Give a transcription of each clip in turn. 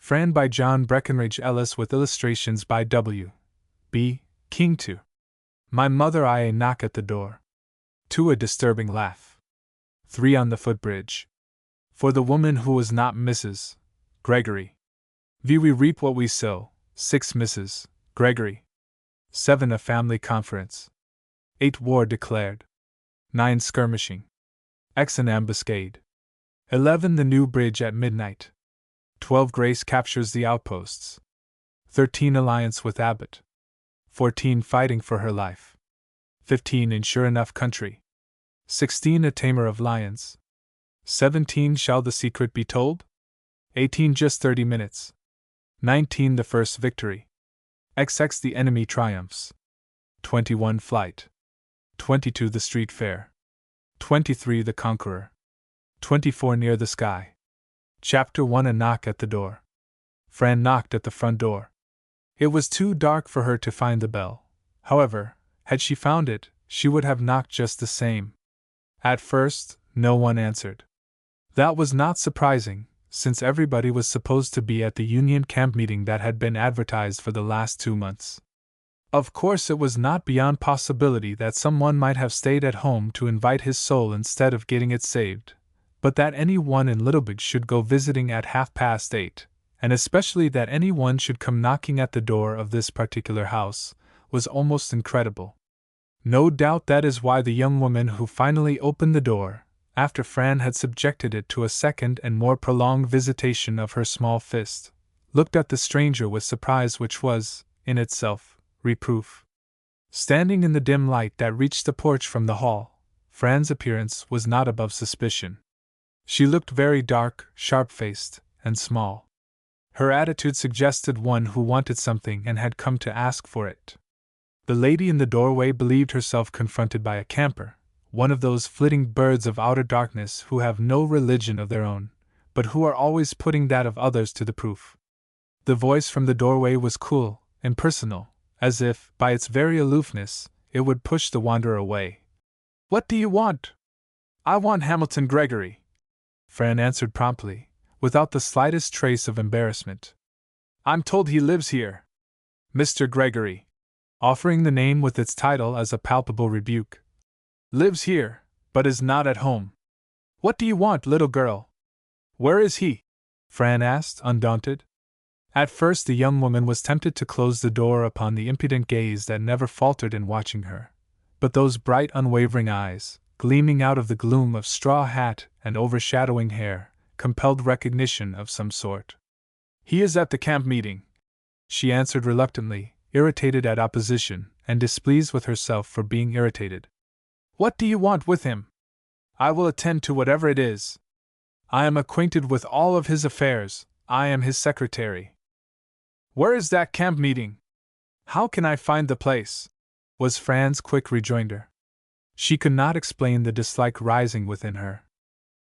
Fran by John Breckenridge Ellis with illustrations by W. B. King. 2. My mother I a knock at the door. 2. A disturbing laugh. 3. On the footbridge. For the woman who was not Mrs. Gregory. We reap what we sow. 6. Mrs. Gregory. 7. A family conference. 8. War declared. 9. Skirmishing. X. An ambuscade. 11. The new bridge at midnight. 12. Grace captures the outposts. 13. Alliance with Abbott. 14. Fighting for her life. 15. In sure enough country. 16. A tamer of lions. 17. Shall the secret be told? 18. Just 30 minutes. 19. The first victory. XX. The enemy triumphs. 21. Flight. 22. The street fair. 23. The conqueror. 24. Near the sky. Chapter 1. A knock at the door. Fran knocked at the front door. It was too dark for her to find the bell. However, had she found it, she would have knocked just the same. At first, no one answered. That was not surprising, since everybody was supposed to be at the Union camp meeting that had been advertised for the last 2 months. Of course, it was not beyond possibility that someone might have stayed at home to invite his soul instead of getting it saved, but that anyone in Unabridged should go visiting at 8:30, and especially that anyone should come knocking at the door of this particular house, was almost incredible. No doubt that is why the young woman who finally opened the door, after Fran had subjected it to a second and more prolonged visitation of her small fist, looked at the stranger with surprise which was, in itself, reproof. Standing in the dim light that reached the porch from the hall, Fran's appearance was not above suspicion. She looked very dark, sharp-faced, and small. Her attitude suggested one who wanted something and had come to ask for it. The lady in the doorway believed herself confronted by a camper, one of those flitting birds of outer darkness who have no religion of their own, but who are always putting that of others to the proof. The voice from the doorway was cool, impersonal, as if, by its very aloofness, it would push the wanderer away. "What do you want?" "I want Hamilton Gregory," Fran answered promptly, without the slightest trace of embarrassment. "I'm told he lives here." "Mr. Gregory," offering the name with its title as a palpable rebuke, "lives here, but is not at home." "What do you want, little girl?" "Where is he?" Fran asked, undaunted. At first the young woman was tempted to close the door upon the impudent gaze that never faltered in watching her, but those bright unwavering eyes, gleaming out of the gloom of straw hat and overshadowing hair, compelled recognition of some sort. "He is at the camp meeting," she answered reluctantly, irritated at opposition, and displeased with herself for being irritated. "What do you want with him?" "I will attend to whatever it is. I am acquainted with all of his affairs, I am his secretary." "Where is that camp meeting?" "How can I find the place?" was Fran's quick rejoinder. She could not explain the dislike rising within her.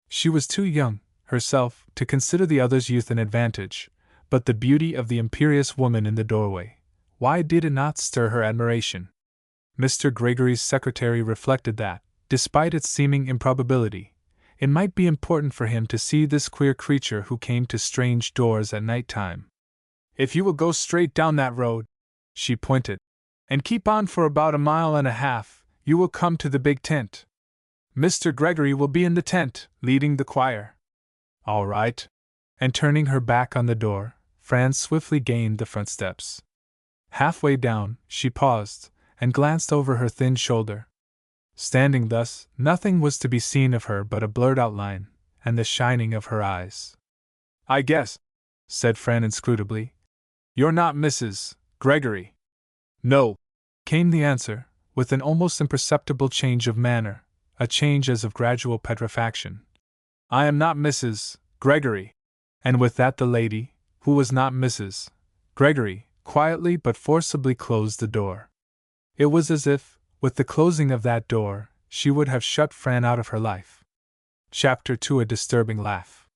She was too young, herself, to consider the other's youth an advantage, but the beauty of the imperious woman in the doorway, why did it not stir her admiration? Mr. Gregory's secretary reflected that, despite its seeming improbability, it might be important for him to see this queer creature who came to strange doors at night time. "If you will go straight down that road," she pointed, "and keep on for about 1.5 miles, you will come to the big tent. Mr. Gregory will be in the tent, leading the choir." "All right." And turning her back on the door, Fran swiftly gained the front steps. Halfway down, she paused, and glanced over her thin shoulder. Standing thus, nothing was to be seen of her but a blurred outline, and the shining of her eyes. "I guess," said Fran inscrutably, "you're not Mrs. Gregory." "No," came the answer, with an almost imperceptible change of manner, a change as of gradual petrifaction. "I am not Mrs. Gregory." And with that the lady, who was not Mrs. Gregory, quietly but forcibly closed the door. It was as if, with the closing of that door, she would have shut Fran out of her life. Chapter 2. A disturbing laugh.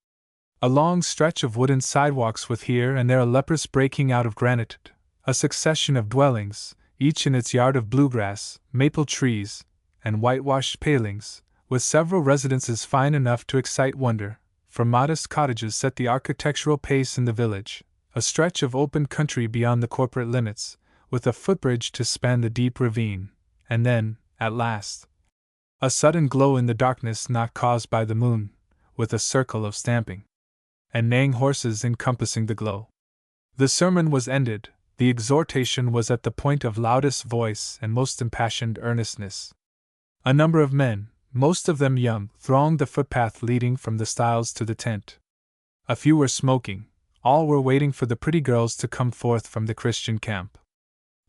A long stretch of wooden sidewalks with here and there a leprous breaking out of granite, a succession of dwellings, each in its yard of bluegrass, maple trees, and whitewashed palings, with several residences fine enough to excite wonder, for modest cottages set the architectural pace in the village, a stretch of open country beyond the corporate limits, with a footbridge to span the deep ravine, and then, at last, a sudden glow in the darkness not caused by the moon, with a circle of stamping and neighing horses encompassing the glow. The sermon was ended, the exhortation was at the point of loudest voice and most impassioned earnestness. A number of men, most of them young, thronged the footpath leading from the stiles to the tent. A few were smoking, all were waiting for the pretty girls to come forth from the Christian camp.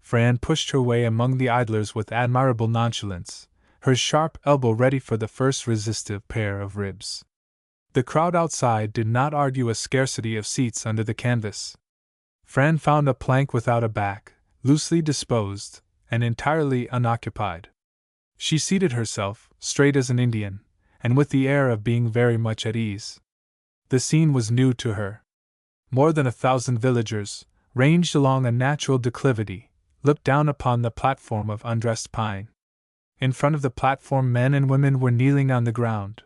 Fran pushed her way among the idlers with admirable nonchalance, her sharp elbow ready for the first resistive pair of ribs. The crowd outside did not argue a scarcity of seats under the canvas. Fran found a plank without a back, loosely disposed, and entirely unoccupied. She seated herself, straight as an Indian, and with the air of being very much at ease. The scene was new to her. More than 1,000 villagers, ranged along a natural declivity, looked down upon the platform of undressed pine. In front of the platform men and women were kneeling on the ground.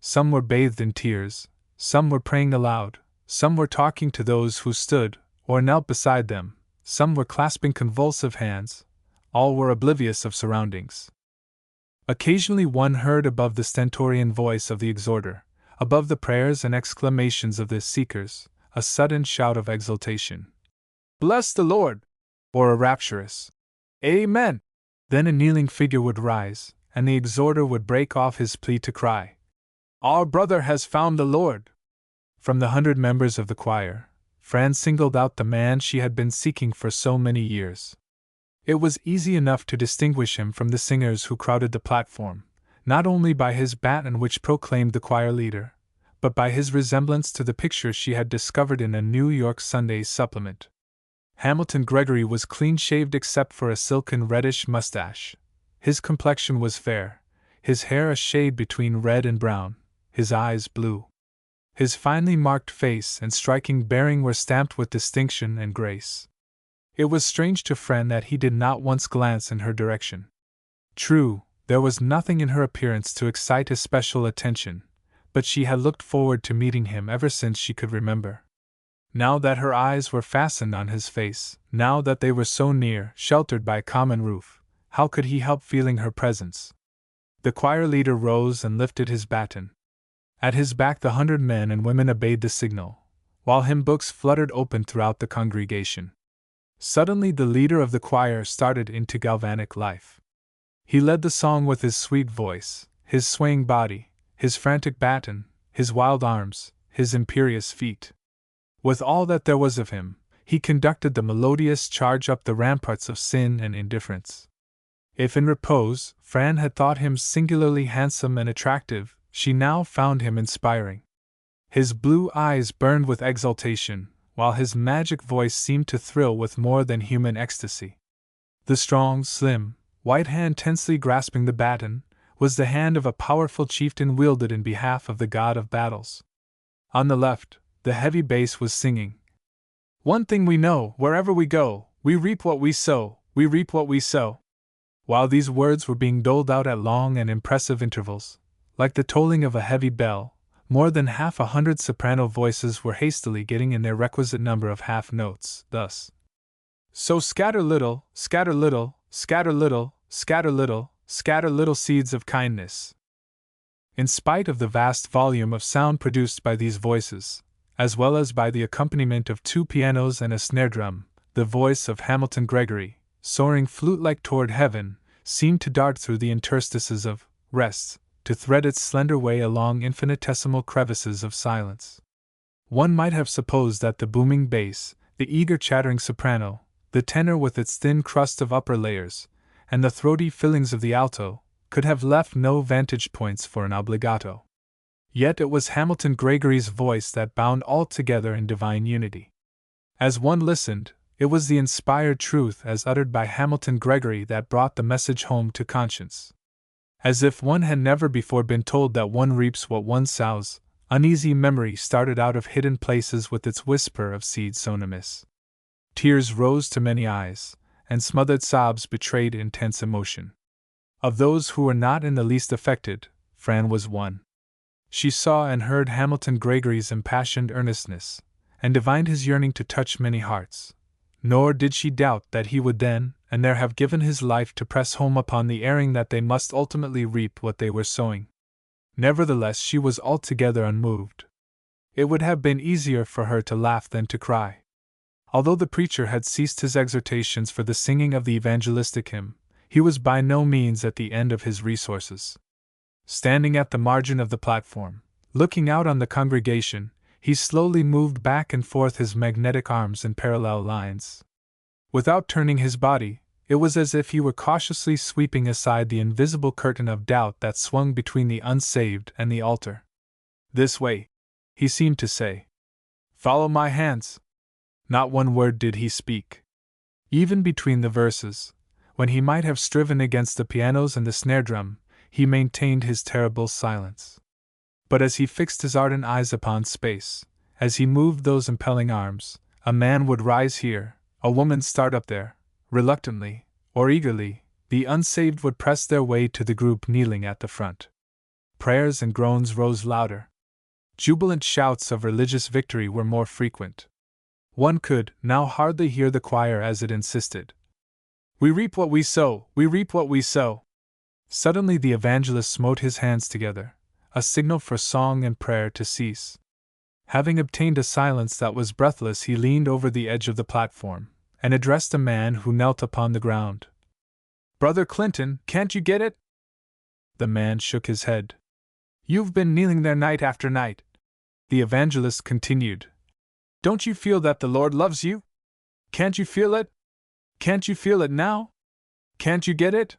Some were bathed in tears, some were praying aloud, some were talking to those who stood or knelt beside them, some were clasping convulsive hands, all were oblivious of surroundings. Occasionally one heard above the stentorian voice of the exhorter, above the prayers and exclamations of the seekers, a sudden shout of exultation. "Bless the Lord!" or a rapturous "Amen!" Then a kneeling figure would rise, and the exhorter would break off his plea to cry, "Our brother has found the Lord!" From the 100 members of the choir, Fran singled out the man she had been seeking for so many years. It was easy enough to distinguish him from the singers who crowded the platform, not only by his baton which proclaimed the choir leader, but by his resemblance to the picture she had discovered in a New York Sunday supplement. Hamilton Gregory was clean-shaved except for a silken reddish mustache. His complexion was fair, his hair a shade between red and brown, his eyes blue. His finely marked face and striking bearing were stamped with distinction and grace. It was strange to Fran that he did not once glance in her direction. True, there was nothing in her appearance to excite his special attention, but she had looked forward to meeting him ever since she could remember. Now that her eyes were fastened on his face, now that they were so near, sheltered by a common roof, how could he help feeling her presence? The choir leader rose and lifted his baton. At his back the 100 men and women obeyed the signal, while hymn books fluttered open throughout the congregation. Suddenly the leader of the choir started into galvanic life. He led the song with his sweet voice, his swaying body, his frantic baton, his wild arms, his imperious feet. With all that there was of him, he conducted the melodious charge up the ramparts of sin and indifference. If in repose, Fran had thought him singularly handsome and attractive, she now found him inspiring. His blue eyes burned with exultation, while his magic voice seemed to thrill with more than human ecstasy. The strong, slim, white hand tensely grasping the baton was the hand of a powerful chieftain wielded in behalf of the god of battles. On the left, the heavy bass was singing, "One thing we know, wherever we go, we reap what we sow, we reap what we sow." While these words were being doled out at long and impressive intervals, like the tolling of a heavy bell, more than 100 soprano voices were hastily getting in their requisite number of half notes, thus: "So scatter little, scatter little, scatter little, scatter little, scatter little seeds of kindness." In spite of the vast volume of sound produced by these voices, as well as by the accompaniment of 2 pianos and a snare drum, the voice of Hamilton Gregory, soaring flute-like toward heaven, seemed to dart through the interstices of rest, to thread its slender way along infinitesimal crevices of silence. One might have supposed that the booming bass, the eager chattering soprano, the tenor with its thin crust of upper layers, and the throaty fillings of the alto, could have left no vantage points for an obligato. Yet it was Hamilton Gregory's voice that bound all together in divine unity. As one listened, it was the inspired truth as uttered by Hamilton Gregory that brought the message home to conscience. As if one had never before been told that one reaps what one sows, uneasy memory started out of hidden places with its whisper of seed sown amiss. Tears rose to many eyes, and smothered sobs betrayed intense emotion. Of those who were not in the least affected, Fran was one. She saw and heard Hamilton Gregory's impassioned earnestness, and divined his yearning to touch many hearts. Nor did she doubt that he would then and there have given his life to press home upon the erring that they must ultimately reap what they were sowing. Nevertheless, she was altogether unmoved. It would have been easier for her to laugh than to cry. Although the preacher had ceased his exhortations for the singing of the evangelistic hymn, he was by no means at the end of his resources. Standing at the margin of the platform, looking out on the congregation, he slowly moved back and forth his magnetic arms in parallel lines. Without turning his body, it was as if he were cautiously sweeping aside the invisible curtain of doubt that swung between the unsaved and the altar. "This way," he seemed to say. "Follow my hands." Not one word did he speak. Even between the verses, when he might have striven against the pianos and the snare drum, he maintained his terrible silence. But as he fixed his ardent eyes upon space, as he moved those impelling arms, a man would rise here, a woman start up there, reluctantly, or eagerly, the unsaved would press their way to the group kneeling at the front. Prayers and groans rose louder. Jubilant shouts of religious victory were more frequent. One could now hardly hear the choir as it insisted, "We reap what we sow, we reap what we sow." Suddenly the evangelist smote his hands together, a signal for song and prayer to cease. Having obtained a silence that was breathless, he leaned over the edge of the platform, and addressed a man who knelt upon the ground. "Brother Clinton, can't you get it?" The man shook his head. "You've been kneeling there night after night," the evangelist continued. "Don't you feel that the Lord loves you? Can't you feel it? Can't you feel it now? Can't you get it?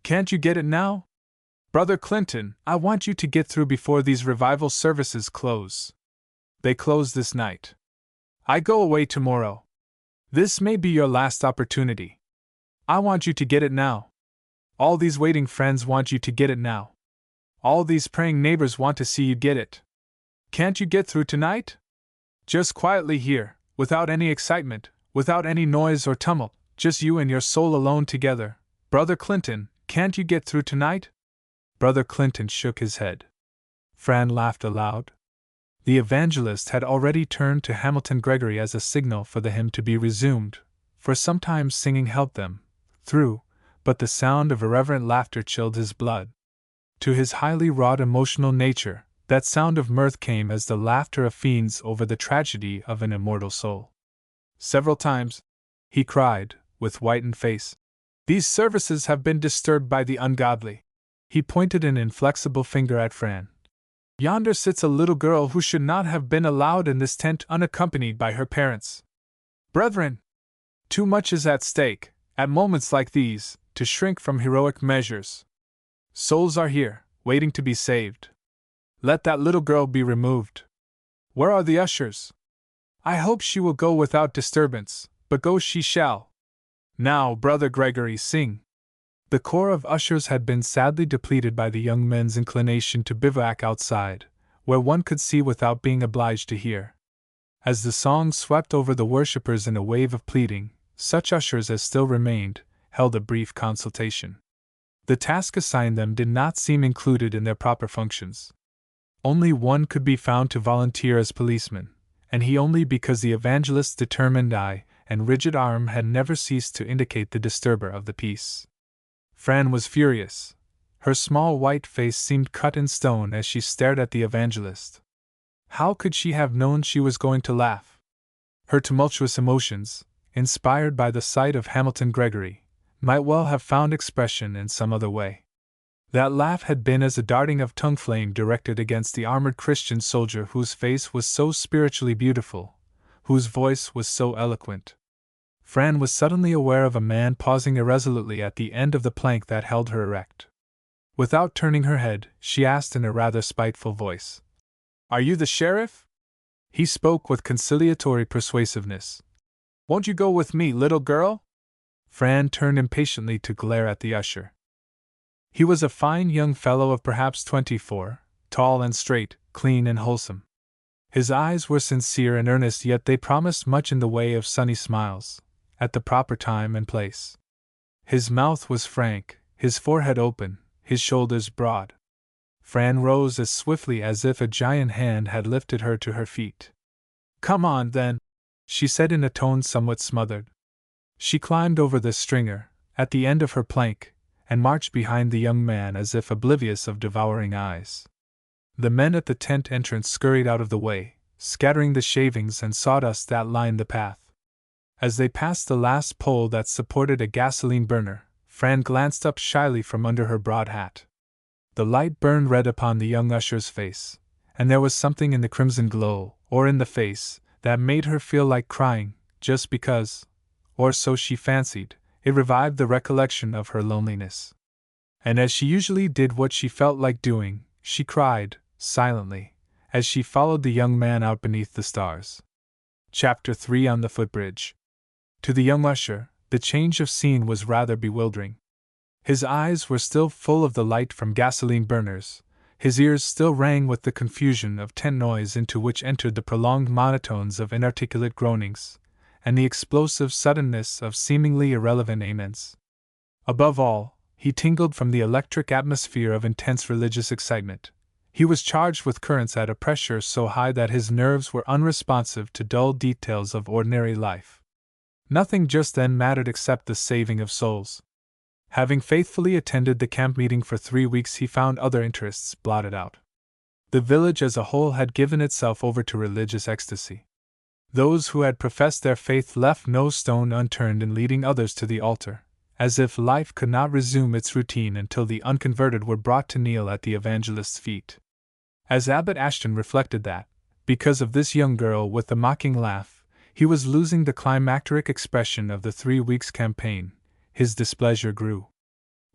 Can't you get it now? Brother Clinton, I want you to get through before these revival services close. They close this night. I go away tomorrow. This may be your last opportunity. I want you to get it now. All these waiting friends want you to get it now. All these praying neighbors want to see you get it. Can't you get through tonight? Just quietly here, without any excitement, without any noise or tumult, just you and your soul alone together. Brother Clinton, can't you get through tonight?" Brother Clinton shook his head. Fran laughed aloud. The evangelist had already turned to Hamilton Gregory as a signal for the hymn to be resumed, for sometimes singing helped them through, but the sound of irreverent laughter chilled his blood. To his highly wrought emotional nature, that sound of mirth came as the laughter of fiends over the tragedy of an immortal soul. Several times, he cried, with whitened face, "These services have been disturbed by the ungodly." He pointed an inflexible finger at Fran. "Yonder sits a little girl who should not have been allowed in this tent unaccompanied by her parents. Brethren, too much is at stake, at moments like these, to shrink from heroic measures. Souls are here, waiting to be saved. Let that little girl be removed. Where are the ushers? I hope she will go without disturbance, but go she shall. Now, Brother Gregory, sing." The corps of ushers had been sadly depleted by the young men's inclination to bivouac outside, where one could see without being obliged to hear. As the song swept over the worshippers in a wave of pleading, such ushers as still remained held a brief consultation. The task assigned them did not seem included in their proper functions. Only one could be found to volunteer as policeman, and he only because the evangelist's determined eye and rigid arm had never ceased to indicate the disturber of the peace. Fran was furious. Her small white face seemed cut in stone as she stared at the evangelist. How could she have known she was going to laugh? Her tumultuous emotions, inspired by the sight of Hamilton Gregory, might well have found expression in some other way. That laugh had been as a darting of tongue flame directed against the armored Christian soldier whose face was so spiritually beautiful, whose voice was so eloquent. Fran was suddenly aware of a man pausing irresolutely at the end of the plank that held her erect. Without turning her head, she asked in a rather spiteful voice, "Are you the sheriff?" He spoke with conciliatory persuasiveness. "Won't you go with me, little girl?" Fran turned impatiently to glare at the usher. He was a fine young fellow of perhaps 24, tall and straight, clean and wholesome. His eyes were sincere and earnest, yet they promised much in the way of sunny smiles, at the proper time and place. His mouth was frank, his forehead open, his shoulders broad. Fran rose as swiftly as if a giant hand had lifted her to her feet. "Come on, then," she said in a tone somewhat smothered. She climbed over the stringer, at the end of her plank, and marched behind the young man as if oblivious of devouring eyes. The men at the tent entrance scurried out of the way, scattering the shavings and sawdust that lined the path. As they passed the last pole that supported a gasoline burner, Fran glanced up shyly from under her broad hat. The light burned red upon the young usher's face, and there was something in the crimson glow, or in the face, that made her feel like crying, just because, or so she fancied, it revived the recollection of her loneliness. And as she usually did what she felt like doing, she cried, silently, as she followed the young man out beneath the stars. Chapter 3 On the Footbridge. To the young usher, the change of scene was rather bewildering. His eyes were still full of the light from gasoline burners, his ears still rang with the confusion of tent noise into which entered the prolonged monotones of inarticulate groanings, and the explosive suddenness of seemingly irrelevant amens. Above all, he tingled from the electric atmosphere of intense religious excitement. He was charged with currents at a pressure so high that his nerves were unresponsive to dull details of ordinary life. Nothing just then mattered except the saving of souls. Having faithfully attended the camp meeting for 3 weeks, he found other interests blotted out. The village as a whole had given itself over to religious ecstasy. Those who had professed their faith left no stone unturned in leading others to the altar, as if life could not resume its routine until the unconverted were brought to kneel at the evangelist's feet. As Abbot Ashton reflected that, because of this young girl with the mocking laugh, he was losing the climacteric expression of the 3 weeks' campaign, his displeasure grew.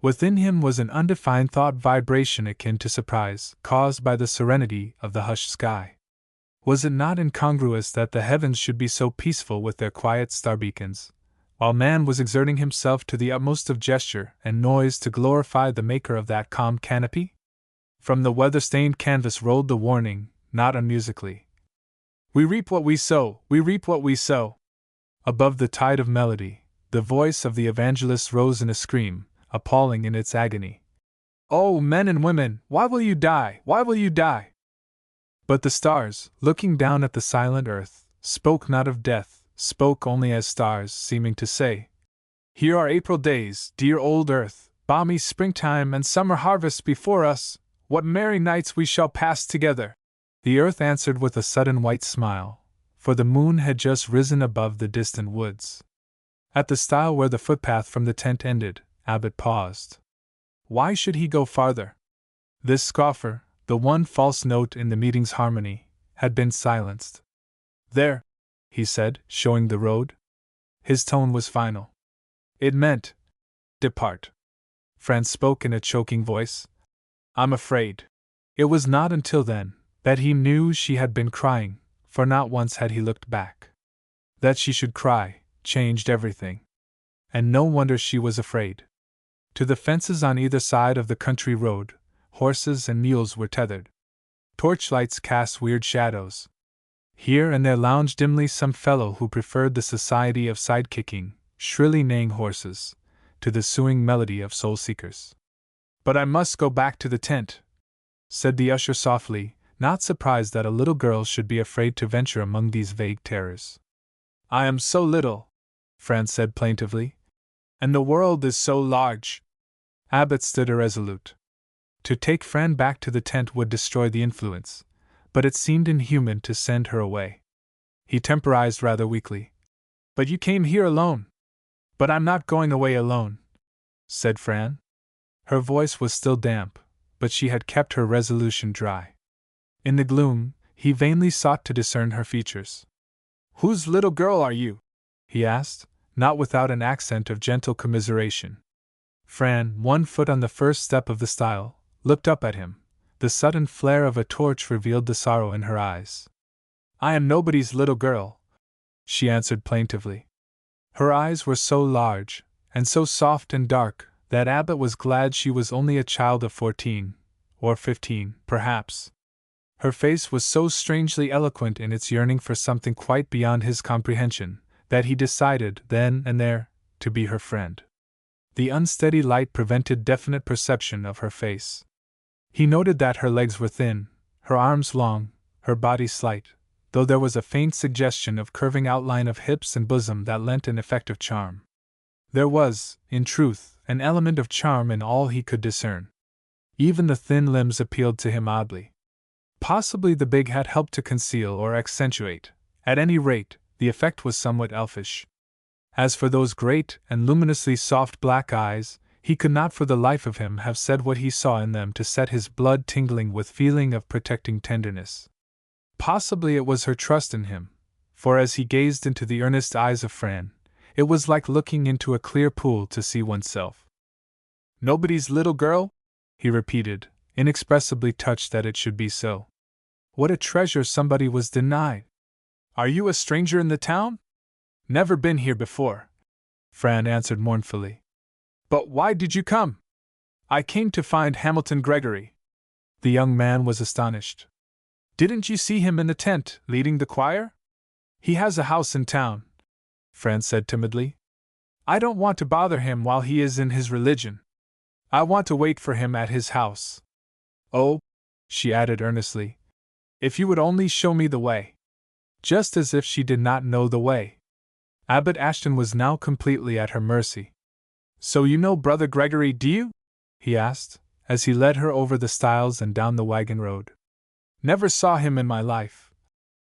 Within him was an undefined thought vibration akin to surprise, caused by the serenity of the hushed sky. Was it not incongruous that the heavens should be so peaceful with their quiet star beacons, while man was exerting himself to the utmost of gesture and noise to glorify the maker of that calm canopy? From the weather-stained canvas rolled the warning, not unmusically. "We reap what we sow, we reap what we sow." Above the tide of melody, the voice of the evangelist rose in a scream, appalling in its agony. "Oh, men and women, why will you die? Why will you die?" But the stars, looking down at the silent earth, spoke not of death, spoke only as stars, seeming to say, "Here are April days, dear old earth, balmy springtime and summer harvests before us. What merry nights we shall pass together!" The earth answered with a sudden white smile, for the moon had just risen above the distant woods. At the stile where the footpath from the tent ended, Abbot paused. Why should he go farther? This scoffer, the one false note in the meeting's harmony, had been silenced. "There," he said, showing the road. His tone was final. It meant, "Depart." Fran spoke in a choking voice. "I'm afraid." It was not until then that he knew she had been crying, for not once had he looked back. That she should cry changed everything. And no wonder she was afraid. To the fences on either side of the country road, horses and mules were tethered. Torchlights cast weird shadows. Here and there lounged dimly some fellow who preferred the society of side-kicking, shrilly neighing horses, to the suing melody of soul-seekers. "But I must go back to the tent," said the usher softly, not surprised that a little girl should be afraid to venture among these vague terrors. "I am so little," Fran said plaintively, "and the world is so large." Abbot stood irresolute. To take Fran back to the tent would destroy the influence, but it seemed inhuman to send her away. He temporized rather weakly. "But you came here alone." "But I'm not going away alone," said Fran. Her voice was still damp, but she had kept her resolution dry. In the gloom, he vainly sought to discern her features. "Whose little girl are you?" he asked, not without an accent of gentle commiseration. Fran, 1 foot on the first step of the stile, looked up at him. The sudden flare of a torch revealed the sorrow in her eyes. "I am nobody's little girl," she answered plaintively. Her eyes were so large, and so soft and dark, that Abbot was glad she was only a child of 14, or 15, perhaps. Her face was so strangely eloquent in its yearning for something quite beyond his comprehension, that he decided, then and there, to be her friend. The unsteady light prevented definite perception of her face. He noted that her legs were thin, her arms long, her body slight, though there was a faint suggestion of curving outline of hips and bosom that lent an effect of charm. There was, in truth, an element of charm in all he could discern. Even the thin limbs appealed to him oddly. Possibly the big hat helped to conceal or accentuate. At any rate, the effect was somewhat elfish. As for those great and luminously soft black eyes, he could not for the life of him have said what he saw in them to set his blood tingling with feeling of protecting tenderness. Possibly it was her trust in him, for as he gazed into the earnest eyes of Fran, it was like looking into a clear pool to see oneself. "Nobody's little girl?" he repeated, inexpressibly touched that it should be so. What a treasure somebody was denied! "Are you a stranger in the town?" "Never been here before," Fran answered mournfully. "But why did you come?" "I came to find Hamilton Gregory." The young man was astonished. "Didn't you see him in the tent, leading the choir?" "He has a house in town," Fran said timidly. "I don't want to bother him while he is in his religion. I want to wait for him at his house." "Oh," she added earnestly, "if you would only show me the way." Just as if she did not know the way. Abbot Ashton was now completely at her mercy. "So you know Brother Gregory, do you?" he asked, as he led her over the stiles and down the wagon road. "Never saw him in my life,"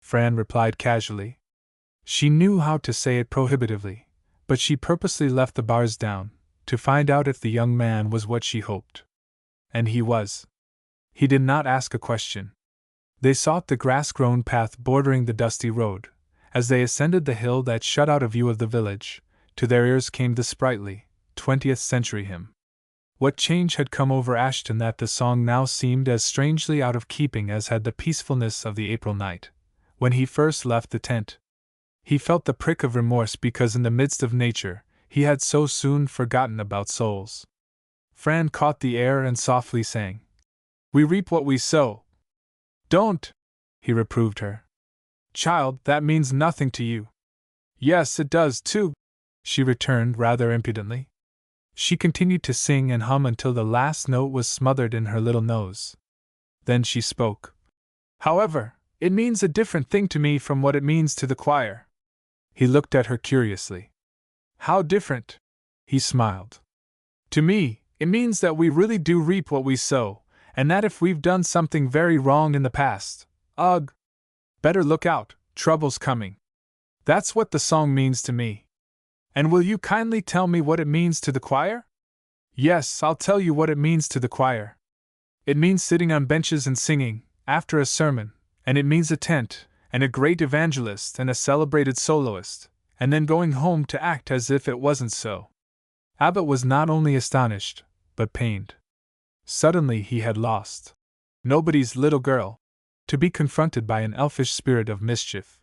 Fran replied casually. She knew how to say it prohibitively, but she purposely left the bars down, to find out if the young man was what she hoped. And he was. He did not ask a question. They sought the grass-grown path bordering the dusty road. As they ascended the hill that shut out a view of the village, to their ears came the sprightly, 20th-century hymn. What change had come over Ashton that the song now seemed as strangely out of keeping as had the peacefulness of the April night, when he first left the tent. He felt the prick of remorse because in the midst of nature, he had so soon forgotten about souls. Fran caught the air and softly sang, "We reap what we sow." "Don't," he reproved her. "Child, that means nothing to you." "Yes, it does too," she returned rather impudently. She continued to sing and hum until the last note was smothered in her little nose. Then she spoke. "However, it means a different thing to me from what it means to the choir." He looked at her curiously. "How different?" He smiled. "To me, it means that we really do reap what we sow, and that if we've done something very wrong in the past, ugh! Better look out, trouble's coming. That's what the song means to me. And will you kindly tell me what it means to the choir?" "Yes, I'll tell you what it means to the choir. It means sitting on benches and singing, after a sermon, and it means a tent, and a great evangelist and a celebrated soloist, and then going home to act as if it wasn't so." Abbot was not only astonished, but pained. Suddenly he had lost nobody's little girl, to be confronted by an elfish spirit of mischief.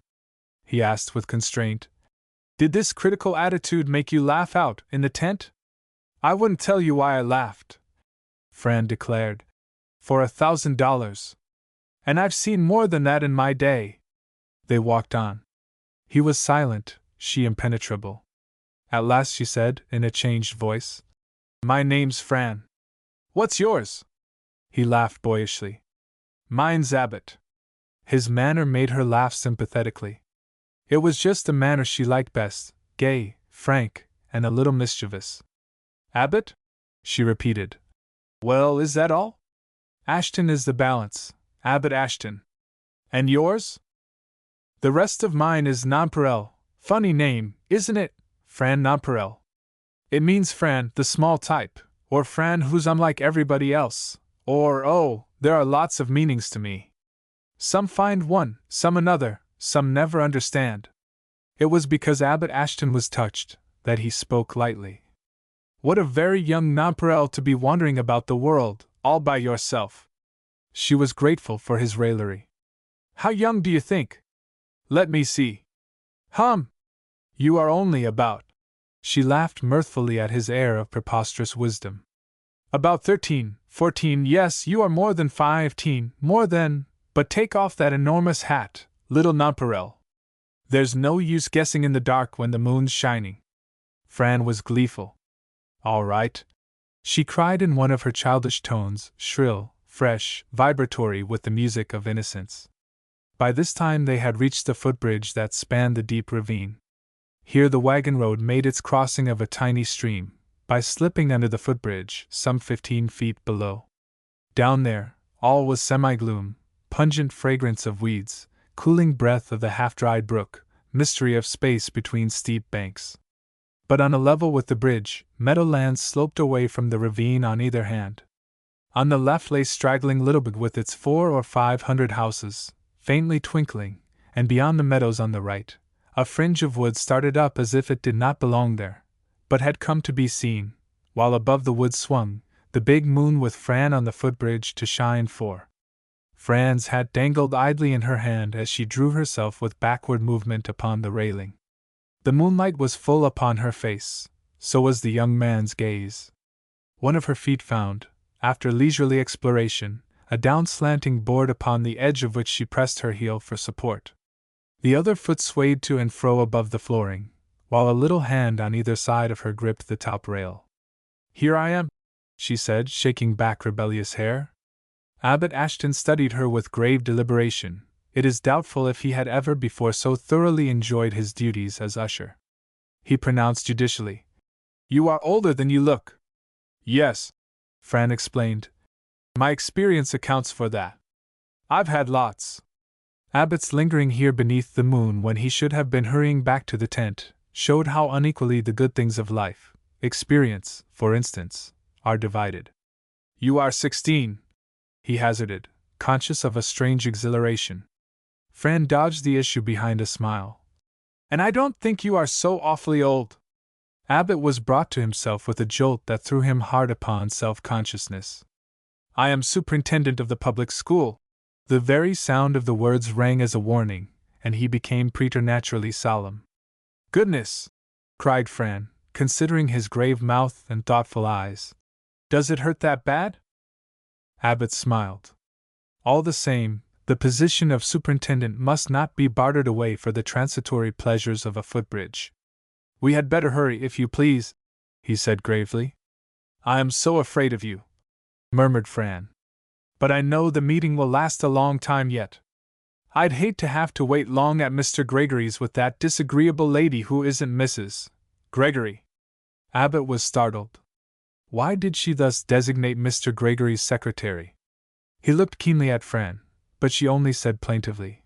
He asked with constraint, "Did this critical attitude make you laugh out in the tent?" "I wouldn't tell you why I laughed," Fran declared, "for $1,000. And I've seen more than that in my day." They walked on. He was silent, she impenetrable. At last she said, in a changed voice, "My name's Fran. What's yours?" He laughed boyishly. "Mine's Abbot." His manner made her laugh sympathetically. It was just the manner she liked best, gay, frank, and a little mischievous. "Abbot?" she repeated. "Well, is that all?" "Ashton is the balance, Abbot Ashton." "And yours?" "The rest of mine is Nonpareil. Funny name, isn't it, Fran Nonpareil? It means Fran, the small type, or Fran who's unlike everybody else, or oh, there are lots of meanings to me. Some find one, some another, some never understand." It was because Abbot Ashton was touched that he spoke lightly. "What a very young Nonpareil to be wandering about the world, all by yourself." She was grateful for his raillery. "How young do you think? Let me see. You are only about—" She laughed mirthfully at his air of preposterous wisdom. "About 13, 14, yes, you are more than 15, more than— But take off that enormous hat, little Nonpareil. There's no use guessing in the dark when the moon's shining." Fran was gleeful. "All right," she cried in one of her childish tones, shrill, fresh, vibratory with the music of innocence. By this time they had reached the footbridge that spanned the deep ravine. Here the wagon road made its crossing of a tiny stream, by slipping under the footbridge, some 15 feet below. Down there, all was semi-gloom, pungent fragrance of weeds, cooling breath of the half-dried brook, mystery of space between steep banks. But on a level with the bridge, meadowlands sloped away from the ravine on either hand. On the left lay straggling Littlebrook with its 400 or 500 houses, faintly twinkling, and beyond the meadows on the right, a fringe of woods started up as if it did not belong there, but had come to be seen, while above the woods swung the big moon with Fran on the footbridge to shine for. Fran's hat dangled idly in her hand as she drew herself with backward movement upon the railing. The moonlight was full upon her face, so was the young man's gaze. One of her feet found, after leisurely exploration, a down-slanting board upon the edge of which she pressed her heel for support. The other foot swayed to and fro above the flooring, while a little hand on either side of her gripped the top rail. "Here I am," she said, shaking back rebellious hair. Abbot Ashton studied her with grave deliberation. It is doubtful if he had ever before so thoroughly enjoyed his duties as usher. He pronounced judicially, "You are older than you look." "Yes," Fran explained. "My experience accounts for that. I've had lots." Abbott's lingering here beneath the moon when he should have been hurrying back to the tent showed how unequally the good things of life, experience, for instance, are divided. "You are 16, he hazarded, conscious of a strange exhilaration. Fran dodged the issue behind a smile. "And I don't think you are so awfully old." Abbott was brought to himself with a jolt that threw him hard upon self-consciousness. "I am superintendent of the public school." The very sound of the words rang as a warning, and he became preternaturally solemn. "Goodness!" cried Fran, considering his grave mouth and thoughtful eyes. "Does it hurt that bad?" Abbott smiled. All the same, the position of superintendent must not be bartered away for the transitory pleasures of a footbridge. "We had better hurry, if you please," he said gravely. "I am so afraid of you," murmured Fran. "But I know the meeting will last a long time yet. I'd hate to have to wait long at Mr. Gregory's with that disagreeable lady who isn't Mrs. Gregory." Abbott was startled. Why did she thus designate Mr. Gregory's secretary? He looked keenly at Fran, but she only said plaintively,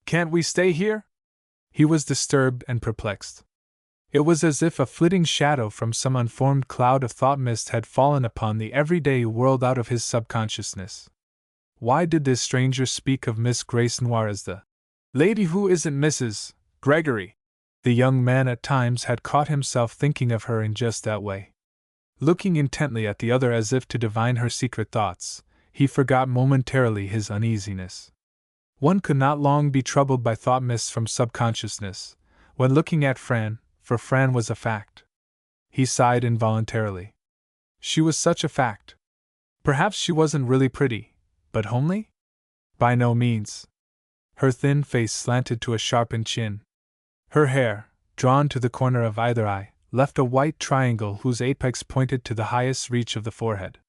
"Can't we stay here?" He was disturbed and perplexed. It was as if a flitting shadow from some unformed cloud of thought mist had fallen upon the everyday world out of his subconsciousness. Why did this stranger speak of Miss Grace Noir as the lady who isn't Mrs. Gregory? The young man at times had caught himself thinking of her in just that way. Looking intently at the other as if to divine her secret thoughts, he forgot momentarily his uneasiness. One could not long be troubled by thought mists from subconsciousness, when looking at Fran, for Fran was a fact. He sighed involuntarily. She was such a fact. Perhaps she wasn't really pretty, but homely? By no means. Her thin face slanted to a sharpened chin. Her hair, drawn to the corner of either eye, left a white triangle whose apex pointed to the highest reach of the forehead.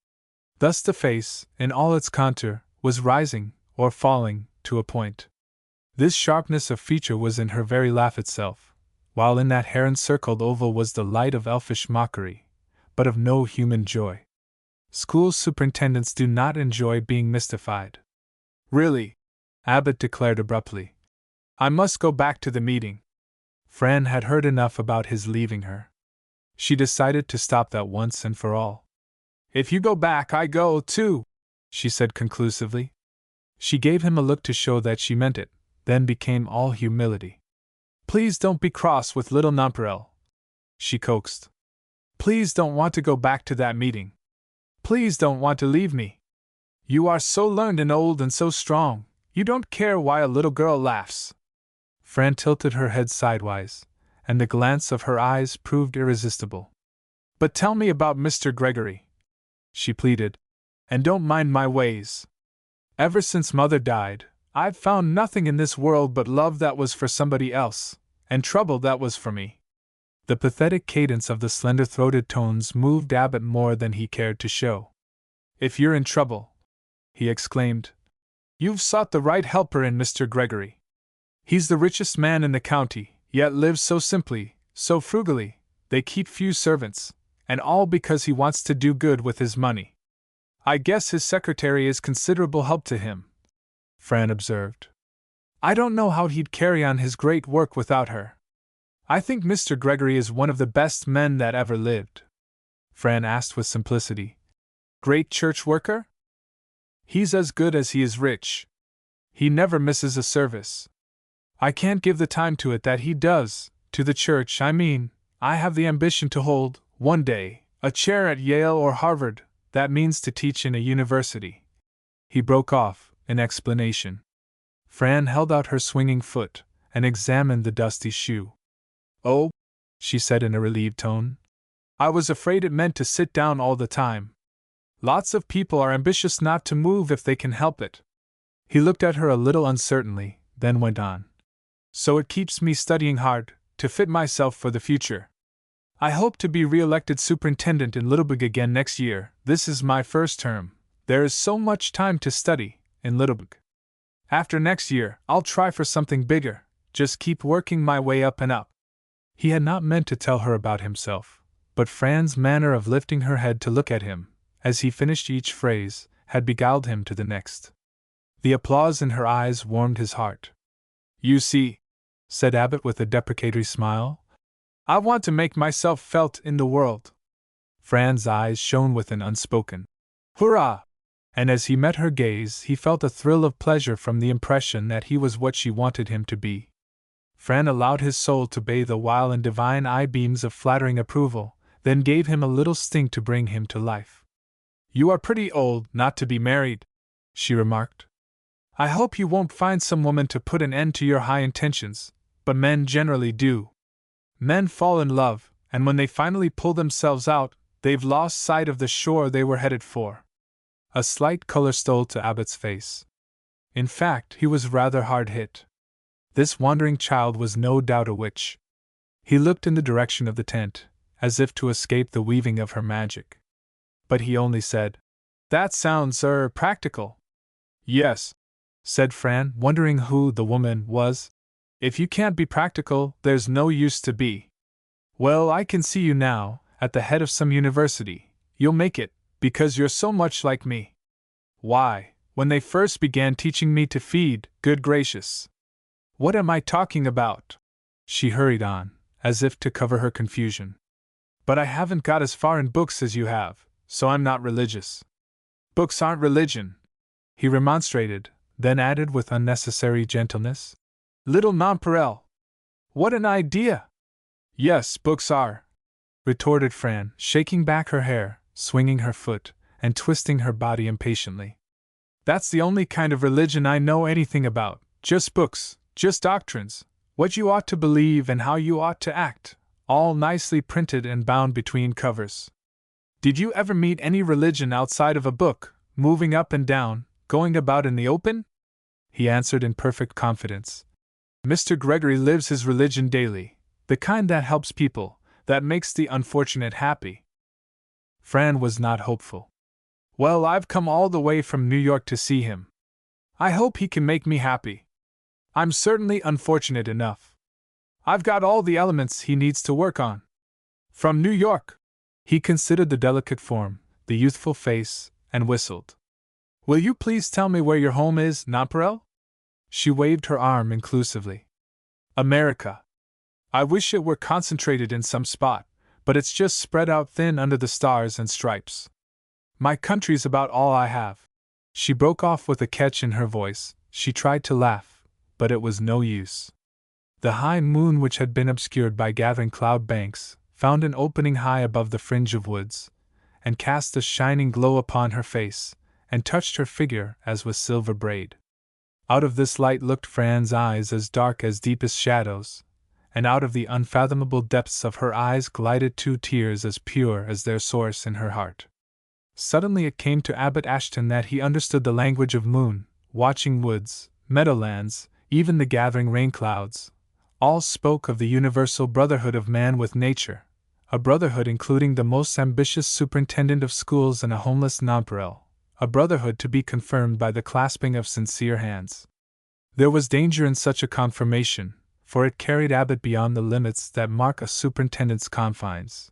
Thus the face, in all its contour, was rising, or falling, to a point. This sharpness of feature was in her very laugh itself, while in that hair-encircled oval was the light of elfish mockery, but of no human joy. School superintendents do not enjoy being mystified. "Really," Abbott declared abruptly, "I must go back to the meeting." Fran had heard enough about his leaving her. She decided to stop that once and for all. "If you go back, I go, too," she said conclusively. She gave him a look to show that she meant it, then became all humility. "Please don't be cross with little Nonpareil," she coaxed. "Please don't want to go back to that meeting. Please don't want to leave me. You are so learned and old and so strong, you don't care why a little girl laughs." Fran tilted her head sidewise, and the glance of her eyes proved irresistible. "But tell me about Mr. Gregory," she pleaded, "and don't mind my ways. Ever since Mother died, I've found nothing in this world but love that was for somebody else, and trouble that was for me." The pathetic cadence of the slender-throated tones moved Abbott more than he cared to show. "If you're in trouble," he exclaimed, You've sought the right helper in Mr. Gregory. He's the richest man in the county, yet lives so simply, so frugally, they keep few servants, and all because he wants to do good with his money. I guess his secretary is considerable help to him, Fran observed. I don't know how he'd carry on his great work without her. I think Mr. Gregory is one of the best men that ever lived, Fran asked with simplicity. Great church worker? He's as good as he is rich. He never misses a service. I can't give the time to it that he does, to the church, I mean. I have the ambition to hold, one day, a chair at Yale or Harvard, that means to teach in a university. He broke off, in explanation. Fran held out her swinging foot, and examined the dusty shoe. Oh, she said in a relieved tone. I was afraid it meant to sit down all the time. Lots of people are ambitious not to move if they can help it. He looked at her a little uncertainly, then went on. So it keeps me studying hard, to fit myself for the future. I hope to be re-elected superintendent in Unabridged again next year. This is my first term. There is so much time to study, in Unabridged. After next year, I'll try for something bigger, just keep working my way up and up. He had not meant to tell her about himself, but Fran's manner of lifting her head to look at him, as he finished each phrase, had beguiled him to the next. The applause in her eyes warmed his heart. You see, said Abbott with a deprecatory smile, I want to make myself felt in the world. Fran's eyes shone with an unspoken hurrah, and as he met her gaze he felt a thrill of pleasure from the impression that he was what she wanted him to be. Fran allowed his soul to bathe a while in divine eye-beams of flattering approval, then gave him a little sting to bring him to life. You are pretty old not to be married, she remarked. I hope you won't find some woman to put an end to your high intentions, but men generally do. Men fall in love, and when they finally pull themselves out, they've lost sight of the shore they were headed for. A slight color stole to Abbott's face. In fact, he was rather hard hit. This wandering child was no doubt a witch. He looked in the direction of the tent, as if to escape the weaving of her magic. But he only said, That sounds, practical. Yes, said Fran, wondering who the woman was. If you can't be practical, there's no use to be. Well, I can see you now, at the head of some university. You'll make it, because you're so much like me. Why, when they first began teaching me to feed, good gracious! What am I talking about? She hurried on, as if to cover her confusion. But I haven't got as far in books as you have, so I'm not religious. Books aren't religion, he remonstrated, then added with unnecessary gentleness. Little nonpareil. What an idea! Yes, books are, retorted Fran, shaking back her hair, swinging her foot, and twisting her body impatiently. That's the only kind of religion I know anything about, just books, just doctrines, what you ought to believe and how you ought to act, all nicely printed and bound between covers. Did you ever meet any religion outside of a book, moving up and down, going about in the open? He answered in perfect confidence. Mr. Gregory lives his religion daily, the kind that helps people, that makes the unfortunate happy. Fran was not hopeful. Well, I've come all the way from New York to see him. I hope he can make me happy. I'm certainly unfortunate enough. I've got all the elements he needs to work on. From New York! He considered the delicate form, the youthful face, and whistled. Will you please tell me where your home is, Nonpareil? She waved her arm inclusively. America. I wish it were concentrated in some spot, but it's just spread out thin under the stars and stripes. My country's about all I have. She broke off with a catch in her voice. She tried to laugh, but it was no use. The high moon, which had been obscured by gathering cloud banks, found an opening high above the fringe of woods, and cast a shining glow upon her face, and touched her figure as with silver braid. Out of this light looked Fran's eyes as dark as deepest shadows, and out of the unfathomable depths of her eyes glided 2 tears as pure as their source in her heart. Suddenly it came to Abbot Ashton that he understood the language of moon, watching woods, meadowlands, even the gathering rain clouds. All spoke of the universal brotherhood of man with nature, a brotherhood including the most ambitious superintendent of schools and a homeless nonpareil, a brotherhood to be confirmed by the clasping of sincere hands. There was danger in such a confirmation, for it carried Abbott beyond the limits that mark a superintendent's confines.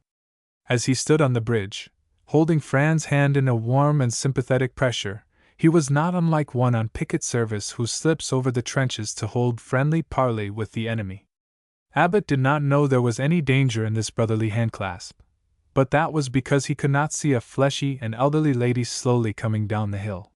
As he stood on the bridge, holding Fran's hand in a warm and sympathetic pressure, he was not unlike one on picket service who slips over the trenches to hold friendly parley with the enemy. Abbott did not know there was any danger in this brotherly handclasp, but that was because he could not see a fleshy and elderly lady slowly coming down the hill.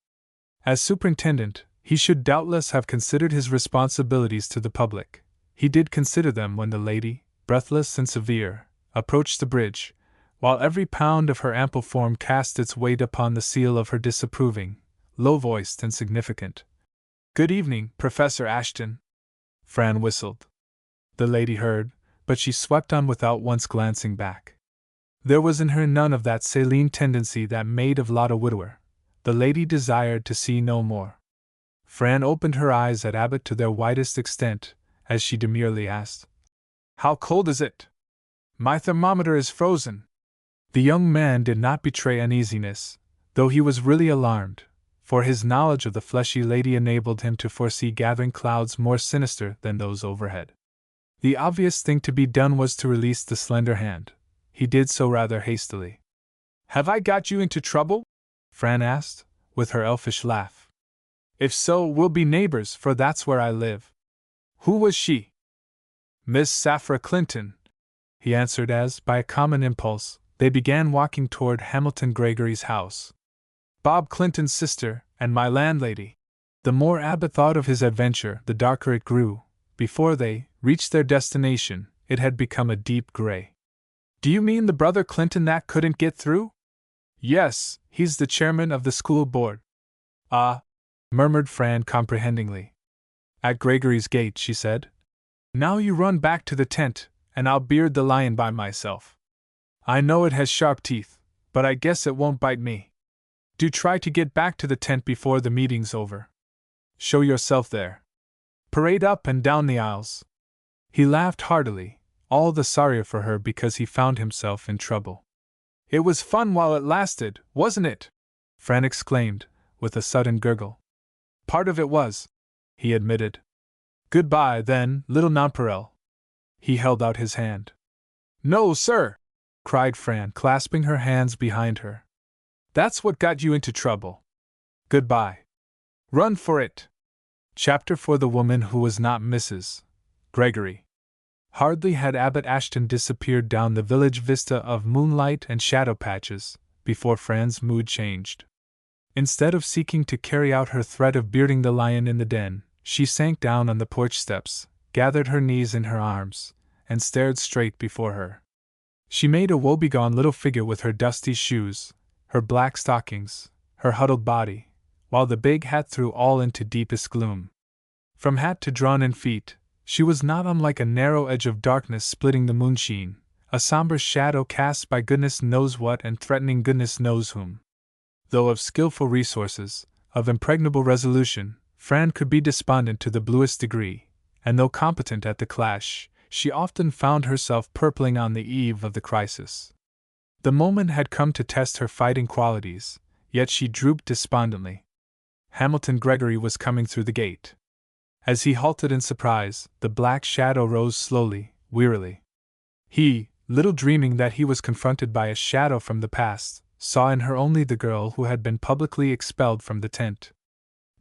As superintendent, he should doubtless have considered his responsibilities to the public. He did consider them when the lady, breathless and severe, approached the bridge, while every pound of her ample form cast its weight upon the seal of her disapproving, low-voiced and significant. "Good evening, Professor Ashton," Fran whistled. The lady heard, but she swept on without once glancing back. There was in her none of that saline tendency that made of Lot a widower. The lady desired to see no more. Fran opened her eyes at Abbott to their widest extent, as she demurely asked, "How cold is it? My thermometer is frozen." The young man did not betray uneasiness, though he was really alarmed, for his knowledge of the fleshy lady enabled him to foresee gathering clouds more sinister than those overhead. The obvious thing to be done was to release the slender hand. He did so rather hastily. "Have I got you into trouble?" Fran asked, with her elfish laugh. "If so, we'll be neighbors, for that's where I live." "Who was she?" "Miss Saphra Clinton," he answered as, by a common impulse, they began walking toward Hamilton Gregory's house. "Bob Clinton's sister, and my landlady." The more Abbott thought of his adventure, the darker it grew. Before they reached their destination, it had become a deep gray. "Do you mean the brother Clinton that couldn't get through?" "Yes, he's the chairman of the school board." "Ah," murmured Fran comprehendingly. "At Gregory's gate," she said. "Now you run back to the tent, and I'll beard the lion by myself. I know it has sharp teeth, but I guess it won't bite me. Do try to get back to the tent before the meeting's over. Show yourself there. Parade up and down the aisles." He laughed heartily, all the sorrier for her because he found himself in trouble. "It was fun while it lasted, wasn't it?" Fran exclaimed, with a sudden gurgle. "Part of it was," he admitted. "Goodbye, then, little nonpareil." He held out his hand. "No, sir!" cried Fran, clasping her hands behind her. "That's what got you into trouble. Goodbye. Run for it." Chapter for the woman who was not Mrs. Gregory. Hardly had Abbott Ashton disappeared down the village vista of moonlight and shadow patches, before Fran's mood changed. Instead of seeking to carry out her threat of bearding the lion in the den, she sank down on the porch steps, gathered her knees in her arms, and stared straight before her. She made a woebegone little figure with her dusty shoes, her black stockings, her huddled body, while the big hat threw all into deepest gloom. From hat to drawn-in feet, she was not unlike a narrow edge of darkness splitting the moonsheen, a somber shadow cast by goodness knows what and threatening goodness knows whom. Though of skillful resources, of impregnable resolution, Fran could be despondent to the bluest degree, and though competent at the clash, she often found herself purpling on the eve of the crisis. The moment had come to test her fighting qualities, yet she drooped despondently. Hamilton Gregory was coming through the gate. As he halted in surprise, the black shadow rose slowly, wearily. He, little dreaming that he was confronted by a shadow from the past, saw in her only the girl who had been publicly expelled from the tent.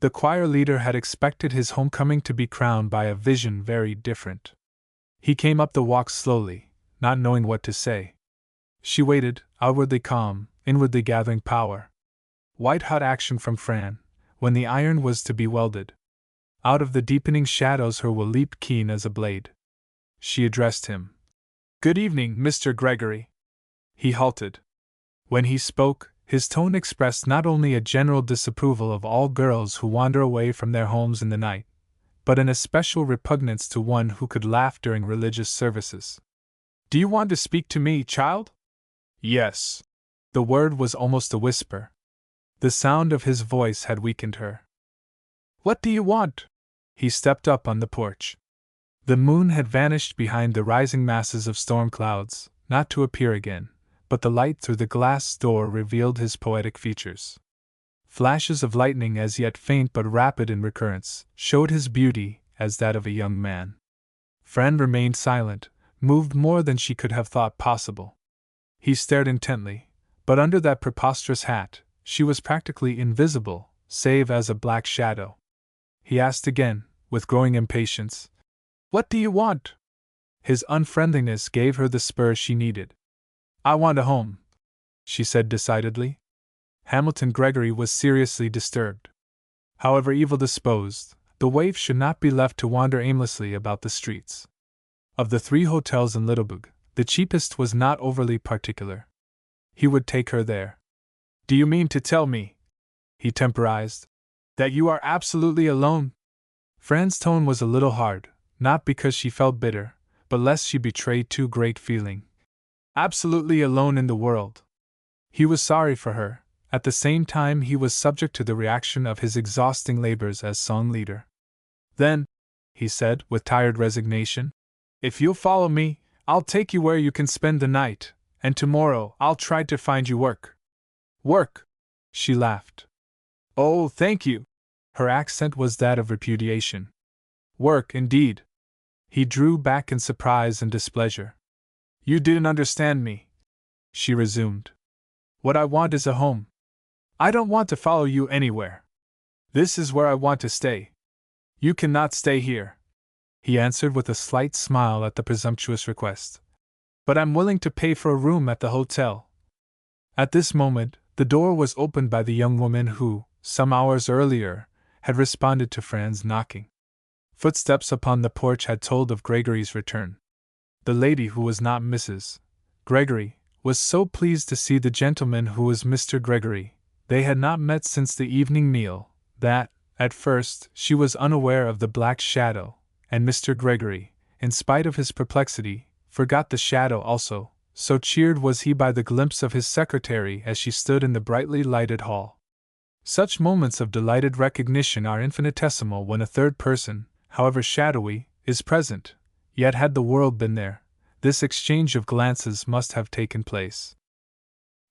The choir leader had expected his homecoming to be crowned by a vision very different. He came up the walk slowly, not knowing what to say. She waited, outwardly calm, inwardly gathering power. White-hot action from Fran, when the iron was to be welded. Out of the deepening shadows her will leaped keen as a blade. She addressed him. "Good evening, Mr. Gregory." He halted. When he spoke, his tone expressed not only a general disapproval of all girls who wander away from their homes in the night, but an especial repugnance to one who could laugh during religious services. "Do you want to speak to me, child?" "Yes." The word was almost a whisper. The sound of his voice had weakened her. "What do you want?" He stepped up on the porch. The moon had vanished behind the rising masses of storm clouds, not to appear again, but the light through the glass door revealed his poetic features. Flashes of lightning, as yet faint but rapid in recurrence, showed his beauty as that of a young man. Fran remained silent, moved more than she could have thought possible. He stared intently, but under that preposterous hat, she was practically invisible, save as a black shadow. He asked again, with growing impatience, "What do you want?" His unfriendliness gave her the spur she needed. "I want a home," she said decidedly. Hamilton Gregory was seriously disturbed. However evil disposed, the waif should not be left to wander aimlessly about the streets. Of the 3 hotels in Littlebug, the cheapest was not overly particular. He would take her there. "Do you mean to tell me," he temporized, "that you are absolutely alone?" Fran's tone was a little hard, not because she felt bitter, but lest she betrayed too great feeling. Absolutely alone in the world. He was sorry for her. At the same time, he was subject to the reaction of his exhausting labors as song leader. "Then," he said with tired resignation, "if you'll follow me, I'll take you where you can spend the night, and tomorrow I'll try to find you work." "Work?" she laughed. "Oh, thank you." Her accent was that of repudiation. "Work, indeed." He drew back in surprise and displeasure. "You didn't understand me," she resumed. "What I want is a home. I don't want to follow you anywhere. This is where I want to stay." "You cannot stay here," he answered with a slight smile at the presumptuous request. "But I'm willing to pay for a room at the hotel." At this moment, the door was opened by the young woman who, some hours earlier, had responded to Fran's knocking. Footsteps upon the porch had told of Gregory's return. The lady, who was not Mrs. Gregory, was so pleased to see the gentleman who was Mr. Gregory, they had not met since the evening meal, that, at first, she was unaware of the black shadow, and Mr. Gregory, in spite of his perplexity, forgot the shadow also, so cheered was he by the glimpse of his secretary as she stood in the brightly lighted hall. Such moments of delighted recognition are infinitesimal when a third person, however shadowy, is present, yet had the world been there, this exchange of glances must have taken place.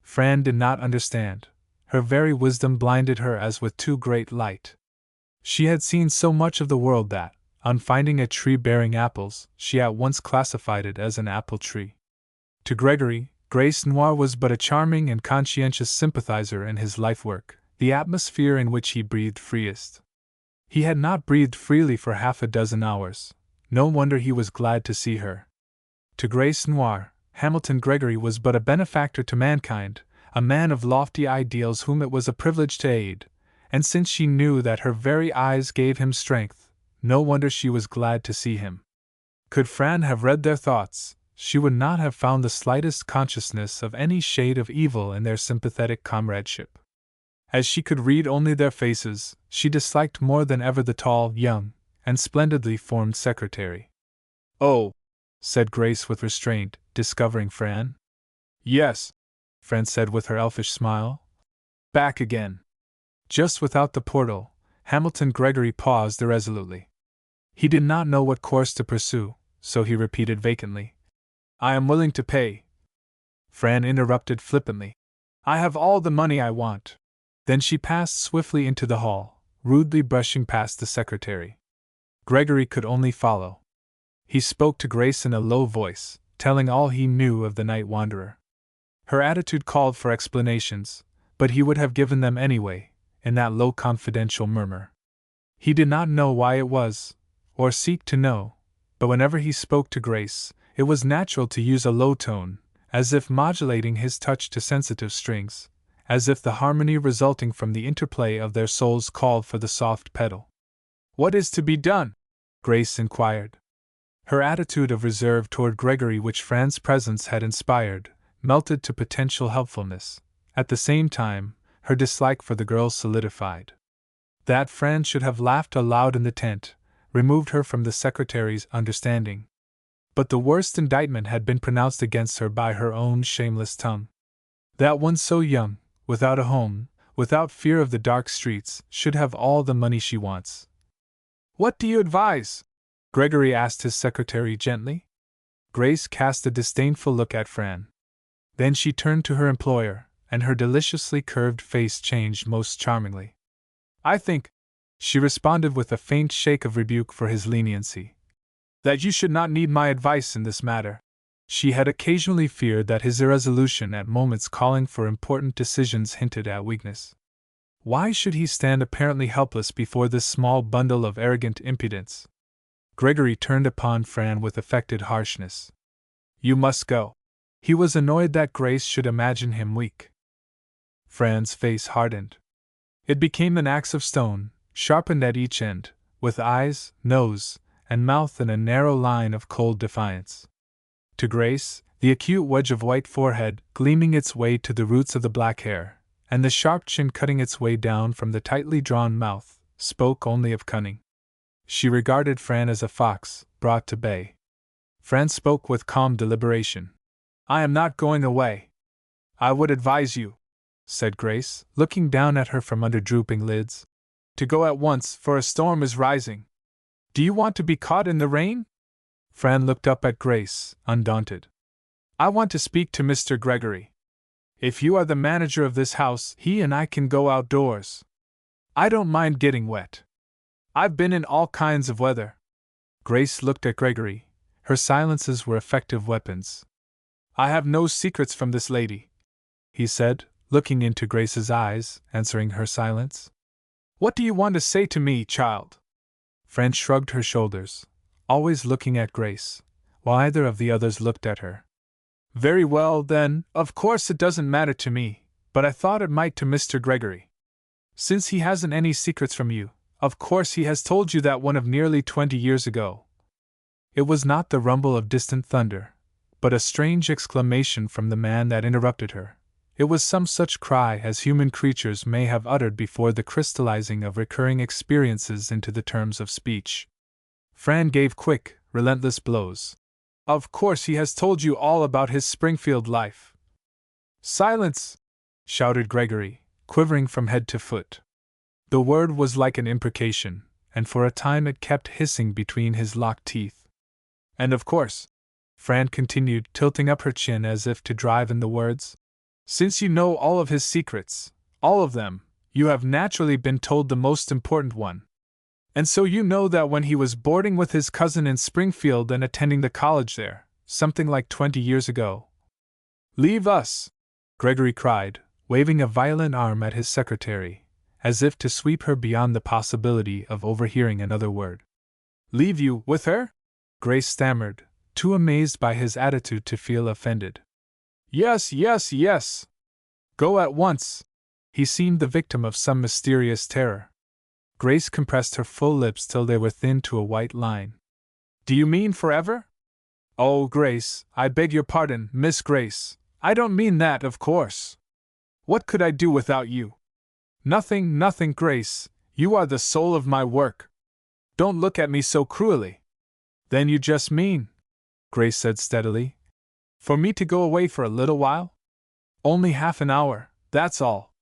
Fran did not understand. Her very wisdom blinded her as with too great light. She had seen so much of the world that, on finding a tree bearing apples, she at once classified it as an apple tree. To Gregory, Grace Noir was but a charming and conscientious sympathizer in his life work, the atmosphere in which he breathed freest. He had not breathed freely for half a dozen hours. No wonder he was glad to see her. To Grace Noir, Hamilton Gregory was but a benefactor to mankind, a man of lofty ideals whom it was a privilege to aid, and since she knew that her very eyes gave him strength, no wonder she was glad to see him. Could Fran have read their thoughts, she would not have found the slightest consciousness of any shade of evil in their sympathetic comradeship. As she could read only their faces, she disliked more than ever the tall, young, and splendidly formed secretary. "Oh," said Grace with restraint, discovering Fran. "Yes," Fran said with her elfish smile. "Back again." Just without the portal, Hamilton Gregory paused irresolutely. He did not know what course to pursue, so he repeated vacantly, "I am willing to pay." Fran interrupted flippantly, "I have all the money I want." Then she passed swiftly into the hall, rudely brushing past the secretary. Gregory could only follow. He spoke to Grace in a low voice, telling all he knew of the night wanderer. Her attitude called for explanations, but he would have given them anyway, in that low confidential murmur. He did not know why it was, or seek to know, but whenever he spoke to Grace, it was natural to use a low tone, as if modulating his touch to sensitive strings, as if the harmony resulting from the interplay of their souls called for the soft pedal. "What is to be done?" Grace inquired. Her attitude of reserve toward Gregory, which Fran's presence had inspired, melted to potential helpfulness. At the same time, her dislike for the girl solidified. That Fran should have laughed aloud in the tent removed her from the secretary's understanding. But the worst indictment had been pronounced against her by her own shameless tongue. That one so young, without a home, without fear of the dark streets, should have all the money she wants. "What do you advise?" Gregory asked his secretary gently. Grace cast a disdainful look at Fran. Then she turned to her employer, and her deliciously curved face changed most charmingly. I think, she responded with a faint shake of rebuke for his leniency, that you should not need my advice in this matter. She had occasionally feared that his irresolution at moments calling for important decisions hinted at weakness. Why should he stand apparently helpless before this small bundle of arrogant impudence? Gregory turned upon Fran with affected harshness. You must go. He was annoyed that Grace should imagine him weak. Fran's face hardened. It became an axe of stone, sharpened at each end, with eyes, nose, and mouth in a narrow line of cold defiance. To Grace, the acute wedge of white forehead gleaming its way to the roots of the black hair, and the sharp chin cutting its way down from the tightly drawn mouth, spoke only of cunning. She regarded Fran as a fox, brought to bay. Fran spoke with calm deliberation. I am not going away. I would advise you, said Grace, looking down at her from under drooping lids, to go at once, for a storm is rising. Do you want to be caught in the rain? Fran looked up at Grace, undaunted. I want to speak to Mr. Gregory. If you are the manager of this house, he and I can go outdoors. I don't mind getting wet. I've been in all kinds of weather. Grace looked at Gregory. Her silences were effective weapons. I have no secrets from this lady, he said, looking into Grace's eyes, answering her silence. What do you want to say to me, child? Fran shrugged her shoulders, always looking at Grace, while either of the others looked at her. Very well, then, of course it doesn't matter to me, but I thought it might to Mr. Gregory. Since he hasn't any secrets from you, of course he has told you that one of nearly 20 years ago. It was not the rumble of distant thunder, but a strange exclamation from the man that interrupted her. It was some such cry as human creatures may have uttered before the crystallizing of recurring experiences into the terms of speech. Fran gave quick, relentless blows. Of course he has told you all about his Springfield life. Silence! Shouted Gregory, quivering from head to foot. The word was like an imprecation, and for a time it kept hissing between his locked teeth. And of course, Fran continued, tilting up her chin as if to drive in the words, since you know all of his secrets, all of them, you have naturally been told the most important one. And so you know that when he was boarding with his cousin in Springfield and attending the college there, something like 20 years ago. Leave us! Gregory cried, waving a violent arm at his secretary, as if to sweep her beyond the possibility of overhearing another word. Leave you with her? Grace stammered, too amazed by his attitude to feel offended. Yes, yes, yes! Go at once! He seemed the victim of some mysterious terror. Grace compressed her full lips till they were thinned to a white line. Do you mean forever? Oh, Grace, I beg your pardon, Miss Grace. I don't mean that, of course. What could I do without you? Nothing, nothing, Grace. You are the soul of my work. Don't look at me so cruelly. Then you just mean, Grace said steadily, for me to go away for a little while? Only half an hour, that's all.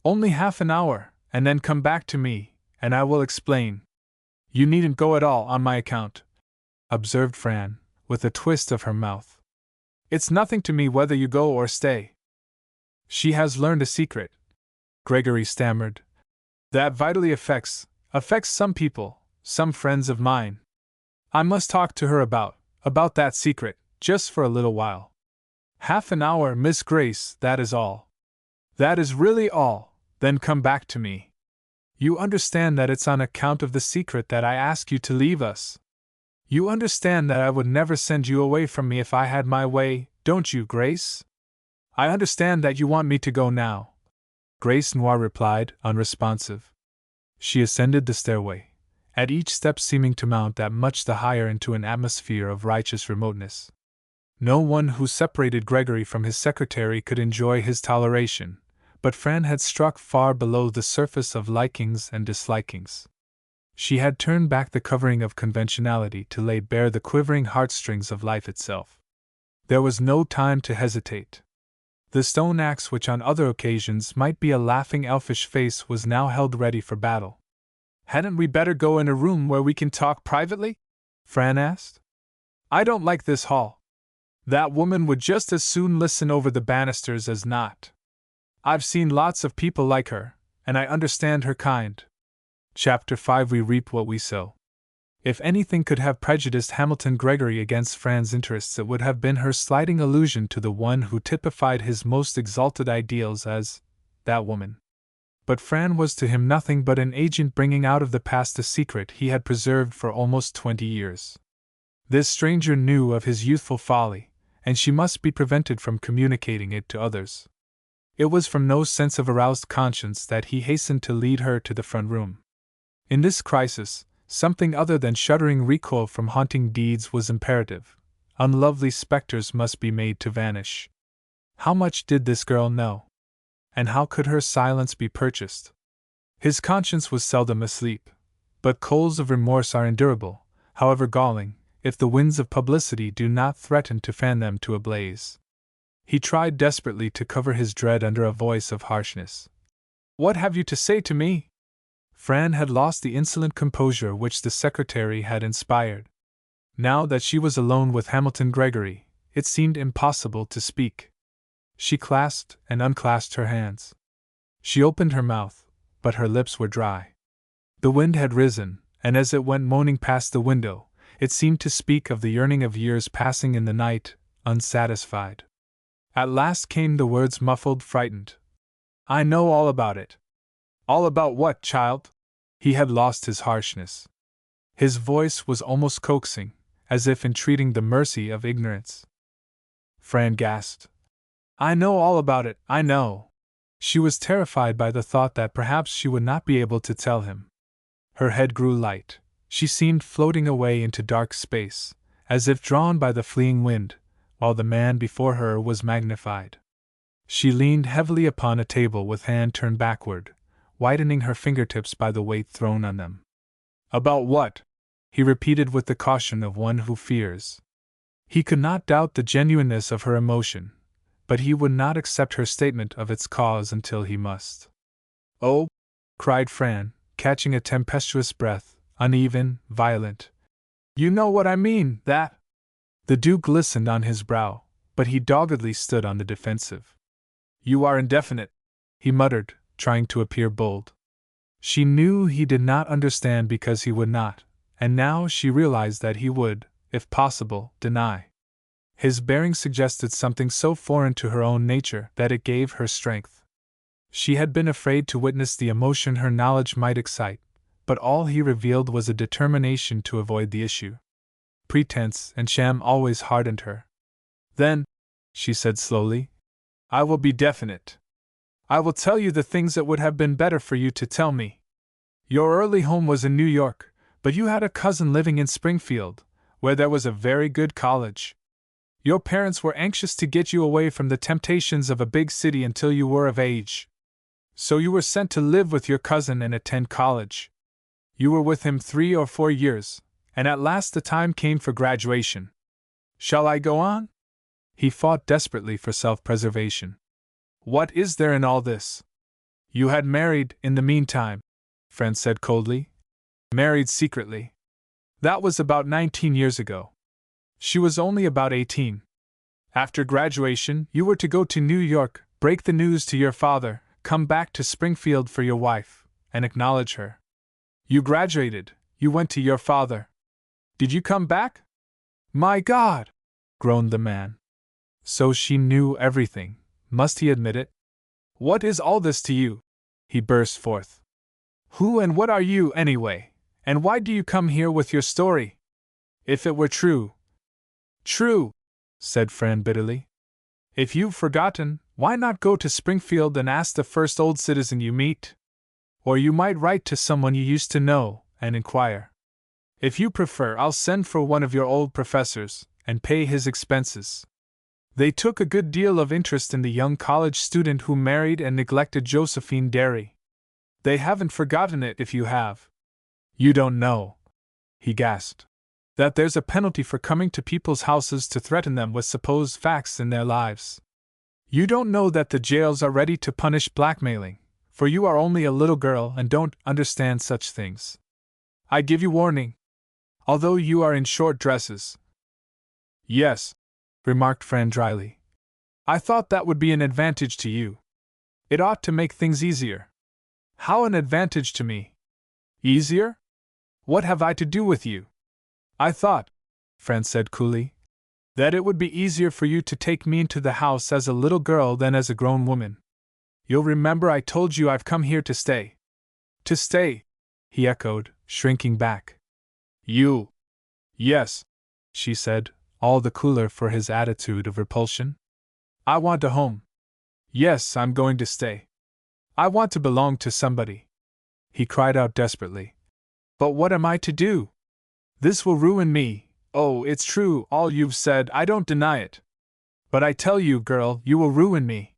Only half an hour, and then come back to me, and I will explain. You needn't go at all on my account, observed Fran, with a twist of her mouth. It's nothing to me whether you go or stay. She has learned a secret, Gregory stammered, that vitally affects some people, some friends of mine. I must talk to her about that secret, just for a little while. Half an hour, Miss Grace, that is all. That is really all, then come back to me. You understand that it's on account of the secret that I ask you to leave us. You understand that I would never send you away from me if I had my way, don't you, Grace? I understand that you want me to go now, Grace Noir replied, unresponsive. She ascended the stairway, at each step seeming to mount that much the higher into an atmosphere of righteous remoteness. No one who separated Gregory from his secretary could enjoy his toleration, but Fran had struck far below the surface of likings and dislikings. She had turned back the covering of conventionality to lay bare the quivering heartstrings of life itself. There was no time to hesitate. The stone axe, which on other occasions might be a laughing elfish face, was now held ready for battle. Hadn't we better go in a room where we can talk privately? Fran asked. I don't like this hall. That woman would just as soon listen over the banisters as not. I've seen lots of people like her, and I understand her kind. Chapter 5 We reap what we sow. If anything could have prejudiced Hamilton Gregory against Fran's interests, it would have been her slighting allusion to the one who typified his most exalted ideals as that woman. But Fran was to him nothing but an agent bringing out of the past a secret he had preserved for almost 20 years. This stranger knew of his youthful folly, and she must be prevented from communicating it to others. It was from no sense of aroused conscience that he hastened to lead her to the front room. In this crisis, something other than shuddering recoil from haunting deeds was imperative. Unlovely specters must be made to vanish. How much did this girl know? And how could her silence be purchased? His conscience was seldom asleep, but coals of remorse are endurable, however galling, if the winds of publicity do not threaten to fan them to a blaze. He tried desperately to cover his dread under a voice of harshness. "What have you to say to me?" Fran had lost the insolent composure which the secretary had inspired. Now that she was alone with Hamilton Gregory, it seemed impossible to speak. She clasped and unclasped her hands. She opened her mouth, but her lips were dry. The wind had risen, and as it went moaning past the window, it seemed to speak of the yearning of years passing in the night, unsatisfied. At last came the words, muffled, frightened. "I know all about it." "All about what, child?" He had lost his harshness. His voice was almost coaxing, as if entreating the mercy of ignorance. Fran gasped. "I know all about it, I know." She was terrified by the thought that perhaps she would not be able to tell him. Her head grew light. She seemed floating away into dark space, as if drawn by the fleeing wind, while the man before her was magnified. She leaned heavily upon a table with hand turned backward, whitening her fingertips by the weight thrown on them. "About what?" he repeated with the caution of one who fears. He could not doubt the genuineness of her emotion, but he would not accept her statement of its cause until he must. "Oh!" cried Fran, catching a tempestuous breath, uneven, violent. "You know what I mean, that—" The dew glistened on his brow, but he doggedly stood on the defensive. "You are indefinite," he muttered, trying to appear bold. She knew he did not understand because he would not, and now she realized that he would, if possible, deny. His bearing suggested something so foreign to her own nature that it gave her strength. She had been afraid to witness the emotion her knowledge might excite, but all he revealed was a determination to avoid the issue. Pretense and sham always hardened her. "Then," she said slowly, "I will be definite. I will tell you the things that would have been better for you to tell me. Your early home was in New York, but you had a cousin living in Springfield, where there was a very good college. Your parents were anxious to get you away from the temptations of a big city until you were of age. So you were sent to live with your cousin and attend college. You were with him 3 or 4 years, and at last the time came for graduation. Shall I go on?" He fought desperately for self-preservation. "What is there in all this?" "You had married, in the meantime," Fran said coldly. "Married secretly. That was about 19 years ago. She was only about 18. After graduation, you were to go to New York, break the news to your father, come back to Springfield for your wife, and acknowledge her. You graduated, you went to your father. Did you come back?" "My God!" groaned the man. So she knew everything. Must he admit it? "What is all this to you?" he burst forth. "Who and what are you, anyway, and why do you come here with your story? If it were true—" "True," said Fran bitterly. "If you've forgotten, why not go to Springfield and ask the first old citizen you meet? Or you might write to someone you used to know, and inquire. If you prefer, I'll send for one of your old professors, and pay his expenses. They took a good deal of interest in the young college student who married and neglected Josephine Derry. They haven't forgotten it if you have. You don't know," he gasped, "that there's a penalty for coming to people's houses to threaten them with supposed facts in their lives. You don't know that the jails are ready to punish blackmailing, for you are only a little girl and don't understand such things. I give you warning. Although you are in short dresses." "Yes," remarked Fran dryly. "I thought that would be an advantage to you." It ought to make things easier. How an advantage to me. Easier? What have I to do with you? I thought, Fran said coolly, that it would be easier for you to take me into the house as a little girl than as a grown woman. You'll remember I told you I've come here to stay. To stay, he echoed, shrinking back. You. Yes, she said, all the cooler for his attitude of repulsion. I want a home. Yes, I'm going to stay. I want to belong to somebody. He cried out desperately. But what am I to do? This will ruin me. Oh, it's true, all you've said, I don't deny it. But I tell you, girl, you will ruin me.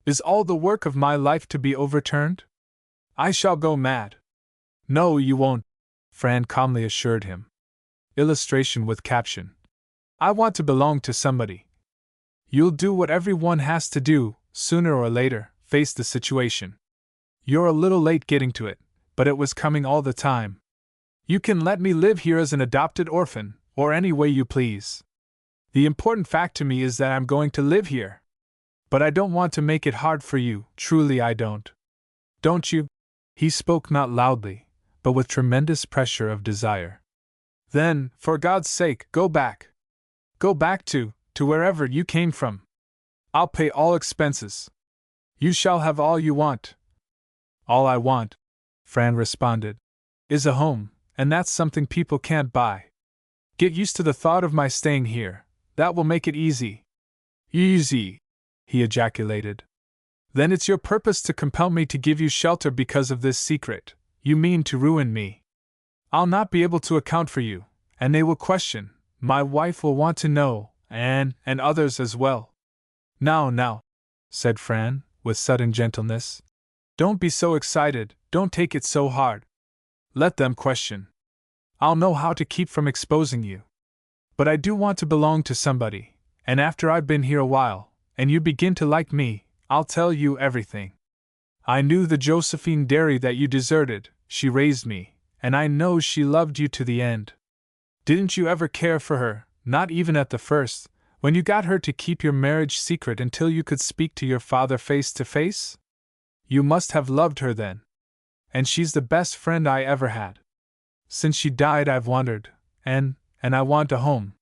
Is all the work of my life to be overturned? I shall go mad. No, you won't, Fran calmly assured him. Illustration with caption. I want to belong to somebody. You'll do what everyone has to do, sooner or later, face the situation. You're a little late getting to it, but it was coming all the time. You can let me live here as an adopted orphan, or any way you please. The important fact to me is that I'm going to live here. But I don't want to make it hard for you, truly I don't. Don't you? He spoke not loudly, but with tremendous pressure of desire. Then, for God's sake, go back. Go back to wherever you came from. I'll pay all expenses. You shall have all you want. All I want, Fran responded, is a home, and that's something people can't buy. Get used to the thought of my staying here. That will make it easy. Easy, he ejaculated. Then it's your purpose to compel me to give you shelter because of this secret. You mean to ruin me. I'll not be able to account for you, and they will question. My wife will want to know, and others as well. Now, said Fran, with sudden gentleness. Don't be so excited, don't take it so hard. Let them question. I'll know how to keep from exposing you. But I do want to belong to somebody, and after I've been here a while, and you begin to like me, I'll tell you everything. I knew the Josephine Dairy that you deserted, she raised me, and I know she loved you to the end. Didn't you ever care for her, not even at the first, when you got her to keep your marriage secret until you could speak to your father face to face? You must have loved her then. And she's the best friend I ever had. Since she died I've wandered, and I want a home.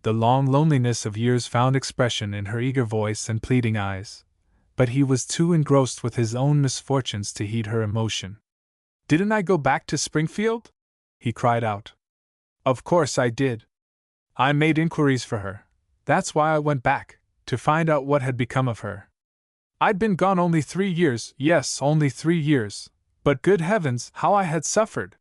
The long loneliness of years found expression in her eager voice and pleading eyes, but he was too engrossed with his own misfortunes to heed her emotion. Didn't I go back to Springfield? He cried out. Of course I did. I made inquiries for her. That's why I went back, to find out what had become of her. I'd been gone only 3 years, yes, only 3 years, but good heavens, how I had suffered!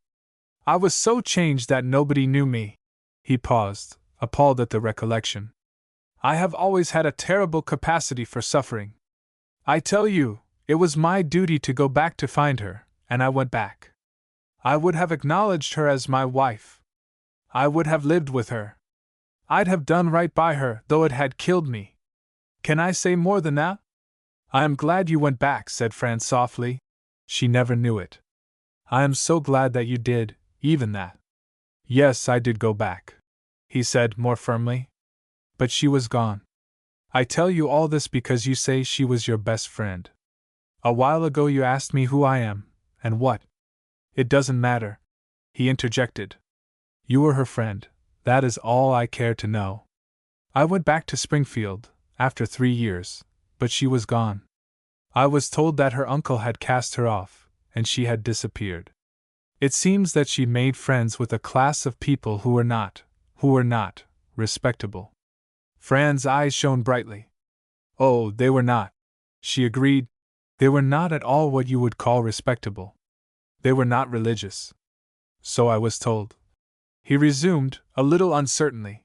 I was so changed that nobody knew me. He paused, appalled at the recollection. I have always had a terrible capacity for suffering. I tell you, it was my duty to go back to find her, and I went back. I would have acknowledged her as my wife. I would have lived with her. I'd have done right by her, though it had killed me. Can I say more than that? I am glad you went back, said Fran softly. She never knew it. I am so glad that you did, even that. Yes, I did go back, he said more firmly. But she was gone. I tell you all this because you say she was your best friend. A while ago you asked me who I am, and what. It doesn't matter, he interjected. You were her friend, that is all I care to know. I went back to Springfield, after 3 years, but she was gone. I was told that her uncle had cast her off, and she had disappeared. It seems that she made friends with a class of people who were not respectable. Fran's eyes shone brightly. Oh, they were not, she agreed. They were not at all what you would call respectable. They were not religious. So I was told. He resumed, a little uncertainly.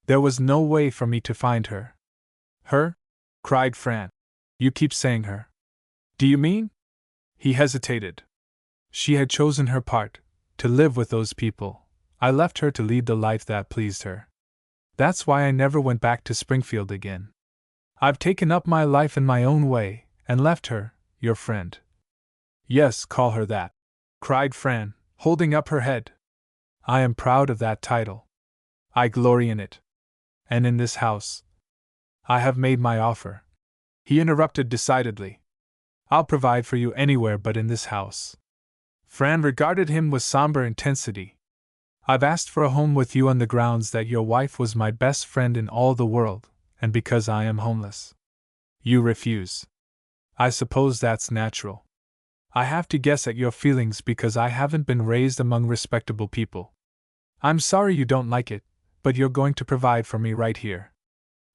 There was no way for me to find her. Her? Cried Fran. You keep saying her. Do you mean? He hesitated. She had chosen her part, to live with those people. I left her to lead the life that pleased her. That's why I never went back to Springfield again. I've taken up my life in my own way, and left her, your friend. Yes, call her that, cried Fran, holding up her head. I am proud of that title. I glory in it. And in this house. I have made my offer. He interrupted decidedly. I'll provide for you anywhere but in this house. Fran regarded him with somber intensity. I've asked for a home with you on the grounds that your wife was my best friend in all the world, and because I am homeless. You refuse. I suppose that's natural. I have to guess at your feelings because I haven't been raised among respectable people. I'm sorry you don't like it, but you're going to provide for me right here.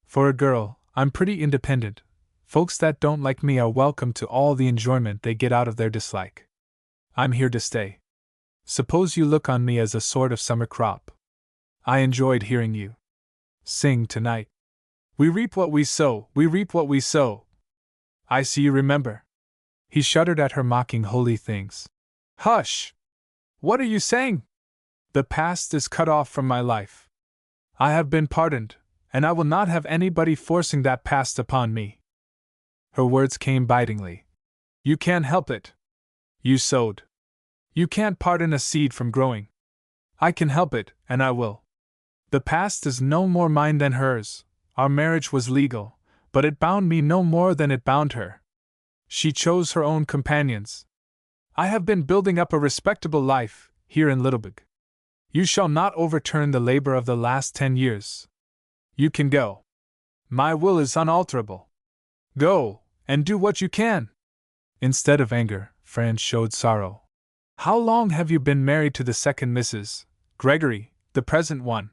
For a girl, I'm pretty independent. Folks that don't like me are welcome to all the enjoyment they get out of their dislike. I'm here to stay. Suppose you look on me as a sort of summer crop. I enjoyed hearing you sing tonight. We reap what we sow, we reap what we sow. I see you remember. He shuddered at her mocking holy things. Hush! What are you saying? The past is cut off from my life. I have been pardoned, and I will not have anybody forcing that past upon me. Her words came bitingly. You can't help it. You sowed. You can't pardon a seed from growing. I can help it, and I will. The past is no more mine than hers. Our marriage was legal, but it bound me no more than it bound her. She chose her own companions. I have been building up a respectable life, here in Littleburg. You shall not overturn the labor of the last 10 years. You can go. My will is unalterable. Go, and do what you can. Instead of anger, Fran showed sorrow. How long have you been married to the second Mrs. Gregory, the present one?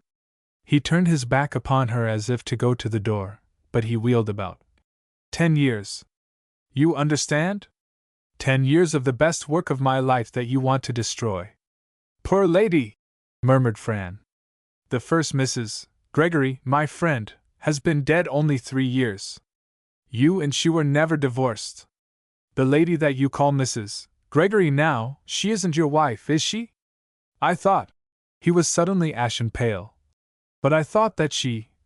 He turned his back upon her as if to go to the door, but he wheeled about. 10 years. You understand? 10 years of the best work of my life that you want to destroy. Poor lady, murmured Fran. The first Mrs. Gregory, my friend, has been dead only 3 years. You and she were never divorced. The lady that you call Mrs. Gregory now, she isn't your wife, is she? I thought. He was suddenly ashen pale. But I thought that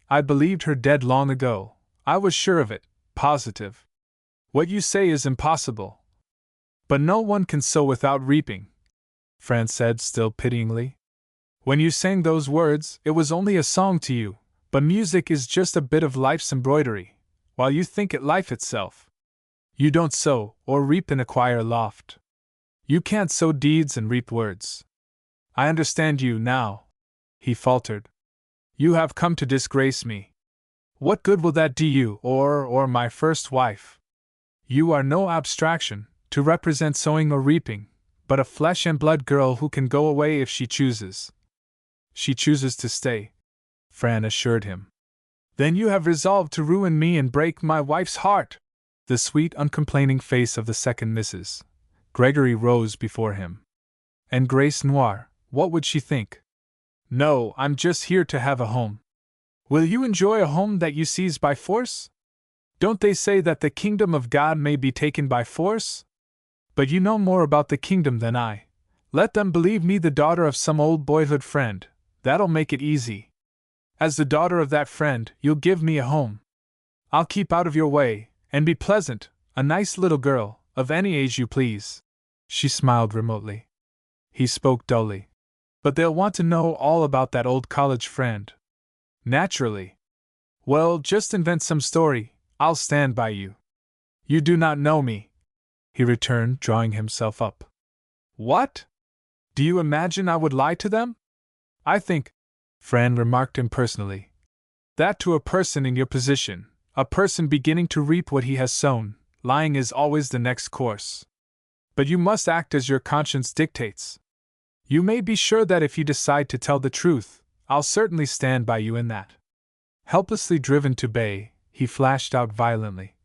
I believed her dead long ago. I was sure of it, positive. What you say is impossible. But no one can sow without reaping, Fran said still pityingly. When you sang those words, it was only a song to you, but music is just a bit of life's embroidery, while you think it life itself. You don't sow or reap in a choir loft. You can't sow deeds and reap words. I understand you now, he faltered. You have come to disgrace me. What good will that do you or my first wife? You are no abstraction, to represent sowing or reaping, but a flesh and blood girl who can go away if she chooses. She chooses to stay, Fran assured him. Then you have resolved to ruin me and break my wife's heart. The sweet, uncomplaining face of the second Mrs. Gregory rose before him. And Grace Noir, what would she think? No, I'm just here to have a home. Will you enjoy a home that you seize by force? Don't they say that the kingdom of God may be taken by force? But you know more about the kingdom than I. Let them believe me the daughter of some old boyhood friend. That'll make it easy. As the daughter of that friend, you'll give me a home. I'll keep out of your way, and be pleasant, a nice little girl, of any age you please. She smiled remotely. He spoke dully. But they'll want to know all about that old college friend. Naturally. Well, just invent some story, I'll stand by you. You do not know me, he returned, drawing himself up. What? Do you imagine I would lie to them? I think, Fran remarked impersonally, that to a person in your position, a person beginning to reap what he has sown, lying is always the next course. But you must act as your conscience dictates. You may be sure that if you decide to tell the truth, I'll certainly stand by you in that. Helplessly driven to bay, he flashed out violently.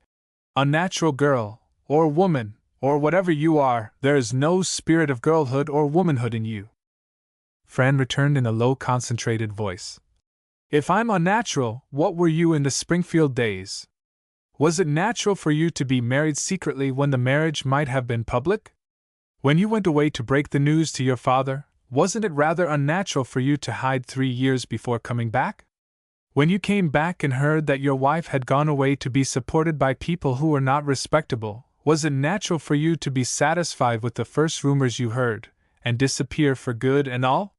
Unnatural girl, or woman, or whatever you are, there is no spirit of girlhood or womanhood in you. Fran returned in a low, concentrated voice. If I'm unnatural, what were you in the Springfield days? Was it natural for you to be married secretly when the marriage might have been public? When you went away to break the news to your father, wasn't it rather unnatural for you to hide 3 years before coming back? When you came back and heard that your wife had gone away to be supported by people who were not respectable, was it natural for you to be satisfied with the first rumors you heard, and disappear for good and all?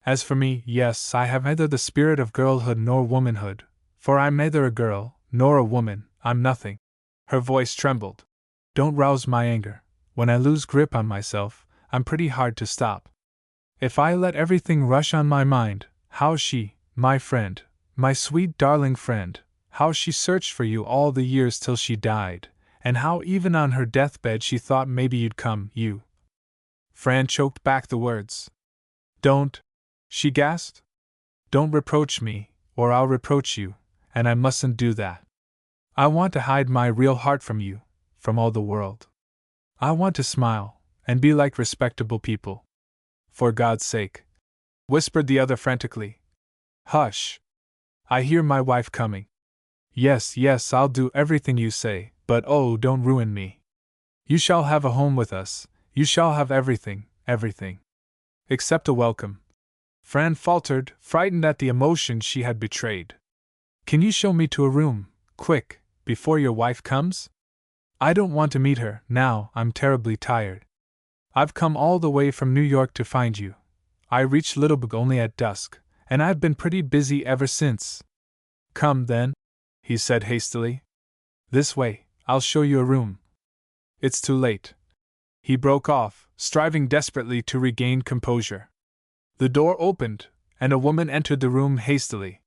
As for me, yes, I have neither the spirit of girlhood nor womanhood, for I'm neither a girl, nor a woman, I'm nothing. Her voice trembled. Don't rouse my anger. When I lose grip on myself, I'm pretty hard to stop. If I let everything rush on my mind, how she, my friend, my sweet darling friend, how she searched for you all the years till she died, and how even on her deathbed she thought maybe you'd come, you. Fran choked back the words. Don't, she gasped. Don't reproach me, or I'll reproach you, and I mustn't do that. I want to hide my real heart from you, from all the world. I want to smile, and be like respectable people. For God's sake, whispered the other frantically. Hush! I hear my wife coming. Yes, yes, I'll do everything you say, but oh, don't ruin me. You shall have a home with us, you shall have everything, everything. Except a welcome. Fran faltered, frightened at the emotion she had betrayed. Can you show me to a room, quick, before your wife comes? I don't want to meet her, now, I'm terribly tired. I've come all the way from New York to find you. I reached Unabridged only at dusk, and I've been pretty busy ever since. Come, then, he said hastily. This way, I'll show you a room. It's too late. He broke off, striving desperately to regain composure. The door opened, and a woman entered the room hastily.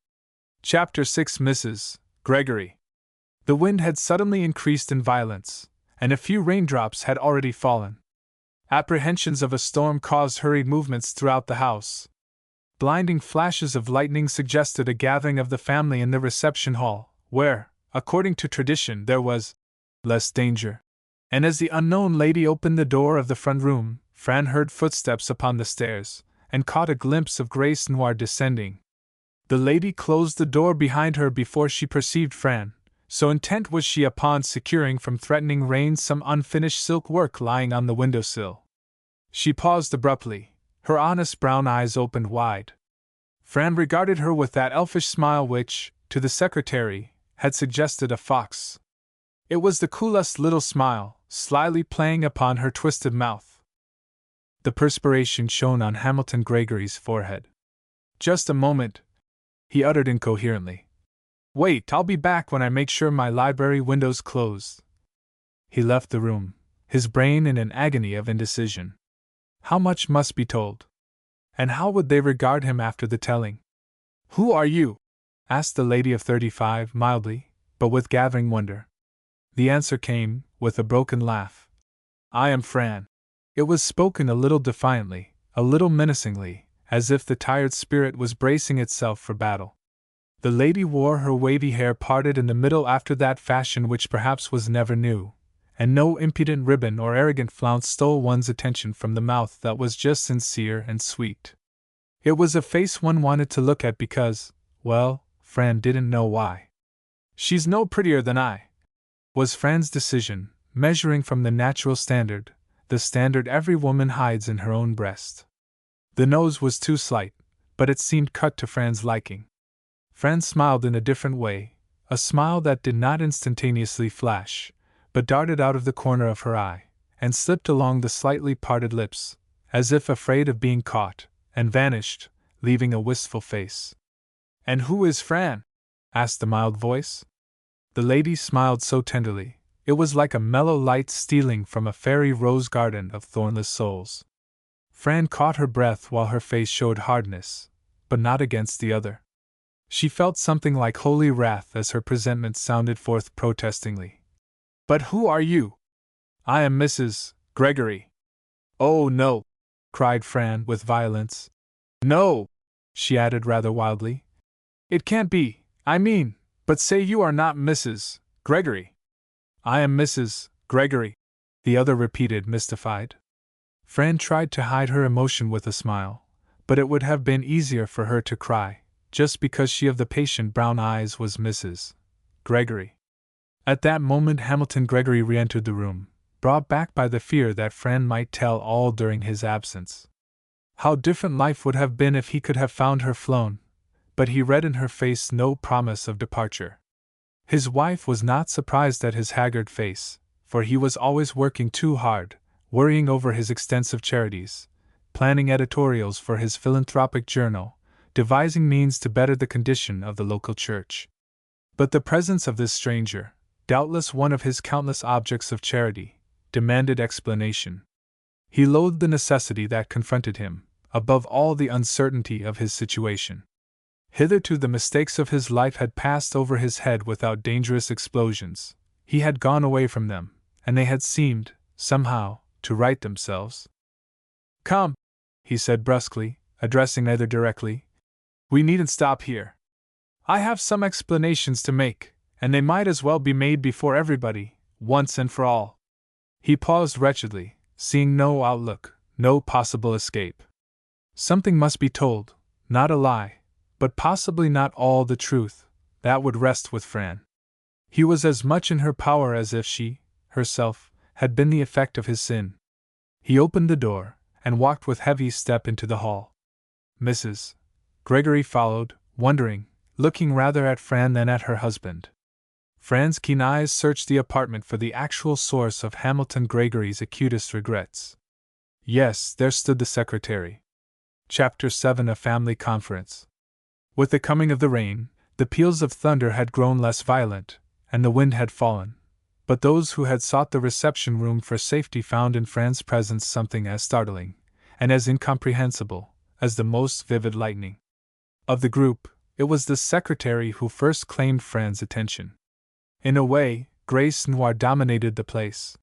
Chapter 6 Mrs. Gregory. The wind had suddenly increased in violence, and a few raindrops had already fallen. Apprehensions of a storm caused hurried movements throughout the house. Blinding flashes of lightning suggested a gathering of the family in the reception hall, where, according to tradition, there was less danger. And as the unknown lady opened the door of the front room, Fran heard footsteps upon the stairs, and caught a glimpse of Grace Noir descending. The lady closed the door behind her before she perceived Fran, so intent was she upon securing from threatening rain some unfinished silk work lying on the windowsill. She paused abruptly, her honest brown eyes opened wide. Fran regarded her with that elfish smile which, to the secretary, had suggested a fox. It was the coolest little smile, slyly playing upon her twisted mouth. The perspiration shone on Hamilton Gregory's forehead. Just a moment, he uttered incoherently. Wait, I'll be back when I make sure my library window's closed. He left the room, his brain in an agony of indecision. How much must be told? And how would they regard him after the telling? Who are you? Asked the lady of 35 mildly, but with gathering wonder. The answer came, with a broken laugh. I am Fran. It was spoken a little defiantly, a little menacingly, as if the tired spirit was bracing itself for battle. The lady wore her wavy hair parted in the middle after that fashion which perhaps was never new, and no impudent ribbon or arrogant flounce stole one's attention from the mouth that was just sincere and sweet. It was a face one wanted to look at because, well, Fran didn't know why. She's no prettier than I, was Fran's decision, measuring from the natural standard, the standard every woman hides in her own breast. The nose was too slight, but it seemed cut to Fran's liking. Fran smiled in a different way, a smile that did not instantaneously flash, but darted out of the corner of her eye, and slipped along the slightly parted lips, as if afraid of being caught, and vanished, leaving a wistful face. And who is Fran? Asked the mild voice. The lady smiled so tenderly, it was like a mellow light stealing from a fairy rose garden of thornless souls. Fran caught her breath while her face showed hardness, but not against the other. She felt something like holy wrath as her presentment sounded forth protestingly. But who are you? I am Mrs. Gregory. Oh, no, cried Fran with violence. No, she added rather wildly. It can't be, I mean, but say you are not Mrs. Gregory. I am Mrs. Gregory, the other repeated, mystified. Fran tried to hide her emotion with a smile, but it would have been easier for her to cry, just because she of the patient brown eyes was Mrs. Gregory. At that moment Hamilton Gregory re-entered the room, brought back by the fear that Fran might tell all during his absence. How different life would have been if he could have found her flown, but he read in her face no promise of departure. His wife was not surprised at his haggard face, for he was always working too hard, worrying over his extensive charities, planning editorials for his philanthropic journal, devising means to better the condition of the local church. But the presence of this stranger, doubtless one of his countless objects of charity, demanded explanation. He loathed the necessity that confronted him, above all the uncertainty of his situation. Hitherto the mistakes of his life had passed over his head without dangerous explosions. He had gone away from them, and they had seemed, somehow, to right themselves. "Come," he said brusquely, addressing neither directly. "We needn't stop here. I have some explanations to make, and they might as well be made before everybody, once and for all." He paused wretchedly, seeing no outlook, no possible escape. Something must be told, not a lie, but possibly not all the truth, that would rest with Fran. He was as much in her power as if she, herself, had been the effect of his sin. He opened the door, and walked with heavy step into the hall. Mrs. Gregory followed, wondering, looking rather at Fran than at her husband. Fran's keen eyes searched the apartment for the actual source of Hamilton Gregory's acutest regrets. Yes, there stood the secretary. Chapter 7: A Family Conference. With the coming of the rain, the peals of thunder had grown less violent, and the wind had fallen. But those who had sought the reception room for safety found in Fran's presence something as startling, and as incomprehensible, as the most vivid lightning. Of the group, it was the secretary who first claimed Fran's attention. In a way, Grace Noir dominated the place.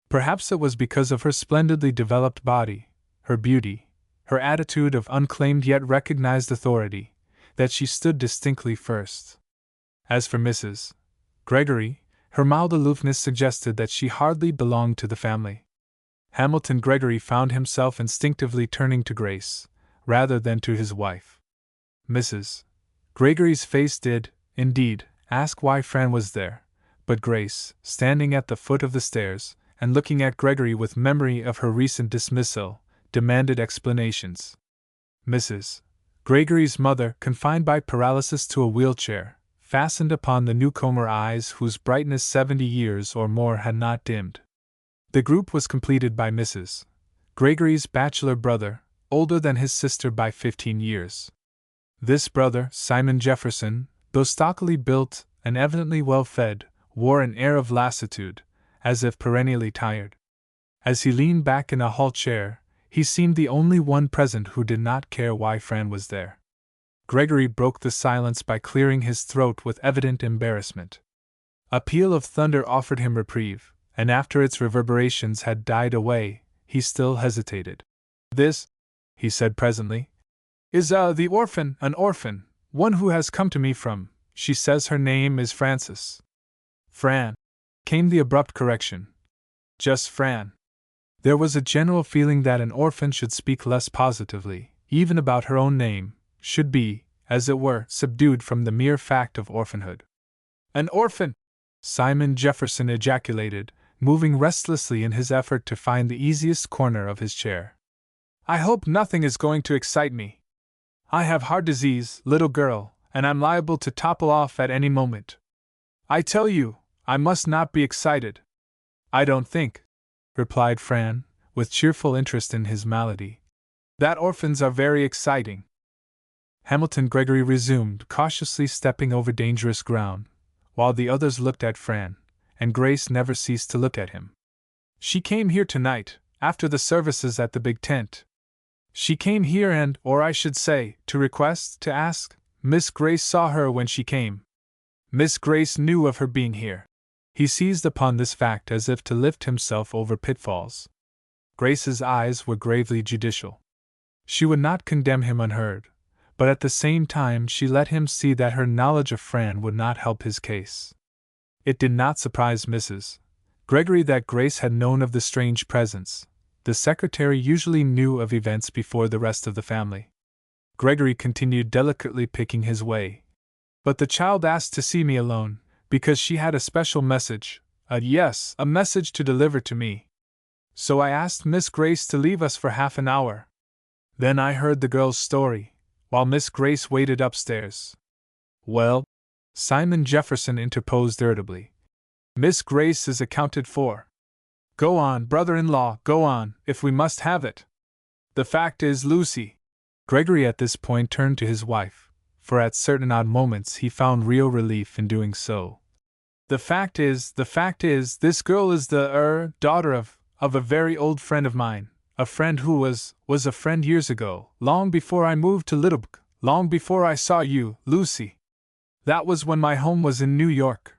Perhaps it was because of her splendidly developed body, her beauty, her attitude of unclaimed yet recognized authority, that she stood distinctly first. As for Mrs. Gregory, her mild aloofness suggested that she hardly belonged to the family. Hamilton Gregory found himself instinctively turning to Grace, rather than to his wife. Mrs. Gregory's face did, indeed, ask why Fran was there, but Grace, standing at the foot of the stairs, and looking at Gregory with memory of her recent dismissal, demanded explanations. Mrs. Gregory's mother, confined by paralysis to a wheelchair, fastened upon the newcomer eyes whose brightness 70 years or more had not dimmed. The group was completed by Mrs. Gregory's bachelor brother, older than his sister by 15 years. This brother, Simon Jefferson, though stockily built and evidently well fed, wore an air of lassitude, as if perennially tired. As he leaned back in a hall chair, he seemed the only one present who did not care why Fran was there. Gregory broke the silence by clearing his throat with evident embarrassment. A peal of thunder offered him reprieve, and after its reverberations had died away, he still hesitated. "This," he said presently, "is the orphan, an orphan, one who has come to me from, she says her name is Frances." "Fran," came the abrupt correction. "Just Fran." There was a general feeling that an orphan should speak less positively, even about her own name, should be, as it were, subdued from the mere fact of orphanhood. "An orphan!" Simon Jefferson ejaculated, moving restlessly in his effort to find the easiest corner of his chair. "I hope nothing is going to excite me. I have heart disease, little girl, and I'm liable to topple off at any moment. I tell you, I must not be excited." "I don't think," replied Fran, with cheerful interest in his malady, "that orphans are very exciting." Hamilton Gregory resumed, cautiously stepping over dangerous ground, while the others looked at Fran, and Grace never ceased to look at him. "She came here tonight, after the services at the big tent. She came here and, or I should say, to request, to ask. Miss Grace saw her when she came. Miss Grace knew of her being here." He seized upon this fact as if to lift himself over pitfalls. Grace's eyes were gravely judicial. She would not condemn him unheard, but at the same time she let him see that her knowledge of Fran would not help his case. It did not surprise Mrs. Gregory that Grace had known of the strange presence. The secretary usually knew of events before the rest of the family. Gregory continued delicately picking his way. "But the child asked to see me alone, because she had a special message, a message to deliver to me. So I asked Miss Grace to leave us for half an hour. Then I heard the girl's story, while Miss Grace waited upstairs." "Well?" Simon Jefferson interposed irritably. "Miss Grace is accounted for. Go on, brother-in-law, go on, if we must have it. The fact is, Lucy—" Gregory at this point turned to his wife, for at certain odd moments he found real relief in doing so. The fact is, this girl is the, daughter of a very old friend of mine, a friend who was a friend years ago, long before I moved to Littlebrook, long before I saw you, Lucy. That was when my home was in New York.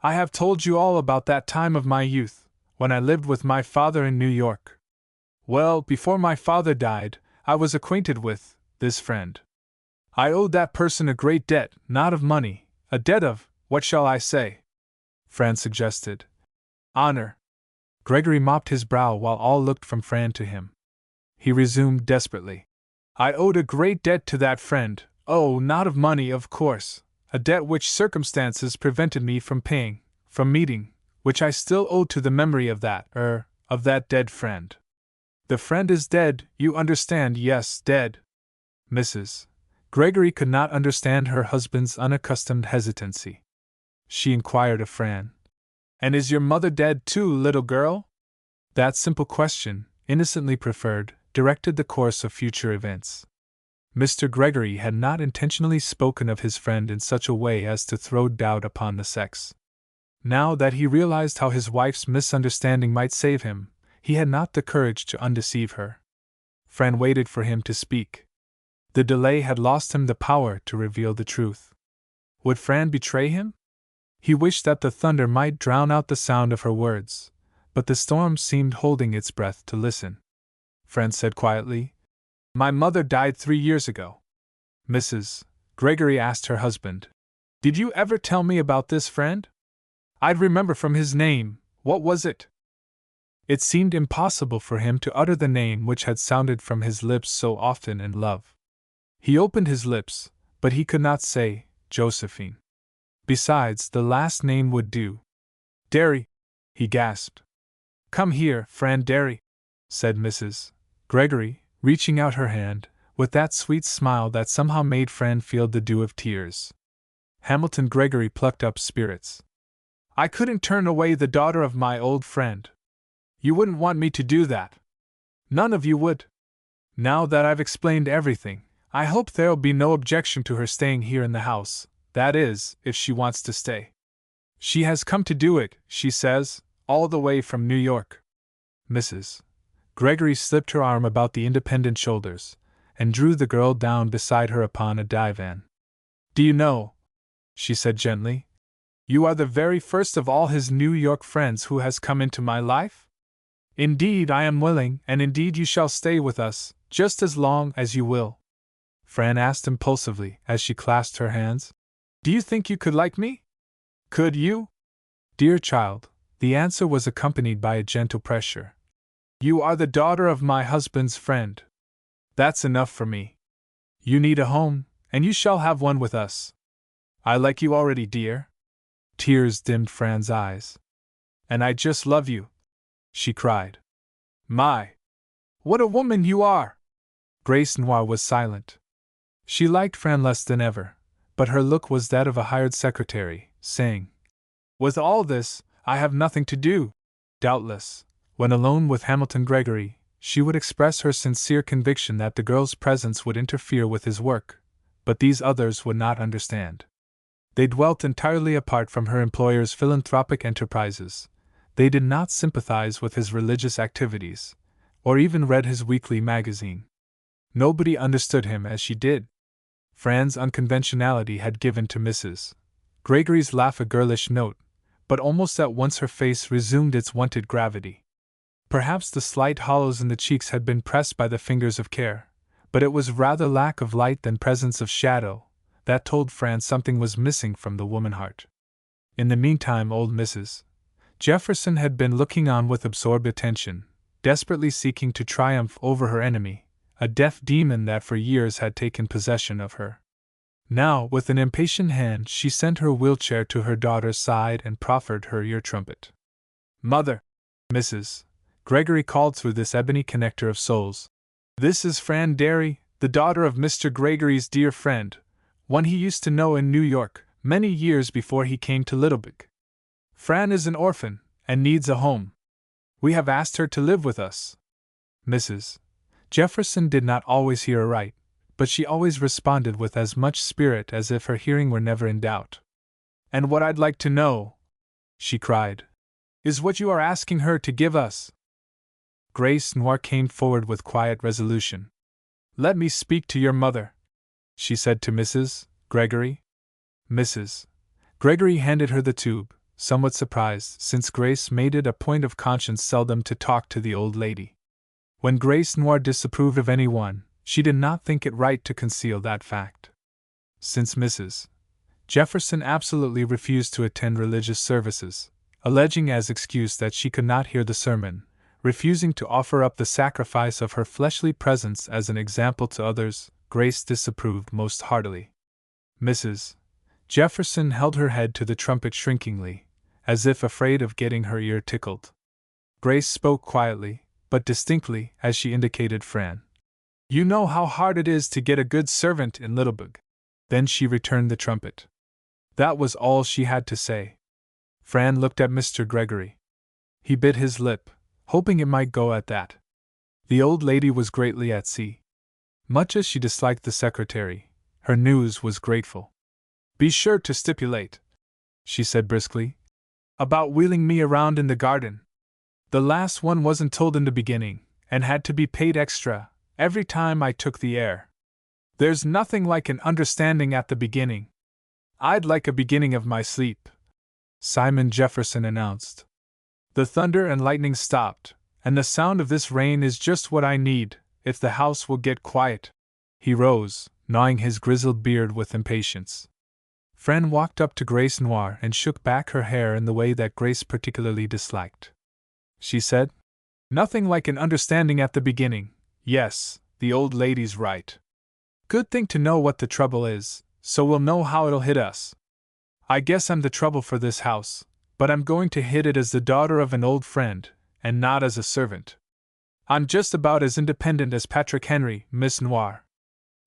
I have told you all about that time of my youth, when I lived with my father in New York. Well, before my father died, I was acquainted with this friend. I owed that person a great debt, not of money, a debt of, what shall I say? Fran suggested. Honor. Gregory mopped his brow while all looked from Fran to him. He resumed desperately. I owed a great debt to that friend, oh, not of money, of course, a debt which circumstances prevented me from paying, from meeting, which I still owe to the memory of that dead friend. The friend is dead, you understand, yes, dead. Mrs. Gregory could not understand her husband's unaccustomed hesitancy. She inquired of Fran. And is your mother dead too, little girl? That simple question, innocently preferred, directed the course of future events. Mr. Gregory had not intentionally spoken of his friend in such a way as to throw doubt upon the sex. Now that he realized how his wife's misunderstanding might save him, he had not the courage to undeceive her. Fran waited for him to speak. The delay had lost him the power to reveal the truth. Would Fran betray him? He wished that the thunder might drown out the sound of her words, but the storm seemed holding its breath to listen. Fran said quietly, My mother died 3 years ago. Mrs. Gregory asked her husband, Did you ever tell me about this friend? I'd remember from his name. What was it? It seemed impossible for him to utter the name which had sounded from his lips so often in love. He opened his lips, but he could not say, Josephine. Besides, the last name would do. Derry, he gasped. Come here, Fran Derry, said Mrs. Gregory, reaching out her hand, with that sweet smile that somehow made Fran feel the dew of tears. Hamilton Gregory plucked up spirits. I couldn't turn away the daughter of my old friend. You wouldn't want me to do that. None of you would. Now that I've explained everything, I hope there'll be no objection to her staying here in the house, that is, if she wants to stay. She has come to do it, she says, all the way from New York. Mrs. Gregory slipped her arm about the independent shoulders, and drew the girl down beside her upon a divan. Do you know, she said gently, you are the very first of all his New York friends who has come into my life? Indeed I am willing, and indeed you shall stay with us, just as long as you will. Fran asked impulsively, as she clasped her hands. Do you think you could like me? Could you? Dear child, the answer was accompanied by a gentle pressure. You are the daughter of my husband's friend. That's enough for me. You need a home, and you shall have one with us. I like you already, dear. Tears dimmed Fran's eyes. And I just love you, she cried. My! What a woman you are! Grace Noir was silent. She liked Fran less than ever, but her look was that of a hired secretary, saying, With all this, I have nothing to do. Doubtless, when alone with Hamilton Gregory, she would express her sincere conviction that the girl's presence would interfere with his work, but these others would not understand. They dwelt entirely apart from her employer's philanthropic enterprises. They did not sympathize with his religious activities, or even read his weekly magazine. Nobody understood him as she did. Fran's unconventionality had given to Mrs. Gregory's laugh a girlish note, but almost at once her face resumed its wonted gravity. Perhaps the slight hollows in the cheeks had been pressed by the fingers of care, but it was rather lack of light than presence of shadow that told Fran something was missing from the woman heart. In the meantime, old Mrs. Jefferson had been looking on with absorbed attention, desperately seeking to triumph over her enemy, a deaf demon that for years had taken possession of her. Now, with an impatient hand, she sent her wheelchair to her daughter's side and proffered her ear trumpet. Mother! Mrs. Gregory called through this ebony connector of souls. This is Fran Derry, the daughter of Mr. Gregory's dear friend, one he used to know in New York, many years before he came to Littlebrook. Fran is an orphan, and needs a home. We have asked her to live with us. Mrs. Jefferson did not always hear aright, but she always responded with as much spirit as if her hearing were never in doubt. And what I'd like to know, she cried, is what you are asking her to give us. Grace Noir came forward with quiet resolution. Let me speak to your mother, she said to Mrs. Gregory. Mrs. Gregory handed her the tube, somewhat surprised, since Grace made it a point of conscience seldom to talk to the old lady. When Grace Noir disapproved of anyone, she did not think it right to conceal that fact. Since Mrs. Jefferson absolutely refused to attend religious services, alleging as excuse that she could not hear the sermon, refusing to offer up the sacrifice of her fleshly presence as an example to others, Grace disapproved most heartily. Mrs. Jefferson held her head to the trumpet shrinkingly, as if afraid of getting her ear tickled. Grace spoke quietly, but distinctly, as she indicated Fran. You know how hard it is to get a good servant in Littlebug. Then she returned the trumpet. That was all she had to say. Fran looked at Mr. Gregory. He bit his lip, hoping it might go at that. The old lady was greatly at sea. Much as she disliked the secretary, her news was grateful. Be sure to stipulate, she said briskly, about wheeling me around in the garden. The last one wasn't told in the beginning, and had to be paid extra every time I took the air. There's nothing like an understanding at the beginning. I'd like a beginning of my sleep, Simon Jefferson announced. The thunder and lightning stopped, and the sound of this rain is just what I need, if the house will get quiet. He rose, gnawing his grizzled beard with impatience. Fran walked up to Grace Noir and shook back her hair in the way that Grace particularly disliked. She said, Nothing like an understanding at the beginning. Yes, the old lady's right. Good thing to know what the trouble is, so we'll know how it'll hit us. I guess I'm the trouble for this house, but I'm going to hit it as the daughter of an old friend, and not as a servant. I'm just about as independent as Patrick Henry, Miss Noir.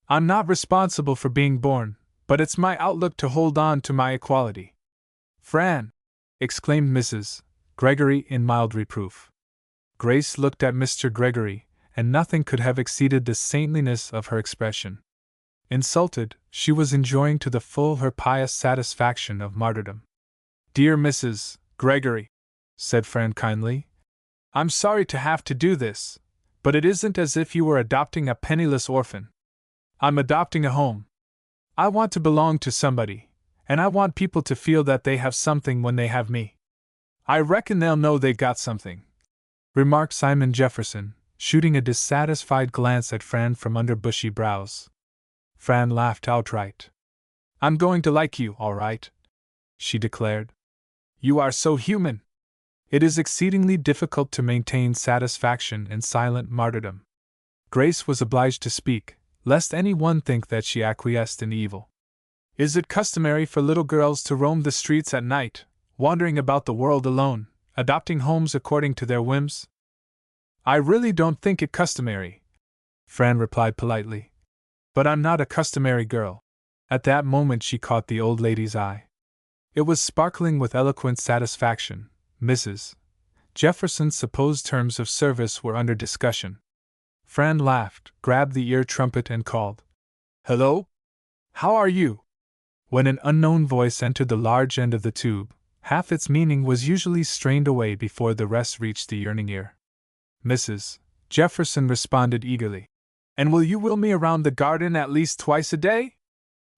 I'm not responsible for being born, but it's my outlook to hold on to my equality. Fran! Exclaimed Mrs. Gregory in mild reproof. Grace looked at Mr. Gregory, and nothing could have exceeded the saintliness of her expression. Insulted, she was enjoying to the full her pious satisfaction of martyrdom. Dear Mrs. Gregory, said Fran kindly, I'm sorry to have to do this, but it isn't as if you were adopting a penniless orphan. I'm adopting a home. I want to belong to somebody, and I want people to feel that they have something when they have me. I reckon they'll know they got something, remarked Simon Jefferson, shooting a dissatisfied glance at Fran from under bushy brows. Fran laughed outright. I'm going to like you, all right, she declared. You are so human. It is exceedingly difficult to maintain satisfaction in silent martyrdom. Grace was obliged to speak, lest any one think that she acquiesced in evil. Is it customary for little girls to roam the streets at night, wandering about the world alone, adopting homes according to their whims? I really don't think it customary, Fran replied politely. But I'm not a customary girl. At that moment she caught the old lady's eye. It was sparkling with eloquent satisfaction. Mrs. Jefferson's supposed terms of service were under discussion. Fran laughed, grabbed the ear trumpet and called, Hello? How are you? When an unknown voice entered the large end of the tube, half its meaning was usually strained away before the rest reached the yearning ear. Mrs. Jefferson responded eagerly. And will you wheel me around the garden at least twice a day?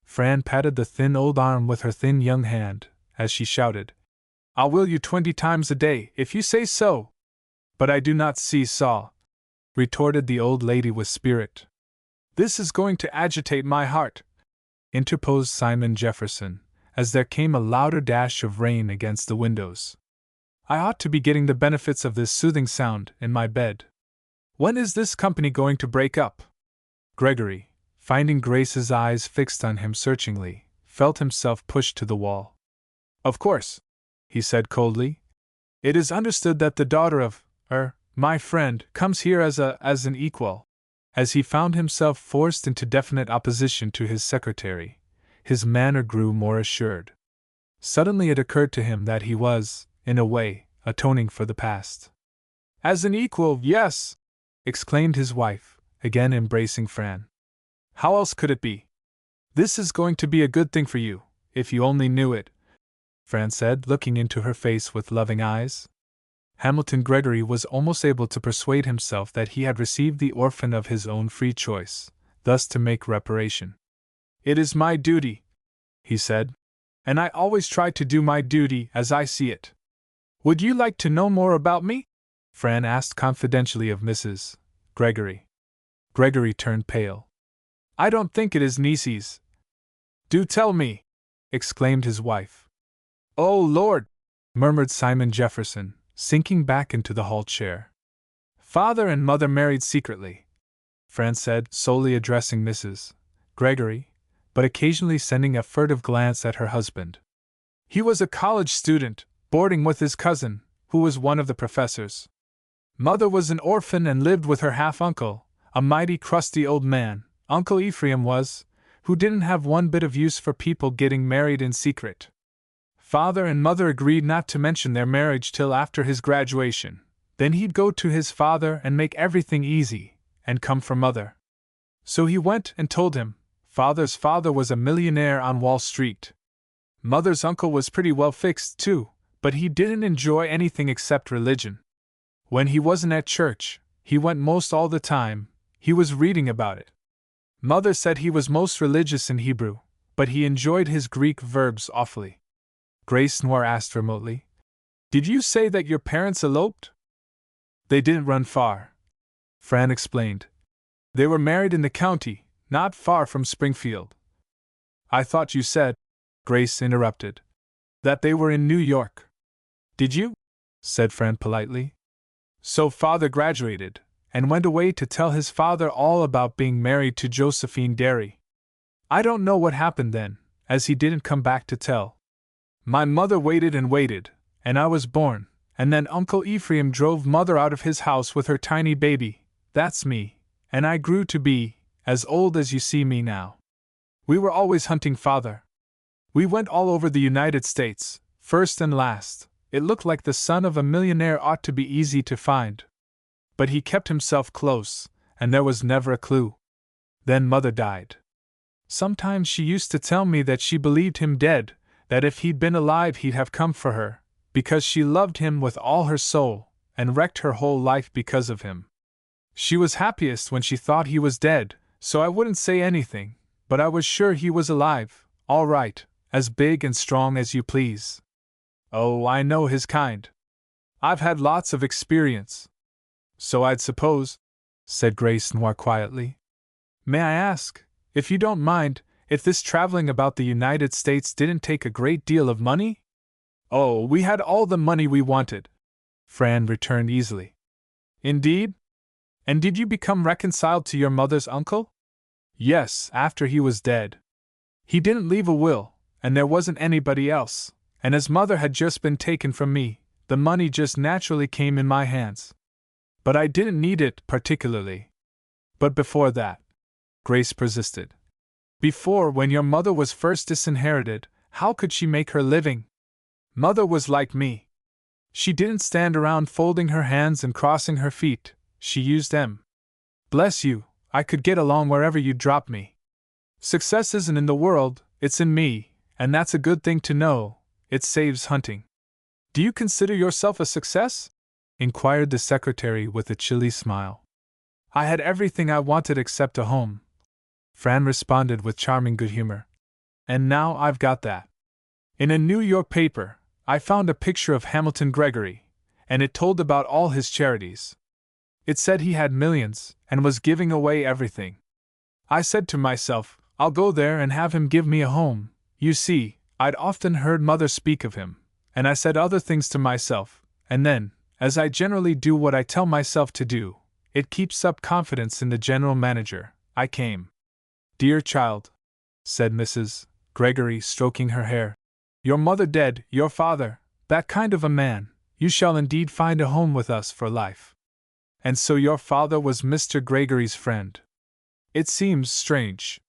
Fran patted the thin old arm with her thin young hand, as she shouted, I'll wheel you 20 times a day, if you say so. But I do not see saw, retorted the old lady with spirit. This is going to agitate my heart, interposed Simon Jefferson, as there came a louder dash of rain against the windows. I ought to be getting the benefits of this soothing sound in my bed. When is this company going to break up? Gregory, finding Grace's eyes fixed on him searchingly, felt himself pushed to the wall. Of course, he said coldly. It is understood that the daughter of, my friend, comes here as an equal. As he found himself forced into definite opposition to his secretary, his manner grew more assured. Suddenly it occurred to him that he was, in a way, atoning for the past. As an equal, yes, exclaimed his wife, again embracing Fran. How else could it be? This is going to be a good thing for you, if you only knew it. Fran said, looking into her face with loving eyes. Hamilton Gregory was almost able to persuade himself that he had received the orphan of his own free choice, thus to make reparation. "It is my duty," he said, "and I always try to do my duty as I see it. Would you like to know more about me?" Fran asked confidentially of Mrs. Gregory. Gregory turned pale. "I don't think it is nieces." "Do tell me!" exclaimed his wife. "Oh, Lord!" murmured Simon Jefferson, sinking back into the hall chair. "Father and mother married secretly," Fran said, solely addressing Mrs. Gregory, but occasionally sending a furtive glance at her husband. "He was a college student, boarding with his cousin, who was one of the professors. Mother was an orphan and lived with her half-uncle, a mighty crusty old man, Uncle Ephraim was, who didn't have one bit of use for people getting married in secret. Father and mother agreed not to mention their marriage till after his graduation, then he'd go to his father and make everything easy, and come for mother. So he went and told him. Father's father was a millionaire on Wall Street. Mother's uncle was pretty well fixed, too, but he didn't enjoy anything except religion. When he wasn't at church, he went most all the time, he was reading about it. Mother said he was most religious in Hebrew, but he enjoyed his Greek verbs awfully." Grace Noir asked remotely, "Did you say that your parents eloped?" "They didn't run far," Fran explained. "They were married in the county, not far from Springfield." "I thought you said," Grace interrupted, "that they were in New York." "Did you?" said Fran politely. "So father graduated, and went away to tell his father all about being married to Josephine Derry. I don't know what happened then, as he didn't come back to tell. My mother waited and waited, and I was born, and then Uncle Ephraim drove mother out of his house with her tiny baby, that's me, and I grew to be, as old as you see me now. We were always hunting father. We went all over the United States, first and last. It looked like the son of a millionaire ought to be easy to find. But he kept himself close, and there was never a clue. Then mother died. Sometimes she used to tell me that she believed him dead, that if he'd been alive he'd have come for her, because she loved him with all her soul, and wrecked her whole life because of him. She was happiest when she thought he was dead, so I wouldn't say anything, but I was sure he was alive, all right, as big and strong as you please. Oh, I know his kind. I've had lots of experience." "So I'd suppose," said Grace Noir quietly. "May I ask, if you don't mind, if this traveling about the United States didn't take a great deal of money?" "Oh, we had all the money we wanted," Fran returned easily. "Indeed? And did you become reconciled to your mother's uncle?" "Yes, after he was dead. He didn't leave a will, and there wasn't anybody else, and as mother had just been taken from me, the money just naturally came in my hands. But I didn't need it particularly." "But before that," Grace persisted. "Before, when your mother was first disinherited, how could she make her living? Mother was like me. She didn't stand around folding her hands and crossing her feet, she used them. Bless you, I could get along wherever you dropped me. Success isn't in the world, it's in me, and that's a good thing to know, it saves hunting." "Do you consider yourself a success?" inquired the secretary with a chilly smile. "I had everything I wanted except a home," Fran responded with charming good humor. "And now I've got that. In a New York paper, I found a picture of Hamilton Gregory, and it told about all his charities. It said he had millions, and was giving away everything. I said to myself, I'll go there and have him give me a home. You see, I'd often heard mother speak of him, and I said other things to myself, and then, as I generally do what I tell myself to do, it keeps up confidence in the general manager, I came." "Dear child," said Mrs. Gregory, stroking her hair, "your mother dead, your father, that kind of a man, you shall indeed find a home with us for life. And so your father was Mr. Gregory's friend. It seems strange."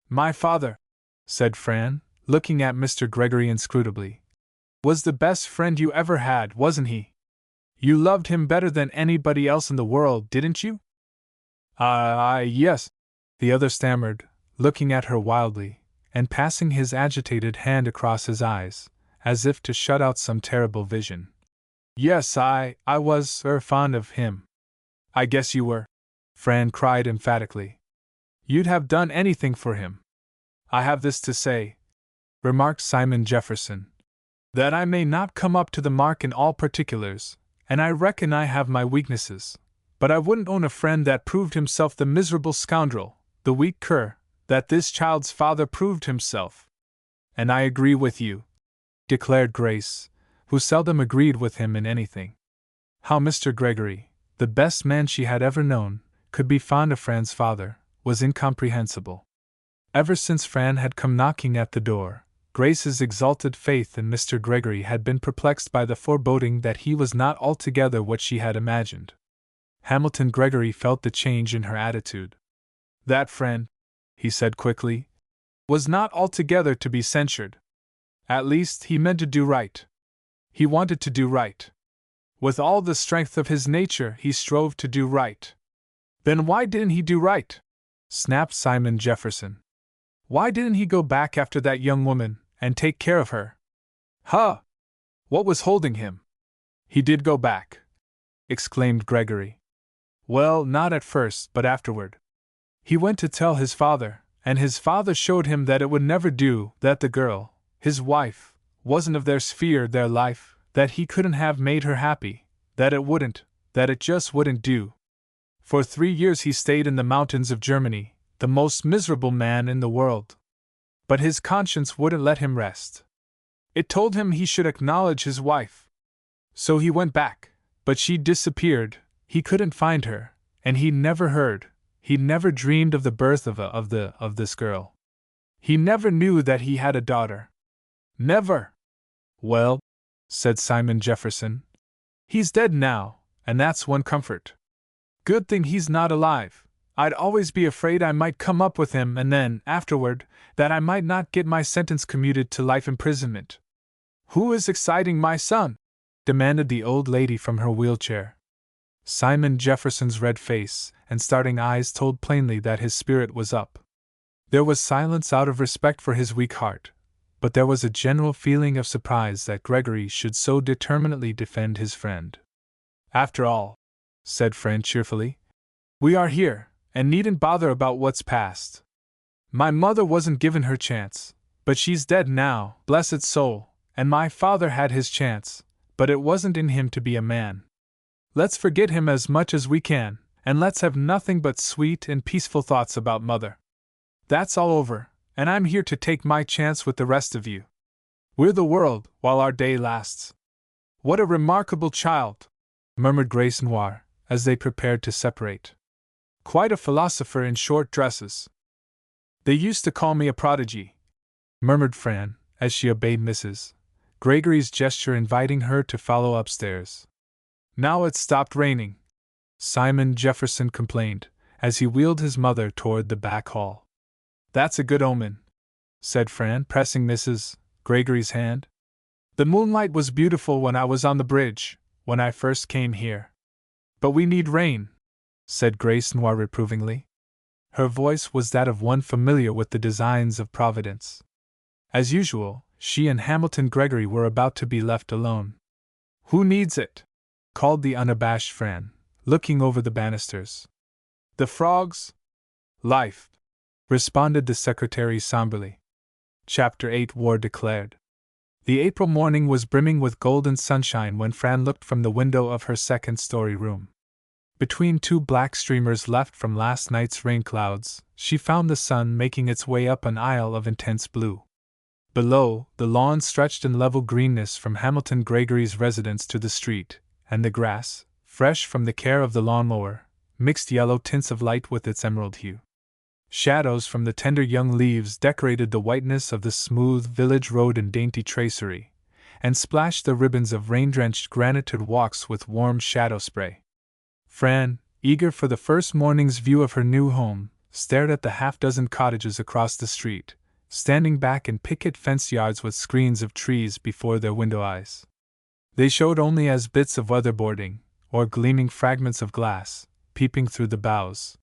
"My father," said Fran, looking at Mr. Gregory inscrutably, "was the best friend you ever had, wasn't he? You loved him better than anybody else in the world, didn't you?" Yes," the other stammered, looking at her wildly, and passing his agitated hand across his eyes, as if to shut out some terrible vision. Yes, I was fond of him. I guess you were, Fran cried emphatically. You'd have done anything for him. I have this to say, remarked Simon Jefferson, that I may not come up to the mark in all particulars, and I reckon I have my weaknesses, but I wouldn't own a friend that proved himself the miserable scoundrel, the weak cur, that this child's father proved himself. And I agree with you, declared Grace, who seldom agreed with him in anything. How Mr. Gregory, the best man she had ever known, could be fond of Fran's father, was incomprehensible. Ever since Fran had come knocking at the door, Grace's exalted faith in Mr. Gregory had been perplexed by the foreboding that he was not altogether what she had imagined. Hamilton Gregory felt the change in her attitude. That Fran, he said quickly, was not altogether to be censured. At least, he meant to do right. He wanted to do right. With all the strength of his nature, he strove to do right. Then why didn't he do right? Snapped Simon Jefferson. Why didn't he go back after that young woman, and take care of her? Huh! What was holding him? He did go back, exclaimed Gregory. Well, not at first, but afterward. He went to tell his father, and his father showed him that it would never do, that the girl, his wife, wasn't of their sphere, their life, that he couldn't have made her happy, that it just wouldn't do. For 3 years he stayed in the mountains of Germany, the most miserable man in the world. But his conscience wouldn't let him rest. It told him he should acknowledge his wife. So he went back, but she disappeared, he couldn't find her, and he never dreamed of the birth of this girl. He never knew that he had a daughter. Never! Well, said Simon Jefferson, he's dead now, and that's one comfort. Good thing he's not alive. I'd always be afraid I might come up with him, and then, afterward, that I might not get my sentence commuted to life imprisonment. Who is exciting my son? Demanded the old lady from her wheelchair. Simon Jefferson's red face and starting eyes told plainly that his spirit was up. There was silence out of respect for his weak heart, but there was a general feeling of surprise that Gregory should so determinedly defend his friend. After all, said Fran cheerfully, we are here, and needn't bother about what's past. My mother wasn't given her chance, but she's dead now, blessed soul, and my father had his chance, but it wasn't in him to be a man. Let's forget him as much as we can, and let's have nothing but sweet and peaceful thoughts about mother. That's all over, and I'm here to take my chance with the rest of you. We're the world, while our day lasts. What a remarkable child, murmured Grace Noir, as they prepared to separate. Quite a philosopher in short dresses. They used to call me a prodigy, murmured Fran, as she obeyed Mrs. Gregory's gesture inviting her to follow upstairs. Now it's stopped raining, Simon Jefferson complained, as he wheeled his mother toward the back hall. That's a good omen, said Fran, pressing Mrs. Gregory's hand. The moonlight was beautiful when I was on the bridge, when I first came here. But we need rain, said Grace Noir reprovingly. Her voice was that of one familiar with the designs of Providence. As usual, she and Hamilton Gregory were about to be left alone. Who needs it? Called the unabashed Fran, looking over the banisters. The frogs? Life, responded the secretary somberly. Chapter 8 War declared. The April morning was brimming with golden sunshine when Fran looked from the window of her second-story room. Between two black streamers left from last night's rain clouds, she found the sun making its way up an aisle of intense blue. Below, the lawn stretched in level greenness from Hamilton Gregory's residence to the street, and the grass, fresh from the care of the lawnmower, mixed yellow tints of light with its emerald hue. Shadows from the tender young leaves decorated the whiteness of the smooth village road in dainty tracery, and splashed the ribbons of rain-drenched graniteed walks with warm shadow spray. Fran, eager for the first morning's view of her new home, stared at the half-dozen cottages across the street, standing back in picket-fenced yards with screens of trees before their window eyes. They showed only as bits of weatherboarding, or gleaming fragments of glass, peeping through the boughs.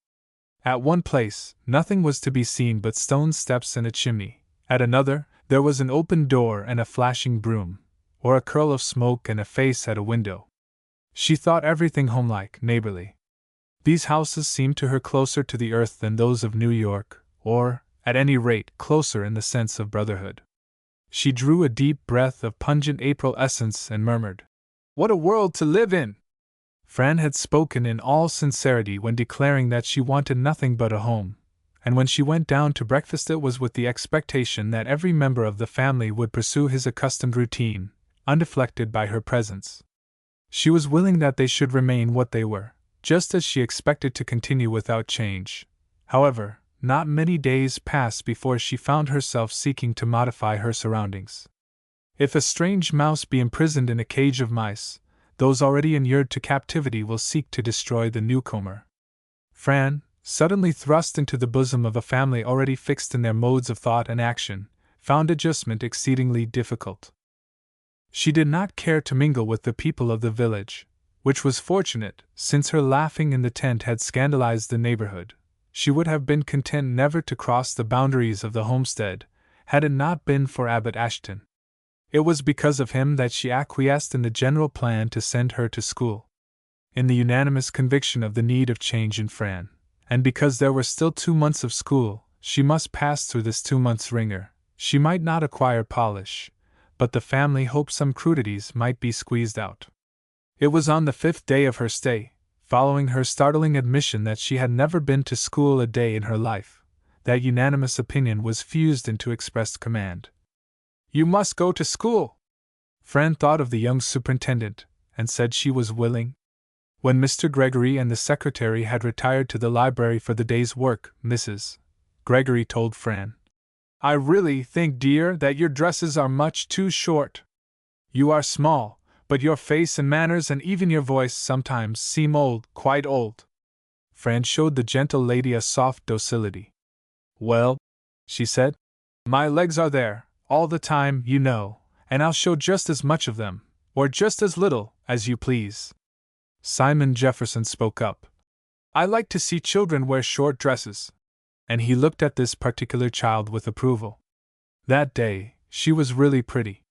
At one place, nothing was to be seen but stone steps and a chimney. At another, There was an open door and a flashing broom, or a curl of smoke and a face at a window. She thought everything homelike, neighborly. These houses seemed to her closer to the earth than those of New York, or, at any rate, closer in the sense of brotherhood. She drew a deep breath of pungent April essence and murmured, "What a world to live in!" Fran had spoken in all sincerity when declaring that she wanted nothing but a home, and when she went down to breakfast it was with the expectation that every member of the family would pursue his accustomed routine, undeflected by her presence. She was willing that they should remain what they were, just as she expected to continue without change. However, not many days passed before she found herself seeking to modify her surroundings. If a strange mouse be imprisoned in a cage of mice, those already inured to captivity will seek to destroy the newcomer. Fran, suddenly thrust into the bosom of a family already fixed in their modes of thought and action, found adjustment exceedingly difficult. She did not care to mingle with the people of the village, which was fortunate, since her laughing in the tent had scandalized the neighborhood. She would have been content never to cross the boundaries of the homestead, had it not been for Abbot Ashton. It was because of him that she acquiesced in the general plan to send her to school. In the unanimous conviction of the need of change in Fran, and because there were still 2 months of school, she must pass through this 2 months' wringer. She might not acquire polish, but the family hoped some crudities might be squeezed out. It was on the 5th day of her stay, following her startling admission that she had never been to school a day in her life, that unanimous opinion was fused into expressed command. "You must go to school!" Fran thought of the young superintendent, and said she was willing. When Mr. Gregory and the secretary had retired to the library for the day's work, Mrs. Gregory told Fran, "I really think, dear, that your dresses are much too short. You are small, but your face and manners and even your voice sometimes seem old, quite old." Fran showed the gentle lady a soft docility. "Well," she said, "my legs are there, all the time, you know, and I'll show just as much of them, or just as little, as you please." Simon Jefferson spoke up. "I like to see children wear short dresses." And he looked at this particular child with approval. That day, she was really pretty.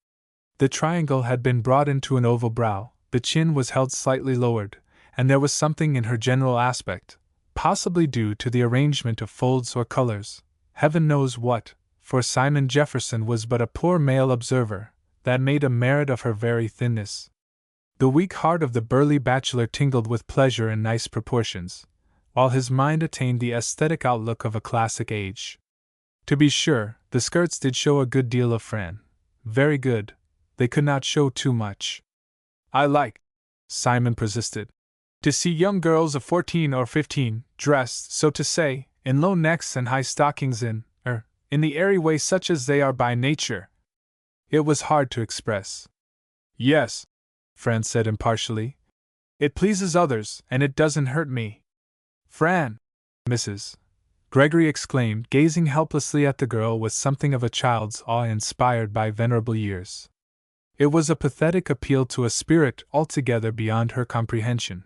The triangle had been brought into an oval brow, the chin was held slightly lowered, and there was something in her general aspect, possibly due to the arrangement of folds or colors, heaven knows what, for Simon Jefferson was but a poor male observer, that made a merit of her very thinness. The weak heart of the burly bachelor tingled with pleasure in nice proportions, while his mind attained the aesthetic outlook of a classic age. To be sure, the skirts did show a good deal of Fran. Very good, they could not show too much. "I like," Simon persisted, "to see young girls of 14 or 15, dressed, so to say, in low necks and high stockings in the airy way such as they are by nature." It was hard to express. "Yes," Fran said impartially. "It pleases others, and it doesn't hurt me." "Fran!" Mrs. Gregory exclaimed, gazing helplessly at the girl with something of a child's awe inspired by venerable years. It was a pathetic appeal to a spirit altogether beyond her comprehension.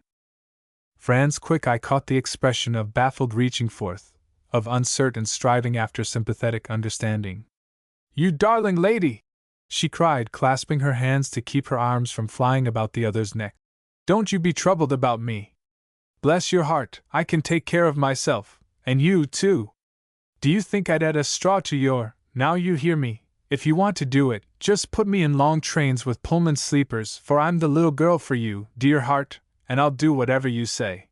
Fran's quick eye caught the expression of baffled reaching forth, of uncertain striving after sympathetic understanding. "You darling lady!" she cried, clasping her hands to keep her arms from flying about the other's neck. "Don't you be troubled about me. Bless your heart, I can take care of myself, and you, too. Do you think I'd add a straw to your, now you hear me? If you want to do it, just put me in long trains with Pullman sleepers, for I'm the little girl for you, dear heart, and I'll do whatever you say.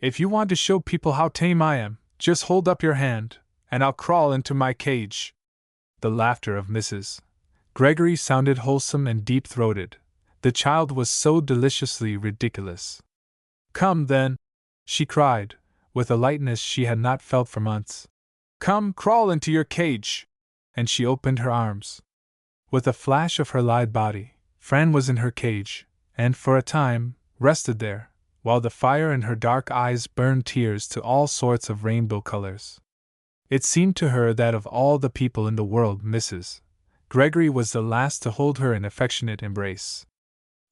If you want to show people how tame I am, just hold up your hand, and I'll crawl into my cage." The laughter of Mrs. Gregory sounded wholesome and deep-throated. The child was so deliciously ridiculous. "Come, then," she cried, with a lightness she had not felt for months. "Come, crawl into your cage!" And she opened her arms. With a flash of her lithe body, Fran was in her cage, and for a time, rested there, while the fire in her dark eyes burned tears to all sorts of rainbow colors. It seemed to her that of all the people in the world, Mrs. Gregory was the last to hold her in affectionate embrace.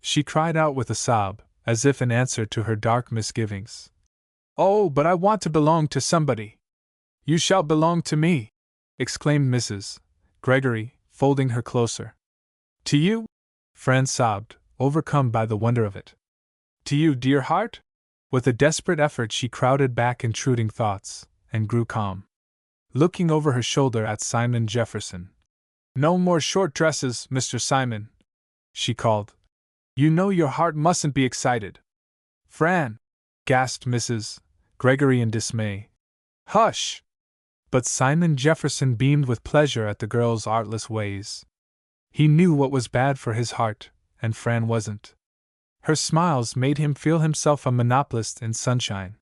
She cried out with a sob, as if in answer to her dark misgivings. "Oh, but I want to belong to somebody." "You shall belong to me!" exclaimed Mrs. Gregory, folding her closer. To you? Fran sobbed, overcome by the wonder of it. To you, dear heart? With a desperate effort she crowded back intruding thoughts, and grew calm. Looking over her shoulder at Simon Jefferson. No more short dresses, Mr. Simon, she called. You know your heart mustn't be excited. Fran, gasped Mrs. Gregory in dismay. Hush! But Simon Jefferson beamed with pleasure at the girl's artless ways. He knew what was bad for his heart, and Fran wasn't. Her smiles made him feel himself a monopolist in sunshine.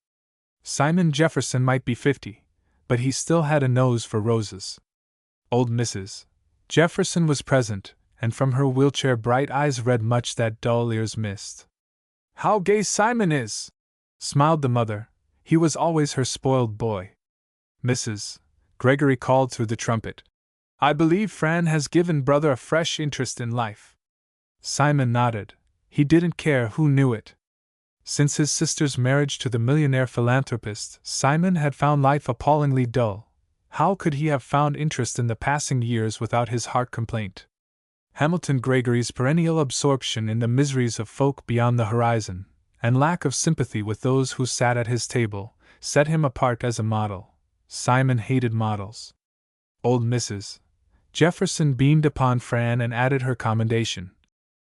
Simon Jefferson might be 50, but he still had a nose for roses. Old Mrs. Jefferson was present, and from her wheelchair bright eyes read much that dull ears missed. How gay Simon is! Smiled the mother. He was always her spoiled boy. Mrs. Gregory called through the trumpet. I believe Fran has given brother a fresh interest in life. Simon nodded. He didn't care who knew it. Since his sister's marriage to the millionaire philanthropist, Simon had found life appallingly dull. How could he have found interest in the passing years without his heart complaint? Hamilton Gregory's perennial absorption in the miseries of folk beyond the horizon, and lack of sympathy with those who sat at his table, set him apart as a model. Simon hated models. Old Mrs. Jefferson beamed upon Fran and added her commendation.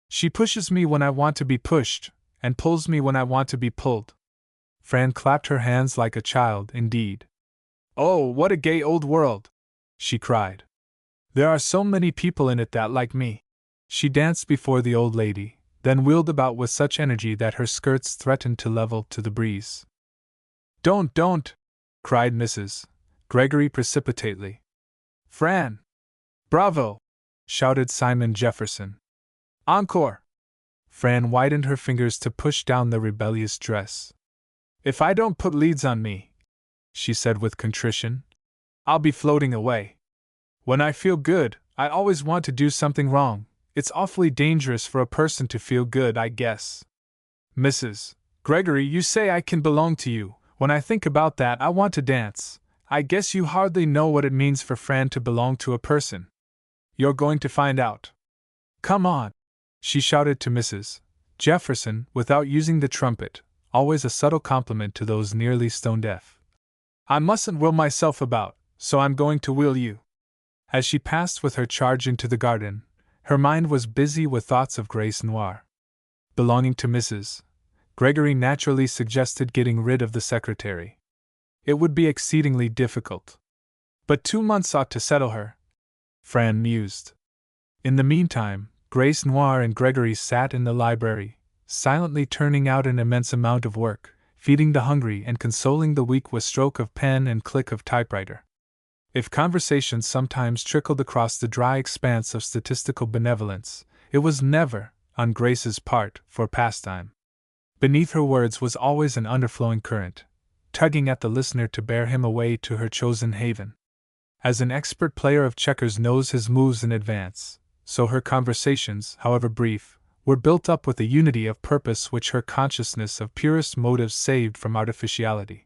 She pushes me when I want to be pushed, and pulls me when I want to be pulled. Fran clapped her hands like a child, indeed. Oh, what a gay old world! She cried. There are so many people in it that like me. She danced before the old lady, then wheeled about with such energy that her skirts threatened to level to the breeze. Don't! Cried Mrs. Gregory precipitately. Fran! Bravo! Shouted Simon Jefferson. Encore! Fran widened her fingers to push down the rebellious dress. If I don't put leads on me, she said with contrition, I'll be floating away. When I feel good, I always want to do something wrong. It's awfully dangerous for a person to feel good, I guess. Mrs. Gregory, you say I can belong to you. When I think about that, I want to dance. I guess you hardly know what it means for Fran to belong to a person. You're going to find out. Come on, she shouted to Mrs. Jefferson, without using the trumpet, always a subtle compliment to those nearly stone deaf. I mustn't wheel myself about, so I'm going to wheel you. As she passed with her charge into the garden, her mind was busy with thoughts of Grace Noir. Belonging to Mrs. Gregory naturally suggested getting rid of the secretary. It would be exceedingly difficult. But 2 months ought to settle her, Fran mused. In the meantime, Grace Noir and Gregory sat in the library, silently turning out an immense amount of work, feeding the hungry and consoling the weak with stroke of pen and click of typewriter. If conversation sometimes trickled across the dry expanse of statistical benevolence, it was never, on Grace's part, for pastime. Beneath her words was always an underflowing current, tugging at the listener to bear him away to her chosen haven. As an expert player of checkers knows his moves in advance, so her conversations, however brief, were built up with a unity of purpose which her consciousness of purest motives saved from artificiality.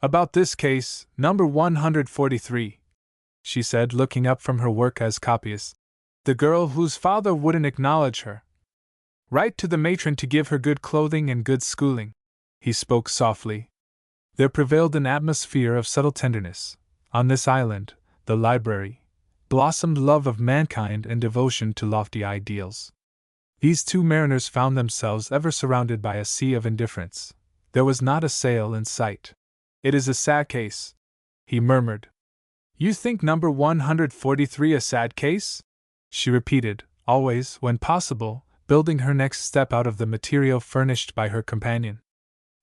About this case, number 143, she said, looking up from her work as copyist. The girl whose father wouldn't acknowledge her. Write to the matron to give her good clothing and good schooling. He spoke softly. There prevailed an atmosphere of subtle tenderness. On this island, the library, blossomed love of mankind and devotion to lofty ideals. These two mariners found themselves ever surrounded by a sea of indifference. There was not a sail in sight. It is a sad case, he murmured. You think number 143 a sad case? She repeated, always, when possible, building her next step out of the material furnished by her companion.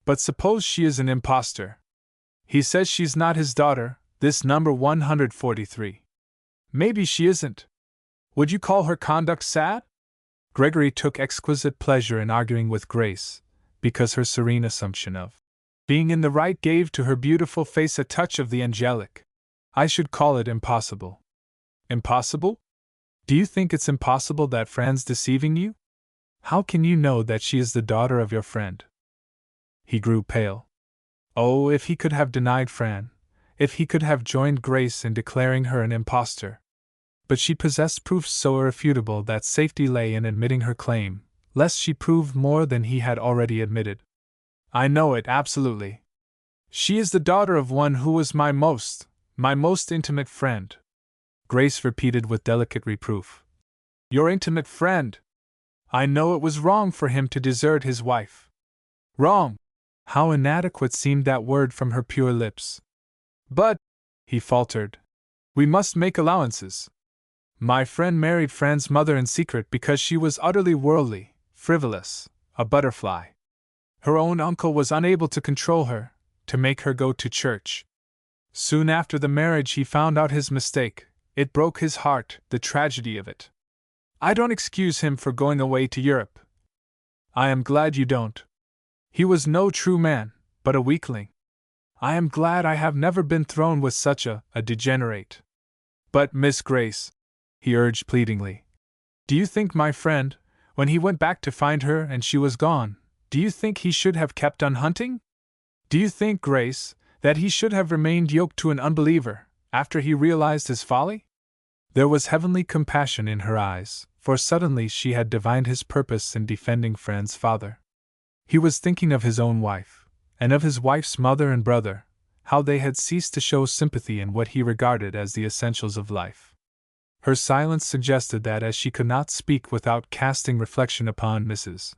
But suppose she is an impostor. He says she's not his daughter, this number 143. Maybe she isn't. Would you call her conduct sad? Gregory took exquisite pleasure in arguing with Grace, because her serene assumption of being in the right gave to her beautiful face a touch of the angelic. I should call it impossible. Impossible? Do you think it's impossible that Fran's deceiving you? How can you know that she is the daughter of your friend? He grew pale. Oh, if he could have denied Fran, if he could have joined Grace in declaring her an impostor. But she possessed proofs so irrefutable that safety lay in admitting her claim, lest she prove more than he had already admitted. I know it absolutely. She is the daughter of one who was my most intimate friend, Grace repeated with delicate reproof. Your intimate friend! I know it was wrong for him to desert his wife. Wrong! How inadequate seemed that word from her pure lips. But, he faltered, we must make allowances. My friend married Fran's mother in secret because she was utterly worldly, frivolous, a butterfly. Her own uncle was unable to control her, to make her go to church. Soon after the marriage he found out his mistake. It broke his heart, the tragedy of it. I don't excuse him for going away to Europe. I am glad you don't. He was no true man, but a weakling. I am glad I have never been thrown with such a degenerate. But, Miss Grace, he urged pleadingly, do you think my friend, when he went back to find her and she was gone, do you think he should have kept on hunting? Do you think, Grace, that he should have remained yoked to an unbeliever, after he realized his folly? There was heavenly compassion in her eyes, for suddenly she had divined his purpose in defending Fran's father. He was thinking of his own wife, and of his wife's mother and brother, how they had ceased to show sympathy in what he regarded as the essentials of life. Her silence suggested that as she could not speak without casting reflection upon Mrs.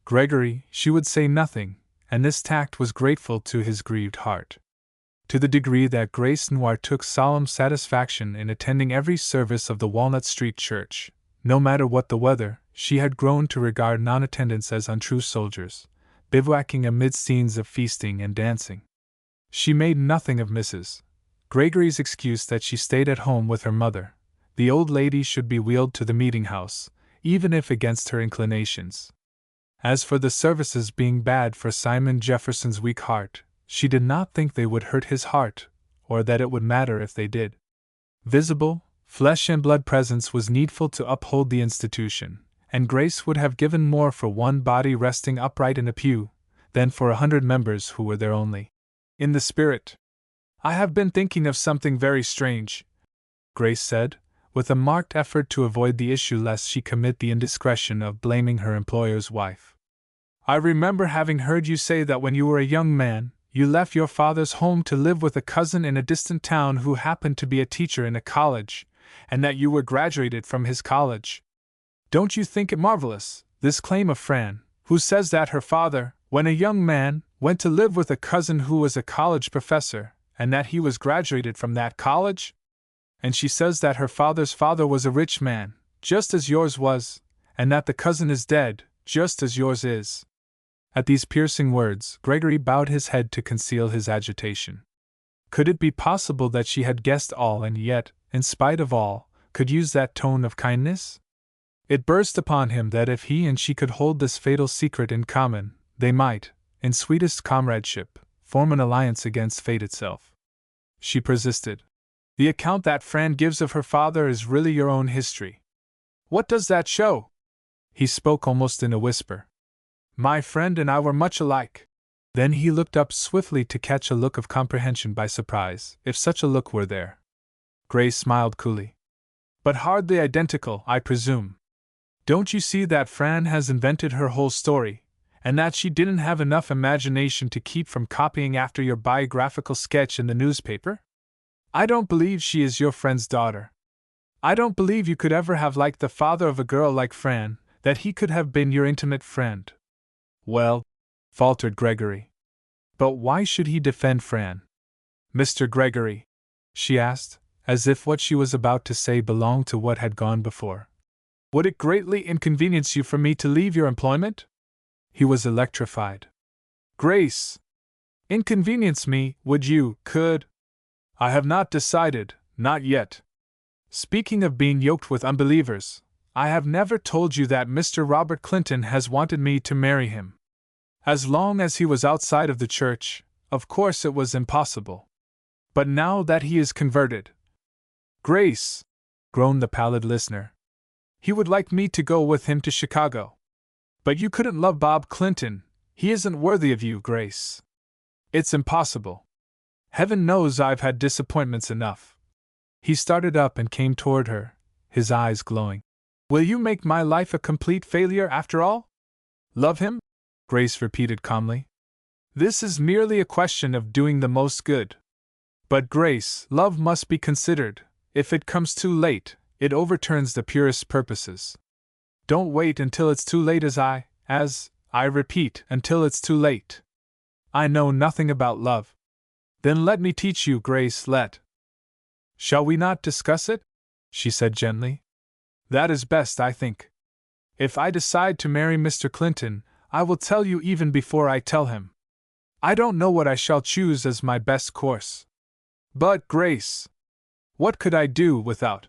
Gregory, she would say nothing, and this tact was grateful to his grieved heart. To the degree that Grace Noir took solemn satisfaction in attending every service of the Walnut Street Church, no matter what the weather, she had grown to regard non-attendants as untrue soldiers, bivouacking amid scenes of feasting and dancing. She made nothing of Mrs. Gregory's excuse that she stayed at home with her mother. The old lady should be wheeled to the meeting-house, even if against her inclinations. As for the services being bad for Simon Jefferson's weak heart, she did not think they would hurt his heart, or that it would matter if they did. Visible, flesh-and-blood presence was needful to uphold the institution, and Grace would have given more for one body resting upright in a pew, than for 100 members who were there only in the spirit. I have been thinking of something very strange, Grace said, with a marked effort to avoid the issue lest she commit the indiscretion of blaming her employer's wife. I remember having heard you say that when you were a young man, you left your father's home to live with a cousin in a distant town who happened to be a teacher in a college, and that you were graduated from his college. Don't you think it marvelous, this claim of Fran, who says that her father, when a young man, went to live with a cousin who was a college professor, and that he was graduated from that college? And she says that her father's father was a rich man, just as yours was, and that the cousin is dead, just as yours is. At these piercing words, Gregory bowed his head to conceal his agitation. Could it be possible that she had guessed all and yet, in spite of all, could use that tone of kindness? It burst upon him that if he and she could hold this fatal secret in common, they might, in sweetest comradeship, form an alliance against fate itself. She persisted. The account that Fran gives of her father is really your own history. What does that show? He spoke almost in a whisper. My friend and I were much alike. Then he looked up swiftly to catch a look of comprehension by surprise, if such a look were there. Grace smiled coolly. But hardly identical, I presume. Don't you see that Fran has invented her whole story, and that she didn't have enough imagination to keep from copying after your biographical sketch in the newspaper? I don't believe she is your friend's daughter. I don't believe you could ever have liked the father of a girl like Fran, that he could have been your intimate friend. Well, faltered Gregory. But why should he defend Fran? Mr. Gregory, she asked, as if what she was about to say belonged to what had gone before. Would it greatly inconvenience you for me to leave your employment? He was electrified. Grace! Inconvenience me, would you, could? I have not decided, not yet. Speaking of being yoked with unbelievers, I have never told you that Mr. Robert Clinton has wanted me to marry him. As long as he was outside of the church, of course it was impossible. But now that he is converted— Grace! Groaned the pallid listener. He would like me to go with him to Chicago. But you couldn't love Bob Clinton, he isn't worthy of you, Grace. It's impossible. Heaven knows I've had disappointments enough. He started up and came toward her, his eyes glowing. Will you make my life a complete failure after all? Love him? Grace repeated calmly. This is merely a question of doing the most good. But Grace, love must be considered. If it comes too late, it overturns the purest purposes. Don't wait until it's too late as I repeat, until it's too late. I know nothing about love. Then let me teach you, Grace, Shall we not discuss it? She said gently. That is best, I think. If I decide to marry Mr. Clinton, I will tell you even before I tell him. I don't know what I shall choose as my best course. But, Grace, what could I do without?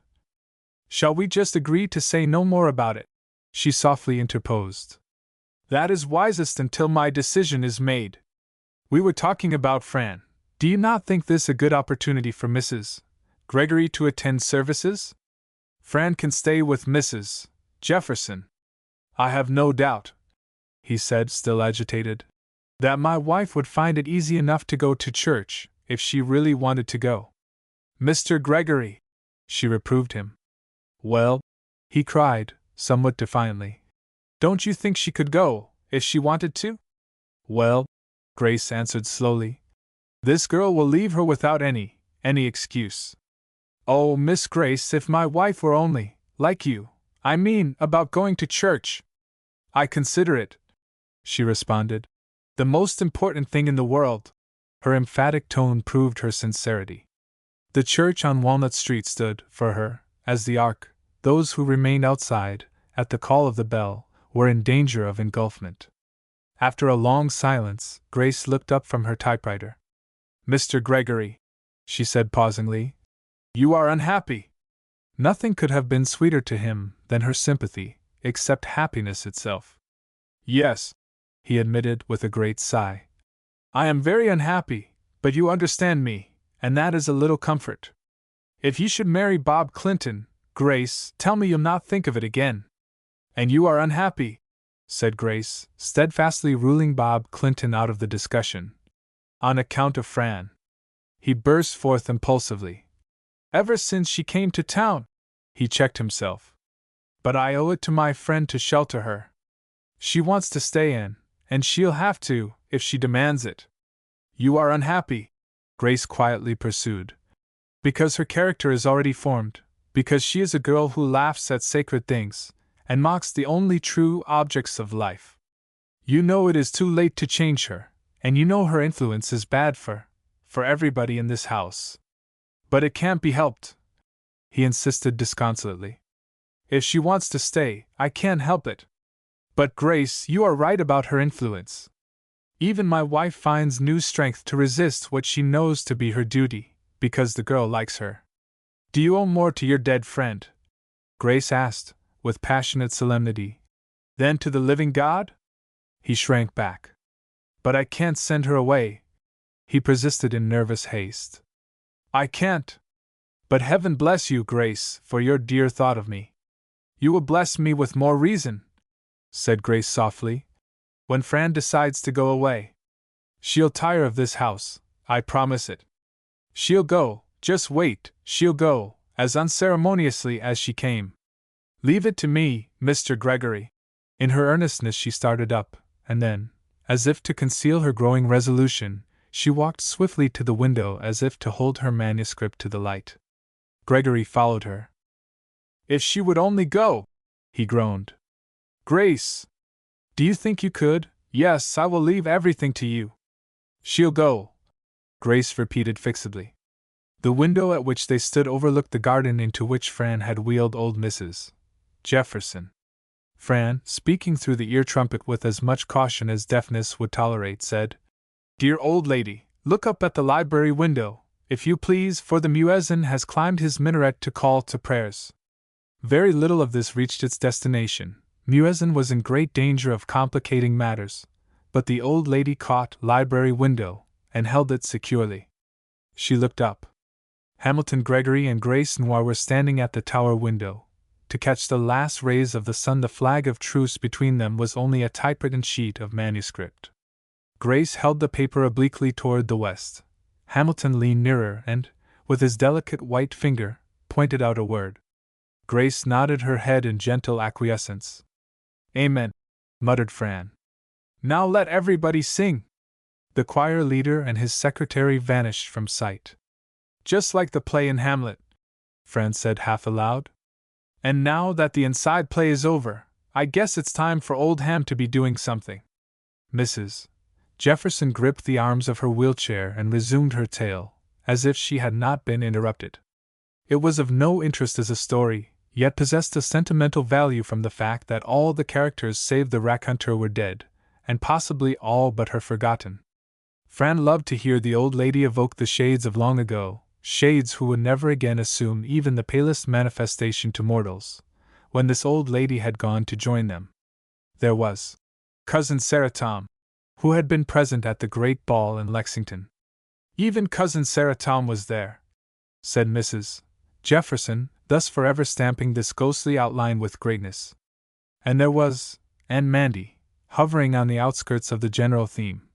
Shall we just agree to say no more about it? She softly interposed. That is wisest until my decision is made. We were talking about Fran. Do you not think this a good opportunity for Mrs. Gregory to attend services? Fran can stay with Mrs. Jefferson. I have no doubt, he said, still agitated, that my wife would find it easy enough to go to church, if she really wanted to go. Mr. Gregory, she reproved him. Well, he cried, somewhat defiantly. Don't you think she could go, if she wanted to? Well, Grace answered slowly, this girl will leave her without any excuse. Oh, Miss Grace, if my wife were only, like you, I mean, about going to church. I consider it, she responded, the most important thing in the world. Her emphatic tone proved her sincerity. The church on Walnut Street stood, for her, as the ark. Those who remained outside, at the call of the bell, were in danger of engulfment. After a long silence, Grace looked up from her typewriter. Mr. Gregory, she said pausingly, you are unhappy. Nothing could have been sweeter to him than her sympathy, except happiness itself. Yes, he admitted with a great sigh. I am very unhappy, but you understand me, and that is a little comfort. If you should marry Bob Clinton, Grace, tell me you'll not think of it again. And you are unhappy, said Grace, steadfastly ruling Bob Clinton out of the discussion. On account of Fran. He burst forth impulsively. Ever since she came to town, he checked himself. But I owe it to my friend to shelter her. She wants to stay in, and she'll have to, if she demands it. You are unhappy, Grace quietly pursued, because her character is already formed, because she is a girl who laughs at sacred things, and mocks the only true objects of life. You know it is too late to change her, and you know her influence is bad for everybody in this house. But it can't be helped, he insisted disconsolately. If she wants to stay, I can't help it. But Grace, you are right about her influence. Even my wife finds new strength to resist what she knows to be her duty, because the girl likes her. Do you owe more to your dead friend? Grace asked, with passionate solemnity, than to the living God? He shrank back. But I can't send her away, he persisted in nervous haste. I can't. But heaven bless you, Grace, for your dear thought of me. You will bless me with more reason, said Grace softly, when Fran decides to go away. She'll tire of this house, I promise it. She'll go, just wait, she'll go, as unceremoniously as she came. Leave it to me, Mr. Gregory. In her earnestness she started up, and then, as if to conceal her growing resolution, she walked swiftly to the window as if to hold her manuscript to the light. Gregory followed her. If she would only go, he groaned. Grace! Do you think you could? Yes, I will leave everything to you. She'll go, Grace repeated fixedly. The window at which they stood overlooked the garden into which Fran had wheeled old Mrs. Jefferson. Fran, speaking through the ear trumpet with as much caution as deafness would tolerate, said, Dear old lady, look up at the library window, if you please, for the muezzin has climbed his minaret to call to prayers. Very little of this reached its destination. Muezzin was in great danger of complicating matters, but the old lady caught library window and held it securely. She looked up. Hamilton Gregory and Grace Noir were standing at the tower window. To catch the last rays of the sun, the flag of truce between them was only a typewritten sheet of manuscript. Grace held the paper obliquely toward the west. Hamilton leaned nearer and, with his delicate white finger, pointed out a word. Grace nodded her head in gentle acquiescence. Amen, muttered Fran. Now let everybody sing. The choir leader and his secretary vanished from sight. Just like the play in Hamlet, Fran said half aloud. And now that the inside play is over, I guess it's time for old Ham to be doing something. Mrs. Jefferson gripped the arms of her wheelchair and resumed her tale, as if she had not been interrupted. It was of no interest as a story, yet possessed a sentimental value from the fact that all the characters save the raconteur were dead, and possibly all but her forgotten. Fran loved to hear the old lady evoke the shades of long ago, shades who would never again assume even the palest manifestation to mortals, when this old lady had gone to join them. There was Cousin Sarah Tom, who had been present at the great ball in Lexington. Even Cousin Sarah Tom was there, said Mrs. Jefferson, thus forever stamping this ghostly outline with greatness. And there was Aunt Mandy, hovering on the outskirts of the general theme.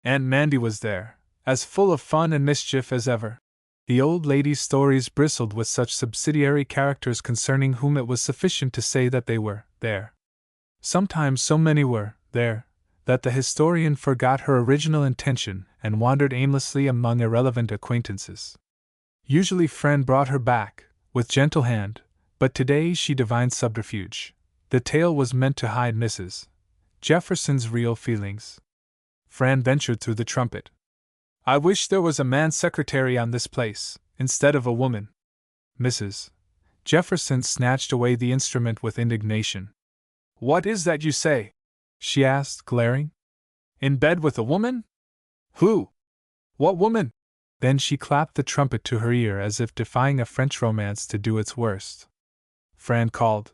Aunt Mandy was there, as full of fun and mischief as ever. The old lady's stories bristled with such subsidiary characters concerning whom it was sufficient to say that they were there. Sometimes so many were there that the historian forgot her original intention and wandered aimlessly among irrelevant acquaintances. Usually Fran brought her back, with gentle hand, but today she divined subterfuge. The tale was meant to hide Mrs. Jefferson's real feelings. Fran ventured through the trumpet. I wish there was a man secretary on this place, instead of a woman. Mrs. Jefferson snatched away the instrument with indignation. What is that you say? She asked, glaring. In bed with a woman? Who? What woman? Then she clapped the trumpet to her ear as if defying a French romance to do its worst. Fran called,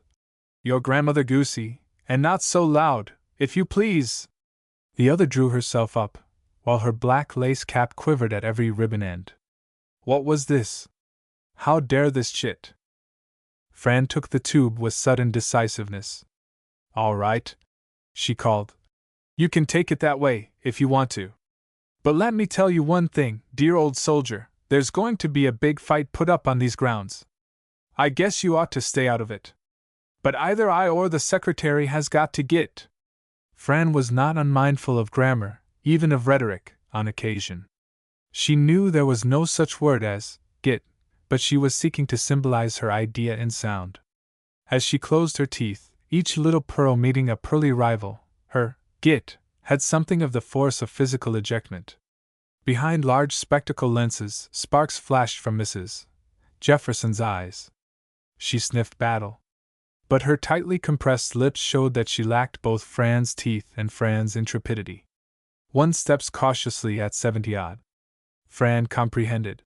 Your grandmother Goosey, and not so loud, if you please. The other drew herself up, while her black lace cap quivered at every ribbon end. What was this? How dare this chit? Fran took the tube with sudden decisiveness. All right, she called. You can take it that way, if you want to. But let me tell you one thing, dear old soldier, there's going to be a big fight put up on these grounds. I guess you ought to stay out of it. But either I or the secretary has got to git. Fran was not unmindful of grammar, even of rhetoric, on occasion. She knew there was no such word as git, but she was seeking to symbolize her idea in sound. As she closed her teeth, each little pearl meeting a pearly rival, her git had something of the force of physical ejectment. Behind large spectacle lenses, sparks flashed from Mrs. Jefferson's eyes. She sniffed battle. But her tightly compressed lips showed that she lacked both Fran's teeth and Fran's intrepidity. One steps cautiously at 70-odd. Fran comprehended.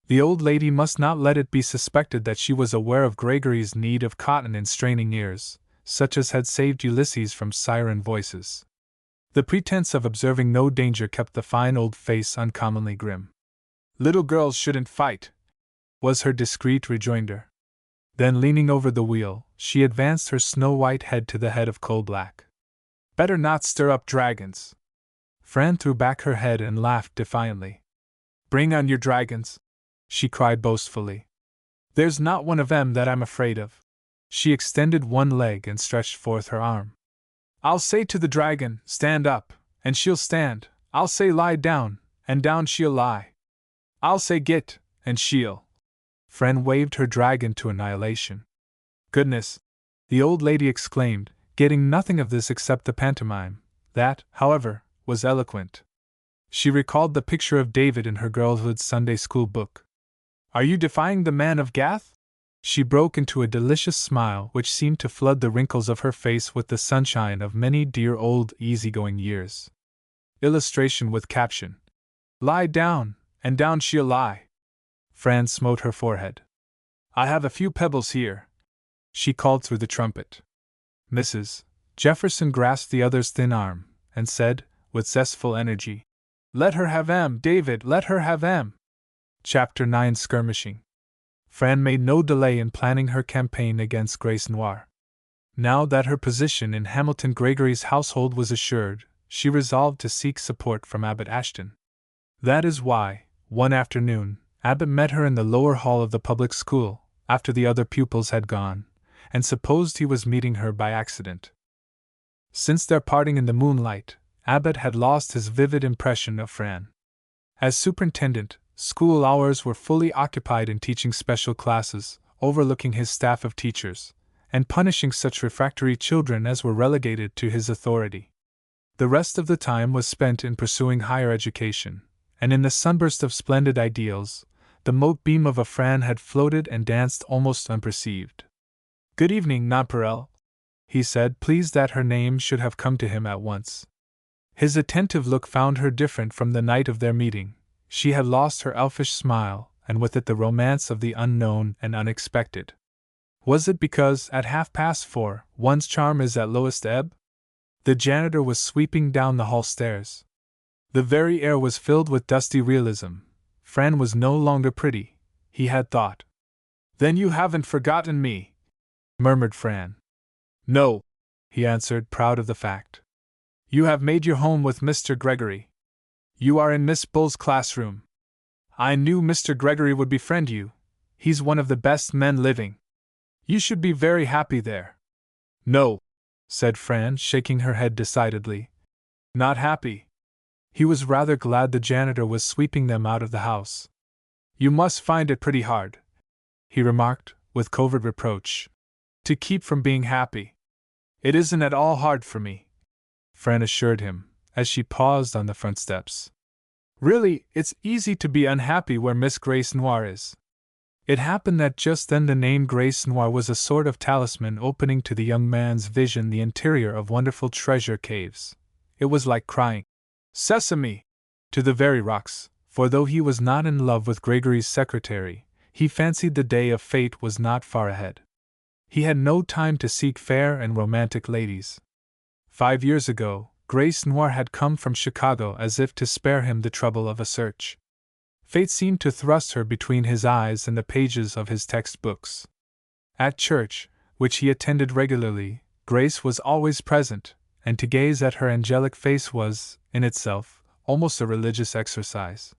The old lady must not let it be suspected that she was aware of Gregory's need of cotton in straining ears, such as had saved Ulysses from siren voices. The pretense of observing no danger kept the fine old face uncommonly grim. Little girls shouldn't fight, was her discreet rejoinder. Then, leaning over the wheel, she advanced her snow-white head to the head of coal-black. Better not stir up dragons. Fran threw back her head and laughed defiantly. Bring on your dragons, she cried boastfully. There's not one of them that I'm afraid of. She extended one leg and stretched forth her arm. I'll say to the dragon, stand up, and she'll stand. I'll say lie down, and down she'll lie. I'll say get, and she'll. Fran waved her dragon to annihilation. Goodness! The old lady exclaimed, getting nothing of this except the pantomime. That, however, was eloquent. She recalled the picture of David in her girlhood's Sunday school book. Are you defying the man of Gath? She broke into a delicious smile which seemed to flood the wrinkles of her face with the sunshine of many dear old easygoing years. Illustration with caption. Lie down, and down she'll lie. Fran smote her forehead. I have a few pebbles here, she called through the trumpet. Mrs. Jefferson grasped the other's thin arm, and said, with zestful energy, Let her have 'em, David, let her have 'em. Chapter 9 Skirmishing. Fran made no delay in planning her campaign against Grace Noir. Now that her position in Hamilton Gregory's household was assured, she resolved to seek support from Abbot Ashton. That is why, one afternoon, Abbot met her in the lower hall of the public school, after the other pupils had gone, and supposed he was meeting her by accident. Since their parting in the moonlight, Abbott had lost his vivid impression of Fran. As superintendent, school hours were fully occupied in teaching special classes, overlooking his staff of teachers, and punishing such refractory children as were relegated to his authority. The rest of the time was spent in pursuing higher education, and in the sunburst of splendid ideals, the mote beam of a Fran had floated and danced almost unperceived. "Good evening, Nonpareil," he said, pleased that her name should have come to him at once. His attentive look found her different from the night of their meeting. She had lost her elfish smile, and with it the romance of the unknown and unexpected. Was it because, at 4:30, one's charm is at lowest ebb? The janitor was sweeping down the hall stairs. The very air was filled with dusty realism. Fran was no longer pretty, he had thought. "Then you haven't forgotten me," murmured Fran. "No," he answered, proud of the fact. "You have made your home with Mr. Gregory. You are in Miss Bull's classroom. I knew Mr. Gregory would befriend you. He's one of the best men living. You should be very happy there." "No," said Fran, shaking her head decidedly. "Not happy." He was rather glad the janitor was sweeping them out of the house. "You must find it pretty hard," he remarked, with covert reproach, "to keep from being happy." "It isn't at all hard for me," Fran assured him, as she paused on the front steps. "Really, it's easy to be unhappy where Miss Grace Noir is." It happened that just then the name Grace Noir was a sort of talisman opening to the young man's vision the interior of wonderful treasure caves. It was like crying, "Sesame!" to the very rocks, for though he was not in love with Gregory's secretary, he fancied the day of fate was not far ahead. He had no time to seek fair and romantic ladies. 5 years ago, Grace Noir had come from Chicago as if to spare him the trouble of a search. Fate seemed to thrust her between his eyes and the pages of his textbooks. At church, which he attended regularly, Grace was always present, and to gaze at her angelic face was, in itself, almost a religious exercise.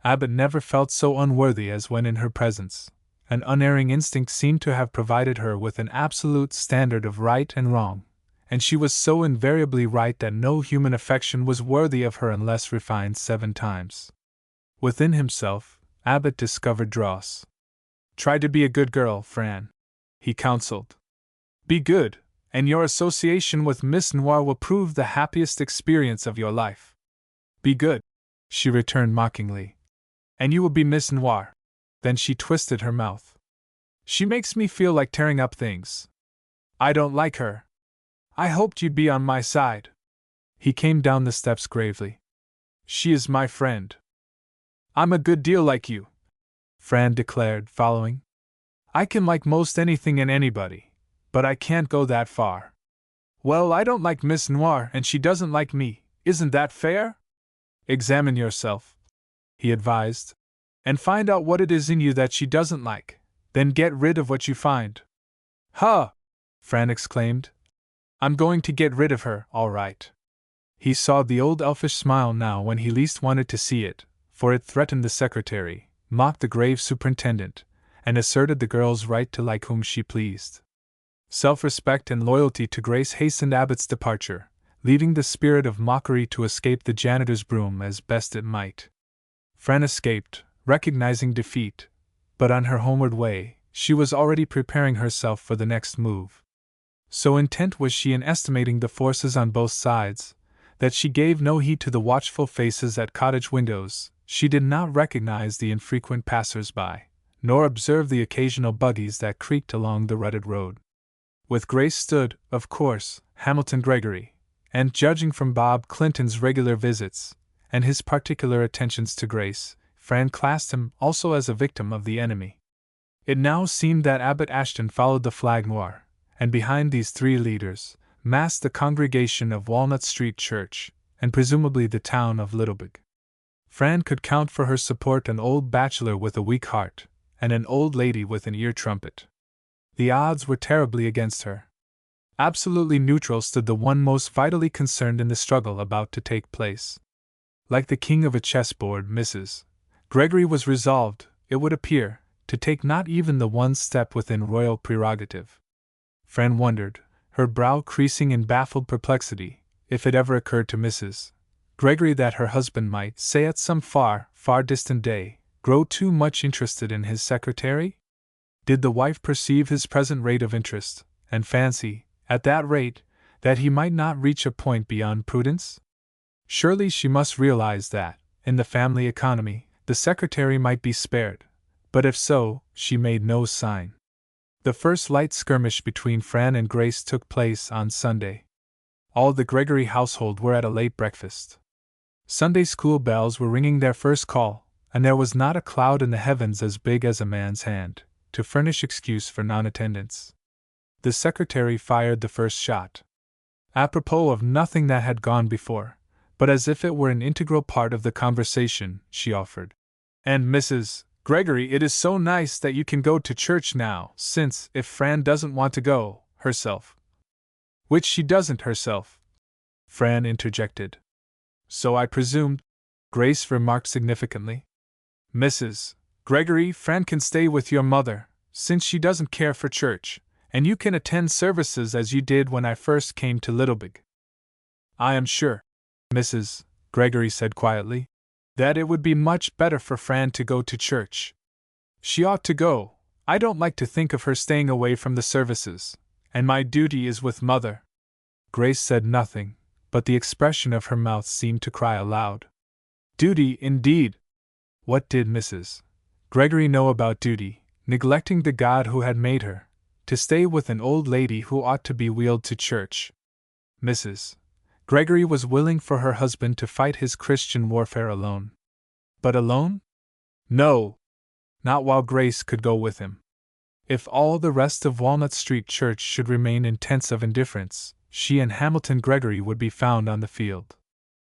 Abbott never felt so unworthy as when in her presence. An unerring instinct seemed to have provided her with an absolute standard of right and wrong, and she was so invariably right that no human affection was worthy of her unless refined 7 times. Within himself, Abbott discovered dross. "Try to be a good girl, Fran," he counseled. "Be good, and your association with Miss Noir will prove the happiest experience of your life." "Be good," she returned mockingly. "And you will be Miss Noir." Then she twisted her mouth. "She makes me feel like tearing up things. I don't like her. I hoped you'd be on my side." He came down the steps gravely. "She is my friend." "I'm a good deal like you," Fran declared, following. "I can like most anything and anybody, but I can't go that far." "Well, I don't like Miss Noir and she doesn't like me, isn't that fair?" "Examine yourself," he advised, "and find out what it is in you that she doesn't like, then get rid of what you find." "Huh!" Fran exclaimed. "I'm going to get rid of her, all right." He saw the old elfish smile now when he least wanted to see it, for it threatened the secretary, mocked the grave superintendent, and asserted the girl's right to like whom she pleased. Self-respect and loyalty to Grace hastened Abbott's departure, leaving the spirit of mockery to escape the janitor's broom as best it might. Fran escaped, recognizing defeat, but on her homeward way, she was already preparing herself for the next move. So intent was she in estimating the forces on both sides, that she gave no heed to the watchful faces at cottage windows. She did not recognize the infrequent passers-by, nor observe the occasional buggies that creaked along the rutted road. With Grace stood, of course, Hamilton Gregory, and judging from Bob Clinton's regular visits, and his particular attentions to Grace, Fran classed him also as a victim of the enemy. It now seemed that Abbot Ashton followed the flag noir, and behind these 3 leaders, massed the congregation of Walnut Street Church, and presumably the town of Littlebig. Fran could count for her support an old bachelor with a weak heart, and an old lady with an ear trumpet. The odds were terribly against her. Absolutely neutral stood the one most vitally concerned in the struggle about to take place. Like the king of a chessboard, Mrs. Gregory was resolved, it would appear, to take not even the one step within royal prerogative. Fran wondered, her brow creasing in baffled perplexity, if it ever occurred to Mrs. Gregory that her husband might, say at some far, far distant day, grow too much interested in his secretary? Did the wife perceive his present rate of interest, and fancy, at that rate, that he might not reach a point beyond prudence? Surely she must realize that, in the family economy, the secretary might be spared, but if so, she made no sign. The first light skirmish between Fran and Grace took place on Sunday. All the Gregory household were at a late breakfast. Sunday school bells were ringing their first call, and there was not a cloud in the heavens as big as a man's hand, to furnish excuse for non-attendance. The secretary fired the first shot. Apropos of nothing that had gone before, but as if it were an integral part of the conversation, she offered, "And Mrs. Gregory, it is so nice that you can go to church now, since, if Fran doesn't want to go, herself—" "Which she doesn't herself," Fran interjected. "So I presumed," Grace remarked significantly. "Mrs. Gregory, Fran can stay with your mother, since she doesn't care for church, and you can attend services as you did when I first came to Littlebig." "I am sure," Mrs. Gregory said quietly, "that it would be much better for Fran to go to church. She ought to go. I don't like to think of her staying away from the services, and my duty is with Mother." Grace said nothing, but the expression of her mouth seemed to cry aloud. Duty, indeed! What did Mrs. Gregory know about duty, neglecting the God who had made her, to stay with an old lady who ought to be wheeled to church? Mrs. Gregory was willing for her husband to fight his Christian warfare alone. But alone? No! Not while Grace could go with him. If all the rest of Walnut Street Church should remain in tents of indifference, she and Hamilton Gregory would be found on the field.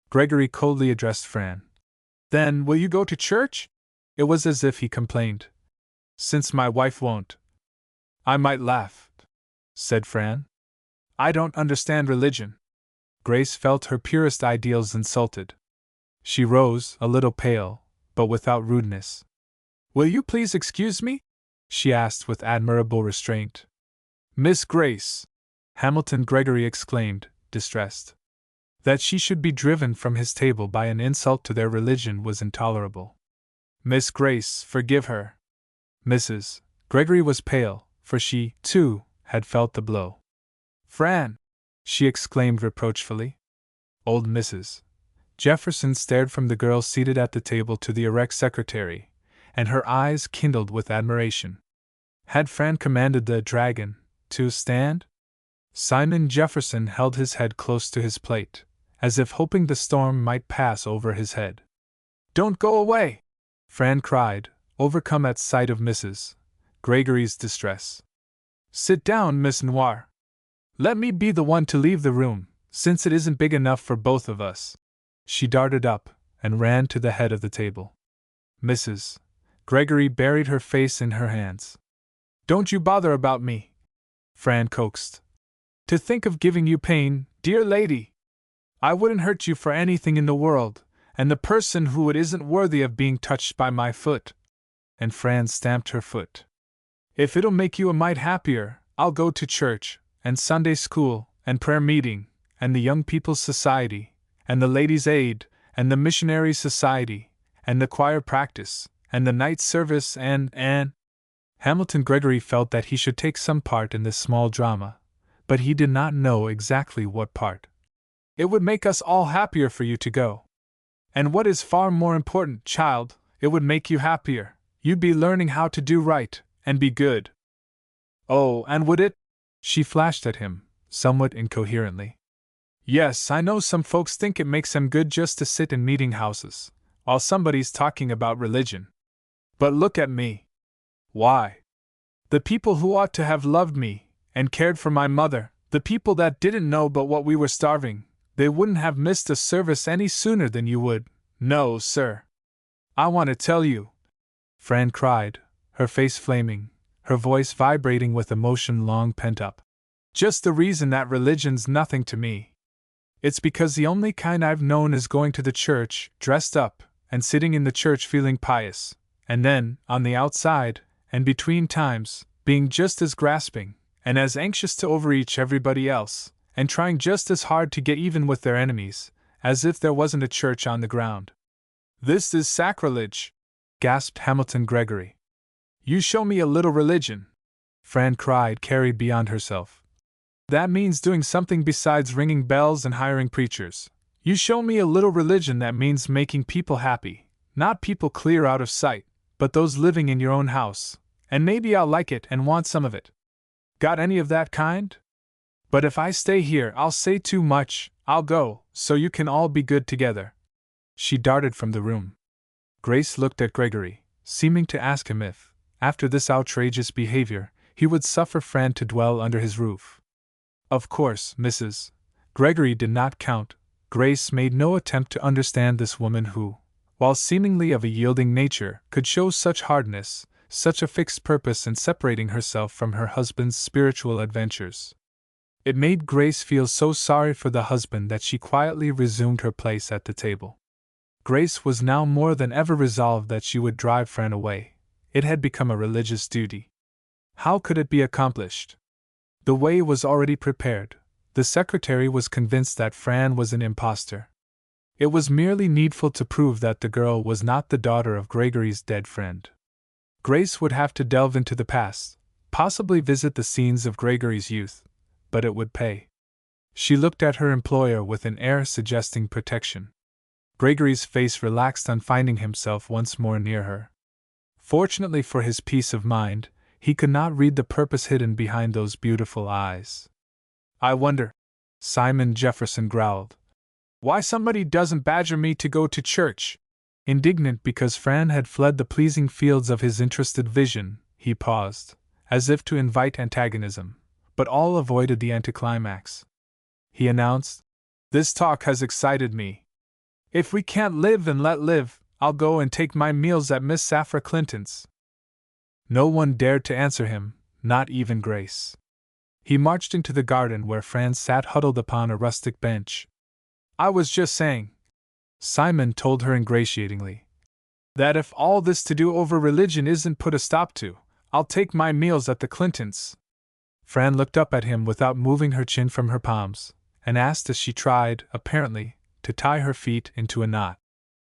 Gregory coldly addressed Fran. "Then, will you go to church?" It was as if he complained. "Since my wife won't." "I might laugh," said Fran. "I don't understand religion." Grace felt her purest ideals insulted. She rose, a little pale, but without rudeness. "Will you please excuse me?" she asked with admirable restraint. "Miss Grace!" Hamilton Gregory exclaimed, distressed. That she should be driven from his table by an insult to their religion was intolerable. "Miss Grace, forgive her." Mrs. Gregory was pale, for she, too, had felt the blow. "Fran!" she exclaimed reproachfully. Old Mrs. Jefferson stared from the girl seated at the table to the erect secretary, and her eyes kindled with admiration. Had Fran commanded the dragon to stand? Simon Jefferson held his head close to his plate, as if hoping the storm might pass over his head. "Don't go away!" Fran cried, overcome at sight of Mrs. Gregory's distress. "Sit down, Miss Noir. Let me be the one to leave the room, since it isn't big enough for both of us." She darted up, and ran to the head of the table. Mrs. Gregory buried her face in her hands. "Don't you bother about me," Fran coaxed. "To think of giving you pain, dear lady! I wouldn't hurt you for anything in the world, and the person who would isn't worthy of being touched by my foot." And Fran stamped her foot. "If it'll make you a mite happier, I'll go to church, and Sunday school, and prayer meeting, and the Young People's Society, and the Ladies' Aid, and the Missionary Society, and the choir practice, and the night service, and Hamilton Gregory felt that he should take some part in this small drama, but he did not know exactly what part. "It would make us all happier for you to go. And what is far more important, child, it would make you happier. You'd be learning how to do right, and be good." "Oh, and would it?" She flashed at him, somewhat incoherently. "Yes, I know some folks think it makes them good just to sit in meeting houses, while somebody's talking about religion. But look at me. Why? The people who ought to have loved me, and cared for my mother, the people that didn't know but what we were starving, they wouldn't have missed a service any sooner than you would. No, sir. I want to tell you," Fran cried, her face flaming, her voice vibrating with emotion long pent up. "Just the reason that religion's nothing to me. It's because the only kind I've known is going to the church, dressed up, and sitting in the church feeling pious, and then, on the outside, and between times, being just as grasping, and as anxious to overreach everybody else, and trying just as hard to get even with their enemies, as if there wasn't a church on the ground. "This is sacrilege," gasped Hamilton Gregory. "You show me a little religion," Fran cried, carried beyond herself. "That means doing something besides ringing bells and hiring preachers. You show me a little religion that means making people happy, not people clear out of sight, but those living in your own house, and maybe I'll like it and want some of it. Got any of that kind? But if I stay here, I'll say too much. I'll go, so you can all be good together." She darted from the room. Grace looked at Gregory, seeming to ask him if, after this outrageous behavior, he would suffer Fran to dwell under his roof. Of course, Mrs. Gregory did not count. Grace made no attempt to understand this woman who, while seemingly of a yielding nature, could show such hardness, such a fixed purpose in separating herself from her husband's spiritual adventures. It made Grace feel so sorry for the husband that she quietly resumed her place at the table. Grace was now more than ever resolved that she would drive Fran away. It had become a religious duty. How could it be accomplished? The way was already prepared. The secretary was convinced that Fran was an impostor. It was merely needful to prove that the girl was not the daughter of Gregory's dead friend. Grace would have to delve into the past, possibly visit the scenes of Gregory's youth, but it would pay. She looked at her employer with an air suggesting protection. Gregory's face relaxed on finding himself once more near her. Fortunately for his peace of mind, he could not read the purpose hidden behind those beautiful eyes. "I wonder," Simon Jefferson growled, "why somebody doesn't badger me to go to church." Indignant because Fran had fled the pleasing fields of his interested vision, he paused, as if to invite antagonism, but all avoided the anticlimax. He announced, "This talk has excited me. If we can't live and let live, I'll go and take my meals at Miss Safra Clinton's." No one dared to answer him, not even Grace. He marched into the garden where Fran sat huddled upon a rustic bench. "I was just saying," Simon told her ingratiatingly, "that if all this to-do over religion isn't put a stop to, I'll take my meals at the Clintons." Fran looked up at him without moving her chin from her palms, and asked as she tried, apparently, to tie her feet into a knot,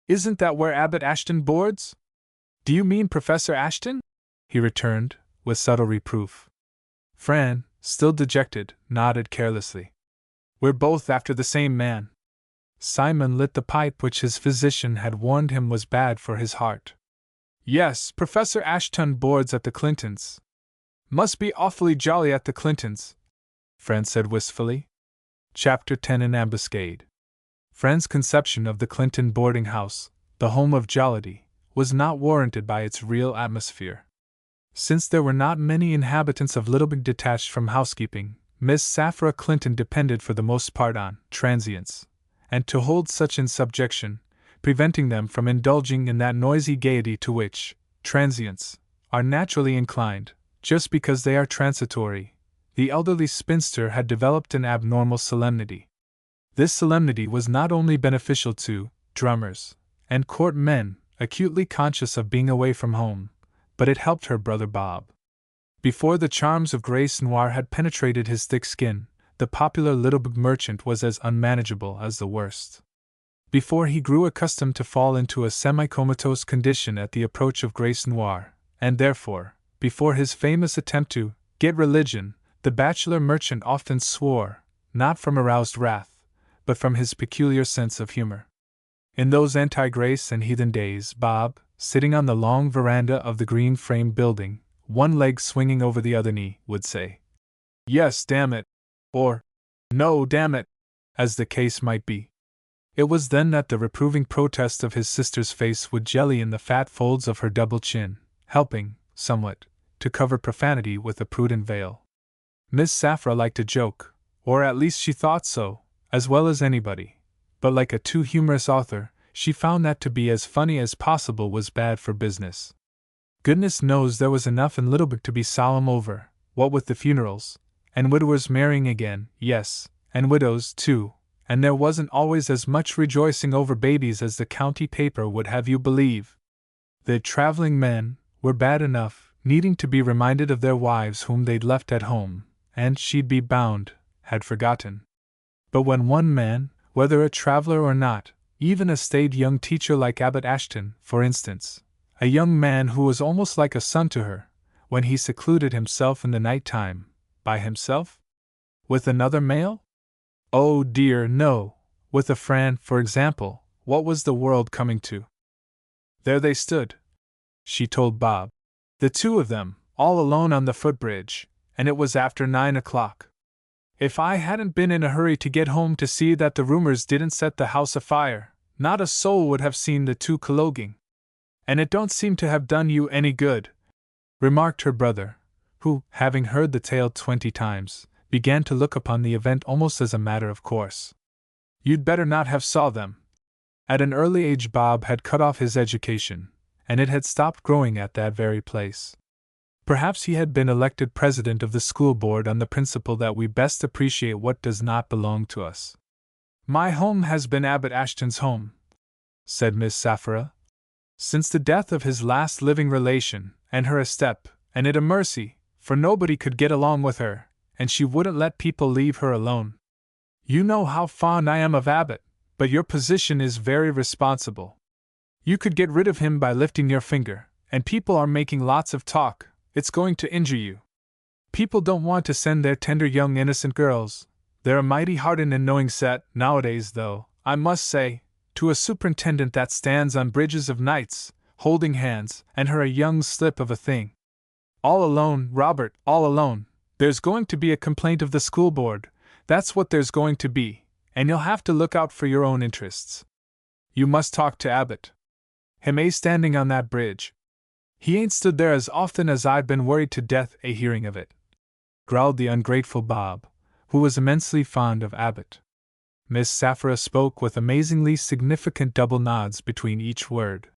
"Isn't that where Abbot Ashton boards?" "Do you mean Professor Ashton?" he returned, with subtle reproof. Fran, still dejected, nodded carelessly. "We're both after the same man." Simon lit the pipe which his physician had warned him was bad for his heart. "Yes, Professor Ashton boards at the Clintons. Must be awfully jolly at the Clintons," Fran said wistfully. Chapter 10 An Ambuscade. Fran's conception of the Clinton boarding house, the home of jollity, was not warranted by its real atmosphere. Since there were not many inhabitants of Littlebig detached from housekeeping, Miss Safra Clinton depended for the most part on transients, and to hold such in subjection, preventing them from indulging in that noisy gaiety to which transients are naturally inclined, just because they are transitory, the elderly spinster had developed an abnormal solemnity. This solemnity was not only beneficial to drummers and court men acutely conscious of being away from home, but it helped her brother Bob. Before the charms of Grace Noir had penetrated his thick skin, the popular Littlebig merchant was as unmanageable as the worst. Before he grew accustomed to fall into a semi-comatose condition at the approach of Grace Noir, and therefore, before his famous attempt to get religion, the bachelor merchant often swore, not from aroused wrath, but from his peculiar sense of humor. In those anti-Grace and heathen days, Bob, sitting on the long veranda of the green-frame building, one leg swinging over the other knee, would say, "Yes, damn it," or "No, damn it," as the case might be. It was then that the reproving protest of his sister's face would jelly in the fat folds of her double chin, helping, somewhat, to cover profanity with a prudent veil. Miss Safra liked a joke, or at least she thought so, as well as anybody, but like a too humorous author, she found that to be as funny as possible was bad for business. Goodness knows there was enough in Littlebig to be solemn over, what with the funerals, and widowers marrying again, yes, and widows, too, and there wasn't always as much rejoicing over babies as the county paper would have you believe. The traveling men were bad enough, needing to be reminded of their wives whom they'd left at home, and, she'd be bound, had forgotten. But when one man, whether a traveler or not, even a staid young teacher like Abbot Ashton, for instance, a young man who was almost like a son to her, when he secluded himself in the night time, by himself? With another male? Oh dear, no, with a Fran, for example, what was the world coming to? There they stood, she told Bob, the two of them, all alone on the footbridge, and it was after 9 o'clock. If I hadn't been in a hurry to get home to see that the rumors didn't set the house afire, not a soul would have seen the two colloguing. And it don't seem to have done you any good, remarked her brother, who, having heard the tale 20 times, began to look upon the event almost as a matter of course. You'd better not have saw them. At an early age Bob had cut off his education, and it had stopped growing at that very place. Perhaps he had been elected president of the school board on the principle that we best appreciate what does not belong to us. My home has been Abbot Ashton's home, said Miss Sapphira, since the death of his last living relation, and her a step, and it a mercy, for nobody could get along with her, and she wouldn't let people leave her alone. You know how fond I am of Abbot, but your position is very responsible. You could get rid of him by lifting your finger, and people are making lots of talk. It's going to injure you. People don't want to send their tender young innocent girls, they're a mighty hardened and knowing set, nowadays though, I must say, to a superintendent that stands on bridges of nights, holding hands, and her a young slip of a thing. All alone, Robert, all alone. There's going to be a complaint of the school board, that's what there's going to be, and you'll have to look out for your own interests. You must talk to Abbot. Him a standing on that bridge. He ain't stood there as often as I've been worried to death a hearing of it, growled the ungrateful Bob, who was immensely fond of Abbot. Miss Sapphira spoke with amazingly significant double nods between each word.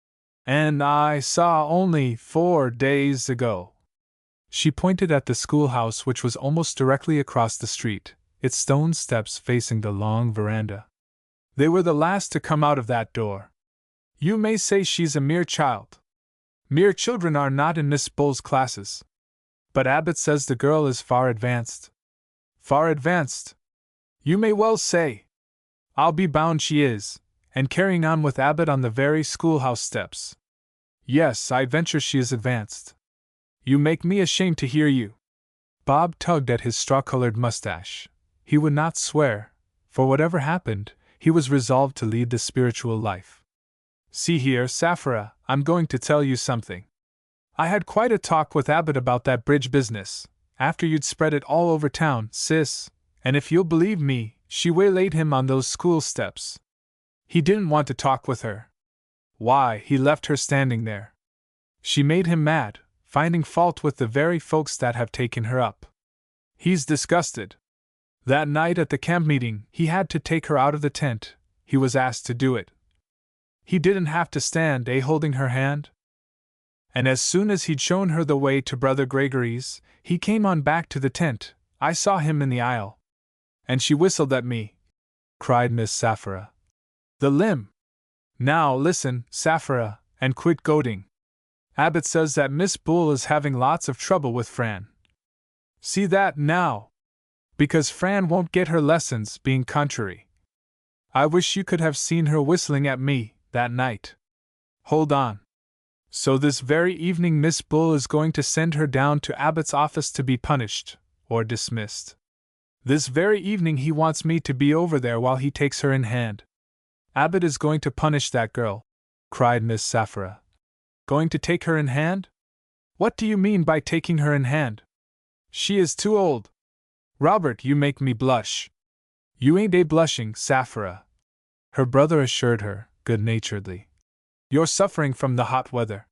And I saw only 4 days ago. She pointed at the schoolhouse, which was almost directly across the street, its stone steps facing the long veranda. They were the last to come out of that door. You may say she's a mere child. Mere children are not in Miss Bull's classes. But Abbot says the girl is far advanced. Far advanced? You may well say. I'll be bound she is, and carrying on with Abbot on the very schoolhouse steps. Yes, I venture she is advanced. You make me ashamed to hear you. Bob tugged at his straw-colored mustache. He would not swear, for whatever happened, he was resolved to lead the spiritual life. See here, Sapphira, I'm going to tell you something. I had quite a talk with Abbot about that bridge business, after you'd spread it all over town, sis, and if you'll believe me, she waylaid him on those school steps. He didn't want to talk with her. Why, he left her standing there. She made him mad, finding fault with the very folks that have taken her up. He's disgusted. That night at the camp meeting, he had to take her out of the tent. He was asked to do it. He didn't have to stand, holding her hand. And as soon as he'd shown her the way to Brother Gregory's, he came on back to the tent. I saw him in the aisle. And she whistled at me, cried Miss Sapphira. The limb! Now listen, Sapphira, and quit goading. Abbot says that Miss Bull is having lots of trouble with Fran. See that, now? Because Fran won't get her lessons, being contrary. I wish you could have seen her whistling at me, that night. Hold on. So this very evening Miss Bull is going to send her down to Abbot's office to be punished, or dismissed. This very evening he wants me to be over there while he takes her in hand. Abbot is going to punish that girl, cried Miss Sapphira. Going to take her in hand? What do you mean by taking her in hand? She is too old. Robert, you make me blush. You ain't blushing, Sapphira, her brother assured her, good-naturedly. You're suffering from the hot weather.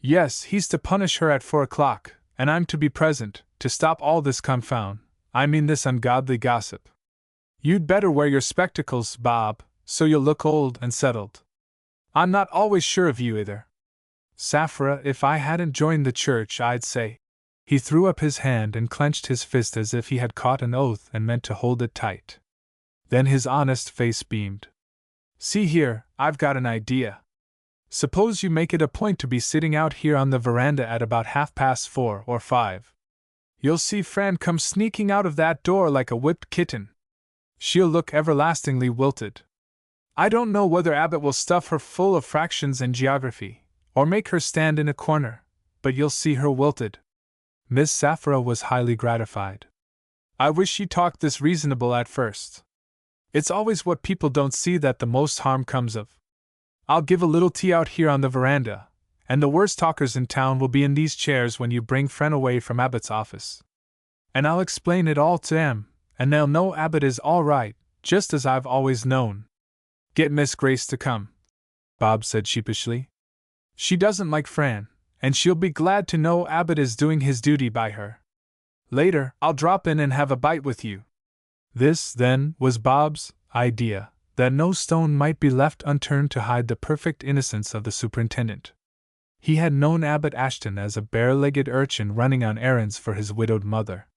Yes, he's to punish her at 4 o'clock, and I'm to be present, to stop all this this ungodly gossip. You'd better wear your spectacles, Bob, so you'll look old and settled. I'm not always sure of you either. Sapphira, if I hadn't joined the church, I'd say. He threw up his hand and clenched his fist as if he had caught an oath and meant to hold it tight. Then his honest face beamed. See here, I've got an idea. Suppose you make it a point to be sitting out here on the veranda at about 4:30 or 5. You'll see Fran come sneaking out of that door like a whipped kitten. She'll look everlastingly wilted. I don't know whether Abbott will stuff her full of fractions and geography, or make her stand in a corner, but you'll see her wilted. Miss Safra was highly gratified. I wish she talked this reasonable at first. It's always what people don't see that the most harm comes of. I'll give a little tea out here on the veranda, and the worst talkers in town will be in these chairs when you bring Fran away from Abbott's office. And I'll explain it all to them, and they'll know Abbott is all right, just as I've always known. Get Miss Grace to come, Bob said sheepishly. She doesn't like Fran, and she'll be glad to know Abbott is doing his duty by her. Later, I'll drop in and have a bite with you. This, then, was Bob's idea, that no stone might be left unturned to hide the perfect innocence of the superintendent. He had known Abbott Ashton as a bare-legged urchin running on errands for his widowed mother.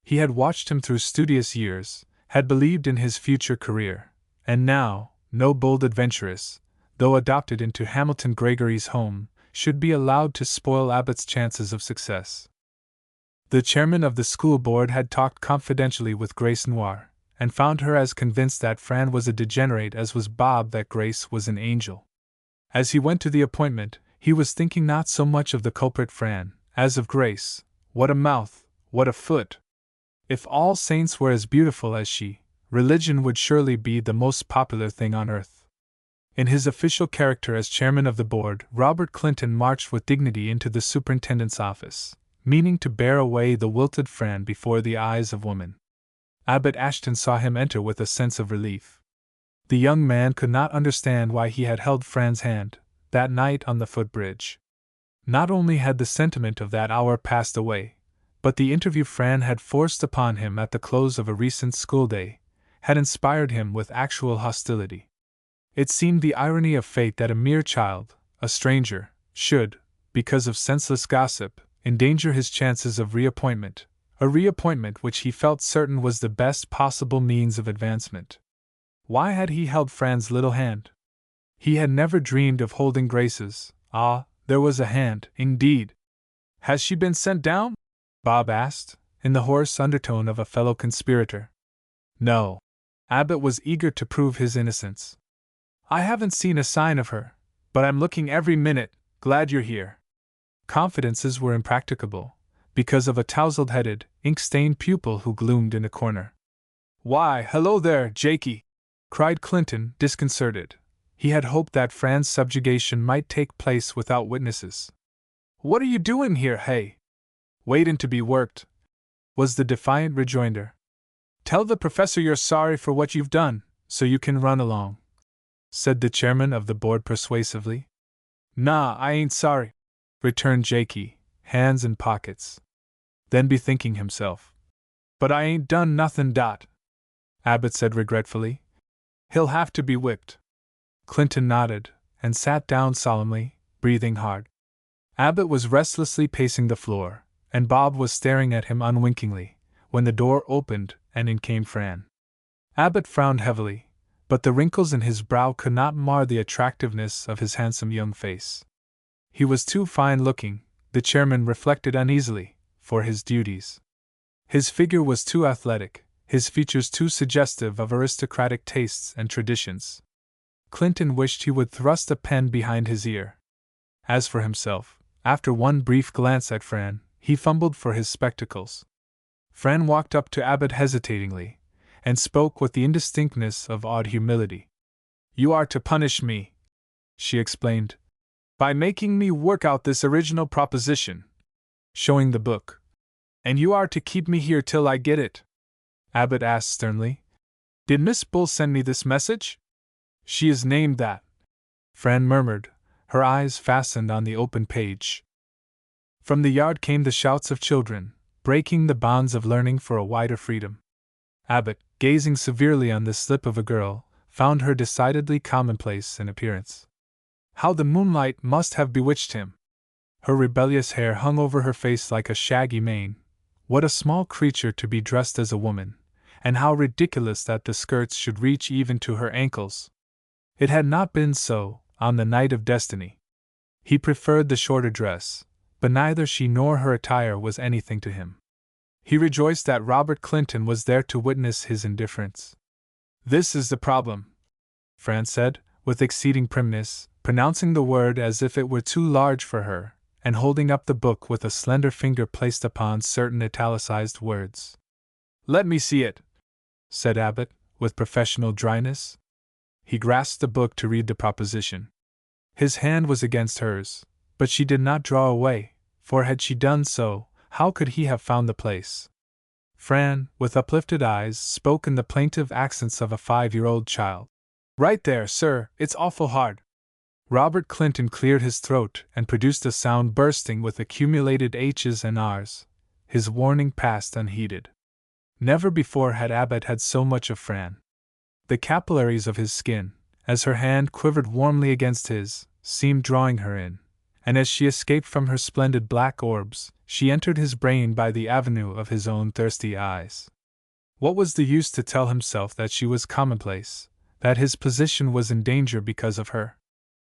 He had watched him through studious years, had believed in his future career, and now, no bold adventuress, though adopted into Hamilton Gregory's home, should be allowed to spoil Abbott's chances of success. The chairman of the school board had talked confidentially with Grace Noir, and found her as convinced that Fran was a degenerate as was Bob that Grace was an angel. As he went to the appointment, he was thinking not so much of the culprit Fran, as of Grace. What a mouth, what a foot! If all saints were as beautiful as she, religion would surely be the most popular thing on earth. In his official character as chairman of the board, Robert Clinton marched with dignity into the superintendent's office, meaning to bear away the wilted Fran before the eyes of women. Abbott Ashton saw him enter with a sense of relief. The young man could not understand why he had held Fran's hand, that night on the footbridge. Not only had the sentiment of that hour passed away, but the interview Fran had forced upon him at the close of a recent school day had inspired him with actual hostility. It seemed the irony of fate that a mere child, a stranger, should, because of senseless gossip, endanger his chances of reappointment, a reappointment which he felt certain was the best possible means of advancement. Why had he held Fran's little hand? He had never dreamed of holding Grace's. Ah, there was a hand, indeed. Has she been sent down? Bob asked, in the hoarse undertone of a fellow conspirator. No. Abbott was eager to prove his innocence. I haven't seen a sign of her, but I'm looking every minute. Glad you're here. Confidences were impracticable, because of a tousled-headed, ink-stained pupil who gloomed in a corner. Why, hello there, Jakey! Cried Clinton, disconcerted. He had hoped that Fran's subjugation might take place without witnesses. What are you doing here, hey? Waitin' to be worked, was the defiant rejoinder. Tell the professor you're sorry for what you've done, so you can run along, said the chairman of the board persuasively. Nah, I ain't sorry, returned Jakey, hands in pockets. Then bethinking himself. But I ain't done nothin'. Abbott said regretfully. He'll have to be whipped. Clinton nodded, and sat down solemnly, breathing hard. Abbott was restlessly pacing the floor, and Bob was staring at him unwinkingly, when the door opened, and in came Fran. Abbott frowned heavily, but the wrinkles in his brow could not mar the attractiveness of his handsome young face. He was too fine-looking, the chairman reflected uneasily, for his duties. His figure was too athletic, his features too suggestive of aristocratic tastes and traditions. Clinton wished he would thrust a pen behind his ear. As for himself, after one brief glance at Fran, he fumbled for his spectacles. Fran walked up to Abbott hesitatingly, and spoke with the indistinctness of awed humility. You are to punish me, she explained, by making me work out this original proposition, showing the book. And you are to keep me here till I get it. Abbott asked sternly. Did Miss Bull send me this message? She is named that, Fran murmured, her eyes fastened on the open page. From the yard came the shouts of children, breaking the bonds of learning for a wider freedom. Abbott, gazing severely on this slip of a girl, found her decidedly commonplace in appearance. How the moonlight must have bewitched him! Her rebellious hair hung over her face like a shaggy mane. What a small creature to be dressed as a woman, and how ridiculous that the skirts should reach even to her ankles! It had not been so, on the night of destiny. He preferred the shorter dress, but neither she nor her attire was anything to him. He rejoiced that Robert Clinton was there to witness his indifference. "This is the problem," Fran said, with exceeding primness, pronouncing the word as if it were too large for her, and holding up the book with a slender finger placed upon certain italicized words. "Let me see it," said Abbott, with professional dryness. He grasped the book to read the proposition. His hand was against hers, but she did not draw away, for had she done so, how could he have found the place? Fran, with uplifted eyes, spoke in the plaintive accents of a 5-year-old child. "Right there, sir, it's awful hard." Robert Clinton cleared his throat and produced a sound bursting with accumulated H's and R's. His warning passed unheeded. Never before had Abbott had so much of Fran. The capillaries of his skin, as her hand quivered warmly against his, seemed drawing her in, and as she escaped from her splendid black orbs, she entered his brain by the avenue of his own thirsty eyes. What was the use to tell himself that she was commonplace, that his position was in danger because of her?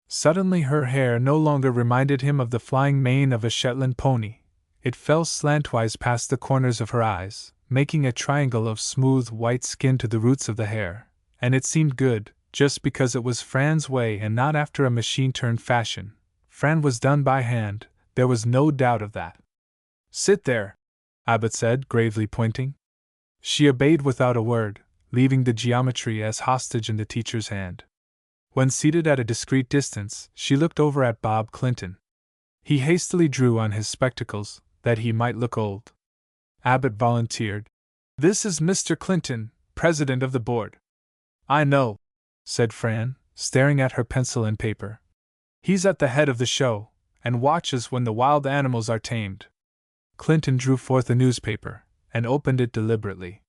Suddenly her hair no longer reminded him of the flying mane of a Shetland pony. It fell slantwise past the corners of her eyes, making a triangle of smooth white skin to the roots of the hair, and it seemed good, just because it was Fran's way and not after a machine-turned fashion. Fran was done by hand, there was no doubt of that. "Sit there," Abbott said, gravely pointing. She obeyed without a word, leaving the geometry as hostage in the teacher's hand. When seated at a discreet distance, she looked over at Bob Clinton. He hastily drew on his spectacles, that he might look old. Abbott volunteered. "This is Mr. Clinton, president of the board." "I know," said Fran, staring at her pencil and paper. "He's at the head of the show, and watches when the wild animals are tamed." Clinton drew forth a newspaper, and opened it deliberately.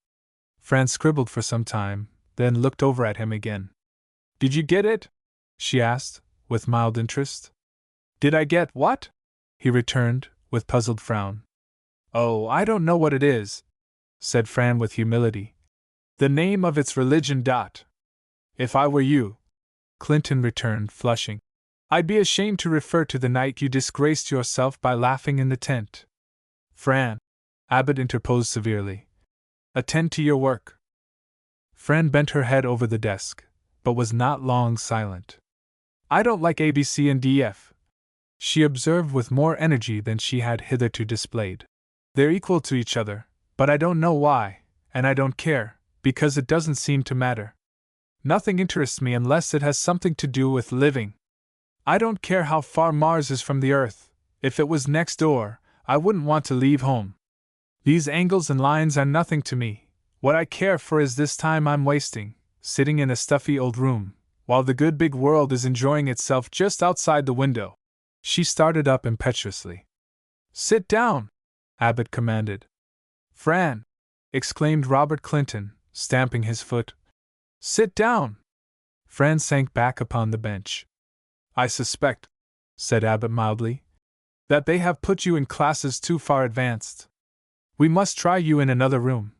Fran scribbled for some time, then looked over at him again. "Did you get it?" she asked, with mild interest. "Did I get what?" he returned, with puzzled frown. "Oh, I don't know what it is," said Fran with humility. "The name of its religion. If I were you," Clinton returned, flushing, "I'd be ashamed to refer to the night you disgraced yourself by laughing in the tent." "Fran," Abbott interposed severely, "attend to your work." Fran bent her head over the desk, but was not long silent. "I don't like ABC and DF," she observed with more energy than she had hitherto displayed. "They're equal to each other, but I don't know why, and I don't care, because it doesn't seem to matter. Nothing interests me unless it has something to do with living. I don't care how far Mars is from the Earth. If it was next door, I wouldn't want to leave home. These angles and lines are nothing to me. What I care for is this time I'm wasting, sitting in a stuffy old room, while the good big world is enjoying itself just outside the window." She started up impetuously. "Sit down," Abbott commanded. "Fran!" exclaimed Robert Clinton, stamping his foot. "Sit down!" Fran sank back upon the bench. "I suspect," said Abbott mildly, "that they have put you in classes too far advanced. We must try you in another room."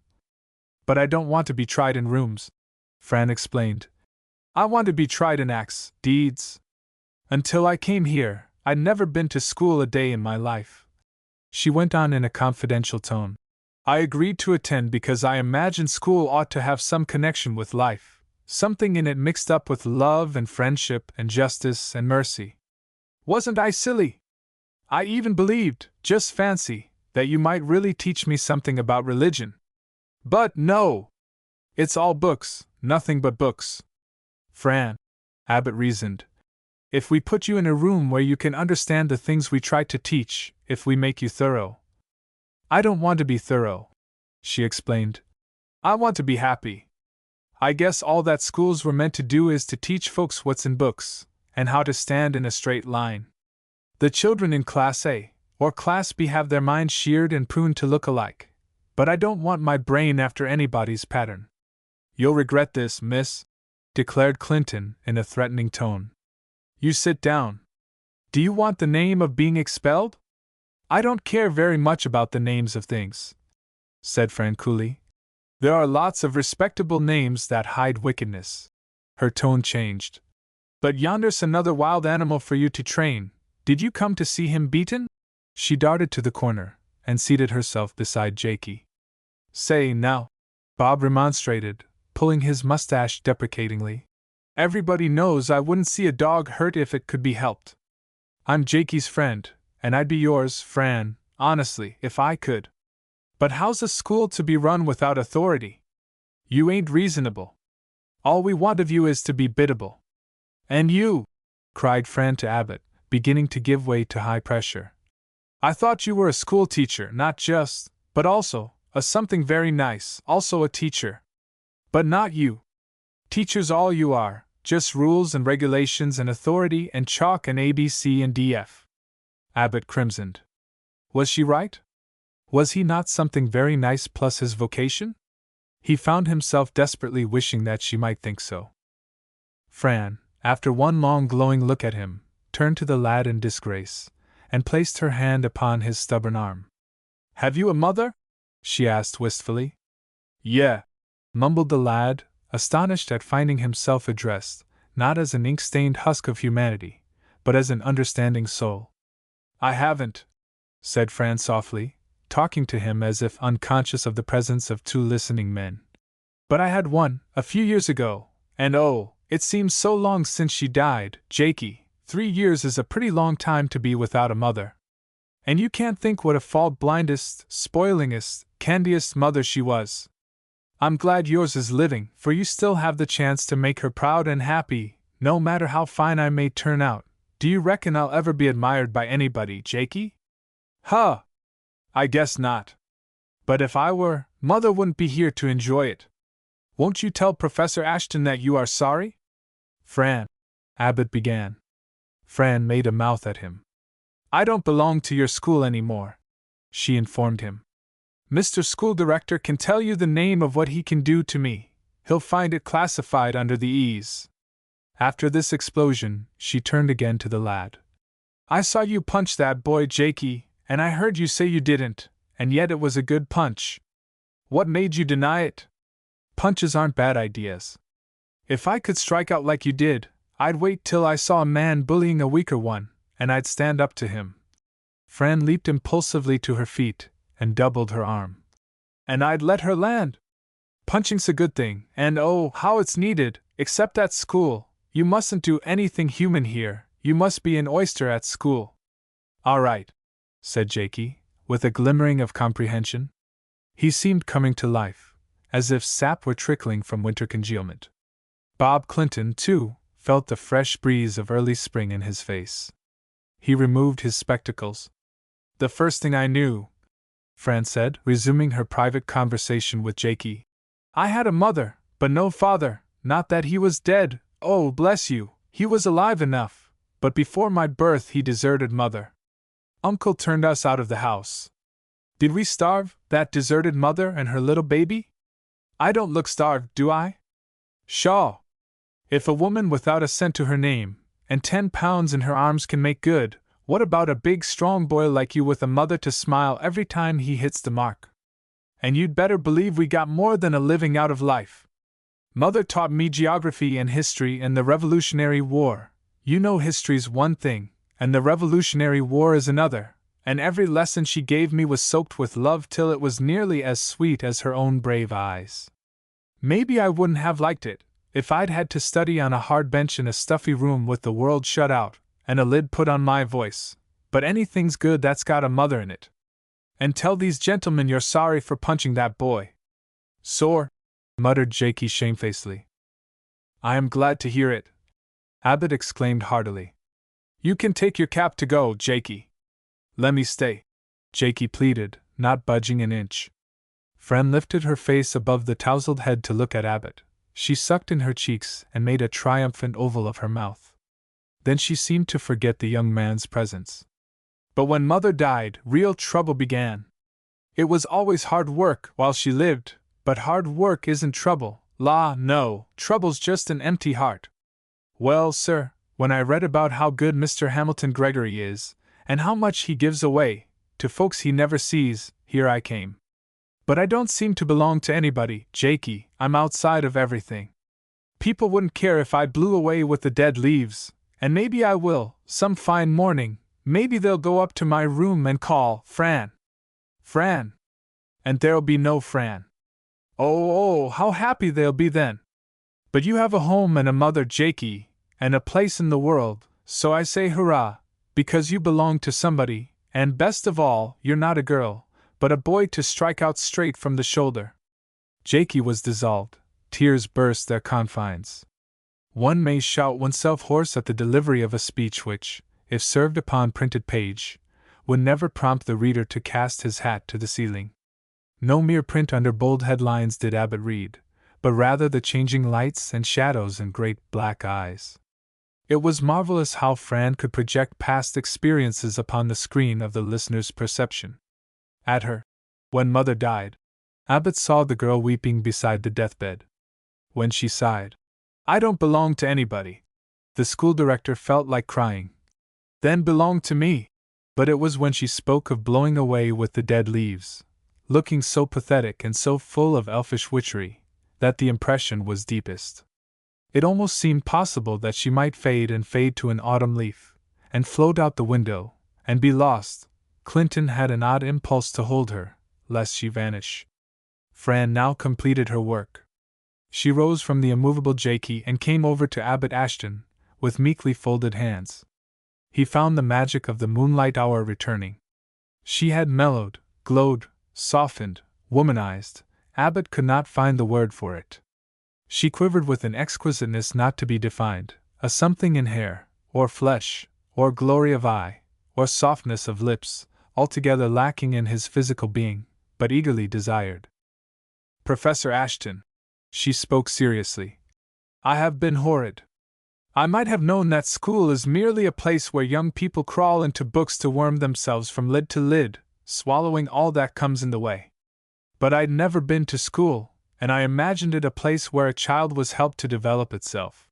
"But I don't want to be tried in rooms," Fran explained. "I want to be tried in acts, deeds. Until I came here, I'd never been to school a day in my life." She went on in a confidential tone. "I agreed to attend because I imagined school ought to have some connection with life, something in it mixed up with love and friendship and justice and mercy. Wasn't I silly? I even believed, just fancy, that you might really teach me something about religion. But no! It's all books, nothing but books." "Fran," Abbott reasoned, "if we put you in a room where you can understand the things we try to teach, if we make you thorough—" "I don't want to be thorough," she explained. "I want to be happy. I guess all that schools were meant to do is to teach folks what's in books, and how to stand in a straight line. The children in Class A or Class B have their minds sheared and pruned to look alike, but I don't want my brain after anybody's pattern." "You'll regret this, miss," declared Clinton in a threatening tone. "You sit down. Do you want the name of being expelled?" "I don't care very much about the names of things," said Fran coolly. "There are lots of respectable names that hide wickedness." Her tone changed. But yonder's another wild animal for you to train. Did you come to see him beaten? She darted to the corner and seated herself beside Jakey. Say, now, Bob remonstrated, pulling his mustache deprecatingly. Everybody knows I wouldn't see a dog hurt if it could be helped. I'm Jakey's friend, and I'd be yours, Fran, honestly, if I could. But how's a school to be run without authority? You ain't reasonable. All we want of you is to be biddable. And you, cried Fran to Abbott, beginning to give way to high pressure. I thought you were a school teacher, not just, but also, a something very nice, also a teacher. But not you. Teachers all you are, just rules and regulations and authority and chalk and A, B, C, and D, F. Abbott crimsoned. Was she right? Was he not something very nice plus his vocation? He found himself desperately wishing that she might think so. Fran, after one long glowing look at him, turned to the lad in disgrace, and placed her hand upon his stubborn arm. Have you a mother? She asked wistfully. Yeah, mumbled the lad, astonished at finding himself addressed, not as an ink-stained husk of humanity, but as an understanding soul. I haven't, said Fran softly, talking to him as if unconscious of the presence of two listening men. But I had one, a few years ago, and oh, it seems so long since she died, Jakey. 3 years is a pretty long time to be without a mother. And you can't think what a fault-blindest, spoilingest, candiest mother she was. I'm glad yours is living, for you still have the chance to make her proud and happy, no matter how fine I may turn out. Do you reckon I'll ever be admired by anybody, Jakey? Huh! I guess not. But if I were, Mother wouldn't be here to enjoy it. Won't you tell Professor Ashton that you are sorry? Fran, Abbott began. Fran made a mouth at him. I don't belong to your school anymore, she informed him. Mr. School Director can tell you the name of what he can do to me. He'll find it classified under the E's. After this explosion, she turned again to the lad. I saw you punch that boy Jakey, and I heard you say you didn't, and yet it was a good punch. What made you deny it? Punches aren't bad ideas. If I could strike out like you did, I'd wait till I saw a man bullying a weaker one, and I'd stand up to him. Fran leaped impulsively to her feet and doubled her arm. And I'd let her land. Punching's a good thing, and oh, how it's needed, except at school. You mustn't do anything human here, you must be an oyster at school. All right, said Jakey, with a glimmering of comprehension. He seemed coming to life, as if sap were trickling from winter congealment. Bob Clinton, too, felt the fresh breeze of early spring in his face. He removed his spectacles. The first thing I knew, Fran said, resuming her private conversation with Jakey. I had a mother, but no father, not that he was dead, oh bless you, he was alive enough, but before my birth he deserted mother. Uncle turned us out of the house. Did we starve, that deserted mother and her little baby? I don't look starved, do I? Pshaw! If a woman without a cent to her name, and 10 pounds in her arms can make good, what about a big strong boy like you with a mother to smile every time he hits the mark? And you'd better believe we got more than a living out of life. Mother taught me geography and history and the Revolutionary War. You know history's one thing, and the Revolutionary War is another, and every lesson she gave me was soaked with love till it was nearly as sweet as her own brave eyes. Maybe I wouldn't have liked it, if I'd had to study on a hard bench in a stuffy room with the world shut out, and a lid put on my voice, but anything's good that's got a mother in it. And tell these gentlemen you're sorry for punching that boy. Sore, muttered Jakey shamefacedly. I am glad to hear it, Abbott exclaimed heartily. You can take your cap to go, Jakey. Let me stay, Jakey pleaded, not budging an inch. Fran lifted her face above the tousled head to look at Abbott. She sucked in her cheeks and made a triumphant oval of her mouth. Then she seemed to forget the young man's presence. But when Mother died, real trouble began. It was always hard work while she lived, but hard work isn't trouble. La, no, trouble's just an empty heart. Well, sir, when I read about how good Mr. Hamilton Gregory is, and how much he gives away to folks he never sees, here I came. But I don't seem to belong to anybody, Jakey, I'm outside of everything. People wouldn't care if I blew away with the dead leaves, and maybe I will, some fine morning. Maybe they'll go up to my room and call, Fran! Fran! And there'll be no Fran. Oh, how happy they'll be then! But you have a home and a mother, Jakey, and a place in the world, so I say hurrah, because you belong to somebody, and best of all, you're not a girl, but a boy to strike out straight from the shoulder. Jakey was dissolved, tears burst their confines. One may shout oneself hoarse at the delivery of a speech which, if served upon printed page, would never prompt the reader to cast his hat to the ceiling. No mere print under bold headlines did Abbott read, but rather the changing lights and shadows in great black eyes. It was marvelous how Fran could project past experiences upon the screen of the listener's perception. At her, when mother died, Abbott saw the girl weeping beside the deathbed. When she sighed, "I don't belong to anybody," the school director felt like crying. Then belong to me. But it was when she spoke of blowing away with the dead leaves, looking so pathetic and so full of elfish witchery, that the impression was deepest. It almost seemed possible that she might fade and fade to an autumn leaf, and float out the window, and be lost. Clinton had an odd impulse to hold her, lest she vanish. Fran now completed her work. She rose from the immovable Jakey and came over to Abbot Ashton, with meekly folded hands. He found the magic of the moonlight hour returning. She had mellowed, glowed, softened, womanized. Abbott could not find the word for it. She quivered with an exquisiteness not to be defined, a something in hair, or flesh, or glory of eye, or softness of lips, altogether lacking in his physical being, but eagerly desired. "Professor Ashton," she spoke seriously, "I have been horrid. I might have known that school is merely a place where young people crawl into books to worm themselves from lid to lid, swallowing all that comes in the way. But I'd never been to school, and I imagined it a place where a child was helped to develop itself.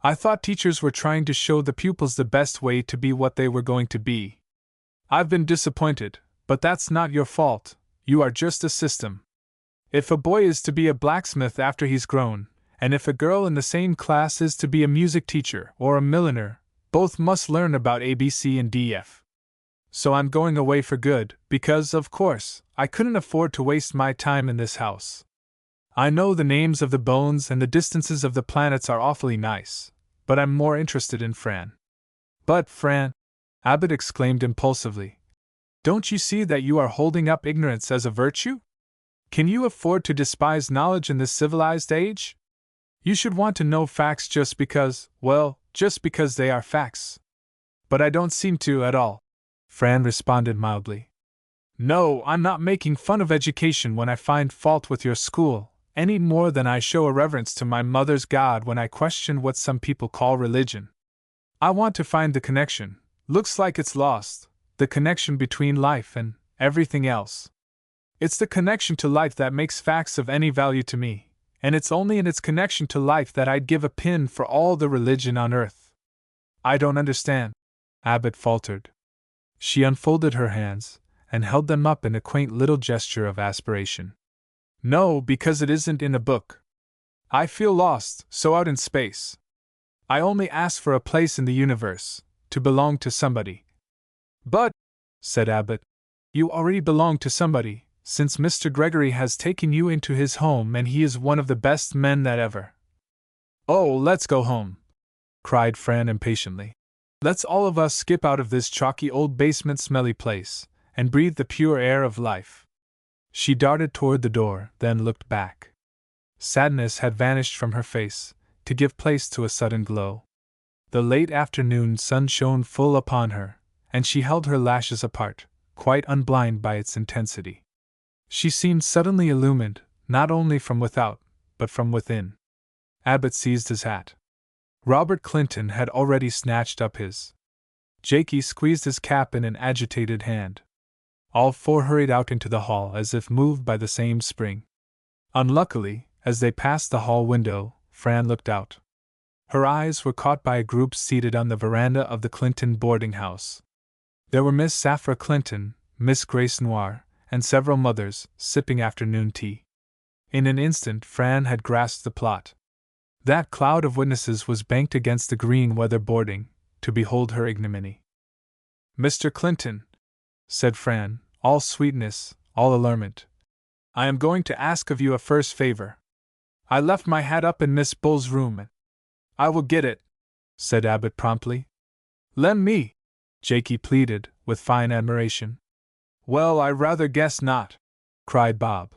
I thought teachers were trying to show the pupils the best way to be what they were going to be. I've been disappointed, but that's not your fault. You are just a system. If a boy is to be a blacksmith after he's grown, and if a girl in the same class is to be a music teacher or a milliner, both must learn about ABC and DF. So I'm going away for good, because, of course, I couldn't afford to waste my time in this house. I know the names of the bones and the distances of the planets are awfully nice, but I'm more interested in Fran." "But, Fran," Abbott exclaimed impulsively, "don't you see that you are holding up ignorance as a virtue? Can you afford to despise knowledge in this civilized age? You should want to know facts just because they are facts." "But I don't seem to at all," Fran responded mildly. "No, I'm not making fun of education when I find fault with your school, any more than I show a reverence to my mother's God when I question what some people call religion. I want to find the connection, looks like it's lost, the connection between life and everything else. It's the connection to life that makes facts of any value to me, and it's only in its connection to life that I'd give a pin for all the religion on earth." "I don't understand," Abbott faltered. She unfolded her hands, and held them up in a quaint little gesture of aspiration. "No, because it isn't in a book. I feel lost, so out in space. I only ask for a place in the universe, to belong to somebody." "But," said Abbott, "you already belong to somebody, since Mr. Gregory has taken you into his home and he is one of the best men that ever—" "Oh, let's go home," cried Fran impatiently. "Let's all of us skip out of this chalky old basement smelly place, and breathe the pure air of life." She darted toward the door, then looked back. Sadness had vanished from her face, to give place to a sudden glow. The late afternoon sun shone full upon her, and she held her lashes apart, quite unblind by its intensity. She seemed suddenly illumined, not only from without, but from within. Abbott seized his hat. Robert Clinton had already snatched up his. Jakey squeezed his cap in an agitated hand. All four hurried out into the hall as if moved by the same spring. Unluckily, as they passed the hall window, Fran looked out. Her eyes were caught by a group seated on the veranda of the Clinton boarding house. There were Miss Safra Clinton, Miss Grace Noir, and several mothers, sipping afternoon tea. In an instant Fran had grasped the plot. That cloud of witnesses was banked against the green weather boarding, to behold her ignominy. "Mr. Clinton," said Fran, all sweetness, all allurement, "I am going to ask of you a first favor. I left my hat up in Miss Bull's room and—" "I will get it," said Abbott promptly. "Lend me," Jakey pleaded, with fine admiration. "Well, I rather guess not," cried Bob.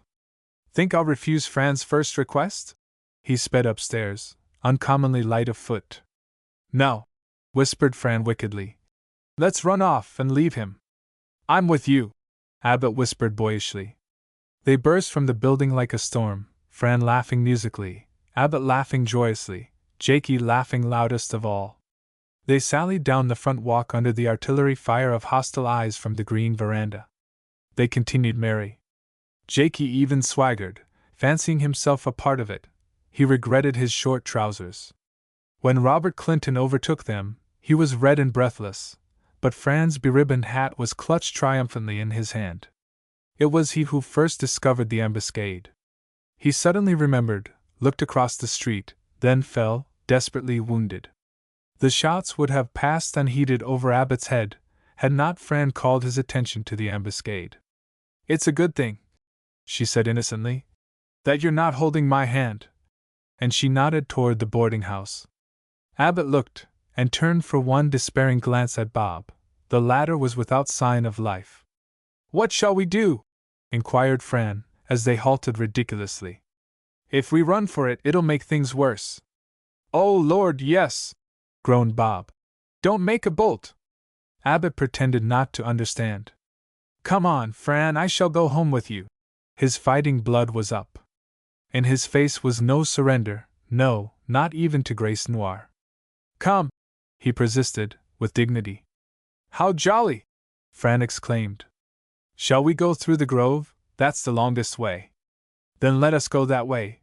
"Think I'll refuse Fran's first request?" He sped upstairs, uncommonly light of foot. "No," whispered Fran wickedly. "Let's run off and leave him." "I'm with you," Abbott whispered boyishly. They burst from the building like a storm, Fran laughing musically, Abbott laughing joyously, Jakey laughing loudest of all. They sallied down the front walk under the artillery fire of hostile eyes from the green veranda. They continued merry. Jakey even swaggered, fancying himself a part of it. He regretted his short trousers. When Robert Clinton overtook them, he was red and breathless, but Fran's beribboned hat was clutched triumphantly in his hand. It was he who first discovered the ambuscade. He suddenly remembered, looked across the street, then fell, desperately wounded. The shots would have passed unheeded over Abbott's head, had not Fran called his attention to the ambuscade. "It's a good thing," she said innocently, "that you're not holding my hand." And she nodded toward the boarding house. Abbott looked, and turned for one despairing glance at Bob. The latter was without sign of life. "What shall we do?" inquired Fran, as they halted ridiculously. "If we run for it, it'll make things worse." "Oh, Lord, yes!" groaned Bob. "Don't make a bolt." Abbott pretended not to understand. "Come on, Fran, I shall go home with you." His fighting blood was up. In his face was no surrender, no, not even to Grace Noir. "Come," he persisted, with dignity. "How jolly!" Fran exclaimed. "Shall we go through the grove? That's the longest way." "Then let us go that way,"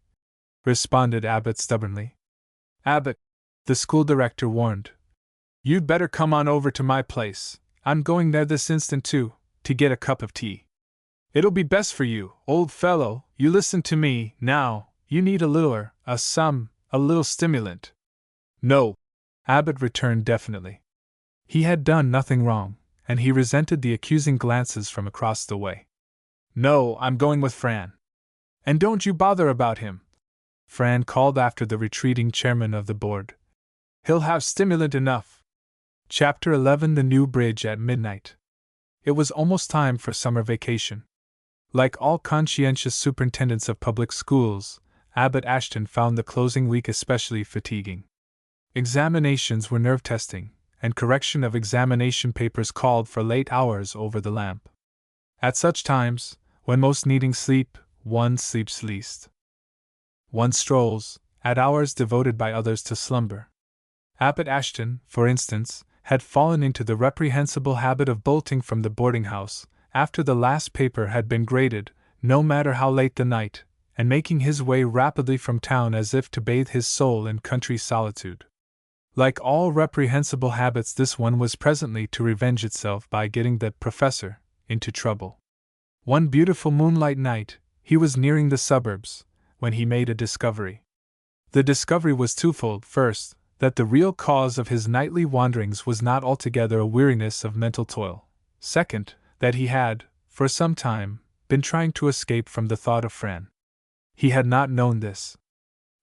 responded Abbott stubbornly. "Abbott," the school director warned, "you'd better come on over to my place. I'm going there this instant to get a cup of tea. It'll be best for you, old fellow. You listen to me, now. You need a little stimulant." "No," Abbott returned definitely. He had done nothing wrong, and he resented the accusing glances from across the way. "No, I'm going with Fran." "And don't you bother about him," Fran called after the retreating chairman of the board. "He'll have stimulant enough." Chapter 11: The New Bridge at Midnight. It was almost time for summer vacation. Like all conscientious superintendents of public schools, Abbott Ashton found the closing week especially fatiguing. Examinations were nerve-testing, and correction of examination papers called for late hours over the lamp. At such times, when most needing sleep, one sleeps least. One strolls, at hours devoted by others to slumber. Abbott Ashton, for instance, had fallen into the reprehensible habit of bolting from the boarding house, after the last paper had been graded, no matter how late the night, and making his way rapidly from town as if to bathe his soul in country solitude. Like all reprehensible habits, this one was presently to revenge itself by getting the professor into trouble. One beautiful moonlight night, he was nearing the suburbs, when he made a discovery. The discovery was twofold. First, that the real cause of his nightly wanderings was not altogether a weariness of mental toil. Second, that he had, for some time, been trying to escape from the thought of Fran. He had not known this.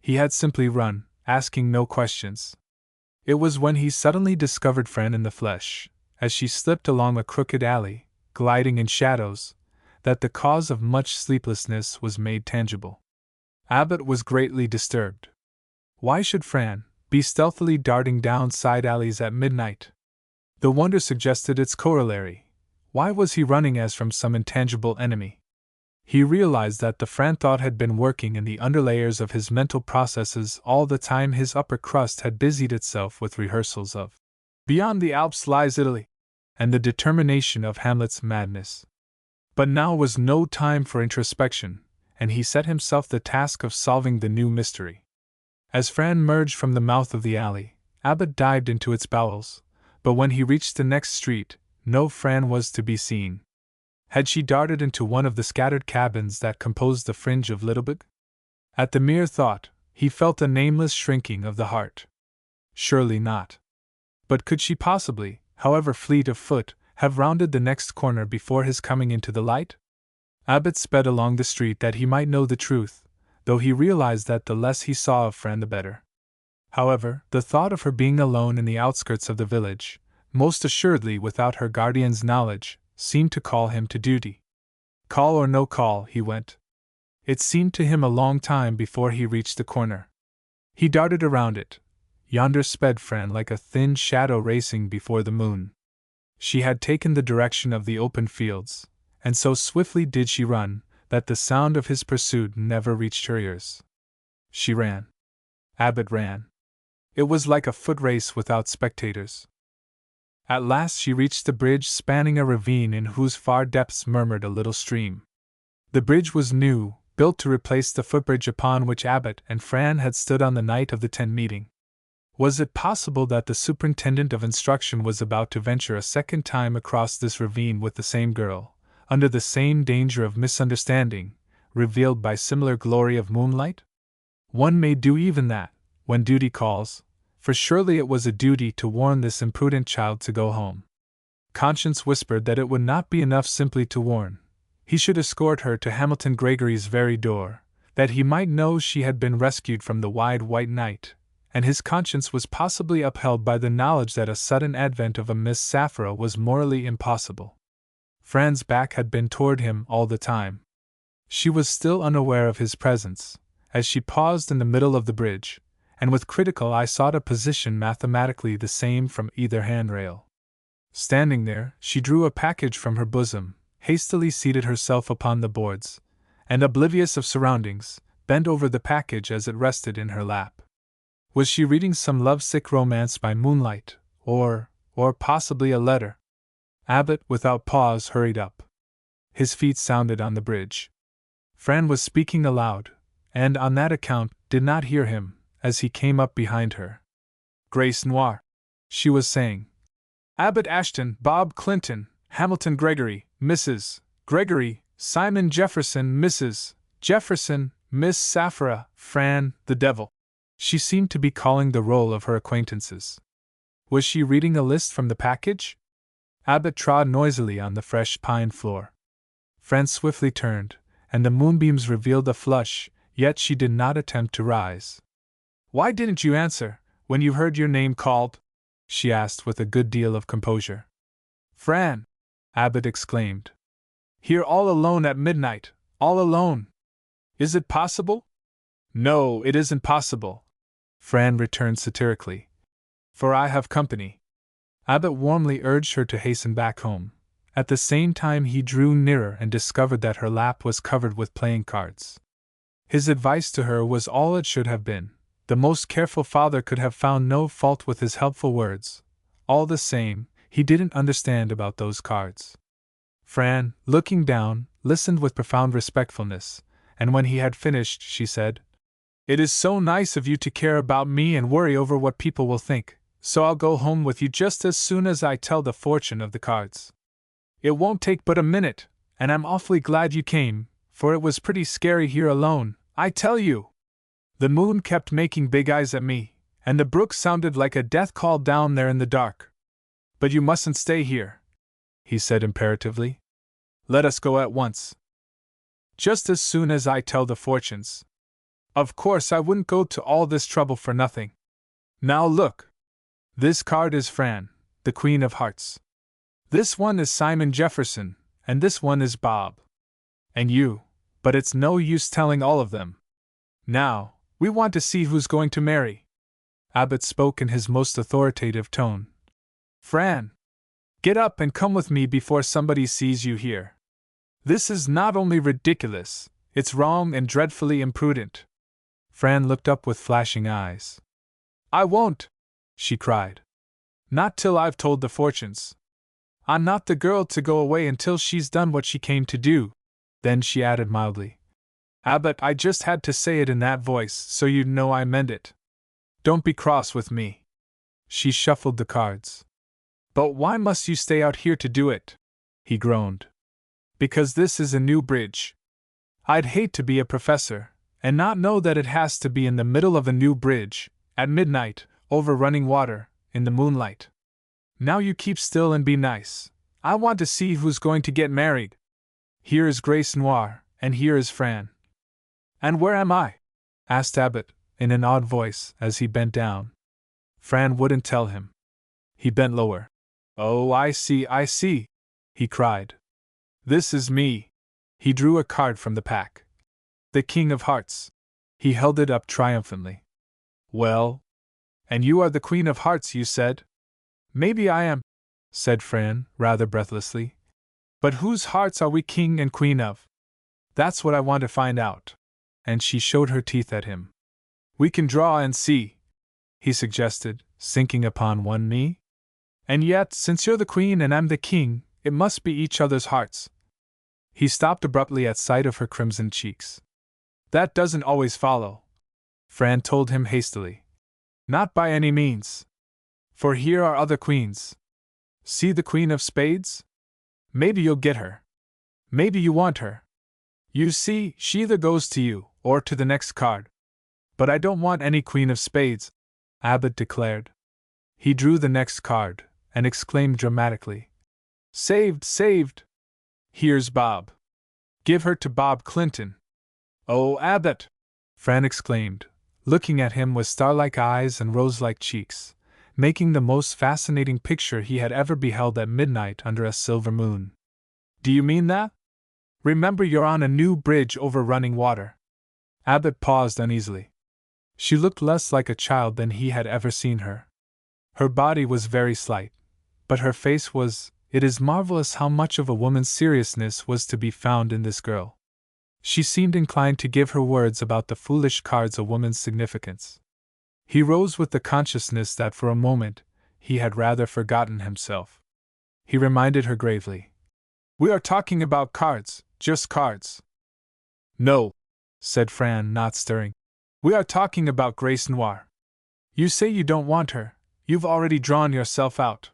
He had simply run, asking no questions. It was when he suddenly discovered Fran in the flesh, as she slipped along a crooked alley, gliding in shadows, that the cause of much sleeplessness was made tangible. Abbott was greatly disturbed. Why should Fran be stealthily darting down side alleys at midnight? The wonder suggested its corollary. Why was he running as from some intangible enemy? He realized that the Fran thought had been working in the underlayers of his mental processes all the time his upper crust had busied itself with rehearsals of "Beyond the Alps Lies Italy," and the determination of Hamlet's madness. But now was no time for introspection, and he set himself the task of solving the new mystery. As Fran merged from the mouth of the alley, Abbott dived into its bowels, but when he reached the next street, no Fran was to be seen. Had she darted into one of the scattered cabins that composed the fringe of Littlebrook? At the mere thought, He felt a nameless shrinking of the heart. Surely not. But could she possibly, however fleet of foot, have rounded the next corner before his coming into the light? Abbot sped along the street that he might know the truth, though he realized that the less he saw of Fran the better. However, the thought of her being alone in the outskirts of the village, most assuredly without her guardian's knowledge, seemed to call him to duty. Call or no call, he went. It seemed to him a long time before he reached the corner. He darted around it. Yonder sped Fran like a thin shadow racing before the moon. She had taken the direction of the open fields, and so swiftly did she run, that the sound of his pursuit never reached her ears. She ran. Abbot ran. It was like a foot race without spectators. At last she reached the bridge spanning a ravine in whose far depths murmured a little stream. The bridge was new, built to replace the footbridge upon which Abbot and Fran had stood on the night of the tent meeting. Was it possible that the superintendent of instruction was about to venture a second time across this ravine with the same girl, under the same danger of misunderstanding, revealed by similar glory of moonlight? One may do even that, when duty calls, for surely it was a duty to warn this imprudent child to go home. Conscience whispered that it would not be enough simply to warn. He should escort her to Hamilton Gregory's very door, that he might know she had been rescued from the wide white night, and his conscience was possibly upheld by the knowledge that a sudden advent of a Miss Saphira was morally impossible. Fran's back had been toward him all the time. She was still unaware of his presence, as she paused in the middle of the bridge, and with critical eye sought a position mathematically the same from either handrail. Standing there, she drew a package from her bosom, hastily seated herself upon the boards, and oblivious of surroundings, bent over the package as it rested in her lap. Was she reading some lovesick romance by moonlight, or possibly a letter? Abbot, without pause, hurried up. His feet sounded on the bridge. Fran was speaking aloud, and on that account did not hear him, as he came up behind her. Grace Noire, she was saying. Abbot Ashton, Bob Clinton, Hamilton Gregory, Mrs. Gregory, Simon Jefferson, Mrs. Jefferson, Miss Saphira, Fran, the devil. She seemed to be calling the roll of her acquaintances. Was she reading a list from the package? Abbot trod noisily on the fresh pine floor. Fran swiftly turned, and the moonbeams revealed a flush, yet she did not attempt to rise. Why didn't you answer, when you heard your name called? She asked with a good deal of composure. Fran! Abbot exclaimed. Here all alone at midnight, all alone! Is it possible? No, it isn't possible, Fran returned satirically. For I have company. Abbot warmly urged her to hasten back home. At the same time he drew nearer and discovered that her lap was covered with playing cards. His advice to her was all it should have been. The most careful father could have found no fault with his helpful words. All the same, he didn't understand about those cards. Fran, looking down, listened with profound respectfulness, and when he had finished, she said, It is so nice of you to care about me and worry over what people will think, so I'll go home with you just as soon as I tell the fortune of the cards. It won't take but a minute, and I'm awfully glad you came, for it was pretty scary here alone, I tell you. The moon kept making big eyes at me, and the brook sounded like a death call down there in the dark. But you mustn't stay here, he said imperatively. Let us go at once. Just as soon as I tell the fortunes. Of course I wouldn't go to all this trouble for nothing. Now look. This card is Fran, the Queen of Hearts. This one is Simon Jefferson, and this one is Bob. And you, but it's no use telling all of them. Now, we want to see who's going to marry. Abbot spoke in his most authoritative tone. Fran, get up and come with me before somebody sees you here. This is not only ridiculous, it's wrong and dreadfully imprudent. Fran looked up with flashing eyes. I won't, she cried. Not till I've told the fortunes. I'm not the girl to go away until she's done what she came to do. Then she added mildly, Abbot, I just had to say it in that voice so you'd know I meant it. Don't be cross with me. She shuffled the cards. But why must you stay out here to do it? He groaned. Because this is a new bridge. I'd hate to be a professor, and not know that it has to be in the middle of a new bridge, at midnight, over running water, in the moonlight. Now you keep still and be nice. I want to see who's going to get married. Here is Grace Noir, and here is Fran. And where am I? Asked Abbott, in an odd voice, as he bent down. Fran wouldn't tell him. He bent lower. Oh, I see, he cried. This is me. He drew a card from the pack. The King of Hearts. He held it up triumphantly. Well? And you are the Queen of Hearts, you said? Maybe I am, said Fran, rather breathlessly. But whose hearts are we king and queen of? That's what I want to find out. And she showed her teeth at him. We can draw and see, he suggested, sinking upon one knee. And yet, since you're the queen and I'm the king, it must be each other's hearts. He stopped abruptly at sight of her crimson cheeks. That doesn't always follow, Fran told him hastily. Not by any means. For here are other queens. See the Queen of Spades? Maybe you'll get her. Maybe you want her. You see, she either goes to you, or to the next card. But I don't want any Queen of Spades, Abbott declared. He drew the next card, and exclaimed dramatically. Saved, saved! Here's Bob. Give her to Bob Clinton. Oh, Abbott! Fran exclaimed, looking at him with star-like eyes and rose-like cheeks, making the most fascinating picture he had ever beheld at midnight under a silver moon. Do you mean that? Remember, you're on a new bridge over running water. Abbott paused uneasily. She looked less like a child than he had ever seen her. Her body was very slight, but her face was. It is marvelous how much of a woman's seriousness was to be found in this girl. She seemed inclined to give her words about the foolish cards a woman's significance. He rose with the consciousness that for a moment he had rather forgotten himself. He reminded her gravely. We are talking about cards, just cards. No, said Fran, not stirring. We are talking about Grace Noir. You say you don't want her. You've already drawn yourself out.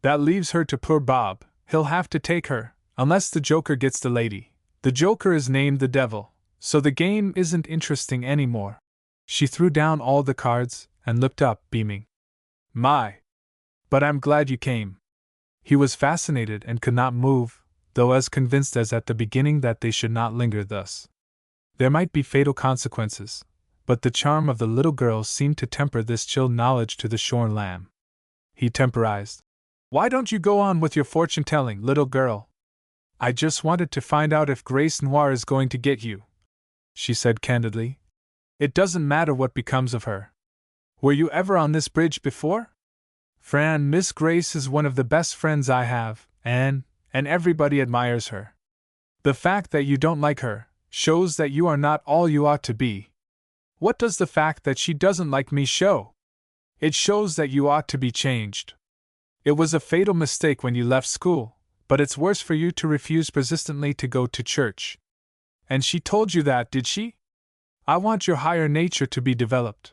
That leaves her to poor Bob. He'll have to take her, unless the Joker gets the lady. The Joker is named the Devil, so the game isn't interesting anymore. She threw down all the cards and looked up, beaming. My! But I'm glad you came. He was fascinated and could not move, though as convinced as at the beginning that they should not linger thus. There might be fatal consequences, but the charm of the little girl seemed to temper this chilled knowledge to the shorn lamb. He temporized. Why don't you go on with your fortune-telling, little girl? I just wanted to find out if Grace Noir is going to get you, she said candidly. It doesn't matter what becomes of her. Were you ever on this bridge before? Fran, Miss Grace is one of the best friends I have, and everybody admires her. The fact that you don't like her shows that you are not all you ought to be. What does the fact that she doesn't like me show? It shows that you ought to be changed. It was a fatal mistake when you left school, but it's worse for you to refuse persistently to go to church. And she told you that, did she? I want your higher nature to be developed.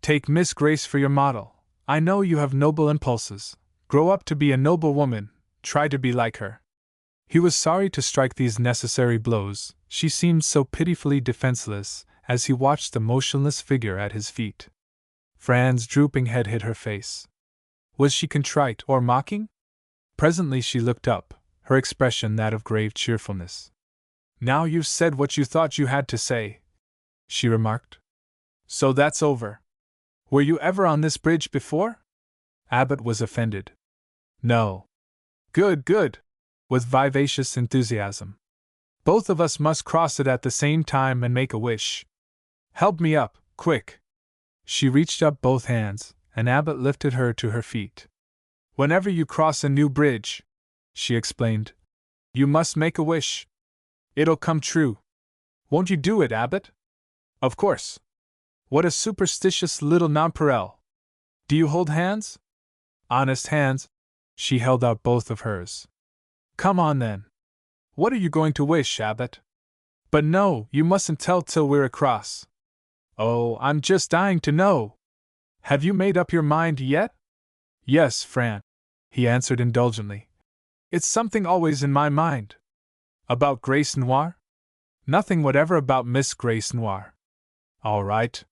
Take Miss Grace for your model. I know you have noble impulses. Grow up to be a noble woman. Try to be like her. He was sorry to strike these necessary blows. She seemed so pitifully defenseless as he watched the motionless figure at his feet. Fran's drooping head hid her face. Was she contrite or mocking? Presently she looked up, her expression that of grave cheerfulness. Now you've said what you thought you had to say, she remarked. So that's over. Were you ever on this bridge before? Abbott was offended. No. Good, good, with vivacious enthusiasm. Both of us must cross it at the same time and make a wish. Help me up, quick. She reached up both hands, and Abbott lifted her to her feet. Whenever you cross a new bridge, she explained, you must make a wish. It'll come true. Won't you do it, Abbott? Of course. What a superstitious little nonpareil. Do you hold hands? Honest hands. She held out both of hers. Come on then. What are you going to wish, Abbott? But no, you mustn't tell till we're across. Oh, I'm just dying to know. Have you made up your mind yet? Yes, Fran, he answered indulgently. It's something always in my mind. About Grace Noir? Nothing whatever about Miss Grace Noir. All right.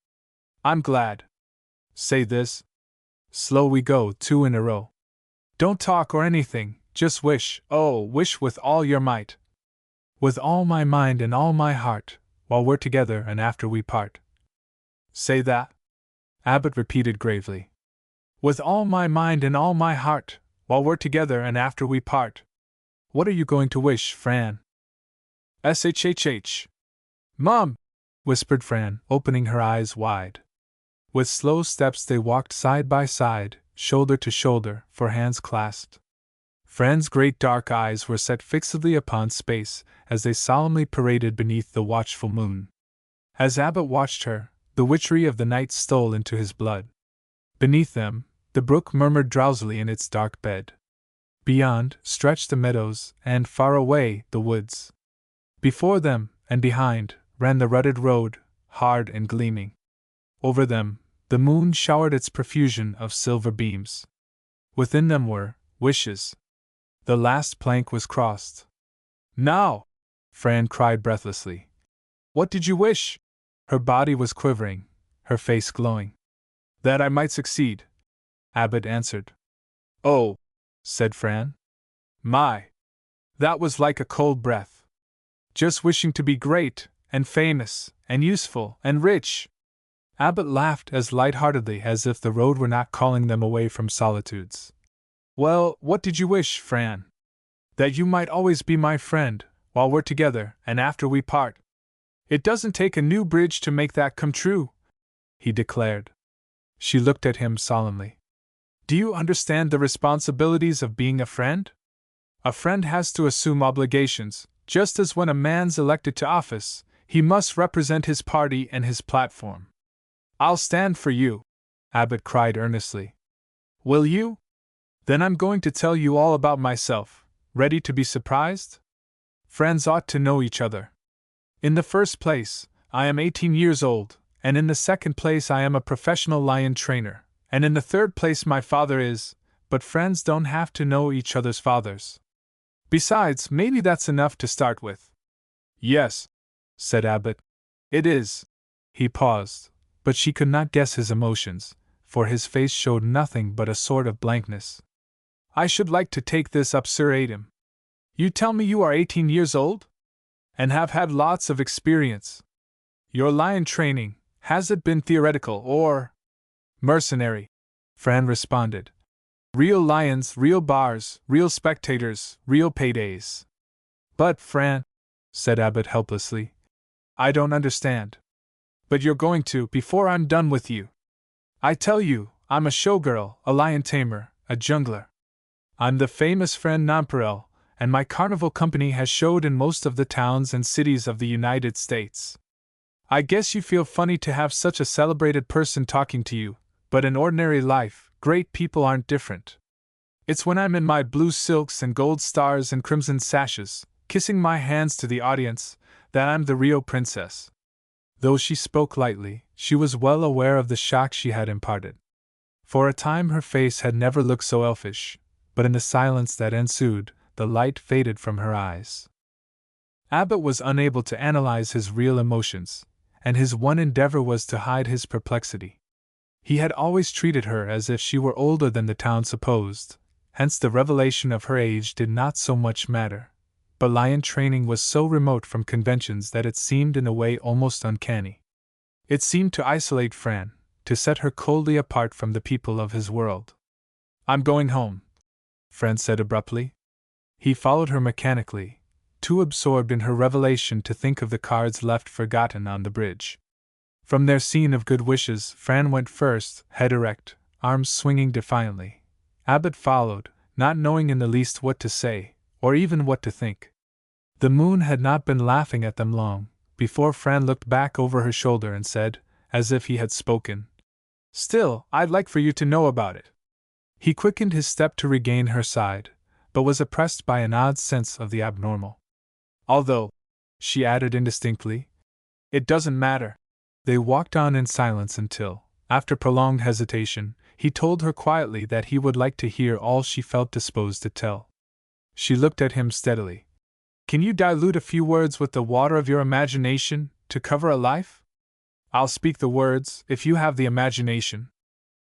I'm glad. Say this. Slow we go, 2 in a row. Don't talk or anything, just wish, oh, wish with all your might. With all my mind and all my heart, while we're together and after we part. Say that? Abbott repeated gravely. With all my mind and all my heart, while we're together and after we part. What are you going to wish, Fran? SHHH. Mom! Whispered Fran, opening her eyes wide. With slow steps they walked side by side, shoulder to shoulder, for hands clasped. Fran's great dark eyes were set fixedly upon space as they solemnly paraded beneath the watchful moon. As Abbott watched her, the witchery of the night stole into his blood. Beneath them, the brook murmured drowsily in its dark bed. Beyond stretched the meadows, and far away the woods. Before them, and behind, ran the rutted road, hard and gleaming. Over them, the moon showered its profusion of silver beams. Within them were wishes. The last plank was crossed. Now! Fran cried breathlessly. What did you wish? Her body was quivering, her face glowing. That I might succeed, Abbott answered. Oh, said Fran. My! That was like a cold breath. Just wishing to be great, and famous, and useful, and rich. Abbott laughed as light-heartedly as if the road were not calling them away from solitudes. Well, what did you wish, Fran? That you might always be my friend, while we're together, and after we part. It doesn't take a new bridge to make that come true, he declared. She looked at him solemnly. Do you understand the responsibilities of being a friend? A friend has to assume obligations, just as when a man's elected to office, he must represent his party and his platform. I'll stand for you, Abbott cried earnestly. Will you? Then I'm going to tell you all about myself. Ready to be surprised? Friends ought to know each other. In the first place, I am 18 years old, and in the second place I am a professional lion trainer, and in the third place my father is, but friends don't have to know each other's fathers. Besides, maybe that's enough to start with. Yes, said Abbott. It is. He paused, but she could not guess his emotions, for his face showed nothing but a sort of blankness. I should like to take this up seriatim. You tell me you are 18 years old? And have had lots of experience. Your lion training, has it been theoretical or mercenary? Fran responded. Real lions, real bars, real spectators, real paydays. But, Fran, said Abbott helplessly, I don't understand. But you're going to, before I'm done with you. I tell you, I'm a showgirl, a lion tamer, a jungler. I'm the famous Fran Nonpareil, and my carnival company has showed in most of the towns and cities of the United States. I guess you feel funny to have such a celebrated person talking to you, but in ordinary life, great people aren't different. It's when I'm in my blue silks and gold stars and crimson sashes, kissing my hands to the audience, that I'm the Rio princess. Though she spoke lightly, she was well aware of the shock she had imparted. For a time her face had never looked so elfish, but in the silence that ensued, the light faded from her eyes. Abbott was unable to analyze his real emotions, and his one endeavor was to hide his perplexity. He had always treated her as if she were older than the town supposed, hence the revelation of her age did not so much matter, but lion training was so remote from conventions that it seemed in a way almost uncanny. It seemed to isolate Fran, to set her coldly apart from the people of his world. I'm going home, Fran said abruptly. He followed her mechanically, too absorbed in her revelation to think of the cards left forgotten on the bridge. From their scene of good wishes, Fran went first, head erect, arms swinging defiantly. Abbott followed, not knowing in the least what to say, or even what to think. The moon had not been laughing at them long, before Fran looked back over her shoulder and said, as if he had spoken, Still, I'd like for you to know about it. He quickened his step to regain her side, but was oppressed by an odd sense of the abnormal. Although, she added indistinctly, it doesn't matter. They walked on in silence until, after prolonged hesitation, he told her quietly that he would like to hear all she felt disposed to tell. She looked at him steadily. Can you dilute a few words with the water of your imagination, to cover a life? I'll speak the words, if you have the imagination.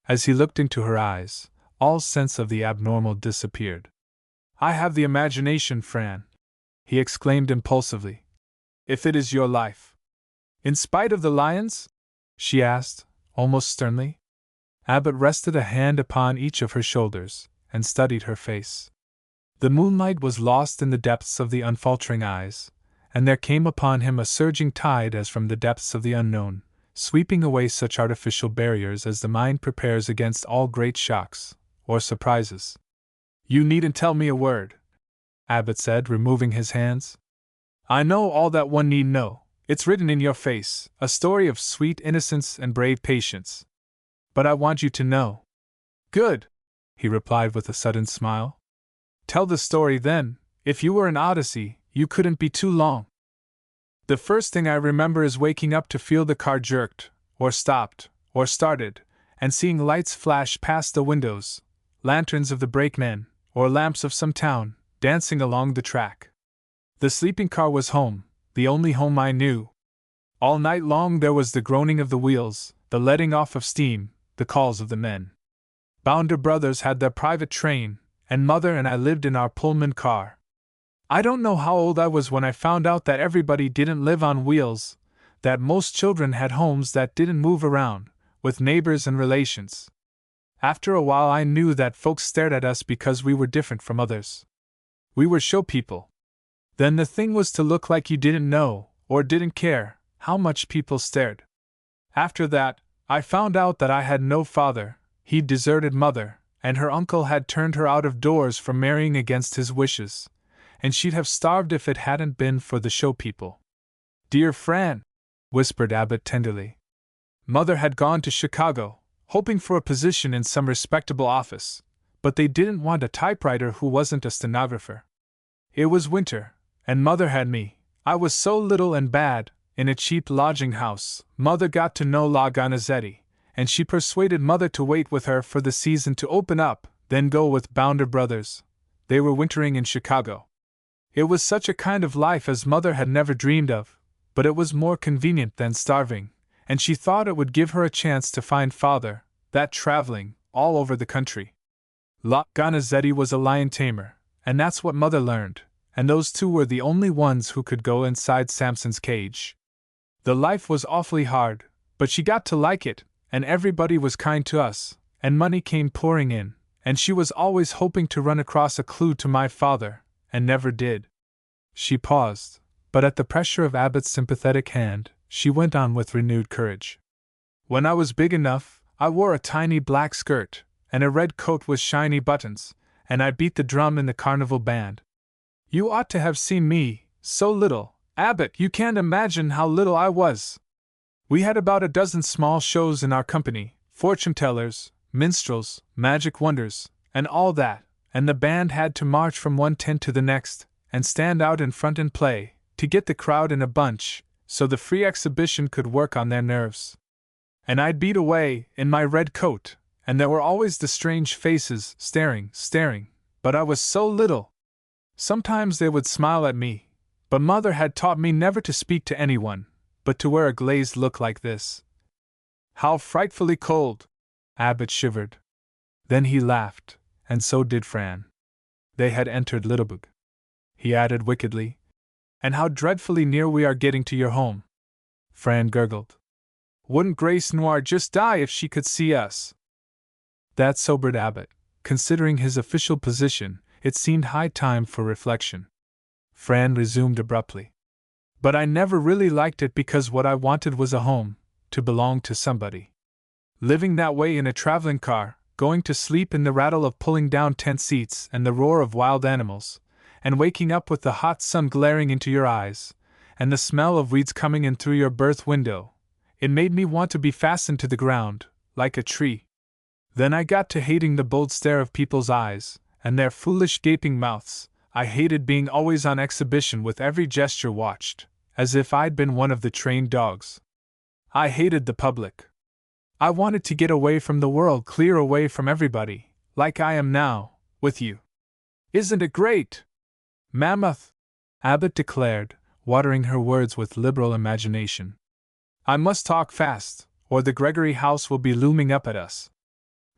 As he looked into her eyes, all sense of the abnormal disappeared. I have the imagination, Fran, he exclaimed impulsively. If it is your life. In spite of the lions? She asked, almost sternly. Abbott rested a hand upon each of her shoulders, and studied her face. The moonlight was lost in the depths of the unfaltering eyes, and there came upon him a surging tide as from the depths of the unknown, sweeping away such artificial barriers as the mind prepares against all great shocks, or surprises. You needn't tell me a word, Abbott said, removing his hands. I know all that one need know. It's written in your face, a story of sweet innocence and brave patience. But I want you to know. Good, he replied with a sudden smile. Tell the story then. If you were an Odyssey, you couldn't be too long. The first thing I remember is waking up to feel the car jerked, or stopped, or started, and seeing lights flash past the windows, lanterns of the brakemen, or lamps of some town, dancing along the track. The sleeping car was home, the only home I knew. All night long there was the groaning of the wheels, the letting off of steam, the calls of the men. Bounder Brothers had their private train, and Mother and I lived in our Pullman car. I don't know how old I was when I found out that everybody didn't live on wheels, that most children had homes that didn't move around, with neighbors and relations. After a while I knew that folks stared at us because we were different from others. We were show people. Then the thing was to look like you didn't know, or didn't care, how much people stared. After that, I found out that I had no father, he'd deserted Mother, and her uncle had turned her out of doors for marrying against his wishes, and she'd have starved if it hadn't been for the show people. Dear Fran, whispered Abbott tenderly. Mother had gone to Chicago, hoping for a position in some respectable office, but they didn't want a typewriter who wasn't a stenographer. It was winter, and Mother had me. I was so little and bad, in a cheap lodging house. Mother got to know La Gonizetti, and she persuaded Mother to wait with her for the season to open up, then go with Bounder Brothers. They were wintering in Chicago. It was such a kind of life as Mother had never dreamed of, but it was more convenient than starving, and she thought it would give her a chance to find Father, that traveling, all over the country. La Gonizetti was a lion tamer, and that's what Mother learned, and those two were the only ones who could go inside Samson's cage. The life was awfully hard, but she got to like it, and everybody was kind to us, and money came pouring in, and she was always hoping to run across a clue to my father, and never did. She paused, but at the pressure of Abbott's sympathetic hand, she went on with renewed courage. When I was big enough, I wore a tiny black skirt, and a red coat with shiny buttons, and I beat the drum in the carnival band. You ought to have seen me, so little, Abbott, you can't imagine how little I was. We had about a dozen small shows in our company, fortune-tellers, minstrels, magic wonders, and all that, and the band had to march from one tent to the next, and stand out in front and play, to get the crowd in a bunch, so the free exhibition could work on their nerves. And I'd beat away, in my red coat, and there were always the strange faces, staring, but I was so little. Sometimes they would smile at me, but Mother had taught me never to speak to anyone, but to wear a glazed look like this. How frightfully cold! Abbott shivered. Then he laughed, and so did Fran. They had entered Unabridged. He added wickedly, and how dreadfully near we are getting to your home. Fran gurgled. Wouldn't Grace Noir just die if she could see us? That sobered Abbott. Considering his official position, it seemed high time for reflection. Fran resumed abruptly. But I never really liked it because what I wanted was a home, to belong to somebody. Living that way in a traveling car, going to sleep in the rattle of pulling down tent seats and the roar of wild animals, and waking up with the hot sun glaring into your eyes, and the smell of weeds coming in through your berth window, it made me want to be fastened to the ground, like a tree. Then I got to hating the bold stare of people's eyes, and their foolish gaping mouths. I hated being always on exhibition with every gesture watched, as if I'd been one of the trained dogs. I hated the public. I wanted to get away from the world, clear away from everybody, like I am now, with you. Isn't it great? Mammoth! Abbott declared, watering her words with liberal imagination. I must talk fast, or the Gregory house will be looming up at us.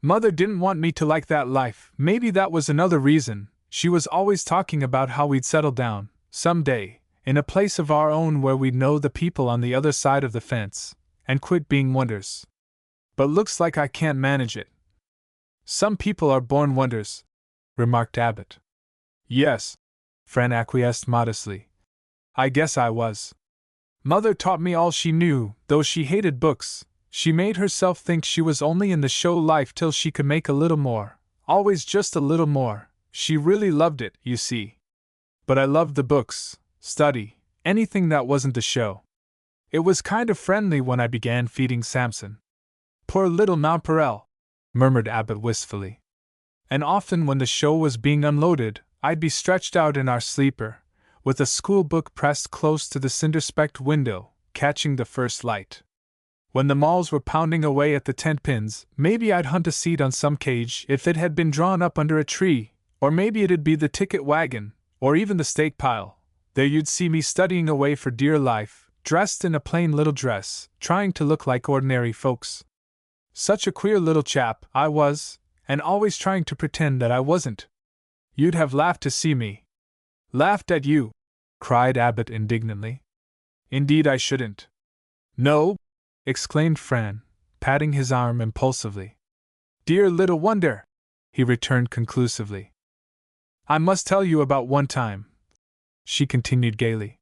Mother didn't want me to like that life. Maybe that was another reason. She was always talking about how we'd settle down, someday, in a place of our own where we'd know the people on the other side of the fence, and quit being wonders. But looks like I can't manage it. Some people are born wonders, remarked Abbott. Yes, Fran acquiesced modestly. I guess I was. Mother taught me all she knew, though she hated books. She made herself think she was only in the show life till she could make a little more, always just a little more. She really loved it, you see. But I loved the books, study, anything that wasn't the show. It was kind of friendly when I began feeding Samson. Poor little Nonpareil, murmured Abbott wistfully. And often when the show was being unloaded, I'd be stretched out in our sleeper, with a school book pressed close to the cinder-specked window, catching the first light. When the malls were pounding away at the tent pins, maybe I'd hunt a seat on some cage if it had been drawn up under a tree, or maybe it'd be the ticket wagon, or even the stake pile. There you'd see me studying away for dear life, dressed in a plain little dress, trying to look like ordinary folks. Such a queer little chap I was, and always trying to pretend that I wasn't. You'd have laughed to see me. Laughed at you, cried Abbott indignantly. Indeed I shouldn't. No, exclaimed Fran, patting his arm impulsively. Dear little wonder, he returned conclusively. I must tell you about one time, she continued gaily.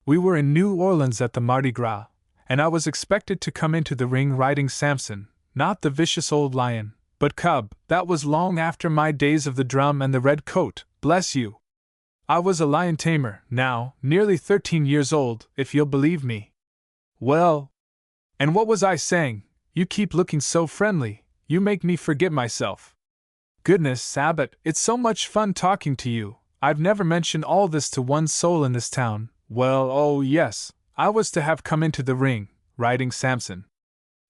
We were in New Orleans at the Mardi Gras, and I was expected to come into the ring riding Samson, not the vicious old lion, but Cub. That was long after my days of the drum and the red coat, bless you. I was a lion tamer, now, nearly 13 years old, if you'll believe me. Well, and what was I saying? You keep looking so friendly, you make me forget myself. Goodness, Abbott, it's so much fun talking to you. I've never mentioned all this to one soul in this town. Well, oh yes, I was to have come into the ring, riding Samson.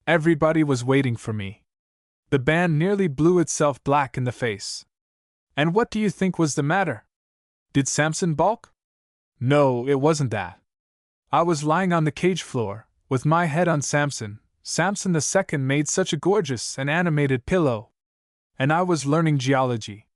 Everybody was waiting for me. The band nearly blew itself black in the face. And what do you think was the matter? Did Samson balk? No, it wasn't that. I was lying on the cage floor, with my head on Samson. Samson II made such a gorgeous and animated pillow. And I was learning geology.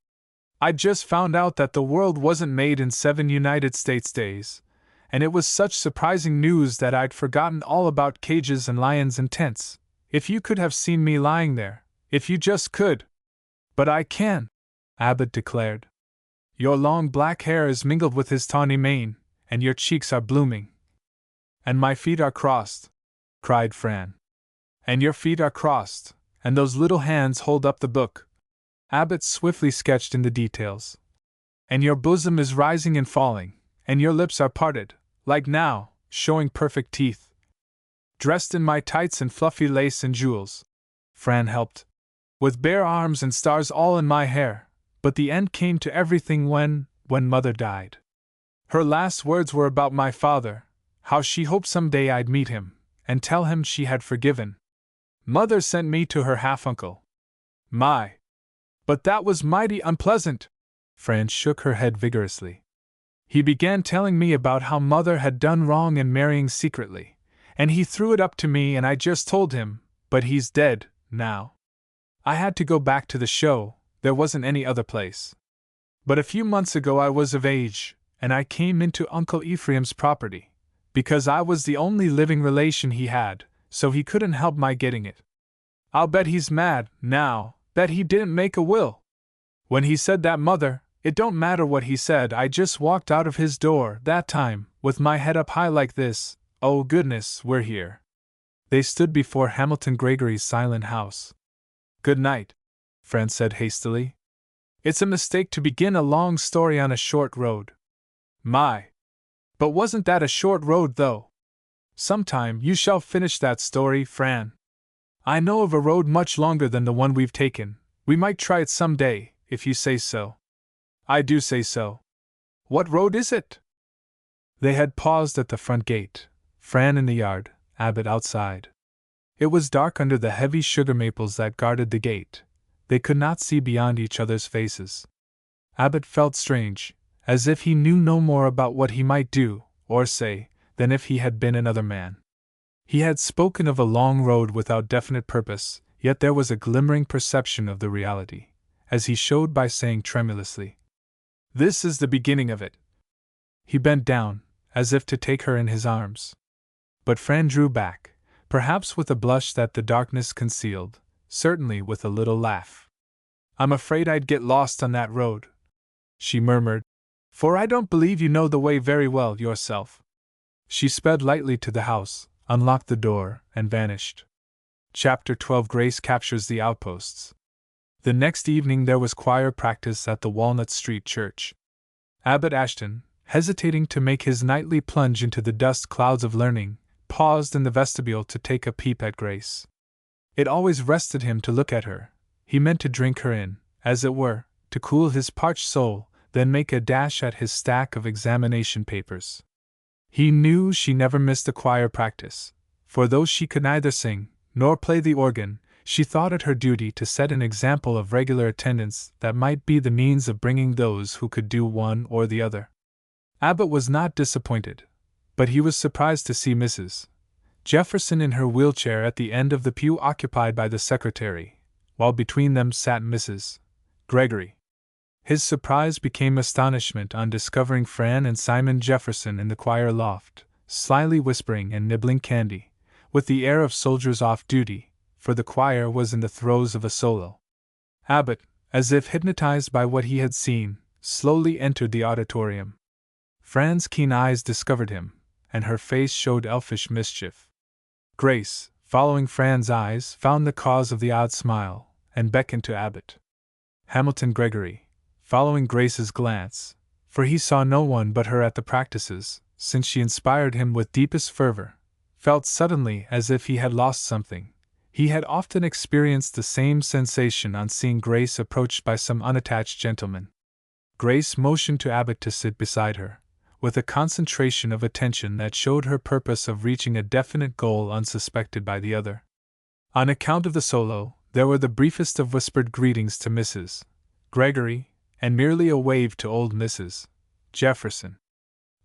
I'd just found out that the world wasn't made in 7 United States days, and it was such surprising news that I'd forgotten all about cages and lions and tents. If you could have seen me lying there, if you just could. But I can, Abbott declared. Your long black hair is mingled with his tawny mane, and your cheeks are blooming. And my feet are crossed, cried Fran. And your feet are crossed, and those little hands hold up the book. Abbott swiftly sketched in the details. And your bosom is rising and falling, and your lips are parted, like now, showing perfect teeth. Dressed in my tights and fluffy lace and jewels, Fran helped. With bare arms and stars all in my hair, but the end came to everything when Mother died. Her last words were about my father, how she hoped someday I'd meet him, and tell him she had forgiven. Mother sent me to her half-uncle. My! But that was mighty unpleasant! Fran shook her head vigorously. He began telling me about how Mother had done wrong in marrying secretly, and he threw it up to me and I just told him, but he's dead, now. I had to go back to the show, there wasn't any other place. But a few months ago I was of age, and I came into Uncle Ephraim's property, because I was the only living relation he had, so he couldn't help my getting it. I'll bet he's mad, now, that he didn't make a will. When he said that, Mother, it don't matter what he said, I just walked out of his door, that time, with my head up high like this. Oh goodness, we're here. They stood before Hamilton Gregory's silent house. Good night, Fran said hastily. It's a mistake to begin a long story on a short road. My! But wasn't that a short road, though? Sometime you shall finish that story, Fran. I know of a road much longer than the one we've taken. We might try it some day, if you say so. I do say so. What road is it? They had paused at the front gate, Fran in the yard, Abbott outside. It was dark under the heavy sugar maples that guarded the gate. They could not see beyond each other's faces. Abbott felt strange, as if he knew no more about what he might do, or say, than if he had been another man. He had spoken of a long road without definite purpose, yet there was a glimmering perception of the reality, as he showed by saying tremulously, "This is the beginning of it." He bent down, as if to take her in his arms. But Fran drew back, perhaps with a blush that the darkness concealed, certainly with a little laugh. "I'm afraid I'd get lost on that road," she murmured, "for I don't believe you know the way very well yourself." She sped lightly to the house, unlocked the door, and vanished. Chapter 12. Grace captures the outposts. The next evening there was choir practice at the Walnut Street Church. Abbot Ashton, hesitating to make his nightly plunge into the dust clouds of learning, paused in the vestibule to take a peep at Grace. It always rested him to look at her. He meant to drink her in, as it were, to cool his parched soul, then make a dash at his stack of examination papers. He knew she never missed a choir practice, for though she could neither sing nor play the organ, she thought it her duty to set an example of regular attendance that might be the means of bringing those who could do one or the other. Abbott was not disappointed, but he was surprised to see Mrs. Jefferson in her wheelchair at the end of the pew occupied by the secretary, while between them sat Mrs. Gregory. His surprise became astonishment on discovering Fran and Simon Jefferson in the choir loft, slyly whispering and nibbling candy, with the air of soldiers off duty, for the choir was in the throes of a solo. Abbott, as if hypnotized by what he had seen, slowly entered the auditorium. Fran's keen eyes discovered him, and her face showed elfish mischief. Grace, following Fran's eyes, found the cause of the odd smile, and beckoned to Abbott. Hamilton Gregory, following Grace's glance, for he saw no one but her at the practices, since she inspired him with deepest fervor, felt suddenly as if he had lost something. He had often experienced the same sensation on seeing Grace approached by some unattached gentleman. Grace motioned to Abbott to sit beside her, with a concentration of attention that showed her purpose of reaching a definite goal unsuspected by the other. On account of the solo, there were the briefest of whispered greetings to Mrs. Gregory, and merely a wave to old Mrs. Jefferson.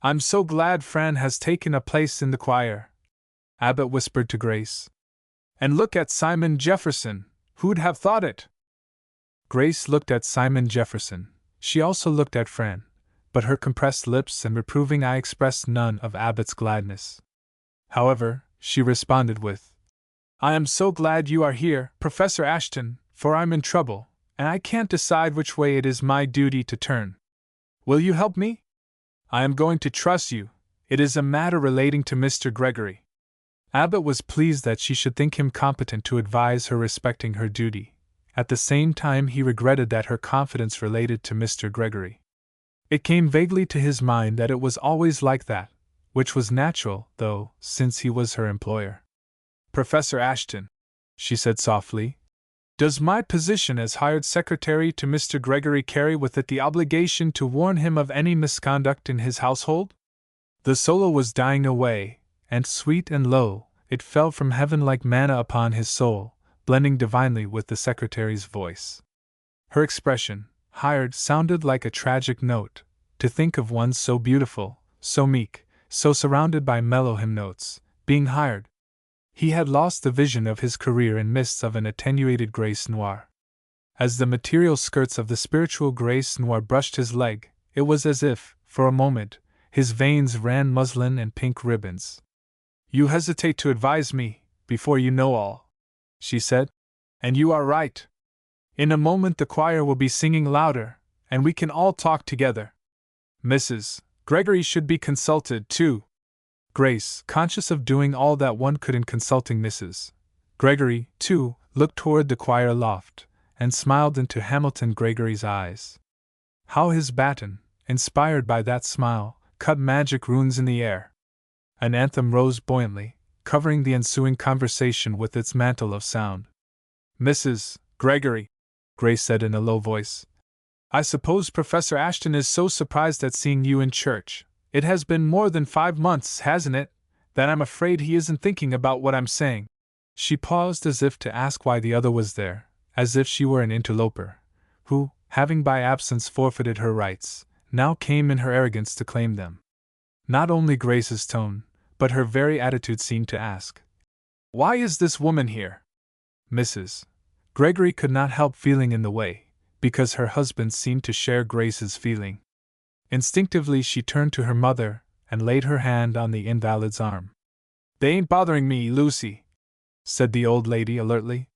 "I'm so glad Fran has taken a place in the choir," Abbott whispered to Grace. "And look at Simon Jefferson, who'd have thought it?" Grace looked at Simon Jefferson. She also looked at Fran, but her compressed lips and reproving eye expressed none of Abbott's gladness. However, she responded with, "I am so glad you are here, Professor Ashton, for I'm in trouble, and I can't decide which way it is my duty to turn. Will you help me? I am going to trust you. It is a matter relating to Mr. Gregory." Abbott was pleased that she should think him competent to advise her respecting her duty. At the same time he regretted that her confidence related to Mr. Gregory. It came vaguely to his mind that it was always like that, which was natural, though, since he was her employer. "Professor Ashton," she said softly, "does my position as hired secretary to Mr. Gregory carry with it the obligation to warn him of any misconduct in his household?" The solo was dying away, and sweet and low, it fell from heaven like manna upon his soul, blending divinely with the secretary's voice. Her expression, hired, sounded like a tragic note. To think of one so beautiful, so meek, so surrounded by mellow hymn notes, being hired. He had lost the vision of his career in mists of an attenuated grace noire. As the material skirts of the spiritual grace noire brushed his leg, it was as if, for a moment, his veins ran muslin and pink ribbons. "You hesitate to advise me, before you know all," she said. "And you are right. In a moment the choir will be singing louder, and we can all talk together. Mrs. Gregory should be consulted, too." Grace, conscious of doing all that one could in consulting Mrs. Gregory, too, looked toward the choir loft, and smiled into Hamilton Gregory's eyes. How his baton, inspired by that smile, cut magic runes in the air! An anthem rose buoyantly, covering the ensuing conversation with its mantle of sound. "Mrs. Gregory," Grace said in a low voice, "I suppose Professor Ashton is so surprised at seeing you in church. It has been more than 5 months, hasn't it, that I'm afraid he isn't thinking about what I'm saying." She paused as if to ask why the other was there, as if she were an interloper, who, having by absence forfeited her rights, now came in her arrogance to claim them. Not only Grace's tone, but her very attitude seemed to ask, Why is this woman here? Mrs. Gregory could not help feeling in the way, because her husband seemed to share Grace's feeling. Instinctively she turned to her mother and laid her hand on the invalid's arm. They ain't bothering me, Lucy, said the old lady alertly.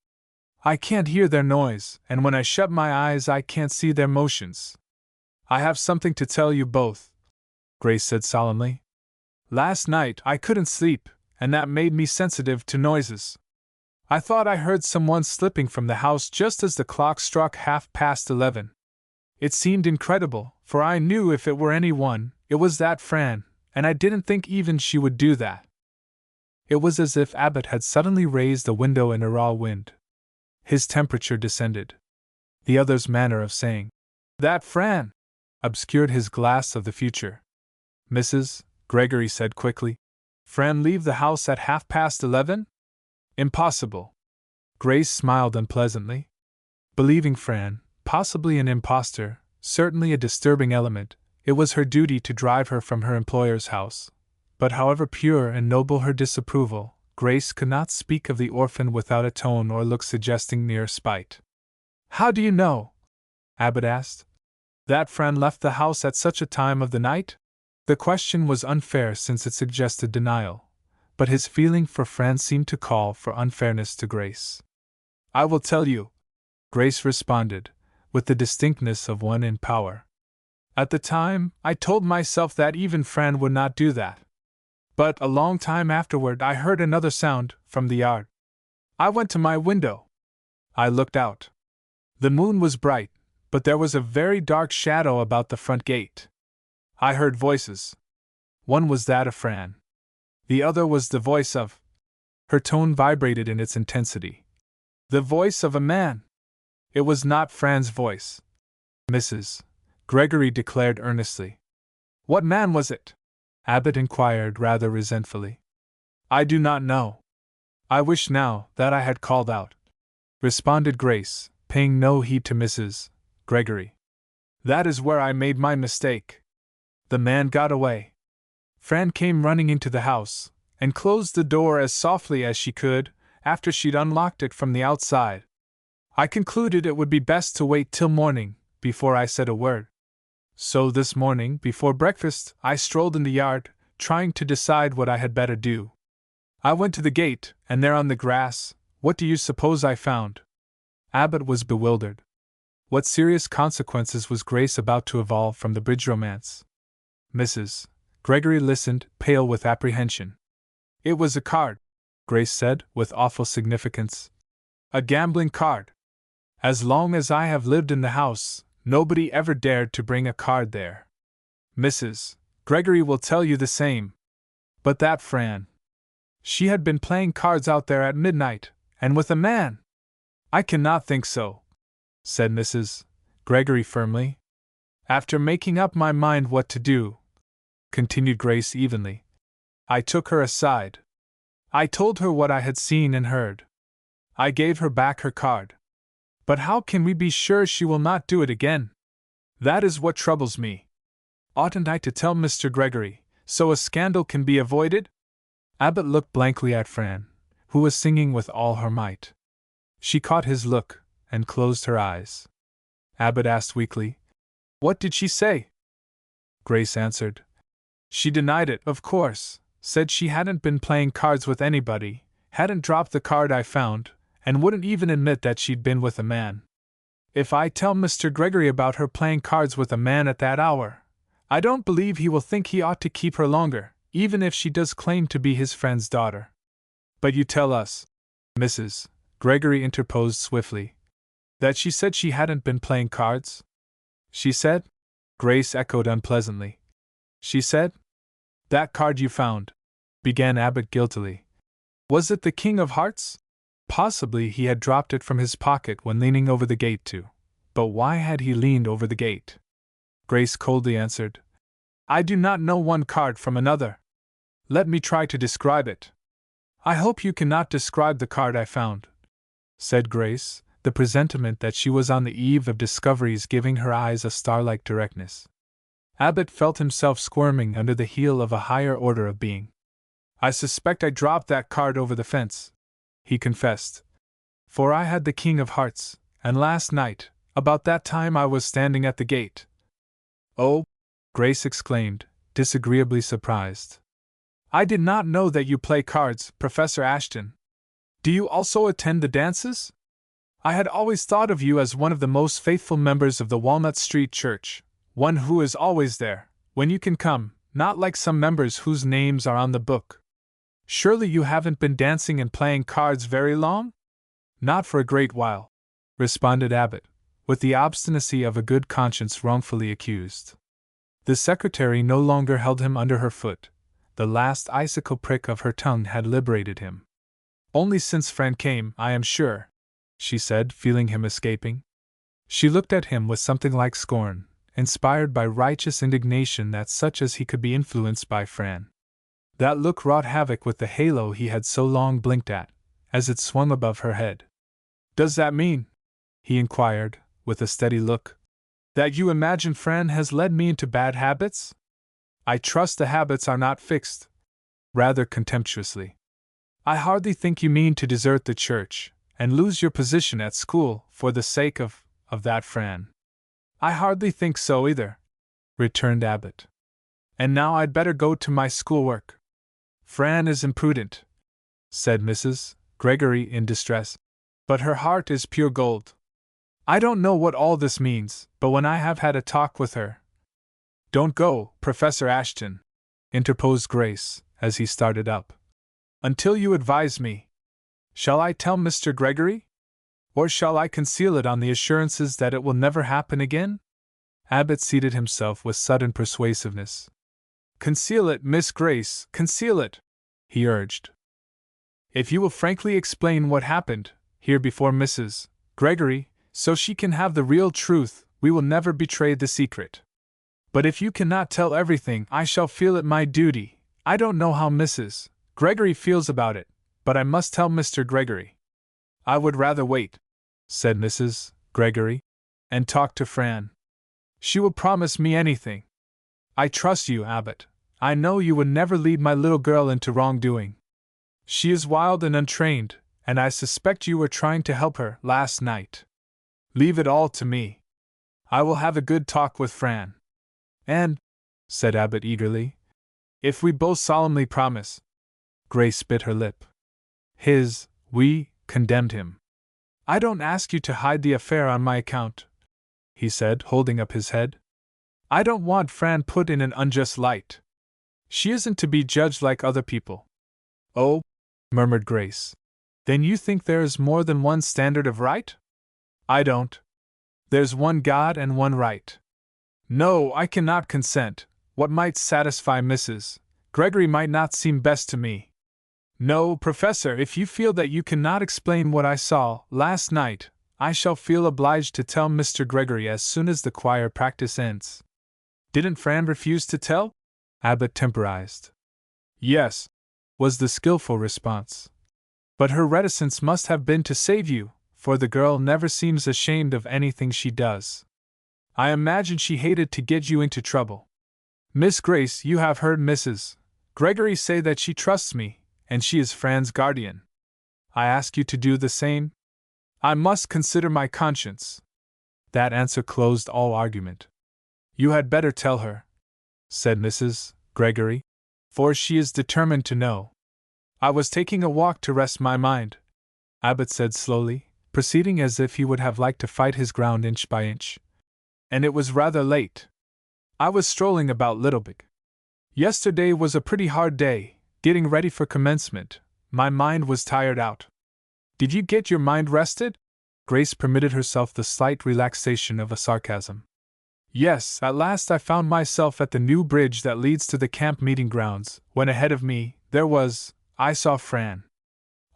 I can't hear their noise, and when I shut my eyes I can't see their motions. I have something to tell you both, Grace said solemnly. Last night I couldn't sleep, and that made me sensitive to noises. I thought I heard someone slipping from the house just as the clock struck 11:30. It seemed incredible, for I knew if it were anyone, it was that Fran, and I didn't think even she would do that. It was as if Abbott had suddenly raised the window in a raw wind. His temperature descended. The other's manner of saying, "That Fran," obscured his glass of the future. Mrs. Gregory said quickly, "Fran leave the house at 11:30? Impossible." Grace smiled unpleasantly. Believing Fran, possibly an impostor, certainly a disturbing element, it was her duty to drive her from her employer's house. But however pure and noble her disapproval, Grace could not speak of the orphan without a tone or look suggesting mere spite. "How do you know?" Abbott asked. "That Fran left the house at such a time of the night?" The question was unfair since it suggested denial, but his feeling for Fran seemed to call for unfairness to Grace. "I will tell you," Grace responded, with the distinctness of one in power. "At the time, I told myself that even Fran would not do that. But a long time afterward I heard another sound, from the yard. I went to my window. I looked out. The moon was bright, but there was a very dark shadow about the front gate. I heard voices. One was that of Fran. The other was the voice of—" Her tone vibrated in its intensity. "The voice of a man. It was not Fran's voice," Mrs. Gregory declared earnestly. "What man was it?" Abbott inquired rather resentfully. "I do not know. I wish now that I had called out," responded Grace, paying no heed to Mrs. Gregory. "That is where I made my mistake. The man got away. Fran came running into the house, and closed the door as softly as she could, after she'd unlocked it from the outside. I concluded it would be best to wait till morning, before I said a word. So this morning, before breakfast, I strolled in the yard, trying to decide what I had better do. I went to the gate, and there on the grass, what do you suppose I found?" Abbott was bewildered. What serious consequences was Grace about to evolve from the bridge romance? Mrs. Gregory listened, pale with apprehension. "It was a card," Grace said, with awful significance. "A gambling card. As long as I have lived in the house, nobody ever dared to bring a card there. Mrs. Gregory will tell you the same. But that Fran. She had been playing cards out there at midnight, and with a man." "I cannot think so," said Mrs. Gregory firmly. "After making up my mind what to do," continued Grace evenly, "I took her aside. I told her what I had seen and heard. I gave her back her card. But how can we be sure she will not do it again? That is what troubles me. Oughtn't I to tell Mr. Gregory, so a scandal can be avoided?" Abbott looked blankly at Fran, who was singing with all her might. She caught his look, and closed her eyes. Abbott asked weakly, "What did she say?" Grace answered, "She denied it, of course, said she hadn't been playing cards with anybody, hadn't dropped the card I found, and wouldn't even admit that she'd been with a man. If I tell Mr. Gregory about her playing cards with a man at that hour, I don't believe he will think he ought to keep her longer, even if she does claim to be his friend's daughter." "But you tell us," Mrs. Gregory interposed swiftly, "that she said she hadn't been playing cards?" "She said?" Grace echoed unpleasantly. "She said? That card you found," began Abbott guiltily. "Was it the King of Hearts?" Possibly he had dropped it from his pocket when leaning over the gate too. But why had he leaned over the gate? Grace coldly answered, "I do not know one card from another. Let me try to describe it." "I hope you cannot describe the card I found," said Grace, the presentiment that she was on the eve of discoveries giving her eyes a star-like directness. Abbott felt himself squirming under the heel of a higher order of being. "I suspect I dropped that card over the fence," he confessed. For I had the King of Hearts, and last night, about that time I was standing at the gate. Oh, Grace exclaimed, disagreeably surprised. I did not know that you play cards, Professor Ashton. Do you also attend the dances? I had always thought of you as one of the most faithful members of the Walnut Street Church, one who is always there, when you can come, not like some members whose names are on the book. Surely you haven't been dancing and playing cards very long? Not for a great while, responded Abbott, with the obstinacy of a good conscience wrongfully accused. The secretary no longer held him under her foot. The last icicle prick of her tongue had liberated him. Only since Fran came, I am sure, she said, feeling him escaping. She looked at him with something like scorn, inspired by righteous indignation that such as he could be influenced by Fran. That look wrought havoc with the halo he had so long blinked at, as it swung above her head. Does that mean, he inquired, with a steady look, that you imagine Fran has led me into bad habits? I trust the habits are not fixed. Rather contemptuously. I hardly think you mean to desert the church, and lose your position at school, for the sake of that Fran. I hardly think so either, returned Abbott. And now I'd better go to my schoolwork. Fran is imprudent, said Mrs. Gregory in distress, but her heart is pure gold. I don't know what all this means, but when I have had a talk with her— Don't go, Professor Ashton, interposed Grace, as he started up, until you advise me. Shall I tell Mr. Gregory? Or shall I conceal it on the assurances that it will never happen again? Abbott seated himself with sudden persuasiveness. Conceal it, Miss Grace, conceal it, he urged. If you will frankly explain what happened, here before Mrs. Gregory, so she can have the real truth, we will never betray the secret. But if you cannot tell everything, I shall feel it my duty. I don't know how Mrs. Gregory feels about it, but I must tell Mr. Gregory. I would rather wait, said Mrs. Gregory, and talk to Fran. She will promise me anything. I trust you, Abbott. I know you would never lead my little girl into wrongdoing. She is wild and untrained, and I suspect you were trying to help her last night. Leave it all to me. I will have a good talk with Fran. And, said Abbott eagerly, if we both solemnly promise. Grace bit her lip. We condemned him. I don't ask you to hide the affair on my account, he said, holding up his head. I don't want Fran put in an unjust light. She isn't to be judged like other people. Oh, murmured Grace. Then you think there is more than one standard of right? I don't. There's one God and one right. No, I cannot consent. What might satisfy Mrs. Gregory might not seem best to me. No, Professor, if you feel that you cannot explain what I saw last night, I shall feel obliged to tell Mr. Gregory as soon as the choir practice ends. Didn't Fran refuse to tell? Abbott temporized. Yes, was the skillful response. But her reticence must have been to save you, for the girl never seems ashamed of anything she does. I imagine she hated to get you into trouble. Miss Grace, you have heard Mrs. Gregory say that she trusts me, and she is Fran's guardian. I ask you to do the same. I must consider my conscience. That answer closed all argument. You had better tell her, said Mrs. Gregory, for she is determined to know. I was taking a walk to rest my mind, Abbott said slowly, proceeding as if he would have liked to fight his ground inch by inch. And it was rather late. I was strolling about Littlebeck. Yesterday was a pretty hard day, getting ready for commencement. My mind was tired out. Did you get your mind rested? Grace permitted herself the slight relaxation of a sarcasm. Yes, at last I found myself at the new bridge that leads to the camp meeting grounds, when ahead of me, I saw Fran.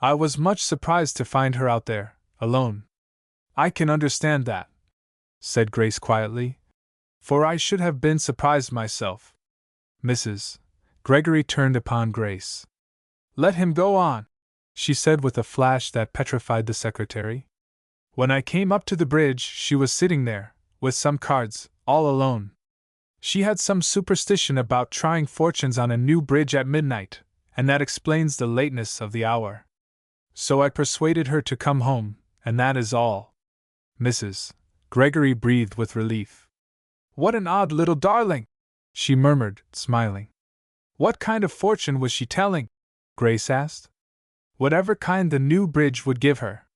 I was much surprised to find her out there, alone. I can understand that, said Grace quietly, for I should have been surprised myself. Mrs. Gregory turned upon Grace. Let him go on, she said with a flash that petrified the secretary. When I came up to the bridge, she was sitting there, with some cards, all alone. She had some superstition about trying fortunes on a new bridge at midnight, and that explains the lateness of the hour. So I persuaded her to come home, and that is all. Mrs. Gregory breathed with relief. What an odd little darling! She murmured, smiling. What kind of fortune was she telling? Grace asked. Whatever kind the new bridge would give her.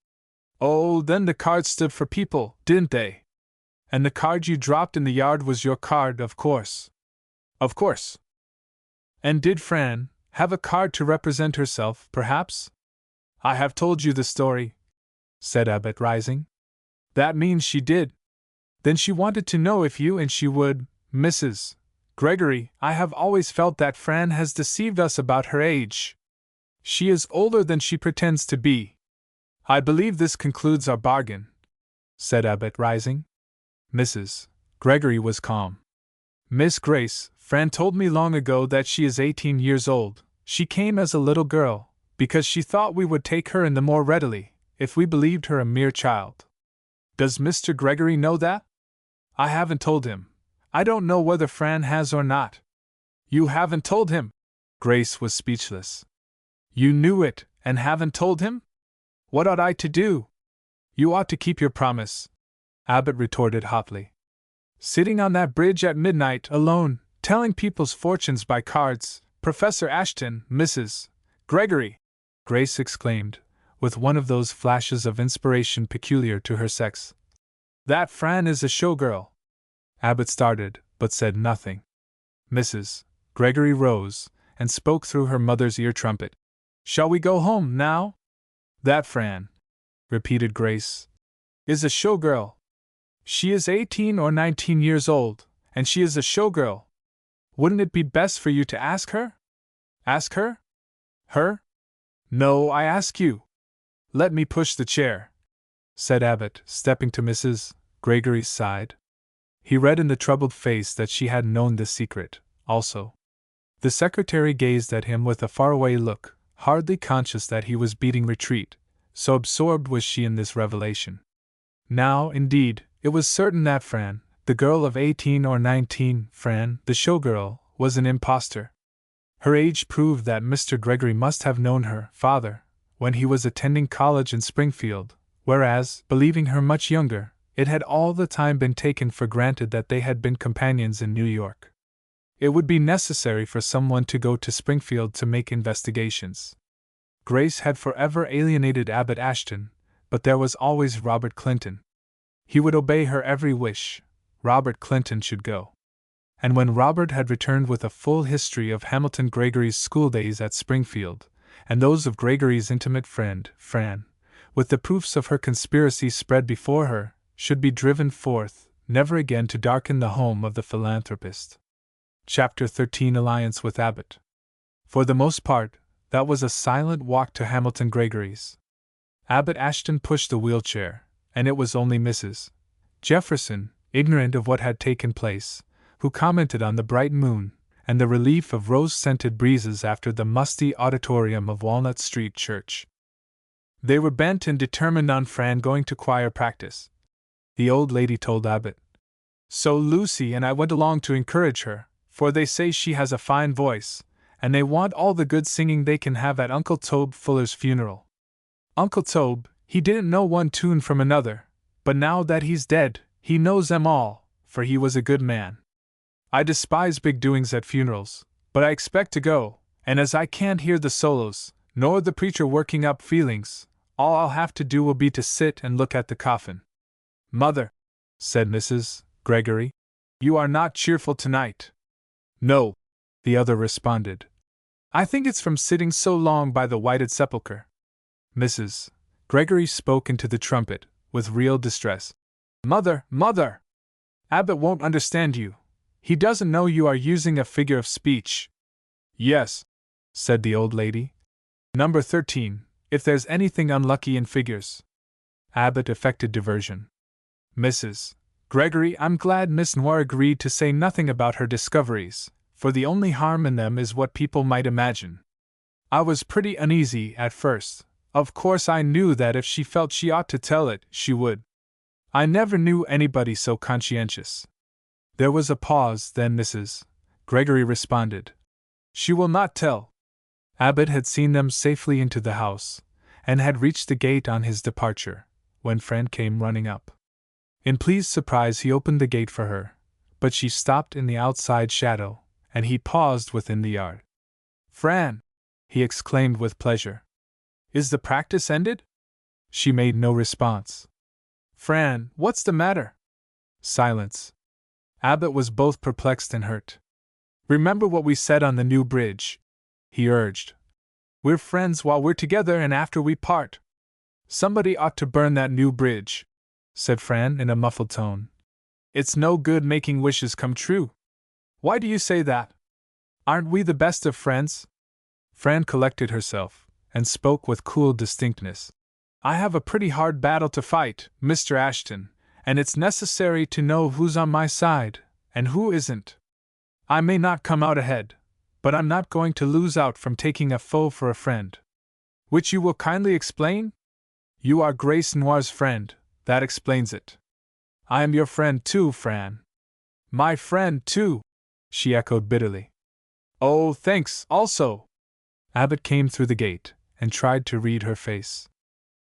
Oh, then the cards stood for people, didn't they? And the card you dropped in the yard was your card, of course. Of course. And did Fran have a card to represent herself, perhaps? I have told you the story, said Abbott, rising. That means she did. Then she wanted to know if you and she would, Mrs. Gregory. I have always felt that Fran has deceived us about her age. She is older than she pretends to be. I believe this concludes our bargain, said Abbott, rising. Mrs. Gregory was calm. Miss Grace, Fran told me long ago that she is 18 years old. She came as a little girl, because she thought we would take her in the more readily, if we believed her a mere child. Does Mr. Gregory know that? I haven't told him. I don't know whether Fran has or not. You haven't told him? Grace was speechless. You knew it, and haven't told him? What ought I to do? You ought to keep your promise, Abbott retorted hotly. Sitting on that bridge at midnight, alone, telling people's fortunes by cards, Professor Ashton, Mrs. Gregory, Grace exclaimed, with one of those flashes of inspiration peculiar to her sex. That Fran is a showgirl. Abbott started, but said nothing. Mrs. Gregory rose, and spoke through her mother's ear trumpet. Shall we go home now? That Fran, repeated Grace, is a showgirl. She is 18 or 19 years old, and she is a showgirl. Wouldn't it be best for you to ask her? Ask her? Her? No, I ask you. Let me push the chair, said Abbott, stepping to Mrs. Gregory's side. He read in the troubled face that she had known this secret, also. The secretary gazed at him with a faraway look, hardly conscious that he was beating retreat, so absorbed was she in this revelation. Now, indeed, it was certain that Fran, the girl of 18 or 19, Fran, the showgirl, was an impostor. Her age proved that Mr. Gregory must have known her father when he was attending college in Springfield, whereas, believing her much younger, it had all the time been taken for granted that they had been companions in New York. It would be necessary for someone to go to Springfield to make investigations. Grace had forever alienated Abbott Ashton, but there was always Robert Clinton. He would obey her every wish. Robert Clinton should go. And when Robert had returned with a full history of Hamilton Gregory's schooldays at Springfield, and those of Gregory's intimate friend, Fran, with the proofs of her conspiracy spread before her, should be driven forth, never again to darken the home of the philanthropist. Chapter 13 Alliance with Abbott. For the most part, that was a silent walk to Hamilton Gregory's. Abbott Ashton pushed the wheelchair, and it was only Mrs. Jefferson, ignorant of what had taken place, who commented on the bright moon and the relief of rose-scented breezes after the musty auditorium of Walnut Street Church. They were bent and determined on Fran going to choir practice, the old lady told Abbott. So Lucy and I went along to encourage her, for they say she has a fine voice, and they want all the good singing they can have at Uncle Tobe Fuller's funeral. Uncle Tobe, he didn't know one tune from another, but now that he's dead, he knows them all, for he was a good man. I despise big doings at funerals, but I expect to go, and as I can't hear the solos, nor the preacher working up feelings, all I'll have to do will be to sit and look at the coffin. Mother, said Mrs. Gregory, you are not cheerful tonight. No, the other responded. I think it's from sitting so long by the whited sepulchre. Mrs. Gregory spoke into the trumpet, with real distress. Mother, mother! Abbott won't understand you. He doesn't know you are using a figure of speech. Yes, said the old lady. Number 13, if there's anything unlucky in figures. Abbott affected diversion. Mrs. Gregory, I'm glad Miss Noir agreed to say nothing about her discoveries, for the only harm in them is what people might imagine. I was pretty uneasy at first. Of course I knew that if she felt she ought to tell it, she would. I never knew anybody so conscientious. There was a pause, then Mrs. Gregory responded. She will not tell. Abbott had seen them safely into the house, and had reached the gate on his departure, when Fran came running up. In pleased surprise he opened the gate for her, but she stopped in the outside shadow, and he paused within the yard. "Fran!" he exclaimed with pleasure. "Is the practice ended?" She made no response. "Fran, what's the matter?" Silence. Abbott was both perplexed and hurt. "Remember what we said on the new bridge," he urged. "We're friends while we're together and after we part." "Somebody ought to burn that new bridge," said Fran in a muffled tone. "It's no good making wishes come true." "Why do you say that? Aren't we the best of friends?" Fran collected herself, and spoke with cool distinctness. "I have a pretty hard battle to fight, Mr. Ashton, and it's necessary to know who's on my side, and who isn't. I may not come out ahead, but I'm not going to lose out from taking a foe for a friend." "Which you will kindly explain?" "You are Grace Noir's friend, that explains it." "I am your friend too, Fran." "My friend too," she echoed bitterly. "Oh, thanks, also." Abbott came through the gate, and tried to read her face.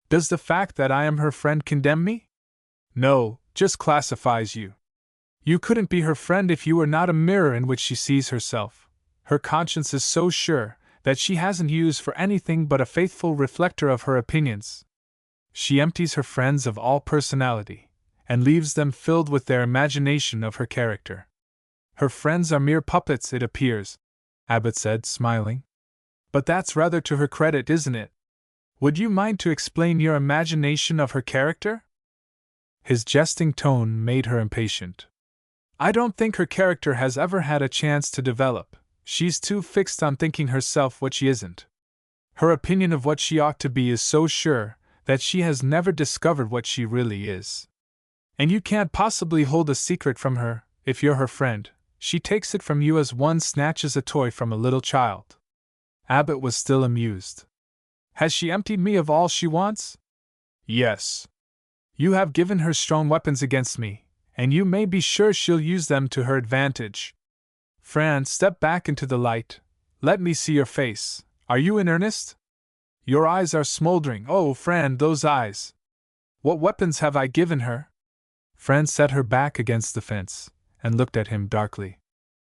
"Does the fact that I am her friend condemn me?" "No, just classifies you. You couldn't be her friend if you were not a mirror in which she sees herself. Her conscience is so sure that she hasn't use for anything but a faithful reflector of her opinions. She empties her friends of all personality, and leaves them filled with their imagination of her character. Her friends are mere puppets, it appears," Abbott said, smiling. "But that's rather to her credit, isn't it? Would you mind to explain your imagination of her character?" His jesting tone made her impatient. "I don't think her character has ever had a chance to develop. She's too fixed on thinking herself what she isn't. Her opinion of what she ought to be is so sure that she has never discovered what she really is. And you can't possibly hold a secret from her, if you're her friend. She takes it from you as one snatches a toy from a little child." Abbott was still amused. "Has she emptied me of all she wants?" "Yes. You have given her strong weapons against me, and you may be sure she'll use them to her advantage." "Fran, step back into the light. Let me see your face. Are you in earnest? Your eyes are smoldering. Oh, Fran, those eyes! What weapons have I given her?" Fran set her back against the fence, and looked at him darkly.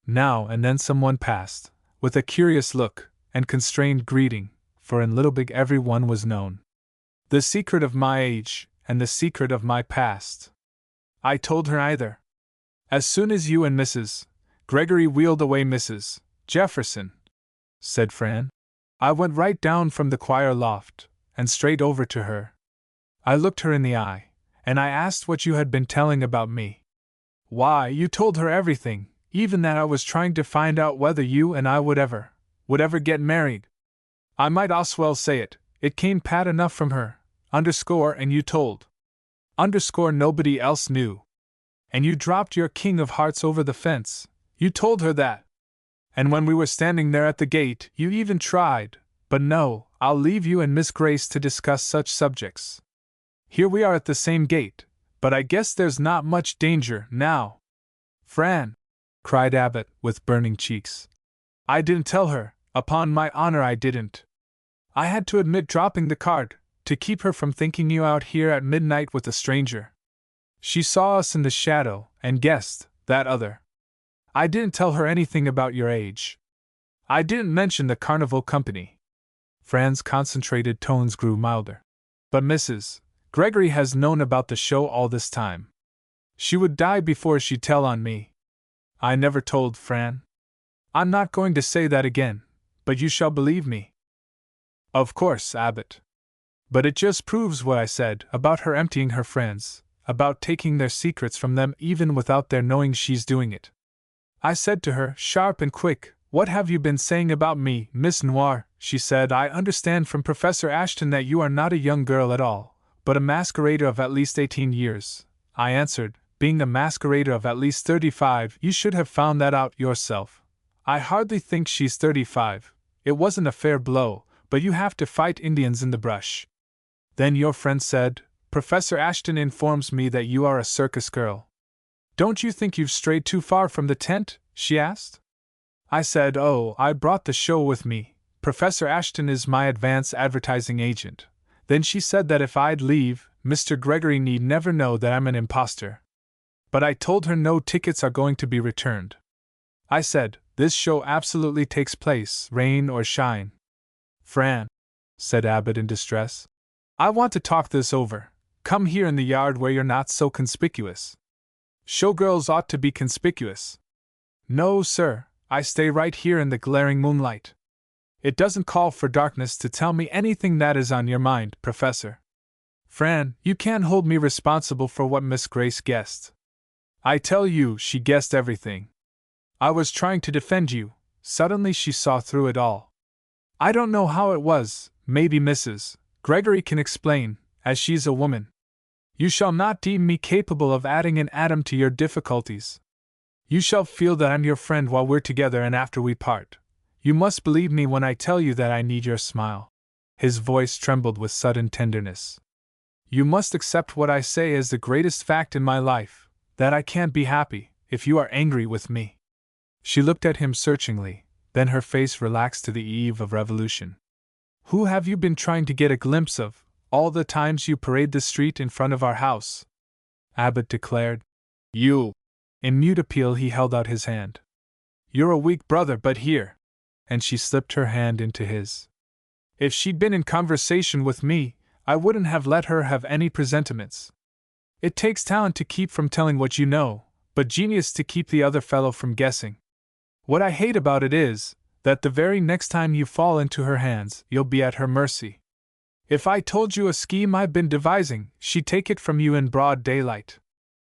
Now and then someone passed, with a curious look and constrained greeting, for in Little Big everyone was known. "The secret of my age, and the secret of my past. I told her either. As soon as you and Mrs. Gregory wheeled away Mrs. Jefferson," said Fran, "I went right down from the choir loft, and straight over to her. I looked her in the eye, and I asked what you had been telling about me. Why, you told her everything, even that I was trying to find out whether you and I would ever get married. I might as well say it, it came pat enough from her, and you told. Nobody else knew. And you dropped your king of hearts over the fence, you told her that. And when we were standing there at the gate, you even tried, but no, I'll leave you and Miss Grace to discuss such subjects. Here we are at the same gate, but I guess there's not much danger now." "Fran!" cried Abbott, with burning cheeks. "I didn't tell her, upon my honor I didn't. I had to admit dropping the card, to keep her from thinking you out here at midnight with a stranger. She saw us in the shadow, and guessed, that other. I didn't tell her anything about your age. I didn't mention the carnival company." Fran's concentrated tones grew milder. "But Mrs. Gregory has known about the show all this time. She would die before she'd tell on me." "I never told, Fran." "I'm not going to say that again, but you shall believe me." "Of course, Abbott. But it just proves what I said about her emptying her friends, about taking their secrets from them even without their knowing she's doing it. I said to her, sharp and quick, 'What have you been saying about me, Miss Noir?' She said, 'I understand from Professor Ashton that you are not a young girl at all, but a masquerader of at least 18 years. I answered, 'Being a masquerader of at least 35, you should have found that out yourself. I hardly think she's 35. It wasn't a fair blow, but you have to fight Indians in the brush.' Then your friend said, 'Professor Ashton informs me that you are a circus girl. Don't you think you've strayed too far from the tent?' she asked. I said, 'Oh, I brought the show with me. Professor Ashton is my advance advertising agent. Then she said that if I'd leave, Mr. Gregory need never know that I'm an imposter. But I told her no tickets are going to be returned. I said, this show absolutely takes place, rain or shine. Fran, said Abbott in distress, I want to talk this over. Come here in the yard where you're not so conspicuous. Showgirls ought to be conspicuous. No, sir, I stay right here in the glaring moonlight. It doesn't call for darkness to tell me anything that is on your mind, Professor. Fran, you can't hold me responsible for what Miss Grace guessed. I tell you, she guessed everything. I was trying to defend you. Suddenly she saw through it all. I don't know how it was, maybe Mrs. Gregory can explain, as she's a woman. You shall not deem me capable of adding an atom to your difficulties. You shall feel that I'm your friend while we're together and after we part. You must believe me when I tell you that I need your smile. His voice trembled with sudden tenderness. You must accept what I say as the greatest fact in my life, that I can't be happy if you are angry with me. She looked at him searchingly, then her face relaxed to the eve of revolution. Who have you been trying to get a glimpse of, all the times you parade the street in front of our house? Abbott declared. You. In mute appeal he held out his hand. You're a weak brother, but here. And she slipped her hand into his. If she'd been in conversation with me, I wouldn't have let her have any presentiments. It takes talent to keep from telling what you know, but genius to keep the other fellow from guessing. What I hate about it is, that the very next time you fall into her hands, you'll be at her mercy. If I told you a scheme I've been devising, she'd take it from you in broad daylight.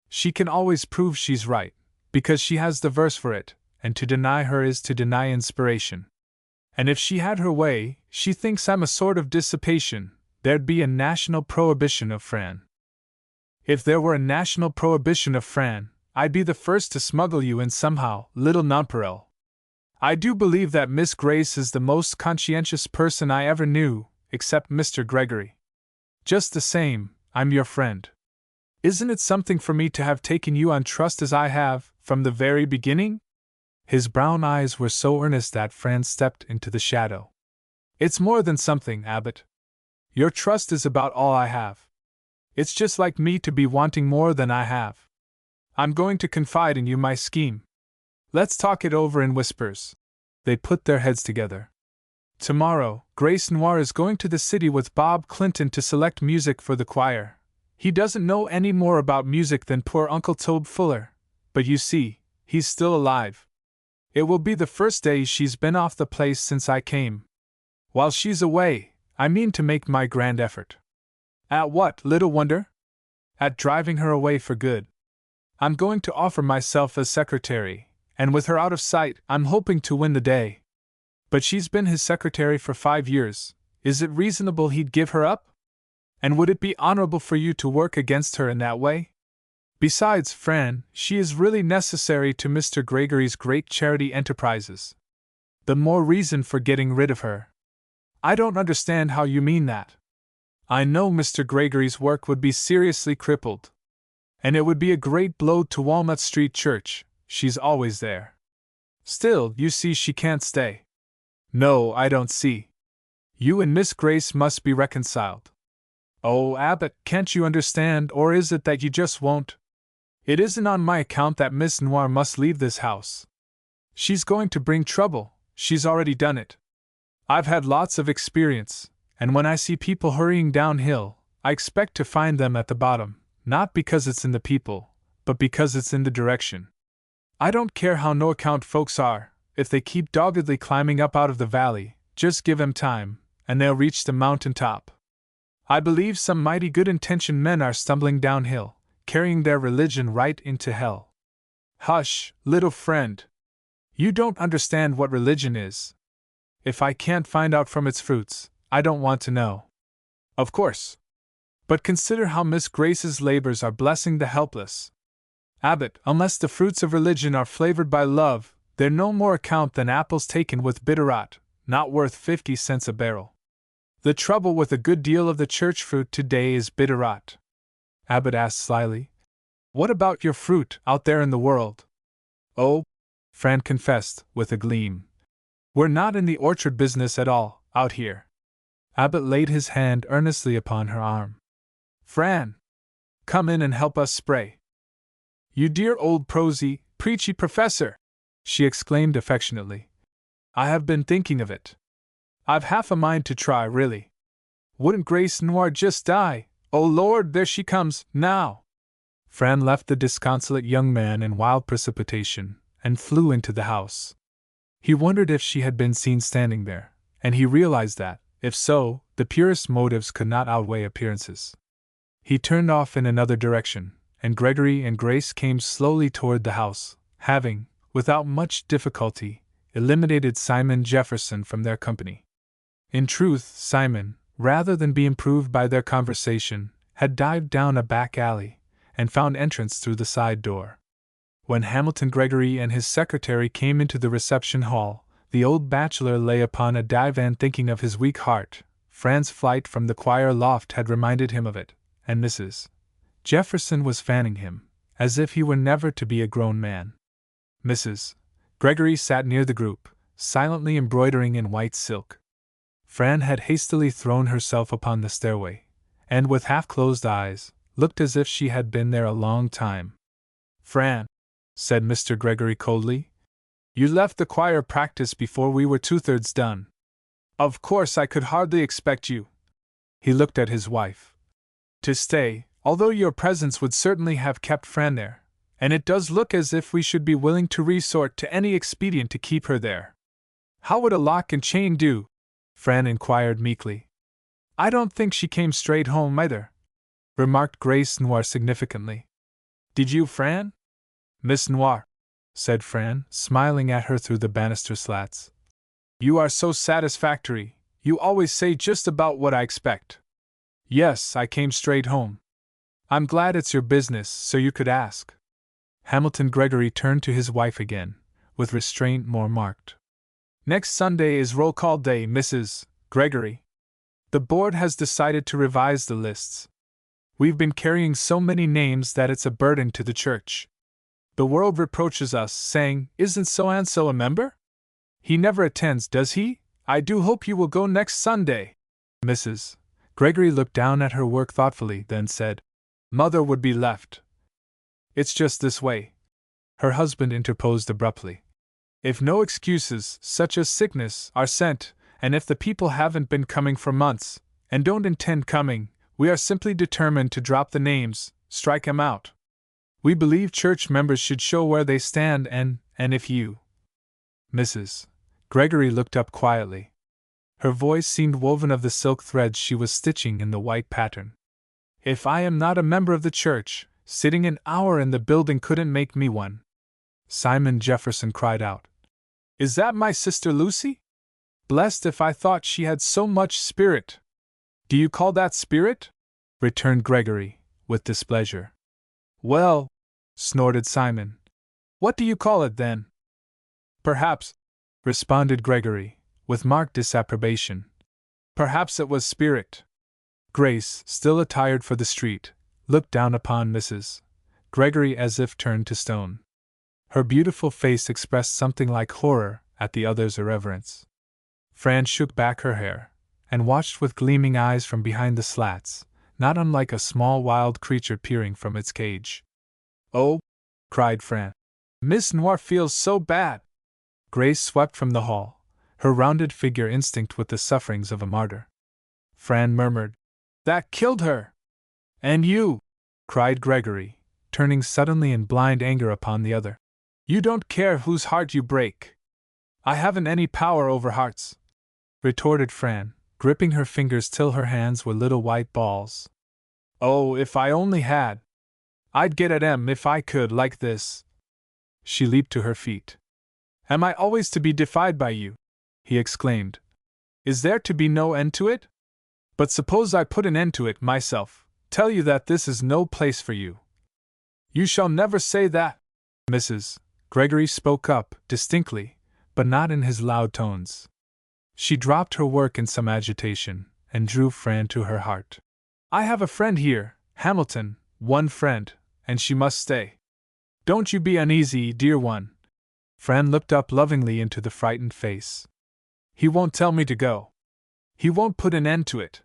She can always prove she's right, because she has the verse for it, and to deny her is to deny inspiration. And if she had her way, she thinks I'm a sort of dissipation, there'd be a national prohibition of Fran. If there were a national prohibition of Fran, I'd be the first to smuggle you in somehow, little nonpareil. I do believe that Miss Grace is the most conscientious person I ever knew, except Mr. Gregory. Just the same, I'm your friend. Isn't it something for me to have taken you on trust as I have, from the very beginning? His brown eyes were so earnest that Fran stepped into the shadow. It's more than something, Abbott. Your trust is about all I have. It's just like me to be wanting more than I have. I'm going to confide in you my scheme. Let's talk it over in whispers. They put their heads together. Tomorrow, Grace Noir is going to the city with Bob Clinton to select music for the choir. He doesn't know any more about music than poor Uncle Tobe Fuller, but you see, he's still alive. It will be the first day she's been off the place since I came. While she's away, I mean to make my grand effort. At what, little wonder? At driving her away for good. I'm going to offer myself as secretary, and with her out of sight, I'm hoping to win the day. But she's been his secretary for 5 years. Is it reasonable he'd give her up? And would it be honorable for you to work against her in that way? Besides, Fran, she is really necessary to Mr. Gregory's great charity enterprises. The more reason for getting rid of her. I don't understand how you mean that. I know Mr. Gregory's work would be seriously crippled. And it would be a great blow to Walnut Street Church. She's always there. Still, you see she can't stay. No, I don't see. You and Miss Grace must be reconciled. Oh, Abbott, can't you understand, or is it that you just won't? It isn't on my account that Miss Noir must leave this house. She's going to bring trouble, she's already done it. I've had lots of experience, and when I see people hurrying downhill, I expect to find them at the bottom, not because it's in the people, but because it's in the direction. I don't care how no-account folks are, if they keep doggedly climbing up out of the valley, just give them time, and they'll reach the mountain top. I believe some mighty good-intentioned men are stumbling downhill, carrying their religion right into hell. Hush, little friend. You don't understand what religion is. If I can't find out from its fruits, I don't want to know. Of course. But consider how Miss Grace's labors are blessing the helpless. Abbott, unless the fruits of religion are flavored by love, they're no more account than apples taken with bitter rot, not worth 50 cents a barrel. The trouble with a good deal of the church fruit today is bitter rot. Abbott asked slyly, what about your fruit out there in the world? Oh, Fran confessed, with a gleam. We're not in the orchard business at all, out here. Abbott laid his hand earnestly upon her arm. Fran! Come in and help us spray. You dear old prosy, preachy professor! She exclaimed affectionately. I have been thinking of it. I've half a mind to try, really. Wouldn't Grace Noir just die? Oh Lord, there she comes, now! Fran left the disconsolate young man in wild precipitation, and flew into the house. He wondered if she had been seen standing there, and he realized that, if so, the purest motives could not outweigh appearances. He turned off in another direction, and Gregory and Grace came slowly toward the house, having, without much difficulty, eliminated Simon Jefferson from their company. In truth, Simon, rather than be improved by their conversation, had dived down a back alley, and found entrance through the side door. When Hamilton Gregory and his secretary came into the reception hall, the old bachelor lay upon a divan thinking of his weak heart. Fran's flight from the choir loft had reminded him of it, and Mrs. Jefferson was fanning him, as if he were never to be a grown man. Mrs. Gregory sat near the group, silently embroidering in white silk. Fran had hastily thrown herself upon the stairway, and with half-closed eyes, looked as if she had been there a long time. Fran, said Mr. Gregory coldly, you left the choir practice before we were 2/3 done. Of course I could hardly expect you. He looked at his wife. To stay, although your presence would certainly have kept Fran there, and it does look as if we should be willing to resort to any expedient to keep her there. How would a lock and chain do? Fran inquired meekly. I don't think she came straight home either, remarked Grace Noir significantly. Did you, Fran? Miss Noir, said Fran, smiling at her through the banister slats. You are so satisfactory, you always say just about what I expect. Yes, I came straight home. I'm glad it's your business, so you could ask. Hamilton Gregory turned to his wife again, with restraint more marked. Next Sunday is roll call day, Mrs. Gregory. The board has decided to revise the lists. We've been carrying so many names that it's a burden to the church. The world reproaches us, saying, isn't so-and-so a member? He never attends, does he? I do hope you will go next Sunday. Mrs. Gregory looked down at her work thoughtfully, then said, Mother would be left. It's just this way. Her husband interposed abruptly. If no excuses, such as sickness, are sent, and if the people haven't been coming for months, and don't intend coming, we are simply determined to drop the names, strike 'em out. We believe church members should show where they stand and if you... Mrs. Gregory looked up quietly. Her voice seemed woven of the silk threads she was stitching in the white pattern. If I am not a member of the church, sitting an hour in the building couldn't make me one. Simon Jefferson cried out. Is that my sister Lucy? Blessed if I thought she had so much spirit. Do you call that spirit? Returned Gregory, with displeasure. Well, snorted Simon. What do you call it then? Perhaps, responded Gregory, with marked disapprobation. Perhaps it was spirit. Grace, still attired for the street, looked down upon Mrs. Gregory as if turned to stone. Her beautiful face expressed something like horror at the other's irreverence. Fran shook back her hair, and watched with gleaming eyes from behind the slats, not unlike a small wild creature peering from its cage. Oh, cried Fran. Miss Noir feels so bad. Grace swept from the hall, her rounded figure instinct with the sufferings of a martyr. Fran murmured, That killed her! And you! Cried Gregory, turning suddenly in blind anger upon the other. You don't care whose heart you break. I haven't any power over hearts, retorted Fran, gripping her fingers till her hands were little white balls. Oh, if I only had! I'd get at 'em if I could, like this. She leaped to her feet. Am I always to be defied by you? He exclaimed. Is there to be no end to it? But suppose I put an end to it myself, tell you that this is no place for you. You shall never say that. Mrs. Gregory spoke up, distinctly, but not in his loud tones. She dropped her work in some agitation, and drew Fran to her heart. I have a friend here, Hamilton, one friend, and she must stay. Don't you be uneasy, dear one. Fran looked up lovingly into the frightened face. He won't tell me to go. He won't put an end to it.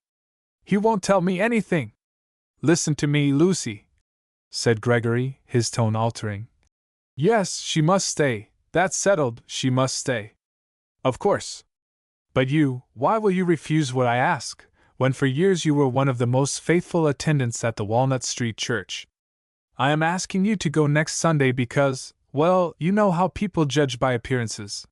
He won't tell me anything. Listen to me, Lucy, said Gregory, his tone altering. Yes, she must stay. That's settled, she must stay. Of course. But you, why will you refuse what I ask, when for years you were one of the most faithful attendants at the Walnut Street Church? I am asking you to go next Sunday because, well, you know how people judge by appearances.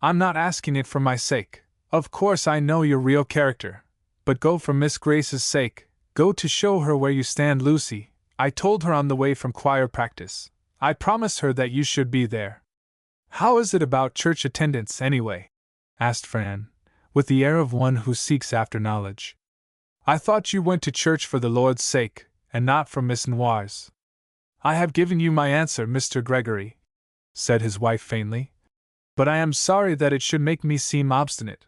I'm not asking it for my sake. Of course I know your real character. But go for Miss Grace's sake. Go to show her where you stand, Lucy. I told her on the way from choir practice. I promised her that you should be there. How is it about church attendance, anyway? Asked Fran, with the air of one who seeks after knowledge. I thought you went to church for the Lord's sake, and not for Miss Noir's. I have given you my answer, Mr. Gregory, said his wife faintly, but I am sorry that it should make me seem obstinate.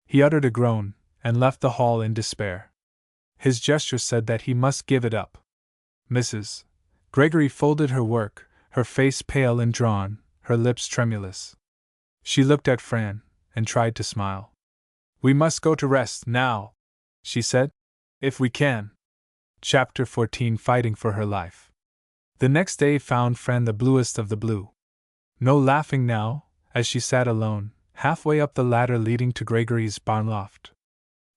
He uttered a groan, and left the hall in despair. His gesture said that he must give it up. Mrs. Gregory folded her work, her face pale and drawn, her lips tremulous. She looked at Fran, and tried to smile. We must go to rest now, she said, if we can. Chapter 14 Fighting for Her Life. The next day found Fran the bluest of the blue. No laughing now, as she sat alone, halfway up the ladder leading to Gregory's barn loft.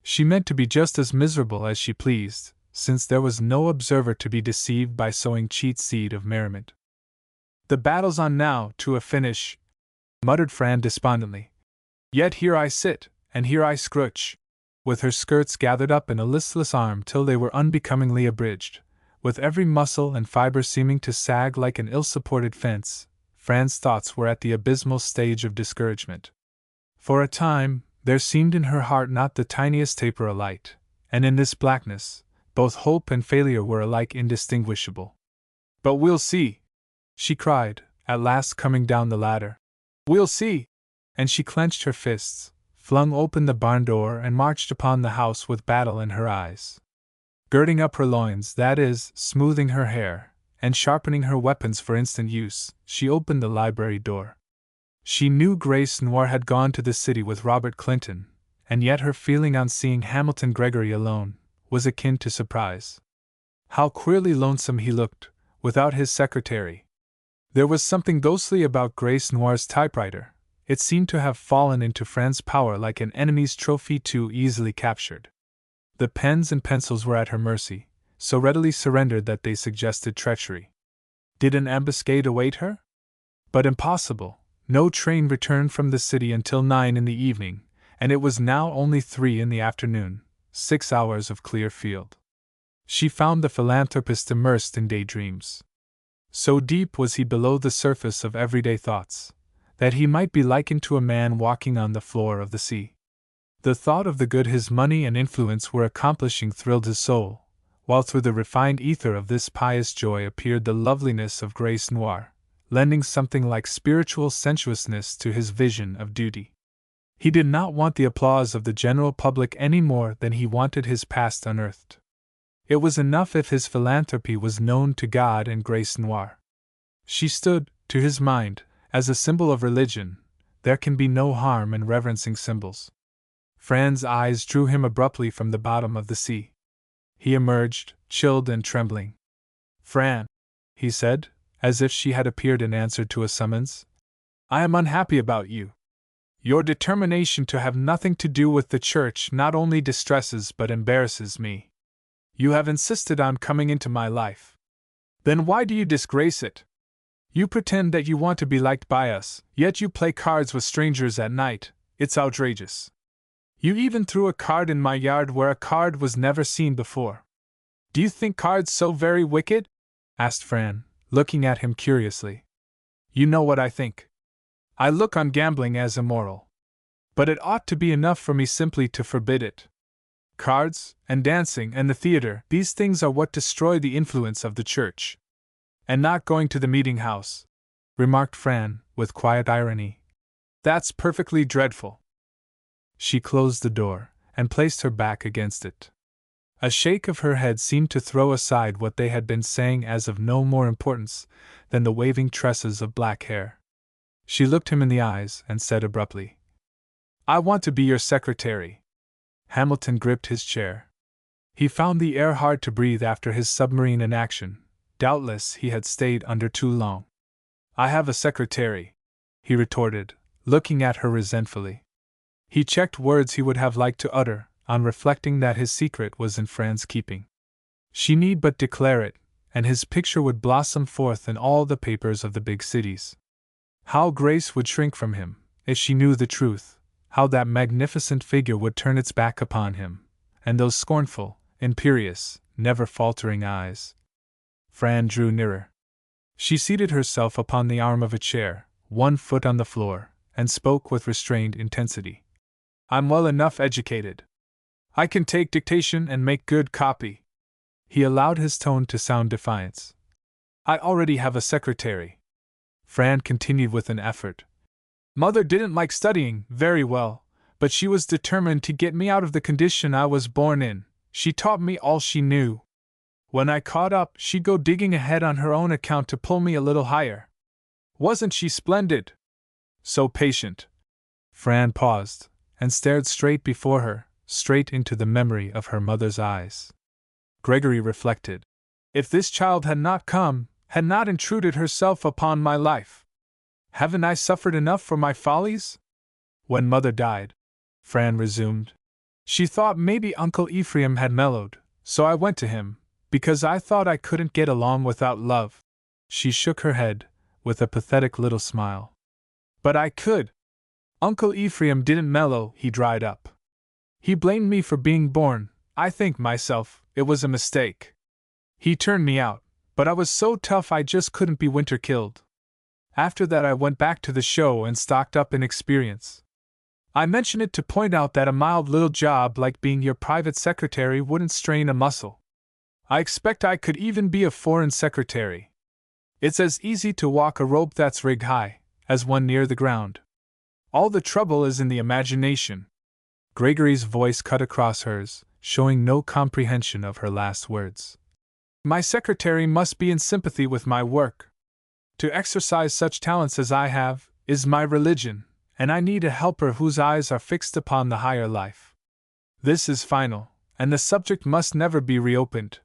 She meant to be just as miserable as she pleased, since there was no observer to be deceived by sowing cheat seed of merriment. The battle's on now, to a finish, muttered Fran despondently. Yet here I sit, and here I scrooch. With her skirts gathered up in a listless arm till they were unbecomingly abridged, with every muscle and fibre seeming to sag like an ill-supported fence, Fran's thoughts were at the abysmal stage of discouragement. For a time, there seemed in her heart not the tiniest taper alight, and in this blackness, both hope and failure were alike indistinguishable. But we'll see, she cried, at last coming down the ladder. We'll see! And she clenched her fists, flung open the barn door, and marched upon the house with battle in her eyes. Girding up her loins, that is, smoothing her hair, and sharpening her weapons for instant use, she opened the library door. She knew Grace Noir had gone to the city with Robert Clinton, and yet her feeling on seeing Hamilton Gregory alone was akin to surprise. How queerly lonesome he looked, without his secretary. There was something ghostly about Grace Noir's typewriter. It seemed to have fallen into Fran's power like an enemy's trophy too easily captured. The pens and pencils were at her mercy, so readily surrendered that they suggested treachery. Did an ambuscade await her? But impossible. No train returned from the city until 9 in the evening, and it was now only 3 in the afternoon, 6 hours of clear field. She found the philanthropist immersed in daydreams. So deep was he below the surface of everyday thoughts, that he might be likened to a man walking on the floor of the sea. The thought of the good his money and influence were accomplishing thrilled his soul, while through the refined ether of this pious joy appeared the loveliness of Grace Noir, lending something like spiritual sensuousness to his vision of duty. He did not want the applause of the general public any more than he wanted his past unearthed. It was enough if his philanthropy was known to God and Grace Noir. She stood, to his mind, as a symbol of religion. There can be no harm in reverencing symbols. Fran's eyes drew him abruptly from the bottom of the sea. He emerged, chilled and trembling. Fran, he said, as if she had appeared in answer to a summons, I am unhappy about you. Your determination to have nothing to do with the church not only distresses but embarrasses me. You have insisted on coming into my life. Then why do you disgrace it? You pretend that you want to be liked by us, yet you play cards with strangers at night. It's outrageous. You even threw a card in my yard where a card was never seen before. Do you think cards so very wicked? Asked Fran, looking at him curiously. You know what I think. I look on gambling as immoral. But it ought to be enough for me simply to forbid it. Cards, and dancing, and the theater, these things are what destroy the influence of the church. And not going to the meeting house, remarked Fran, with quiet irony. That's perfectly dreadful. She closed the door, and placed her back against it. A shake of her head seemed to throw aside what they had been saying as of no more importance than the waving tresses of black hair. She looked him in the eyes and said abruptly, I want to be your secretary. Hamilton gripped his chair. He found the air hard to breathe after his submarine inaction. Doubtless he had stayed under too long. I have a secretary, he retorted, looking at her resentfully. He checked words he would have liked to utter, on reflecting that his secret was in Fran's keeping. She need but declare it, and his picture would blossom forth in all the papers of the big cities. How Grace would shrink from him, if she knew the truth, how that magnificent figure would turn its back upon him, and those scornful, imperious, never faltering eyes. Fran drew nearer. She seated herself upon the arm of a chair, one foot on the floor, and spoke with restrained intensity. I'm well enough educated. I can take dictation and make good copy. He allowed his tone to sound defiance. I already have a secretary. Fran continued with an effort. Mother didn't like studying very well, but she was determined to get me out of the condition I was born in. She taught me all she knew. When I caught up, she'd go digging ahead on her own account to pull me a little higher. Wasn't she splendid? So patient. Fran paused, and stared straight before her, straight into the memory of her mother's eyes. Gregory reflected. If this child had not come, had not intruded herself upon my life, haven't I suffered enough for my follies? When Mother died, Fran resumed, she thought maybe Uncle Ephraim had mellowed, so I went to him, because I thought I couldn't get along without love. She shook her head, with a pathetic little smile. But I could. Uncle Ephraim didn't mellow, he dried up. He blamed me for being born. I think myself, it was a mistake. He turned me out, but I was so tough I just couldn't be winter killed. After that I went back to the show and stocked up in experience. I mention it to point out that a mild little job like being your private secretary wouldn't strain a muscle. I expect I could even be a foreign secretary. It's as easy to walk a rope that's rig high, as one near the ground. All the trouble is in the imagination. Gregory's voice cut across hers, showing no comprehension of her last words. My secretary must be in sympathy with my work. To exercise such talents as I have, is my religion, and I need a helper whose eyes are fixed upon the higher life. This is final, and the subject must never be reopened.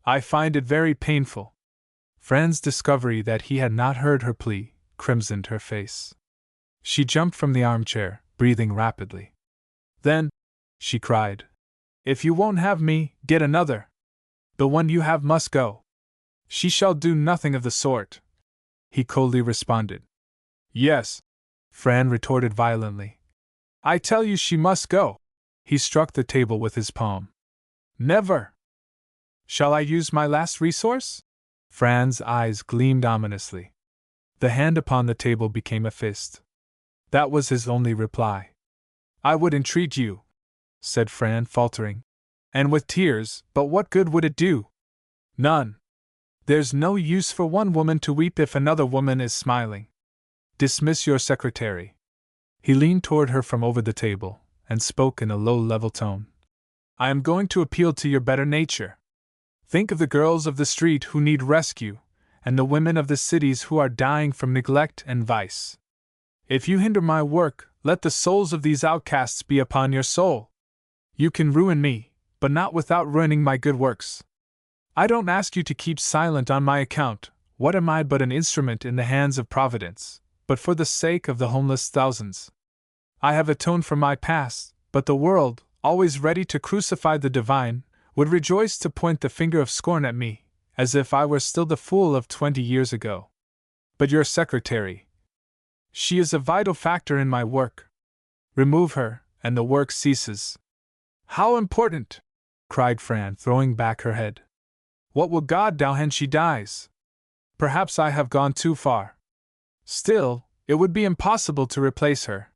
I find it very painful. Fran's discovery that he had not heard her plea crimsoned her face. She jumped from the armchair, breathing rapidly. Then, she cried, if you won't have me, get another. The one you have must go. She shall do nothing of the sort. He coldly responded. Yes, Fran retorted violently. I tell you she must go. He struck the table with his palm. Never. Shall I use my last resource? Fran's eyes gleamed ominously. The hand upon the table became a fist. That was his only reply. I would entreat you, said Fran, faltering, and with tears, but what good would it do? None. There's no use for one woman to weep if another woman is smiling. Dismiss your secretary. He leaned toward her from over the table, and spoke in a low, level tone. I am going to appeal to your better nature. Think of the girls of the street who need rescue, and the women of the cities who are dying from neglect and vice. If you hinder my work, let the souls of these outcasts be upon your soul. You can ruin me, but not without ruining my good works. I don't ask you to keep silent on my account. What am I but an instrument in the hands of Providence, but for the sake of the homeless thousands? I have atoned for my past, but the world, always ready to crucify the divine, would rejoice to point the finger of scorn at me, as if I were still the fool of 20 years ago. But your secretary, she is a vital factor in my work. Remove her, and the work ceases. How important! Cried Fran, throwing back her head. What will God do when she dies? Perhaps I have gone too far. Still, it would be impossible to replace her.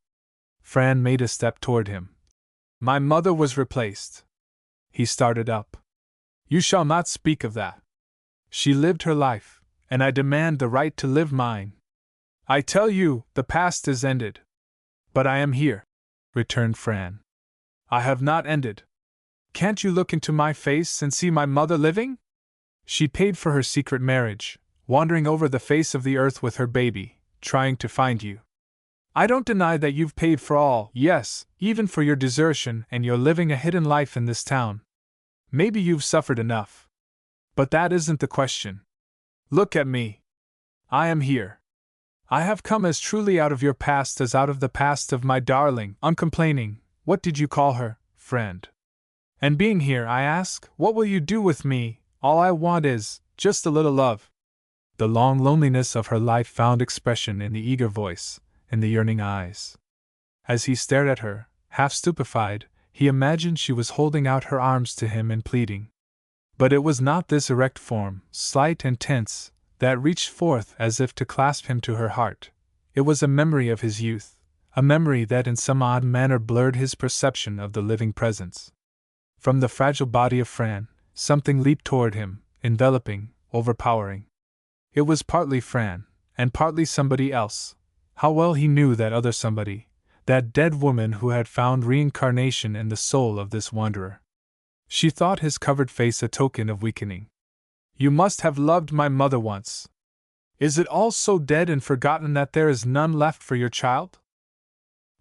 Fran made a step toward him. My mother was replaced. He started up. You shall not speak of that. She lived her life, and I demand the right to live mine. I tell you, the past is ended. But I am here, returned Fran. I have not ended. Can't you look into my face and see my mother living? She paid for her secret marriage, wandering over the face of the earth with her baby, trying to find you. I don't deny that you've paid for all, yes, even for your desertion, and you're living a hidden life in this town. Maybe you've suffered enough. But that isn't the question. Look at me. I am here. I have come as truly out of your past as out of the past of my darling, uncomplaining, what did you call her, friend? And being here, I ask, what will you do with me? All I want is just a little love. The long loneliness of her life found expression in the eager voice, in the yearning eyes. As he stared at her, half stupefied, he imagined she was holding out her arms to him in pleading. But it was not this erect form, slight and tense, that reached forth as if to clasp him to her heart. It was a memory of his youth, a memory that in some odd manner blurred his perception of the living presence. From the fragile body of Fran, something leaped toward him, enveloping, overpowering. It was partly Fran, and partly somebody else. How well he knew that other somebody, that dead woman who had found reincarnation in the soul of this wanderer. She thought his covered face a token of weakening. You must have loved my mother once. Is it all so dead and forgotten that there is none left for your child?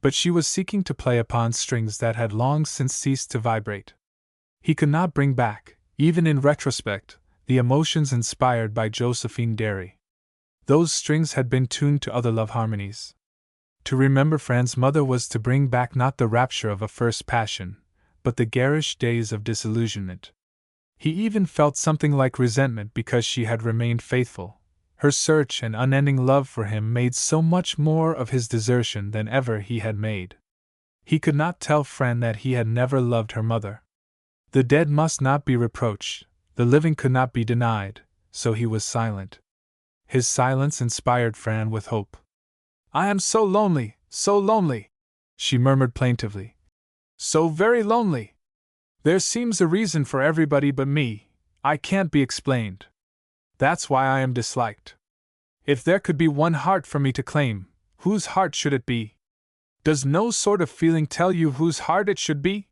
But she was seeking to play upon strings that had long since ceased to vibrate. He could not bring back, even in retrospect, the emotions inspired by Josephine Derry. Those strings had been tuned to other love harmonies. To remember Fran's mother was to bring back not the rapture of a first passion, but the garish days of disillusionment. He even felt something like resentment because she had remained faithful. Her search and unending love for him made so much more of his desertion than ever he had made. He could not tell Fran that he had never loved her mother. The dead must not be reproached, the living could not be denied, so he was silent. His silence inspired Fran with hope. I am so lonely, she murmured plaintively. So very lonely. There seems a reason for everybody but me, I can't be explained. That's why I am disliked. If there could be one heart for me to claim, whose heart should it be? Does no sort of feeling tell you whose heart it should be?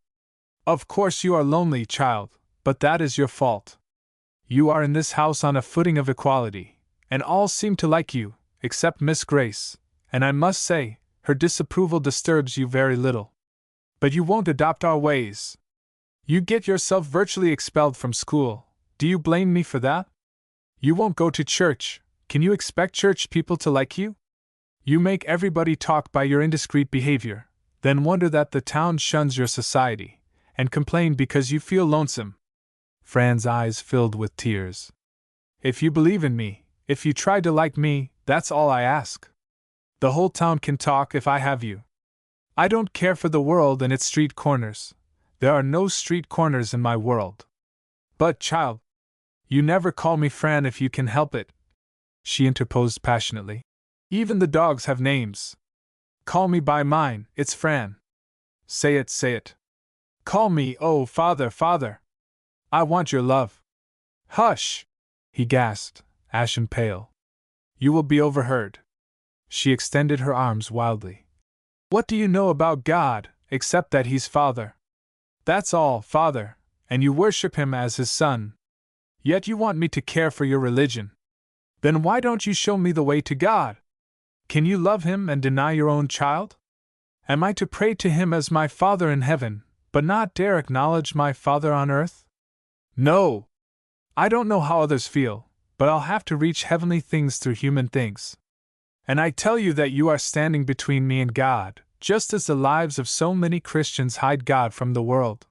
Of course you are lonely, child, but that is your fault. You are in this house on a footing of equality, and all seem to like you, except Miss Grace, and I must say, her disapproval disturbs you very little. But you won't adopt our ways. You get yourself virtually expelled from school. Do you blame me for that? You won't go to church. Can you expect church people to like you? You make everybody talk by your indiscreet behavior, then wonder that the town shuns your society, and complain because you feel lonesome. Fran's eyes filled with tears. If you believe in me, if you try to like me, that's all I ask. The whole town can talk if I have you. I don't care for the world and its street corners. There are no street corners in my world. But, child, you never call me Fran if you can help it, she interposed passionately. Even the dogs have names. Call me by mine, it's Fran. Say it, say it. Call me, oh, father, father. I want your love. Hush, he gasped, ashen pale. You will be overheard. She extended her arms wildly. What do you know about God, except that He's Father? That's all, Father, and you worship Him as His Son. Yet you want me to care for your religion. Then why don't you show me the way to God? Can you love Him and deny your own child? Am I to pray to Him as my Father in heaven, but not dare acknowledge my Father on earth? No! I don't know how others feel, but I'll have to reach heavenly things through human things. And I tell you that you are standing between me and God, just as the lives of so many Christians hide God from the world.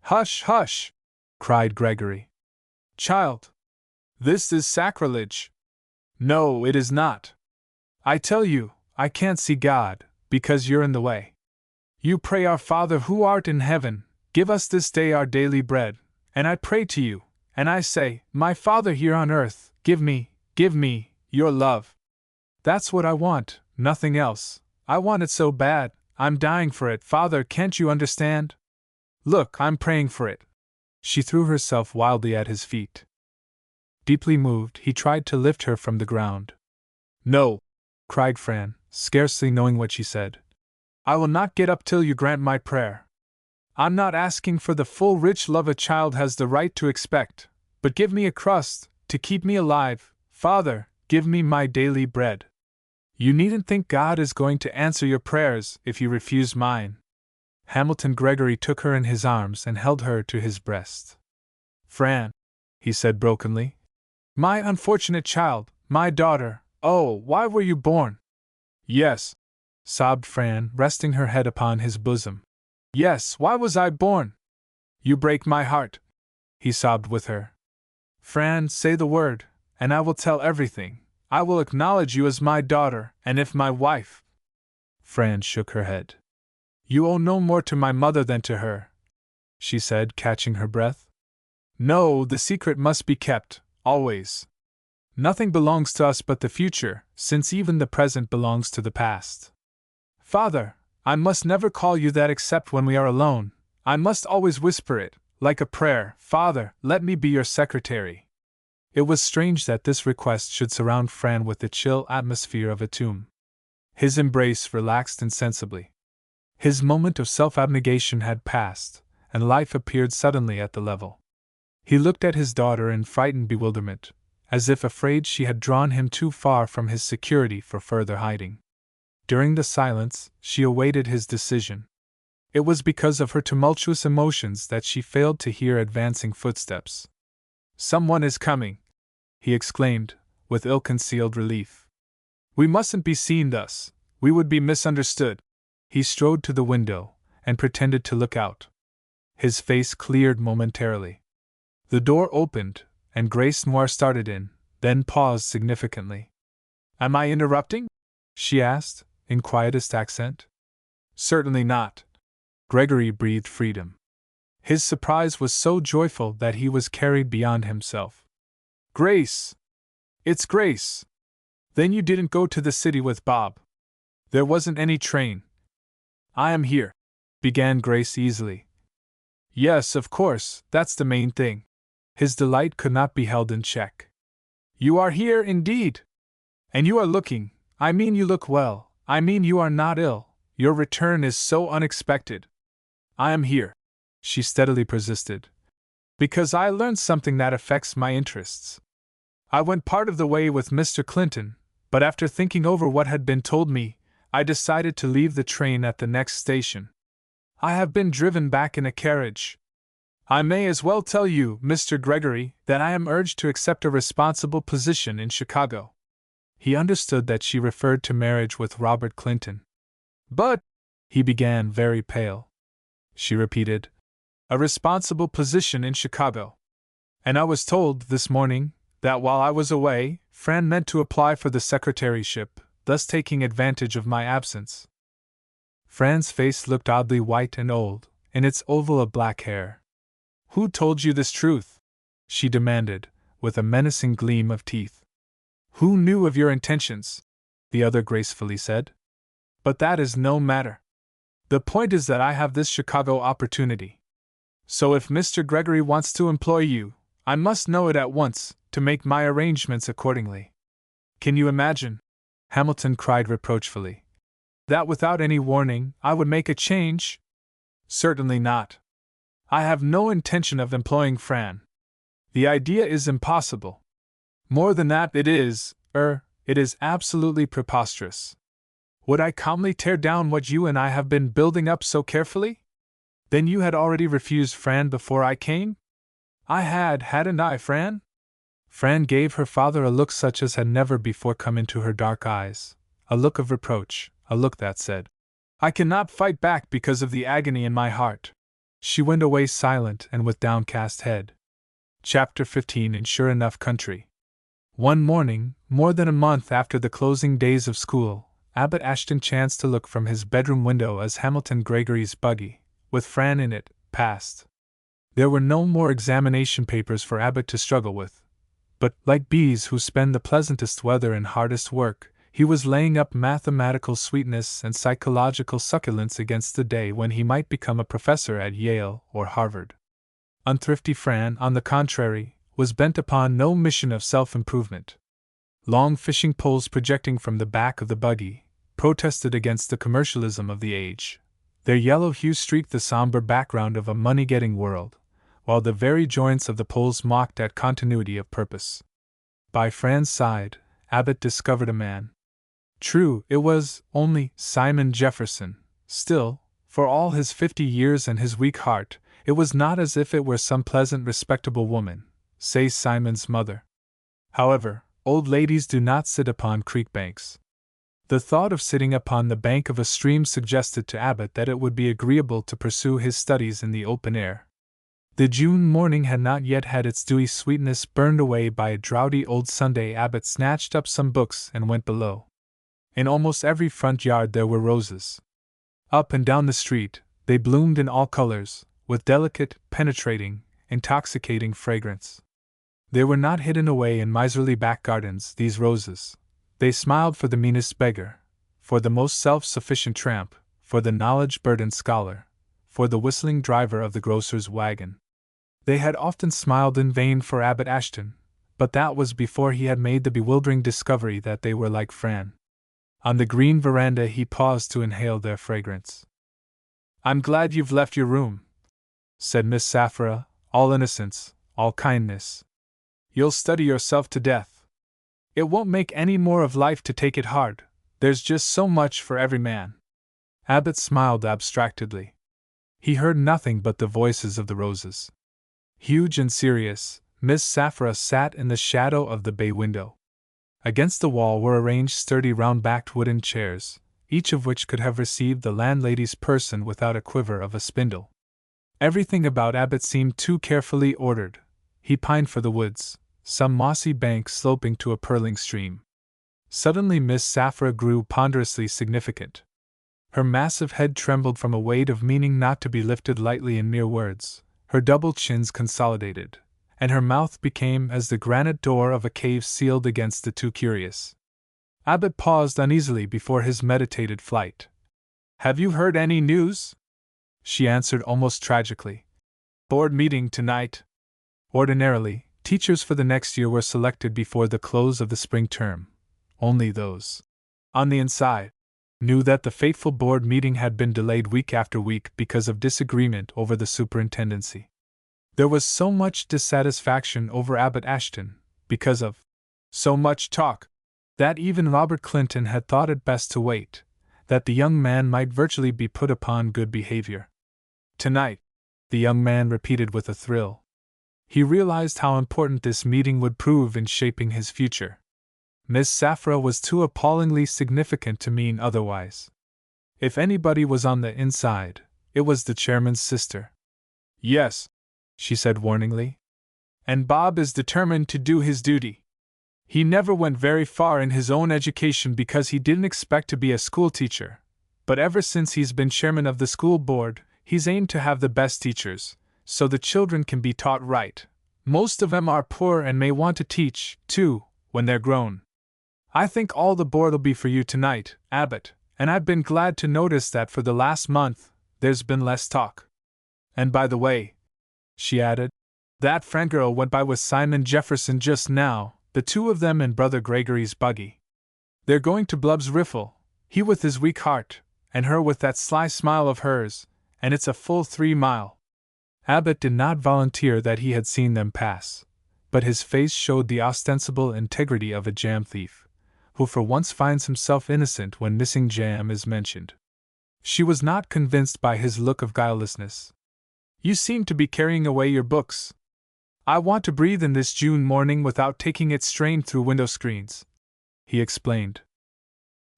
Hush, hush! Cried Gregory. Child! This is sacrilege. No, it is not. I tell you, I can't see God, because you're in the way. You pray, Our Father who art in heaven, give us this day our daily bread, and I pray to you, and I say, my Father here on earth, give me, your love. That's what I want, nothing else. I want it so bad, I'm dying for it, Father, can't you understand? Look, I'm praying for it. She threw herself wildly at his feet. Deeply moved, he tried to lift her from the ground. No, cried Fran, scarcely knowing what she said. I will not get up till you grant my prayer. I'm not asking for the full rich love a child has the right to expect, but give me a crust, to keep me alive, Father, give me my daily bread. You needn't think God is going to answer your prayers if you refuse mine. Hamilton Gregory took her in his arms and held her to his breast. Fran, he said brokenly. My unfortunate child, my daughter, oh, why were you born? Yes, sobbed Fran, resting her head upon his bosom. Yes, why was I born? You break my heart, he sobbed with her. Fran, say the word, and I will tell everything. I will acknowledge you as my daughter, and if my wife. Fran shook her head. You owe no more to my mother than to her, she said, catching her breath. No, the secret must be kept, always. Nothing belongs to us but the future, since even the present belongs to the past. Father, I must never call you that except when we are alone. I must always whisper it, like a prayer. Father, let me be your secretary. It was strange that this request should surround Fran with the chill atmosphere of a tomb. His embrace relaxed insensibly. His moment of self-abnegation had passed, and life appeared suddenly at the level. He looked at his daughter in frightened bewilderment, as if afraid she had drawn him too far from his security for further hiding. During the silence, she awaited his decision. It was because of her tumultuous emotions that she failed to hear advancing footsteps. Someone is coming, he exclaimed, with ill-concealed relief. We mustn't be seen thus, we would be misunderstood. He strode to the window, and pretended to look out. His face cleared momentarily. The door opened, and Grace Moore started in, then paused significantly. Am I interrupting? She asked, in quietest accent. Certainly not. Gregory breathed freedom. His surprise was so joyful that he was carried beyond himself. Grace! It's Grace! Then you didn't go to the city with Bob? There wasn't any train. I am here, began Grace easily. Yes, of course, that's the main thing. His delight could not be held in check. You are here, indeed! And you are looking, I mean you look well, I mean you are not ill, your return is so unexpected. I am here, she steadily persisted, because I learned something that affects my interests. I went part of the way with Mr. Clinton, but after thinking over what had been told me, I decided to leave the train at the next station. I have been driven back in a carriage. I may as well tell you, Mr. Gregory, that I am urged to accept a responsible position in Chicago. He understood that she referred to marriage with Robert Clinton. But, he began, very pale. She repeated, a responsible position in Chicago. And I was told, this morning, that while I was away, Fran meant to apply for the secretaryship, thus taking advantage of my absence. Fran's face looked oddly white and old, in its oval of black hair. Who told you this truth? She demanded, with a menacing gleam of teeth. Who knew of your intentions? The other gracefully said. But that is no matter. The point is that I have this Chicago opportunity. So if Mr. Gregory wants to employ you, I must know it at once, to make my arrangements accordingly. Can you imagine? Hamilton cried reproachfully. That without any warning, I would make a change? Certainly not. I have no intention of employing Fran. The idea is impossible. More than that, it is absolutely preposterous. Would I calmly tear down what you and I have been building up so carefully? Then you had already refused Fran before I came? I had, hadn't I, Fran? Fran gave her father a look such as had never before come into her dark eyes, a look of reproach, a look that said, I cannot fight back because of the agony in my heart. She went away silent and with downcast head. Chapter 15 In Sure Enough Country. One morning, more than a month after the closing days of school, Abbot Ashton chanced to look from his bedroom window as Hamilton Gregory's buggy, with Fran in it, passed. There were no more examination papers for Abbot to struggle with, but, like bees who spend the pleasantest weather and hardest work, he was laying up mathematical sweetness and psychological succulence against the day when he might become a professor at Yale or Harvard. Unthrifty Fran, on the contrary, was bent upon no mission of self-improvement. Long fishing poles projecting from the back of the buggy protested against the commercialism of the age. Their yellow hue streaked the somber background of a money-getting world, while the very joints of the poles mocked at continuity of purpose. By Fran's side, Abbot discovered a man. True, it was only Simon Jefferson. Still, for all his 50 years and his weak heart, it was not as if it were some pleasant, respectable woman, say Simon's mother. However, old ladies do not sit upon creek banks. The thought of sitting upon the bank of a stream suggested to Abbot that it would be agreeable to pursue his studies in the open air. The June morning had not yet had its dewy sweetness burned away by a draughty old Sunday. Abbot snatched up some books and went below. In almost every front yard there were roses. Up and down the street, they bloomed in all colors, with delicate, penetrating, intoxicating fragrance. They were not hidden away in miserly back gardens, these roses. They smiled for the meanest beggar, for the most self-sufficient tramp, for the knowledge-burdened scholar, for the whistling driver of the grocer's wagon. They had often smiled in vain for Abbot Ashton, but that was before he had made the bewildering discovery that they were like Fran. On the green veranda he paused to inhale their fragrance. "I'm glad you've left your room," said Miss Saphira, all innocence, all kindness. "You'll study yourself to death. It won't make any more of life to take it hard, there's just so much for every man." Abbot smiled abstractedly. He heard nothing but the voices of the roses. Huge and serious, Miss Saphira sat in the shadow of the bay window. Against the wall were arranged sturdy round-backed wooden chairs, each of which could have received the landlady's person without a quiver of a spindle. Everything about Abbot seemed too carefully ordered. He pined for the woods, some mossy bank sloping to a purling stream. Suddenly Miss Saphira grew ponderously significant. Her massive head trembled from a weight of meaning not to be lifted lightly in mere words, her double chins consolidated, and her mouth became as the granite door of a cave sealed against the too curious. Abbot paused uneasily before his meditated flight. "Have you heard any news?" she answered almost tragically. "Board meeting tonight." Ordinarily, teachers for the next year were selected before the close of the spring term. Only those on the inside knew that the fateful board meeting had been delayed week after week because of disagreement over the superintendency. There was so much dissatisfaction over Abbot Ashton, because of so much talk, that even Robert Clinton had thought it best to wait, that the young man might virtually be put upon good behavior. "Tonight," the young man repeated with a thrill. He realized how important this meeting would prove in shaping his future. Miss Saphira was too appallingly significant to mean otherwise. If anybody was on the inside, it was the chairman's sister. "Yes," she said warningly. "And Bob is determined to do his duty. He never went very far in his own education because he didn't expect to be a schoolteacher, but ever since he's been chairman of the school board, he's aimed to have the best teachers, so the children can be taught right. Most of them are poor and may want to teach, too, when they're grown. I think all the board'll be for you tonight, Abbot, and I've been glad to notice that for the last month, there's been less talk. And by the way," she added, "that Fran girl went by with Simon Jefferson just now, the two of them in Brother Gregory's buggy. They're going to Blubb's riffle, he with his weak heart, and her with that sly smile of hers, and it's a full 3 mile. Abbot did not volunteer that he had seen them pass, but his face showed the ostensible integrity of a jam thief, who for once finds himself innocent when missing jam is mentioned. She was not convinced by his look of guilelessness. "You seem to be carrying away your books. I want to breathe in this June morning without taking it strained through window screens," he explained.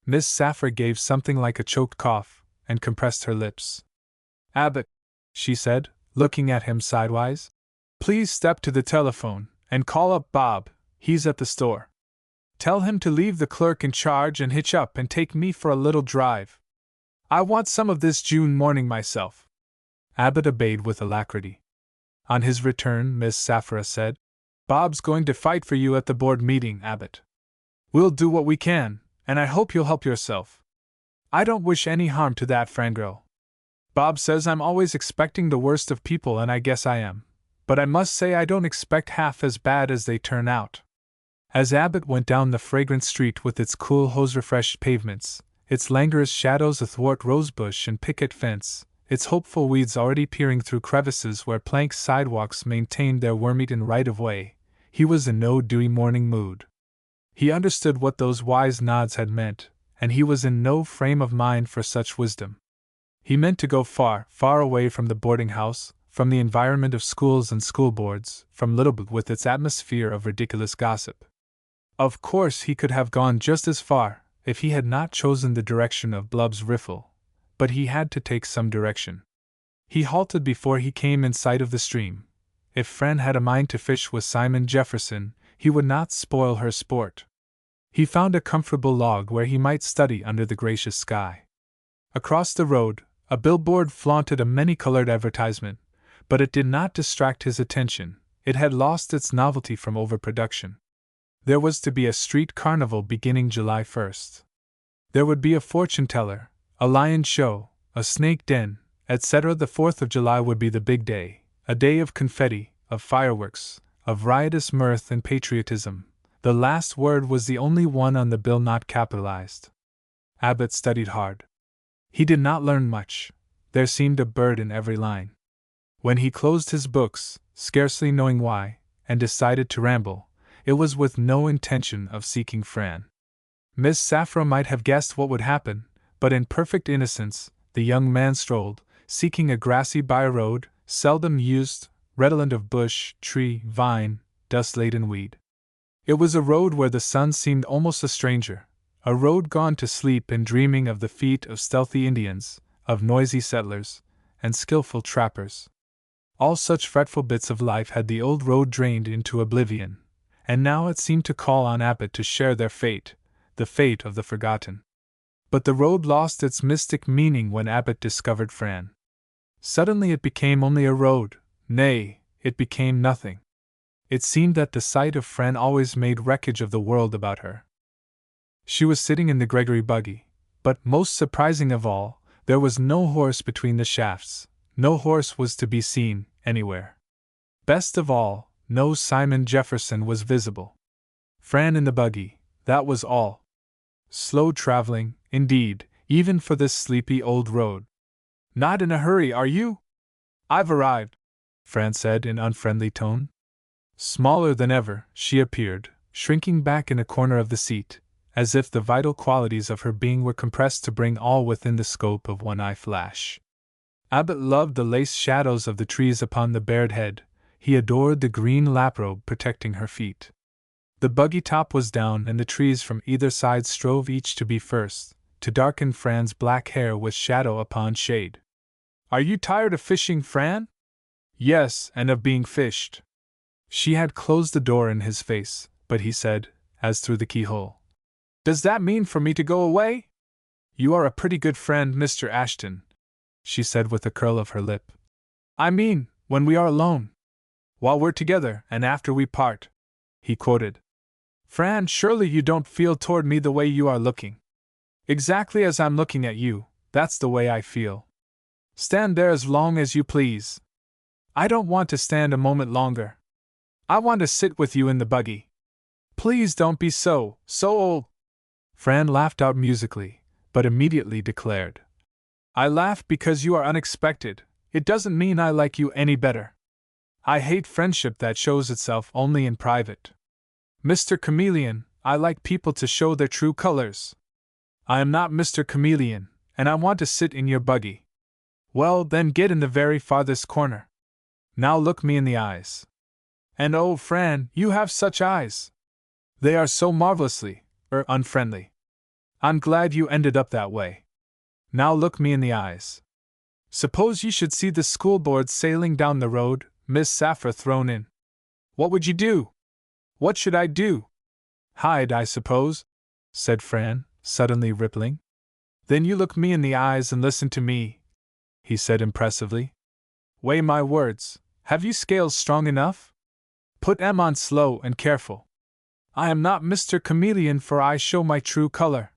Miss Saphira gave something like a choked cough, and compressed her lips. "Abbot," she said, looking at him sidewise, "please step to the telephone, and call up Bob, he's at the store. Tell him to leave the clerk in charge and hitch up and take me for a little drive. I want some of this June morning myself." Abbot obeyed with alacrity. On his return, Miss Saphira said, "Bob's going to fight for you at the board meeting, Abbot. We'll do what we can, and I hope you'll help yourself. I don't wish any harm to that Fran girl. Bob says I'm always expecting the worst of people, and I guess I am, but I must say I don't expect half as bad as they turn out." As Abbot went down the fragrant street with its cool hose-refreshed pavements, its languorous shadows athwart rosebush and picket fence, its hopeful weeds already peering through crevices where plank sidewalks maintained their worm-eaten right-of-way, he was in no dewy morning mood. He understood what those wise nods had meant, and he was in no frame of mind for such wisdom. He meant to go far, far away from the boarding house, from the environment of schools and school boards, from Littlebrook with its atmosphere of ridiculous gossip. Of course, he could have gone just as far, if he had not chosen the direction of Blubb's Riffle, but he had to take some direction. He halted before he came in sight of the stream. If Fran had a mind to fish with Simon Jefferson, he would not spoil her sport. He found a comfortable log where he might study under the gracious sky. Across the road, a billboard flaunted a many-colored advertisement, but it did not distract his attention. It had lost its novelty from overproduction. There was to be a street carnival beginning July 1st. There would be a fortune-teller, a lion show, a snake den, etc. The 4th of July would be the big day, a day of confetti, of fireworks, of riotous mirth and patriotism. The last word was the only one on the bill not capitalized. Abbott studied hard. He did not learn much. There seemed a bird in every line. When he closed his books, scarcely knowing why, and decided to ramble, it was with no intention of seeking Fran. Miss Saffro might have guessed what would happen, but in perfect innocence, the young man strolled, seeking a grassy by-road, seldom used, redolent of bush, tree, vine, dust-laden weed. It was a road where the sun seemed almost a stranger, a road gone to sleep and dreaming of the feet of stealthy Indians, of noisy settlers, and skillful trappers. All such fretful bits of life had the old road drained into oblivion, and now it seemed to call on Abbott to share their fate, the fate of the forgotten. But the road lost its mystic meaning when Abbott discovered Fran. Suddenly it became only a road, nay, it became nothing. It seemed that the sight of Fran always made wreckage of the world about her. She was sitting in the Gregory buggy, but, most surprising of all, there was no horse between the shafts, no horse was to be seen, anywhere. Best of all, no Simon Jefferson was visible. Fran in the buggy, that was all. Slow traveling, indeed, even for this sleepy old road. Not in a hurry, are you? I've arrived, Fran said in unfriendly tone. Smaller than ever, she appeared, shrinking back in a corner of the seat, as if the vital qualities of her being were compressed to bring all within the scope of one eye flash. Abbott loved the lace shadows of the trees upon the bared head, he adored the green laprobe protecting her feet. The buggy top was down and the trees from either side strove each to be first, to darken Fran's black hair with shadow upon shade. Are you tired of fishing, Fran? Yes, and of being fished. She had closed the door in his face, but he said, as through the keyhole, Does that mean for me to go away? You are a pretty good friend, Mr. Ashton, she said with a curl of her lip. I mean, when we are alone. While we're together and after we part, he quoted. Fran, surely you don't feel toward me the way you are looking. Exactly as I'm looking at you, that's the way I feel. Stand there as long as you please. I don't want to stand a moment longer. I want to sit with you in the buggy. Please don't be so old. Fran laughed out musically, but immediately declared. I laugh because you are unexpected. It doesn't mean I like you any better. I hate friendship that shows itself only in private. Mr. Chameleon, I like people to show their true colors. I am not Mr. Chameleon, and I want to sit in your buggy. Well, then get in the very farthest corner. Now look me in the eyes. And oh, Fran, you have such eyes. They are so marvelously, unfriendly. I'm glad you ended up that way. Now look me in the eyes. Suppose you should see the school board sailing down the road, Miss Saffra thrown in. What would you do? What should I do? Hide, I suppose, said Fran, suddenly rippling. Then you look me in the eyes and listen to me, he said impressively. Weigh my words. Have you scales strong enough? Put 'em on slow and careful. I am not Mr. Chameleon, for I show my true color.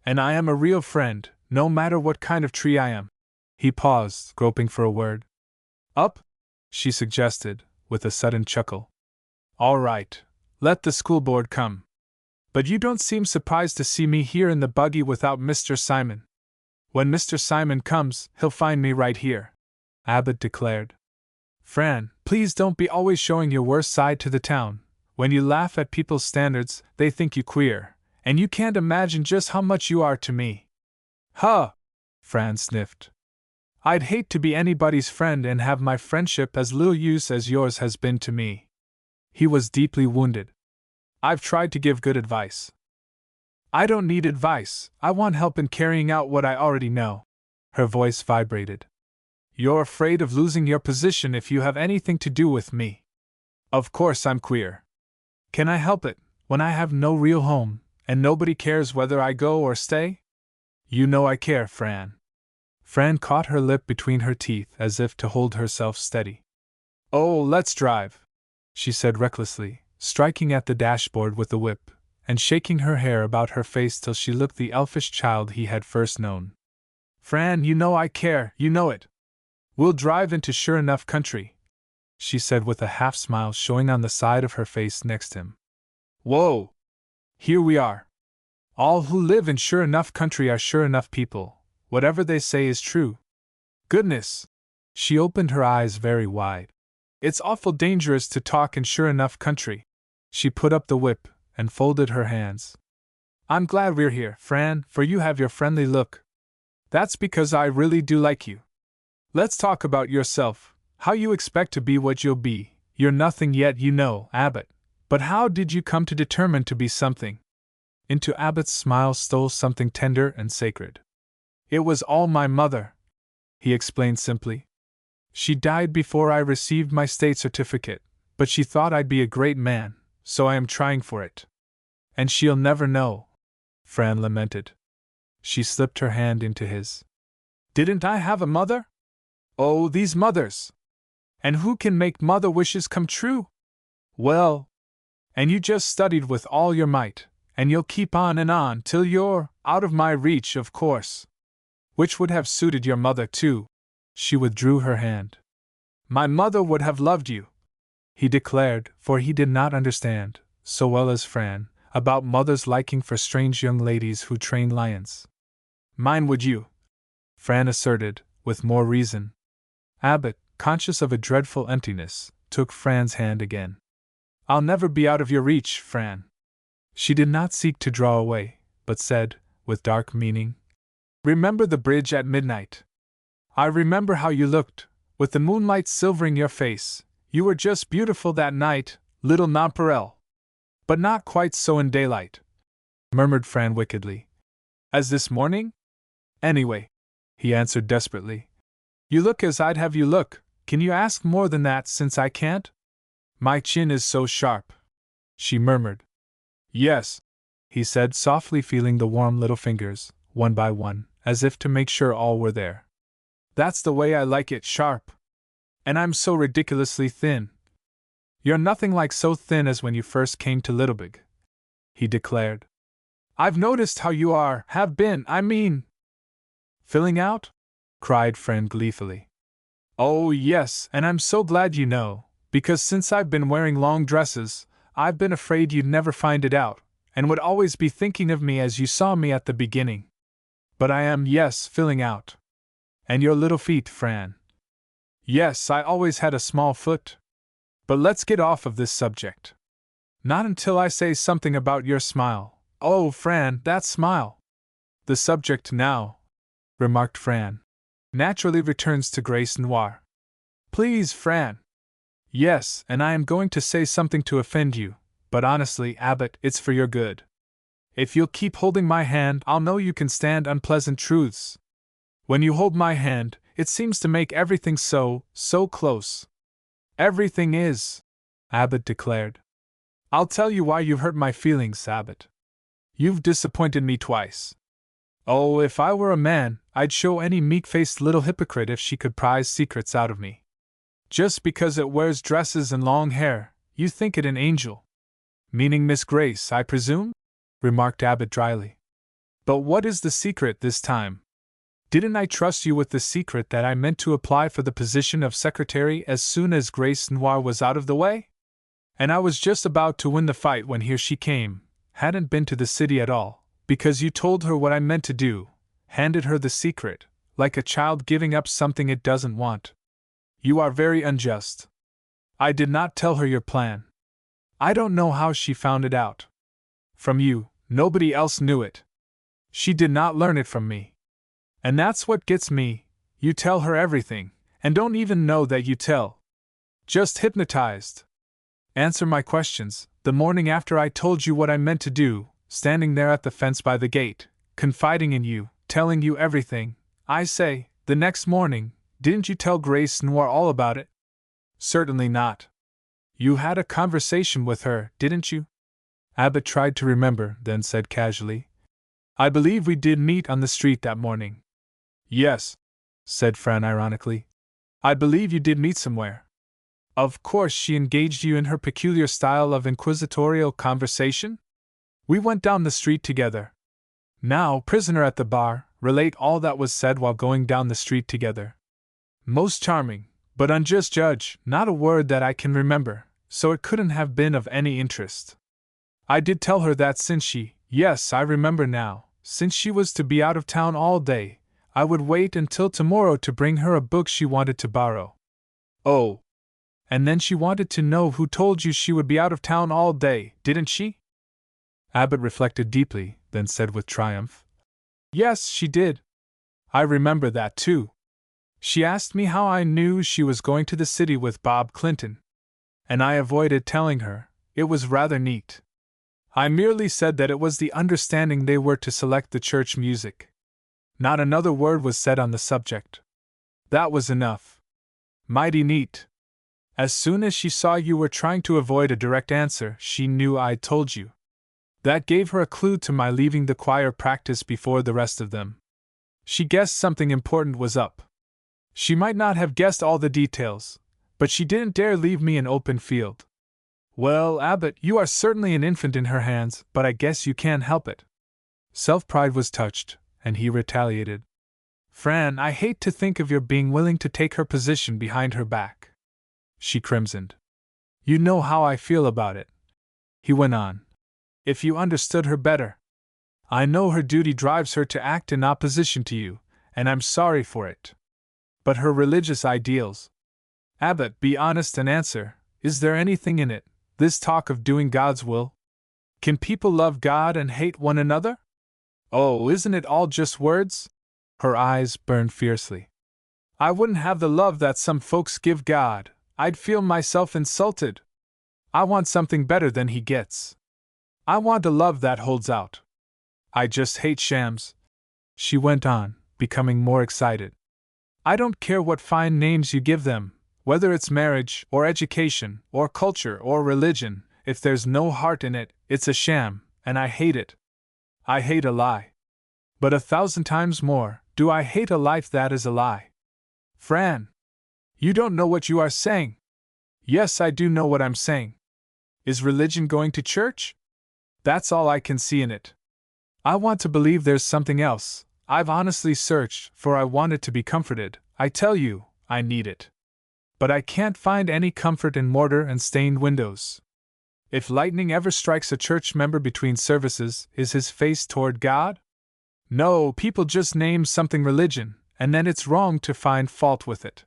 And I am a real friend, no matter what kind of tree I am. He paused, groping for a word. Up? She suggested, with a sudden chuckle. All right, let the school board come. But you don't seem surprised to see me here in the buggy without Mr. Simon. When Mr. Simon comes, he'll find me right here, Abbott declared. Fran, please don't be always showing your worst side to the town. When you laugh at people's standards, they think you queer, and you can't imagine just how much you are to me. Huh! Fran sniffed. I'd hate to be anybody's friend and have my friendship as little use as yours has been to me. He was deeply wounded. I've tried to give good advice. I don't need advice, I want help in carrying out what I already know. Her voice vibrated. You're afraid of losing your position if you have anything to do with me. Of course I'm queer. Can I help it, when I have no real home, and nobody cares whether I go or stay? You know I care, Fran. Fran caught her lip between her teeth as if to hold herself steady. Oh, let's drive, she said recklessly, striking at the dashboard with the whip, and shaking her hair about her face till she looked the elfish child he had first known. Fran, you know I care, you know it. We'll drive into sure enough country, she said with a half-smile showing on the side of her face next him. Whoa! Here we are. All who live in sure enough country are sure enough people. Whatever they say is true. Goodness! She opened her eyes very wide. It's awful dangerous to talk in sure enough country. She put up the whip and folded her hands. I'm glad we're here, Fran, for you have your friendly look. That's because I really do like you. Let's talk about yourself, how you expect to be what you'll be. You're nothing yet, you know, Abbott. But how did you come to determine to be something? Into Abbott's smile stole something tender and sacred. It was all my mother, he explained simply. She died before I received my state certificate, but she thought I'd be a great man, so I am trying for it. And she'll never know, Fran lamented. She slipped her hand into his. Didn't I have a mother? Oh, these mothers! And who can make mother wishes come true? Well, and you just studied with all your might, and you'll keep on till you're out of my reach, of course. Which would have suited your mother, too. She withdrew her hand. My mother would have loved you, he declared, for he did not understand, so well as Fran, about mother's liking for strange young ladies who train lions. Mine would you, Fran asserted, with more reason. Abbott, conscious of a dreadful emptiness, took Fran's hand again. I'll never be out of your reach, Fran. She did not seek to draw away, but said, with dark meaning, Remember the bridge at midnight. I remember how you looked, with the moonlight silvering your face. You were just beautiful that night, little nonpareil. But not quite so in daylight, murmured Fran wickedly. As this morning? Anyway, he answered desperately. You look as I'd have you look. Can you ask more than that since I can't? My chin is so sharp, she murmured. Yes, he said softly, feeling the warm little fingers, one by one, as if to make sure all were there. That's the way I like it, sharp. And I'm so ridiculously thin. You're nothing like so thin as when you first came to Littlebig, he declared. I've noticed how you have been, I mean. Filling out? Cried Fran gleefully. Oh, yes, and I'm so glad you know, because since I've been wearing long dresses, I've been afraid you'd never find it out, and would always be thinking of me as you saw me at the beginning. But I am, yes, filling out. And your little feet, Fran. Yes, I always had a small foot. But let's get off of this subject. Not until I say something about your smile. Oh, Fran, that smile! The subject now, remarked Fran, naturally returns to Grace Noir. Please, Fran. Yes, and I am going to say something to offend you, but honestly, Abbott, it's for your good. If you'll keep holding my hand, I'll know you can stand unpleasant truths. When you hold my hand, it seems to make everything so close. Everything is, Abbott declared. I'll tell you why you've hurt my feelings, Abbott. You've disappointed me twice. Oh, if I were a man, I'd show any meek-faced little hypocrite if she could prize secrets out of me. Just because it wears dresses and long hair, you think it an angel. Meaning Miss Grace, I presume? Remarked Abbott dryly. But what is the secret this time? Didn't I trust you with the secret that I meant to apply for the position of secretary as soon as Grace Noir was out of the way? And I was just about to win the fight when here she came, hadn't been to the city at all, because you told her what I meant to do, handed her the secret, like a child giving up something it doesn't want. You are very unjust. I did not tell her your plan. I don't know how she found it out. From you, Nobody else knew it. She did not learn it from me. And that's what gets me. You tell her everything, and don't even know that you tell. Just hypnotized. Answer my questions. The morning after I told you what I meant to do, standing there at the fence by the gate, confiding in you, telling you everything, I say, the next morning, didn't you tell Grace Noir all about it? Certainly not. You had a conversation with her, didn't you? Abbott tried to remember, then said casually, I believe we did meet on the street that morning. Yes, said Fran ironically. I believe you did meet somewhere. Of course she engaged you in her peculiar style of inquisitorial conversation? We went down the street together. Now, prisoner at the bar, relate all that was said while going down the street together. Most charming, but unjust judge, not a word that I can remember, so it couldn't have been of any interest. I did tell her that yes, I remember now, since she was to be out of town all day, I would wait until tomorrow to bring her a book she wanted to borrow. Oh. And then she wanted to know who told you she would be out of town all day, didn't she? Abbott reflected deeply, then said with triumph, Yes, she did. I remember that too. She asked me how I knew she was going to the city with Bob Clinton. And I avoided telling her. It was rather neat. I merely said that it was the understanding they were to select the church music. Not another word was said on the subject. That was enough. Mighty neat. As soon as she saw you were trying to avoid a direct answer, she knew I'd told you. That gave her a clue to my leaving the choir practice before the rest of them. She guessed something important was up. She might not have guessed all the details, but she didn't dare leave me an open field. Well, Abbott, you are certainly an infant in her hands, but I guess you can't help it. Self-pride was touched, and he retaliated. Fran, I hate to think of your being willing to take her position behind her back. She crimsoned. You know how I feel about it. He went on. If you understood her better. I know her duty drives her to act in opposition to you, and I'm sorry for it. But her religious ideals. Abbott, be honest and answer, is there anything in it, this talk of doing God's will? Can people love God and hate one another? Oh, isn't it all just words? Her eyes burned fiercely. I wouldn't have the love that some folks give God. I'd feel myself insulted. I want something better than he gets. I want a love that holds out. I just hate shams. She went on, becoming more excited. I don't care what fine names you give them, whether it's marriage, or education, or culture, or religion, if there's no heart in it, it's a sham, and I hate it. I hate a lie. But 1,000 times more, do I hate a life that is a lie. Fran! You don't know what you are saying. Yes, I do know what I'm saying. Is religion going to church? That's all I can see in it. I want to believe there's something else. I've honestly searched, for I want it to be comforted. I tell you, I need it. But I can't find any comfort in mortar and stained windows. If lightning ever strikes a church member between services, is his face toward God? No, people just name something religion, and then it's wrong to find fault with it.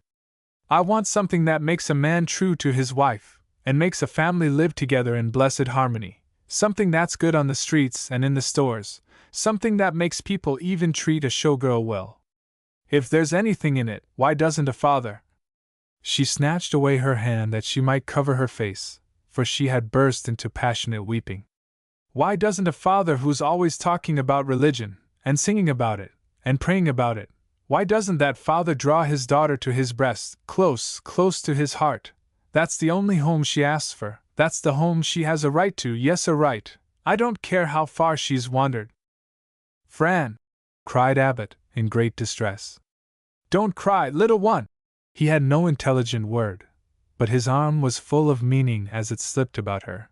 I want something that makes a man true to his wife, and makes a family live together in blessed harmony. Something that's good on the streets and in the stores, something that makes people even treat a showgirl well. If there's anything in it, why doesn't a father? She snatched away her hand that she might cover her face, for she had burst into passionate weeping. Why doesn't a father who's always talking about religion, and singing about it, and praying about it, why doesn't that father draw his daughter to his breast, close to his heart? That's the only home she asks for, that's the home she has a right to, yes, a right. I don't care how far she's wandered. Fran! Cried Abbott, in great distress. Don't cry, little one! He had no intelligent word, but his arm was full of meaning as it slipped about her.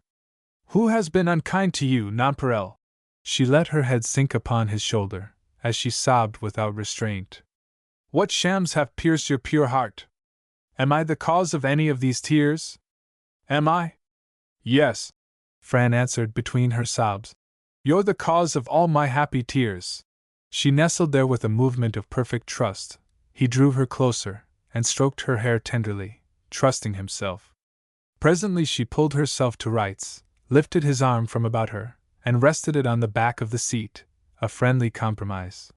Who has been unkind to you, Nonpareil? She let her head sink upon his shoulder, as she sobbed without restraint. What shams have pierced your pure heart? Am I the cause of any of these tears? Am I? Yes, Fran answered between her sobs. You're the cause of all my happy tears. She nestled there with a movement of perfect trust. He drew her closer, and stroked her hair tenderly, trusting himself. Presently she pulled herself to rights, lifted his arm from about her, and rested it on the back of the seat, a friendly compromise.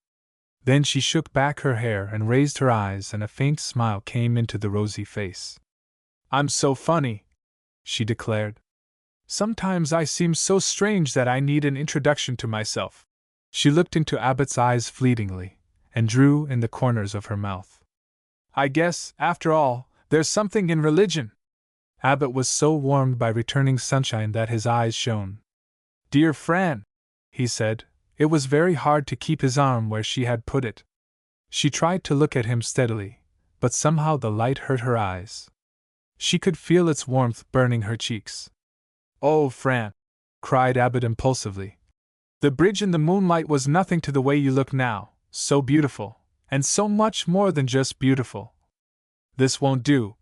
Then she shook back her hair and raised her eyes, and a faint smile came into the rosy face. "I'm so funny," she declared. "Sometimes I seem so strange that I need an introduction to myself." She looked into Abbott's eyes fleetingly, and drew in the corners of her mouth. "I guess, after all, there's something in religion." Abbott was so warmed by returning sunshine that his eyes shone. "Dear Fran," he said. It was very hard to keep his arm where she had put it. She tried to look at him steadily, but somehow the light hurt her eyes. She could feel its warmth burning her cheeks. "Oh, Fran!" cried Abbott impulsively. "The bridge in the moonlight was nothing to the way you look now, so beautiful, and so much more than just beautiful." "This won't do,"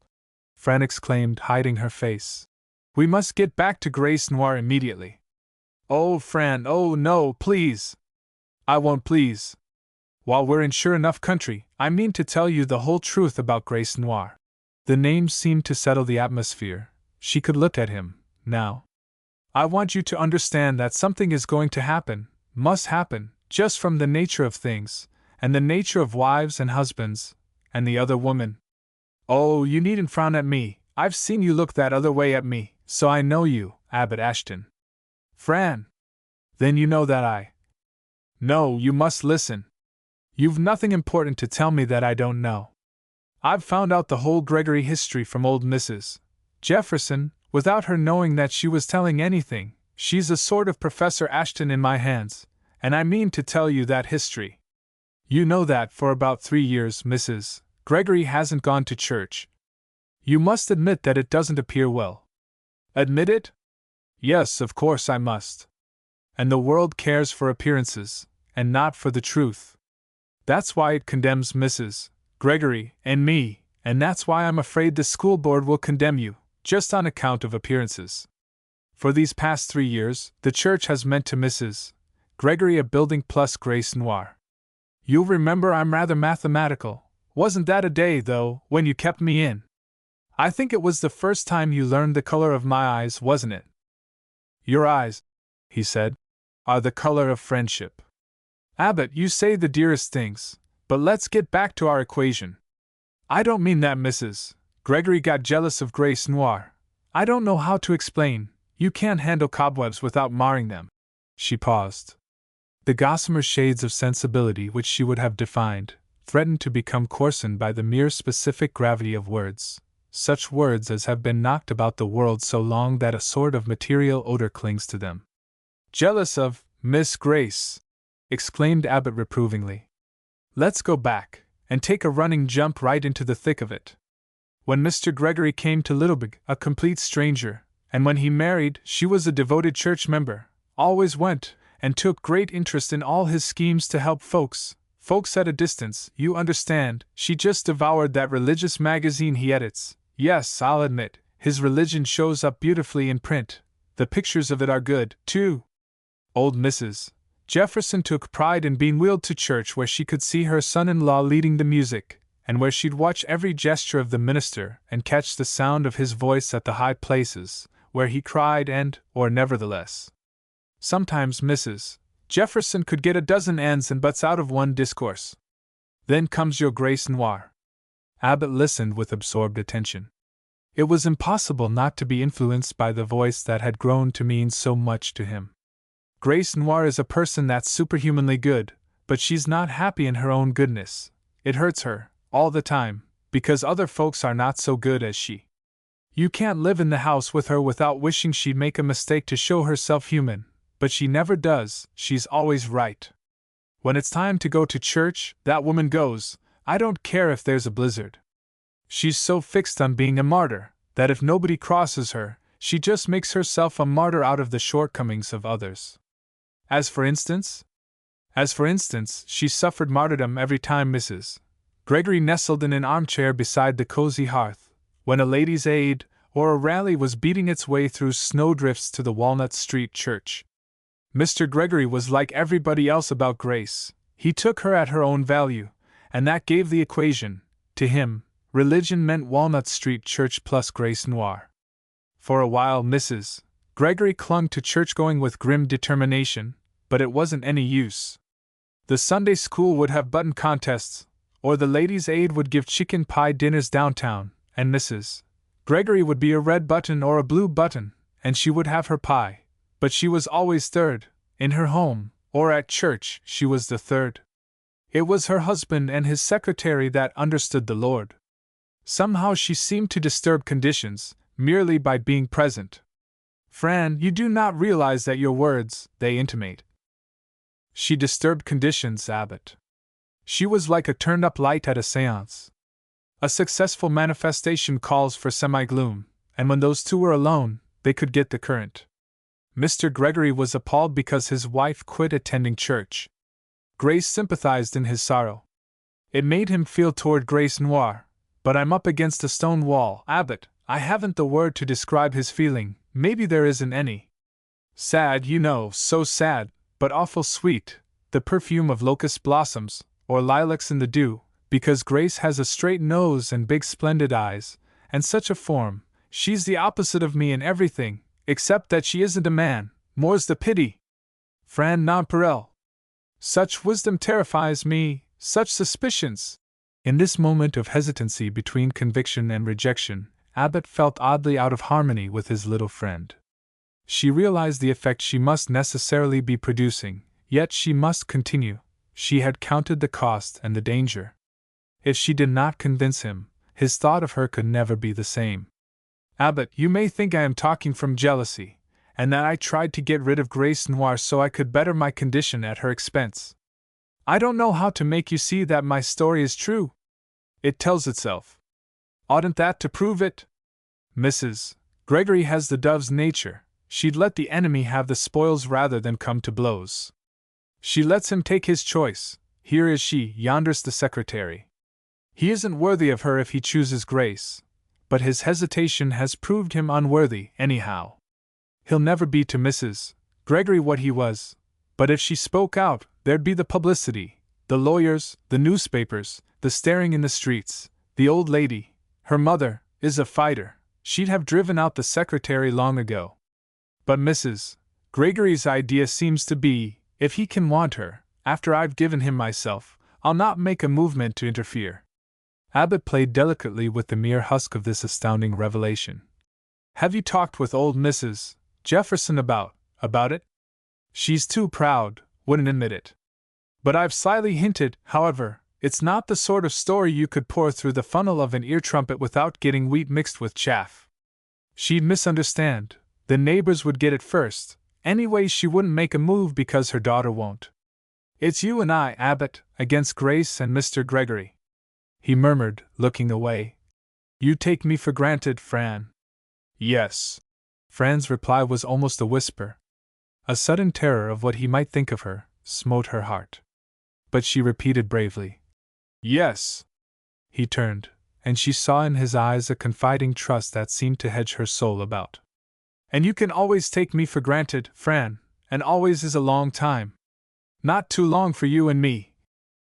Fran exclaimed, hiding her face. "We must get back to Grace Noir immediately." "Oh, Fran, oh no, please!" "I won't please. While we're in sure enough country, I mean to tell you the whole truth about Grace Noir." The name seemed to settle the atmosphere. She could look at him, now. "I want you to understand that something is going to happen, must happen, just from the nature of things, and the nature of wives and husbands, and the other woman. Oh, you needn't frown at me, I've seen you look that other way at me, so I know you, Abbott Ashton." "Fran! Then you know that I—" "No, you must listen. You've nothing important to tell me that I don't know. I've found out the whole Gregory history from old Mrs. Jefferson, without her knowing that she was telling anything. She's a sort of Professor Ashton in my hands, and I mean to tell you that history. You know that for about 3 years Mrs. Gregory hasn't gone to church. You must admit that it doesn't appear well." "Admit it? Yes, of course I must. And the world cares for appearances, and not for the truth. That's why it condemns Mrs. Gregory and me, and that's why I'm afraid the school board will condemn you, just on account of appearances. For these past 3 years, the church has meant to Mrs. Gregory a building plus Grace Noir. You'll remember I'm rather mathematical. Wasn't that a day, though, when you kept me in? I think it was the first time you learned the color of my eyes, wasn't it?" "Your eyes," he said, "are the color of friendship. Abbott, you say the dearest things, but let's get back to our equation. I don't mean that Mrs. Gregory got jealous of Grace Noir. I don't know how to explain. You can't handle cobwebs without marring them." She paused. The gossamer shades of sensibility which she would have defined threatened to become coarsened by the mere specific gravity of words, such words as have been knocked about the world so long that a sort of material odor clings to them. "Jealous of Miss Grace!" exclaimed Abbott reprovingly. "Let's go back, and take a running jump right into the thick of it. When Mr. Gregory came to Littlebig, a complete stranger, and when he married, she was a devoted church member, always went, and took great interest in all his schemes to help folks at a distance, you understand. She just devoured that religious magazine he edits. Yes, I'll admit, his religion shows up beautifully in print. The pictures of it are good, too. Old Mrs. Jefferson took pride in being wheeled to church where she could see her son-in-law leading the music, and where she'd watch every gesture of the minister and catch the sound of his voice at the high places, where he cried or nevertheless. Sometimes Mrs. Jefferson could get a dozen ands and buts out of one discourse. Then comes your Grace Noir." Abbott listened with absorbed attention. It was impossible not to be influenced by the voice that had grown to mean so much to him. "Grace Noir is a person that's superhumanly good, but she's not happy in her own goodness. It hurts her, all the time, because other folks are not so good as she. You can't live in the house with her without wishing she'd make a mistake to show herself human, but she never does, she's always right. When it's time to go to church, that woman goes, I don't care if there's a blizzard. She's so fixed on being a martyr, that if nobody crosses her, she just makes herself a martyr out of the shortcomings of others. As for instance, she suffered martyrdom every time Mrs. Gregory nestled in an armchair beside the cozy hearth, when a Ladies' Aid or a rally was beating its way through snowdrifts to the Walnut Street church. Mr. Gregory was like everybody else about Grace. He took her at her own value, and that gave the equation. To him, religion meant Walnut Street church plus Grace Noir. For a while Mrs. Gregory clung to church-going with grim determination, but it wasn't any use. The Sunday school would have button contests, or the Ladies' Aid would give chicken pie dinners downtown, and Mrs. Gregory would be a red button or a blue button, and she would have her pie, but she was always third. In her home, or at church, she was the third. It was her husband and his secretary that understood the Lord. Somehow she seemed to disturb conditions, merely by being present. Fran, you do not realize that your words, they intimate. She disturbed conditions, Abbot. She was like a turned-up light at a seance. A successful manifestation calls for semi-gloom, and when those two were alone, they could get the current. Mr. Gregory was appalled because his wife quit attending church. Grace sympathized in his sorrow. It made him feel toward Grace noir, but I'm up against a stone wall, Abbot. I haven't the word to describe his feeling, maybe there isn't any. Sad, you know, so sad, but awful sweet, the perfume of locust blossoms, or lilacs in the dew, because Grace has a straight nose and big splendid eyes, and such a form. She's the opposite of me in everything, except that she isn't a man, more's the pity. Fran nonpareil. Such wisdom terrifies me, such suspicions. In this moment of hesitancy between conviction and rejection, Abbot felt oddly out of harmony with his little friend. She realized the effect she must necessarily be producing, yet she must continue. She had counted the cost and the danger. If she did not convince him, his thought of her could never be the same. Abbot, you may think I am talking from jealousy, and that I tried to get rid of Grace Noir so I could better my condition at her expense. I don't know how to make you see that my story is true. It tells itself. Oughtn't that to prove it? Mrs. Gregory has the dove's nature. She'd let the enemy have the spoils rather than come to blows. She lets him take his choice. Here is she, yonder's the secretary. He isn't worthy of her if he chooses Grace, but his hesitation has proved him unworthy, anyhow. He'll never be to Mrs. Gregory what he was, but if she spoke out, there'd be the publicity, the lawyers, the newspapers, the staring in the streets. The old lady, her mother, is a fighter. She'd have driven out the secretary long ago. But Mrs. Gregory's idea seems to be, if he can want her, after I've given him myself, I'll not make a movement to interfere. Abbot played delicately with the mere husk of this astounding revelation. Have you talked with old Mrs. Jefferson about it? She's too proud, wouldn't admit it. But I've slyly hinted, however, it's not the sort of story you could pour through the funnel of an ear trumpet without getting wheat mixed with chaff. She'd misunderstand. The neighbors would get it first. Anyway, she wouldn't make a move because her daughter won't. It's you and I, Abbot, against Grace and Mr. Gregory. He murmured, looking away. You take me for granted, Fran. Yes. Fran's reply was almost a whisper. A sudden terror of what he might think of her smote her heart. But she repeated bravely, Yes. He turned, and she saw in his eyes a confiding trust that seemed to hedge her soul about. And you can always take me for granted, Fran, and always is a long time. Not too long for you and me,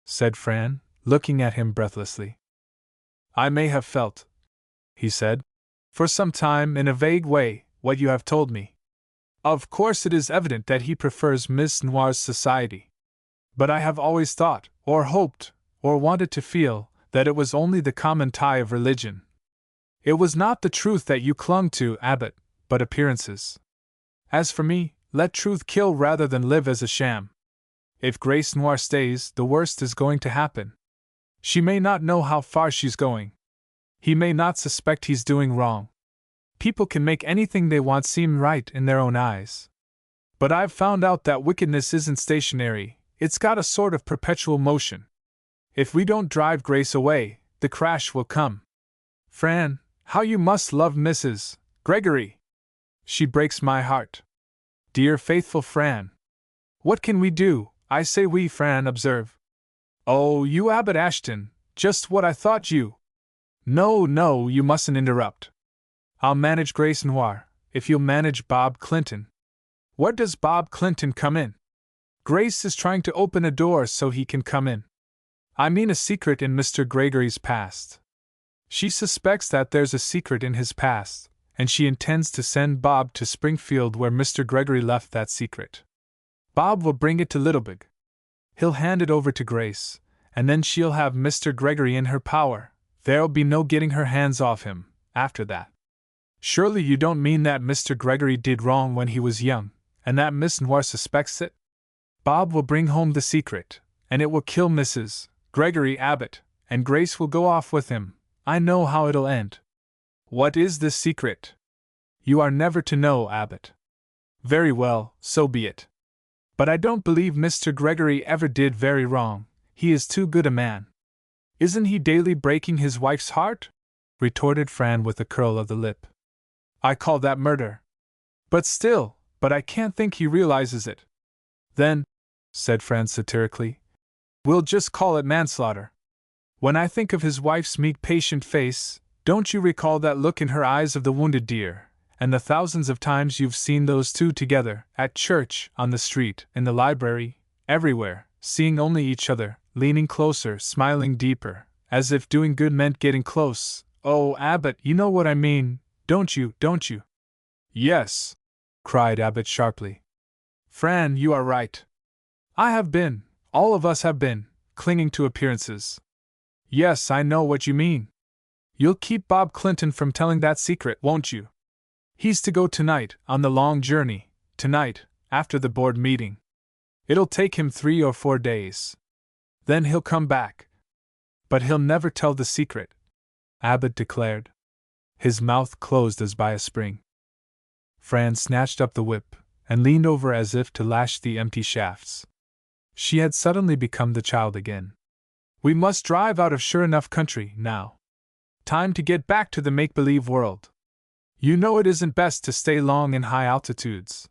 said Fran, looking at him breathlessly. I may have felt, he said, for some time in a vague way, what you have told me. Of course it is evident that he prefers Miss Noir's society. But I have always thought, or hoped, or wanted to feel, that it was only the common tie of religion. It was not the truth that you clung to, Abbot, but appearances. As for me, let truth kill rather than live as a sham. If Grace Noir stays, the worst is going to happen. She may not know how far she's going. He may not suspect he's doing wrong. People can make anything they want seem right in their own eyes. But I've found out that wickedness isn't stationary, it's got a sort of perpetual motion. If we don't drive Grace away, the crash will come. Fran, how you must love Mrs. Gregory! She breaks my heart. Dear faithful Fran! What can we do? I say we, Fran, observe. Oh, you Abbot Ashton, just what I thought you. No, you mustn't interrupt. I'll manage Grace Noir, if you'll manage Bob Clinton. Where does Bob Clinton come in? Grace is trying to open a door so he can come in. I mean a secret in Mr. Gregory's past. She suspects that there's a secret in his past, and she intends to send Bob to Springfield where Mr. Gregory left that secret. Bob will bring it to Littlebig. He'll hand it over to Grace, and then she'll have Mr. Gregory in her power. There'll be no getting her hands off him after that. Surely you don't mean that Mr. Gregory did wrong when he was young, and that Miss Noir suspects it? Bob will bring home the secret, and it will kill Mrs. Gregory Abbott, and Grace will go off with him. I know how it'll end. What is this secret? You are never to know, Abbott. Very well, so be it. But I don't believe Mr. Gregory ever did very wrong. He is too good a man. Isn't he daily breaking his wife's heart? Retorted Fran with a curl of the lip. I call that murder. But I can't think he realizes it. Then, said Fran satirically, we'll just call it manslaughter. When I think of his wife's meek, patient face, don't you recall that look in her eyes of the wounded deer, and the thousands of times you've seen those two together, at church, on the street, in the library, everywhere, seeing only each other, leaning closer, smiling deeper, as if doing good meant getting close? Oh, Abbott, you know what I mean, don't you? Yes, cried Abbott sharply. Fran, you are right. I have been, all of us have been, clinging to appearances. Yes, I know what you mean. You'll keep Bob Clinton from telling that secret, won't you? He's to go tonight, on the long journey, tonight, after the board meeting. It'll take him 3 or 4 days. Then he'll come back. But he'll never tell the secret, Abbott declared. His mouth closed as by a spring. Fran snatched up the whip, and leaned over as if to lash the empty shafts. She had suddenly become the child again. We must drive out of sure enough country, now. Time to get back to the make-believe world. You know it isn't best to stay long in high altitudes.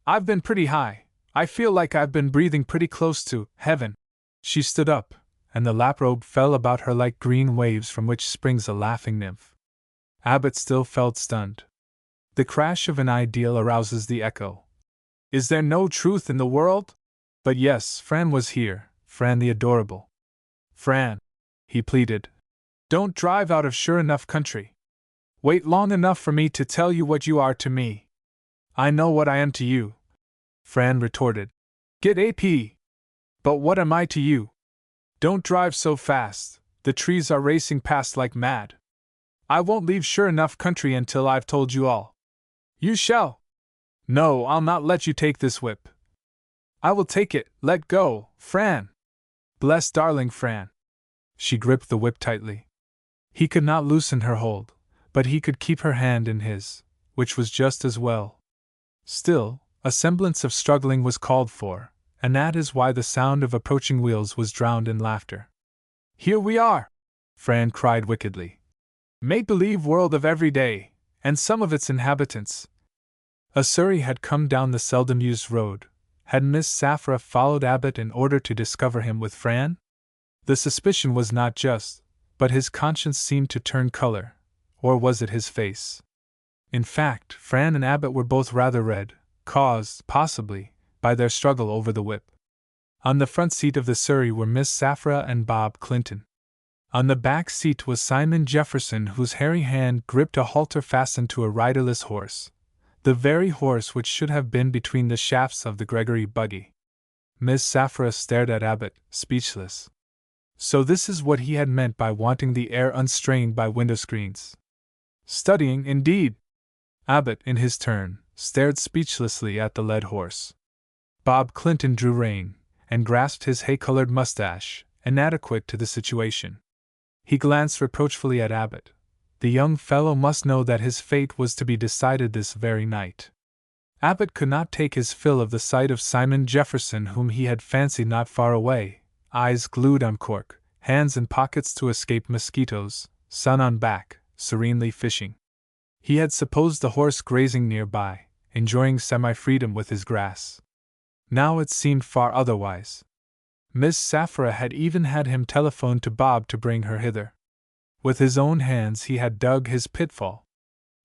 I've been pretty high. I feel like I've been breathing pretty close to heaven. She stood up, and the laprobe fell about her like green waves from which springs a laughing nymph. Abbott still felt stunned. The crash of an ideal arouses the echo. Is there no truth in the world? But yes, Fran was here, Fran the adorable. Fran, he pleaded, don't drive out of sure enough country. Wait long enough for me to tell you what you are to me. I know what I am to you, Fran retorted. Get AP. But what am I to you? Don't drive so fast, the trees are racing past like mad. I won't leave sure enough country until I've told you all. You shall. No, I'll not let you take this whip. I will take it, let go, Fran. Bless darling Fran. She gripped the whip tightly. He could not loosen her hold, but he could keep her hand in his, which was just as well. Still, a semblance of struggling was called for, and that is why the sound of approaching wheels was drowned in laughter. Here we are! Fran cried wickedly. Make-believe world of every day, and some of its inhabitants. A surrey had come down the seldom-used road. Had Miss Saphra followed Abbott in order to discover him with Fran? The suspicion was not just, but his conscience seemed to turn color. Or was it his face? In fact, Fran and Abbott were both rather red, caused, possibly, by their struggle over the whip. On the front seat of the surrey were Miss Saphra and Bob Clinton. On the back seat was Simon Jefferson, whose hairy hand gripped a halter fastened to a riderless horse. The very horse which should have been between the shafts of the Gregory buggy. Miss Saphra stared at Abbott, speechless. So this is what he had meant by wanting the air unstrained by window screens. Studying, indeed! Abbott, in his turn, stared speechlessly at the led horse. Bob Clinton drew rein, and grasped his hay-colored mustache, inadequate to the situation. He glanced reproachfully at Abbott. The young fellow must know that his fate was to be decided this very night. Abbott could not take his fill of the sight of Simon Jefferson, whom he had fancied not far away, eyes glued on cork, hands in pockets to escape mosquitoes, sun on back, serenely fishing. He had supposed the horse grazing nearby, enjoying semi-freedom with his grass. Now it seemed far otherwise. Miss Saphra had even had him telephone to Bob to bring her hither. With his own hands he had dug his pitfall.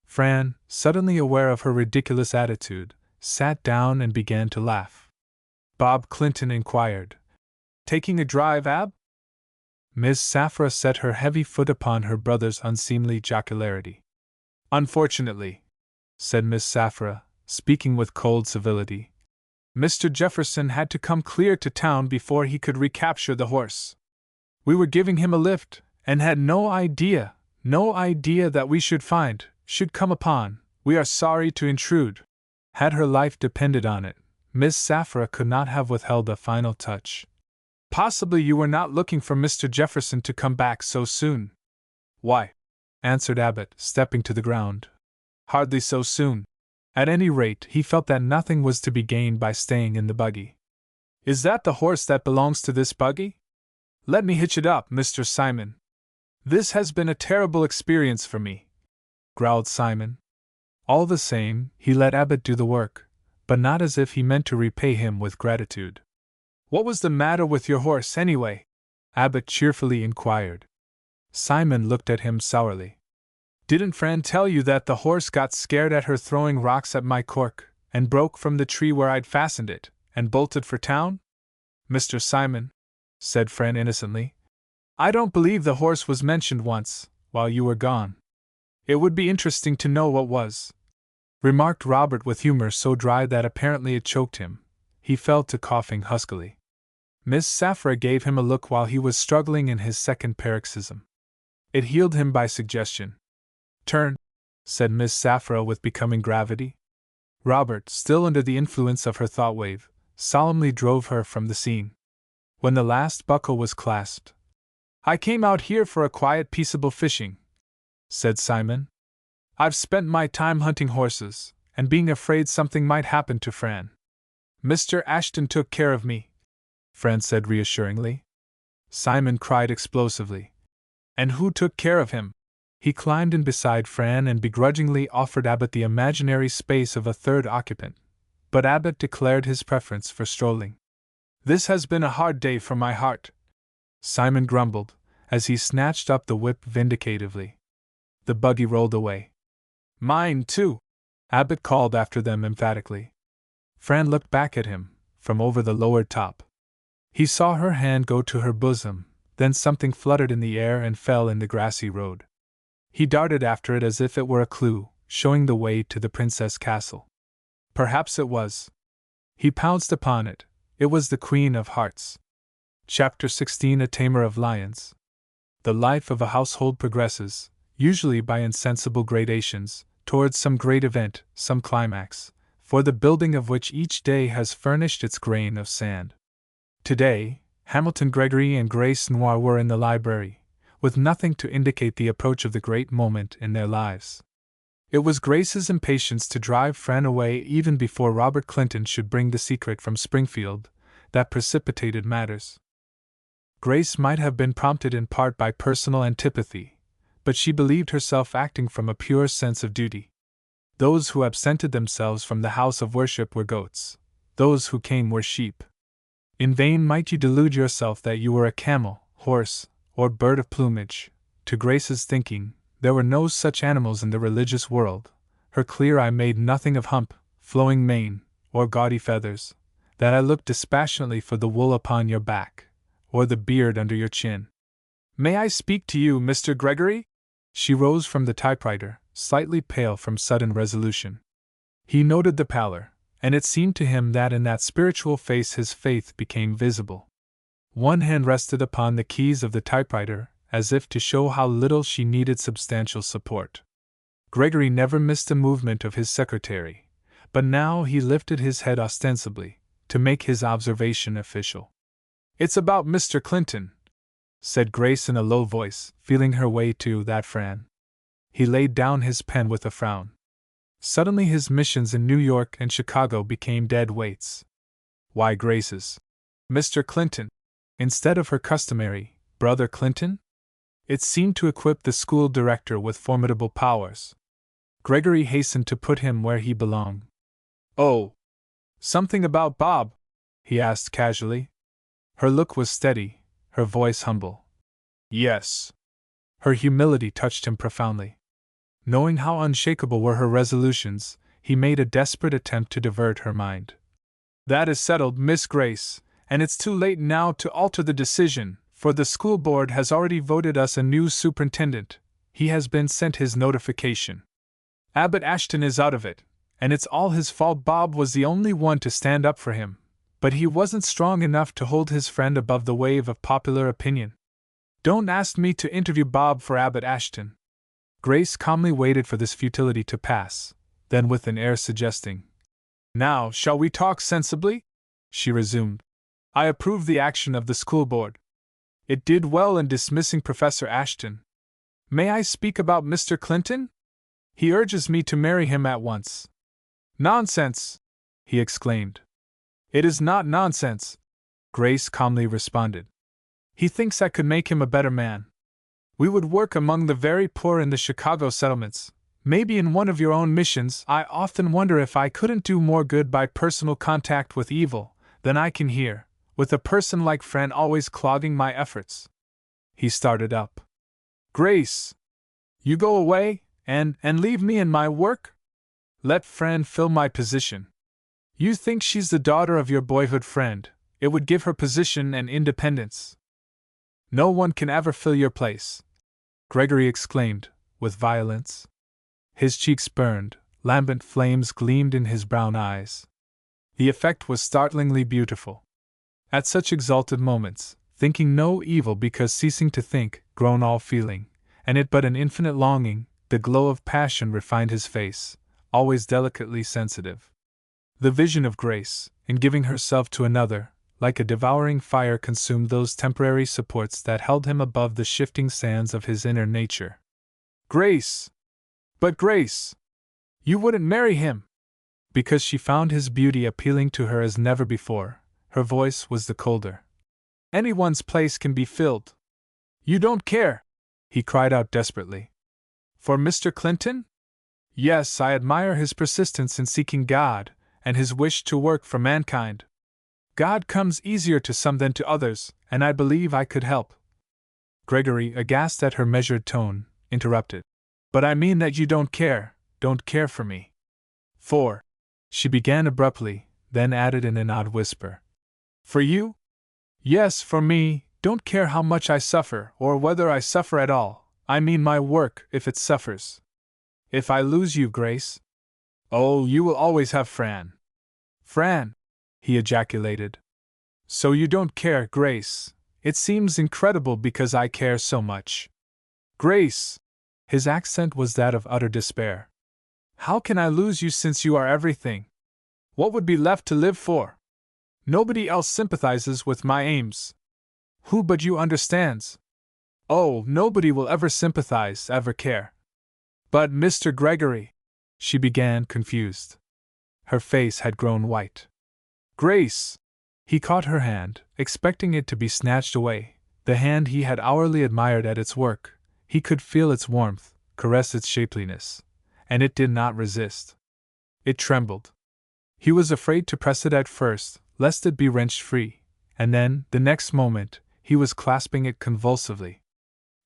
Fran, suddenly aware of her ridiculous attitude, sat down and began to laugh. Bob Clinton inquired, "Taking a drive, Ab?" Miss Saphra set her heavy foot upon her brother's unseemly jocularity. Unfortunately, said Miss Safra, speaking with cold civility, Mr. Jefferson had to come clear to town before he could recapture the horse. We were giving him a lift, and had no idea that we should come upon. We are sorry to intrude. Had her life depended on it, Miss Safra could not have withheld a final touch. Possibly you were not looking for Mr. Jefferson to come back so soon. Why, answered Abbott, stepping to the ground. Hardly so soon. At any rate, he felt that nothing was to be gained by staying in the buggy. Is that the horse that belongs to this buggy? Let me hitch it up, Mr. Simon. This has been a terrible experience for me, growled Simon. All the same, he let Abbott do the work, but not as if he meant to repay him with gratitude. What was the matter with your horse, anyway? Abbott cheerfully inquired. Simon looked at him sourly. Didn't Fran tell you that the horse got scared at her throwing rocks at my cork, and broke from the tree where I'd fastened it, and bolted for town? Mr. Simon, said Fran innocently, I don't believe the horse was mentioned once, while you were gone. It would be interesting to know what was, remarked Robert with humor so dry that apparently it choked him. He fell to coughing huskily. Miss Safra gave him a look while he was struggling in his second paroxysm. It healed him by suggestion. Turn, said Miss Safra with becoming gravity. Robert, still under the influence of her thought wave, solemnly drove her from the scene. When the last buckle was clasped, I came out here for a quiet, peaceable fishing, said Simon. I've spent my time hunting horses, and being afraid something might happen to Fran. Mr. Ashton took care of me, Fran said reassuringly. Simon cried explosively. And who took care of him? He climbed in beside Fran and begrudgingly offered Abbott the imaginary space of a third occupant, but Abbott declared his preference for strolling. This has been a hard day for my heart, Simon grumbled, as he snatched up the whip vindicatively. The buggy rolled away. Mine, too, Abbott called after them emphatically. Fran looked back at him, from over the lowered top. He saw her hand go to her bosom, then something fluttered in the air and fell in the grassy road. He darted after it as if it were a clue, showing the way to the Princess Castle. Perhaps it was. He pounced upon it. It was the Queen of Hearts. Chapter 16 A Tamer of Lions. The life of a household progresses, usually by insensible gradations, towards some great event, some climax, for the building of which each day has furnished its grain of sand. Today, Hamilton Gregory and Grace Noir were in the library, with nothing to indicate the approach of the great moment in their lives. It was Grace's impatience to drive Fran away even before Robert Clinton should bring the secret from Springfield that precipitated matters. Grace might have been prompted in part by personal antipathy, but she believed herself acting from a pure sense of duty. Those who absented themselves from the house of worship were goats. Those who came were sheep. In vain might you delude yourself that you were a camel, horse, or bird of plumage. To Grace's thinking, there were no such animals in the religious world. Her clear eye made nothing of hump, flowing mane, or gaudy feathers, that I looked dispassionately for the wool upon your back, or the beard under your chin. May I speak to you, Mr. Gregory? She rose from the typewriter, slightly pale from sudden resolution. He noted the pallor, and it seemed to him that in that spiritual face his faith became visible. One hand rested upon the keys of the typewriter, as if to show how little she needed substantial support. Gregory never missed a movement of his secretary, but now he lifted his head ostensibly, to make his observation official. It's about Mr. Clinton, said Grace in a low voice, feeling her way to that Fran. He laid down his pen with a frown. Suddenly his missions in New York and Chicago became dead weights. Why Grace's Mr. Clinton, instead of her customary Brother Clinton? It seemed to equip the school director with formidable powers. Gregory hastened to put him where he belonged. Oh, something about Bob? He asked casually. Her look was steady, her voice humble. Yes. Her humility touched him profoundly. Knowing how unshakable were her resolutions, he made a desperate attempt to divert her mind. That is settled, Miss Grace, and it's too late now to alter the decision, for the school board has already voted us a new superintendent. He has been sent his notification. Abbot Ashton is out of it, and it's all his fault. Bob was the only one to stand up for him, but he wasn't strong enough to hold his friend above the wave of popular opinion. Don't ask me to interview Bob for Abbot Ashton. Grace calmly waited for this futility to pass, then with an air suggesting, "Now, shall we talk sensibly?" she resumed. "I approve the action of the school board. It did well in dismissing Professor Ashton. May I speak about Mr. Clinton? He urges me to marry him at once." "Nonsense!" he exclaimed. "It is not nonsense," Grace calmly responded. "He thinks I could make him a better man. We would work among the very poor in the Chicago settlements, maybe in one of your own missions. I often wonder if I couldn't do more good by personal contact with evil than I can here, with a person like Fran always clogging my efforts." He started up. "Grace! You go away, and leave me in my work? Let Fran fill my position. You think she's the daughter of your boyhood friend, it would give her position and independence. No one can ever fill your place," Gregory exclaimed, with violence. His cheeks burned, lambent flames gleamed in his brown eyes. The effect was startlingly beautiful. At such exalted moments, thinking no evil because ceasing to think, grown all feeling, and it but an infinite longing, the glow of passion refined his face, always delicately sensitive. The vision of Grace, in giving herself to another, like a devouring fire consumed those temporary supports that held him above the shifting sands of his inner nature. "Grace! But Grace! You wouldn't marry him!" Because she found his beauty appealing to her as never before, her voice was the colder. "Anyone's place can be filled. You don't care!" he cried out desperately. "For Mr. Clinton? Yes, I admire his persistence in seeking God, and his wish to work for mankind. God comes easier to some than to others, and I believe I could help." Gregory, aghast at her measured tone, interrupted. "But I mean that you don't care for me. For," she began abruptly, then added in an odd whisper, "for you? Yes, for me. Don't care how much I suffer, or whether I suffer at all. I mean my work, if it suffers. If I lose you, Grace? Oh, you will always have Fran." "Fran!" he ejaculated. "So you don't care, Grace? It seems incredible because I care so much." "Grace!" His accent was that of utter despair. "How can I lose you since you are everything? What would be left to live for? Nobody else sympathizes with my aims. Who but you understands? Oh, nobody will ever sympathize, ever care." "But Mr. Gregory," she began, confused. Her face had grown white. "Grace!" He caught her hand, expecting it to be snatched away, the hand he had hourly admired at its work. He could feel its warmth, caress its shapeliness, and it did not resist. It trembled. He was afraid to press it at first, lest it be wrenched free, and then, the next moment, he was clasping it convulsively.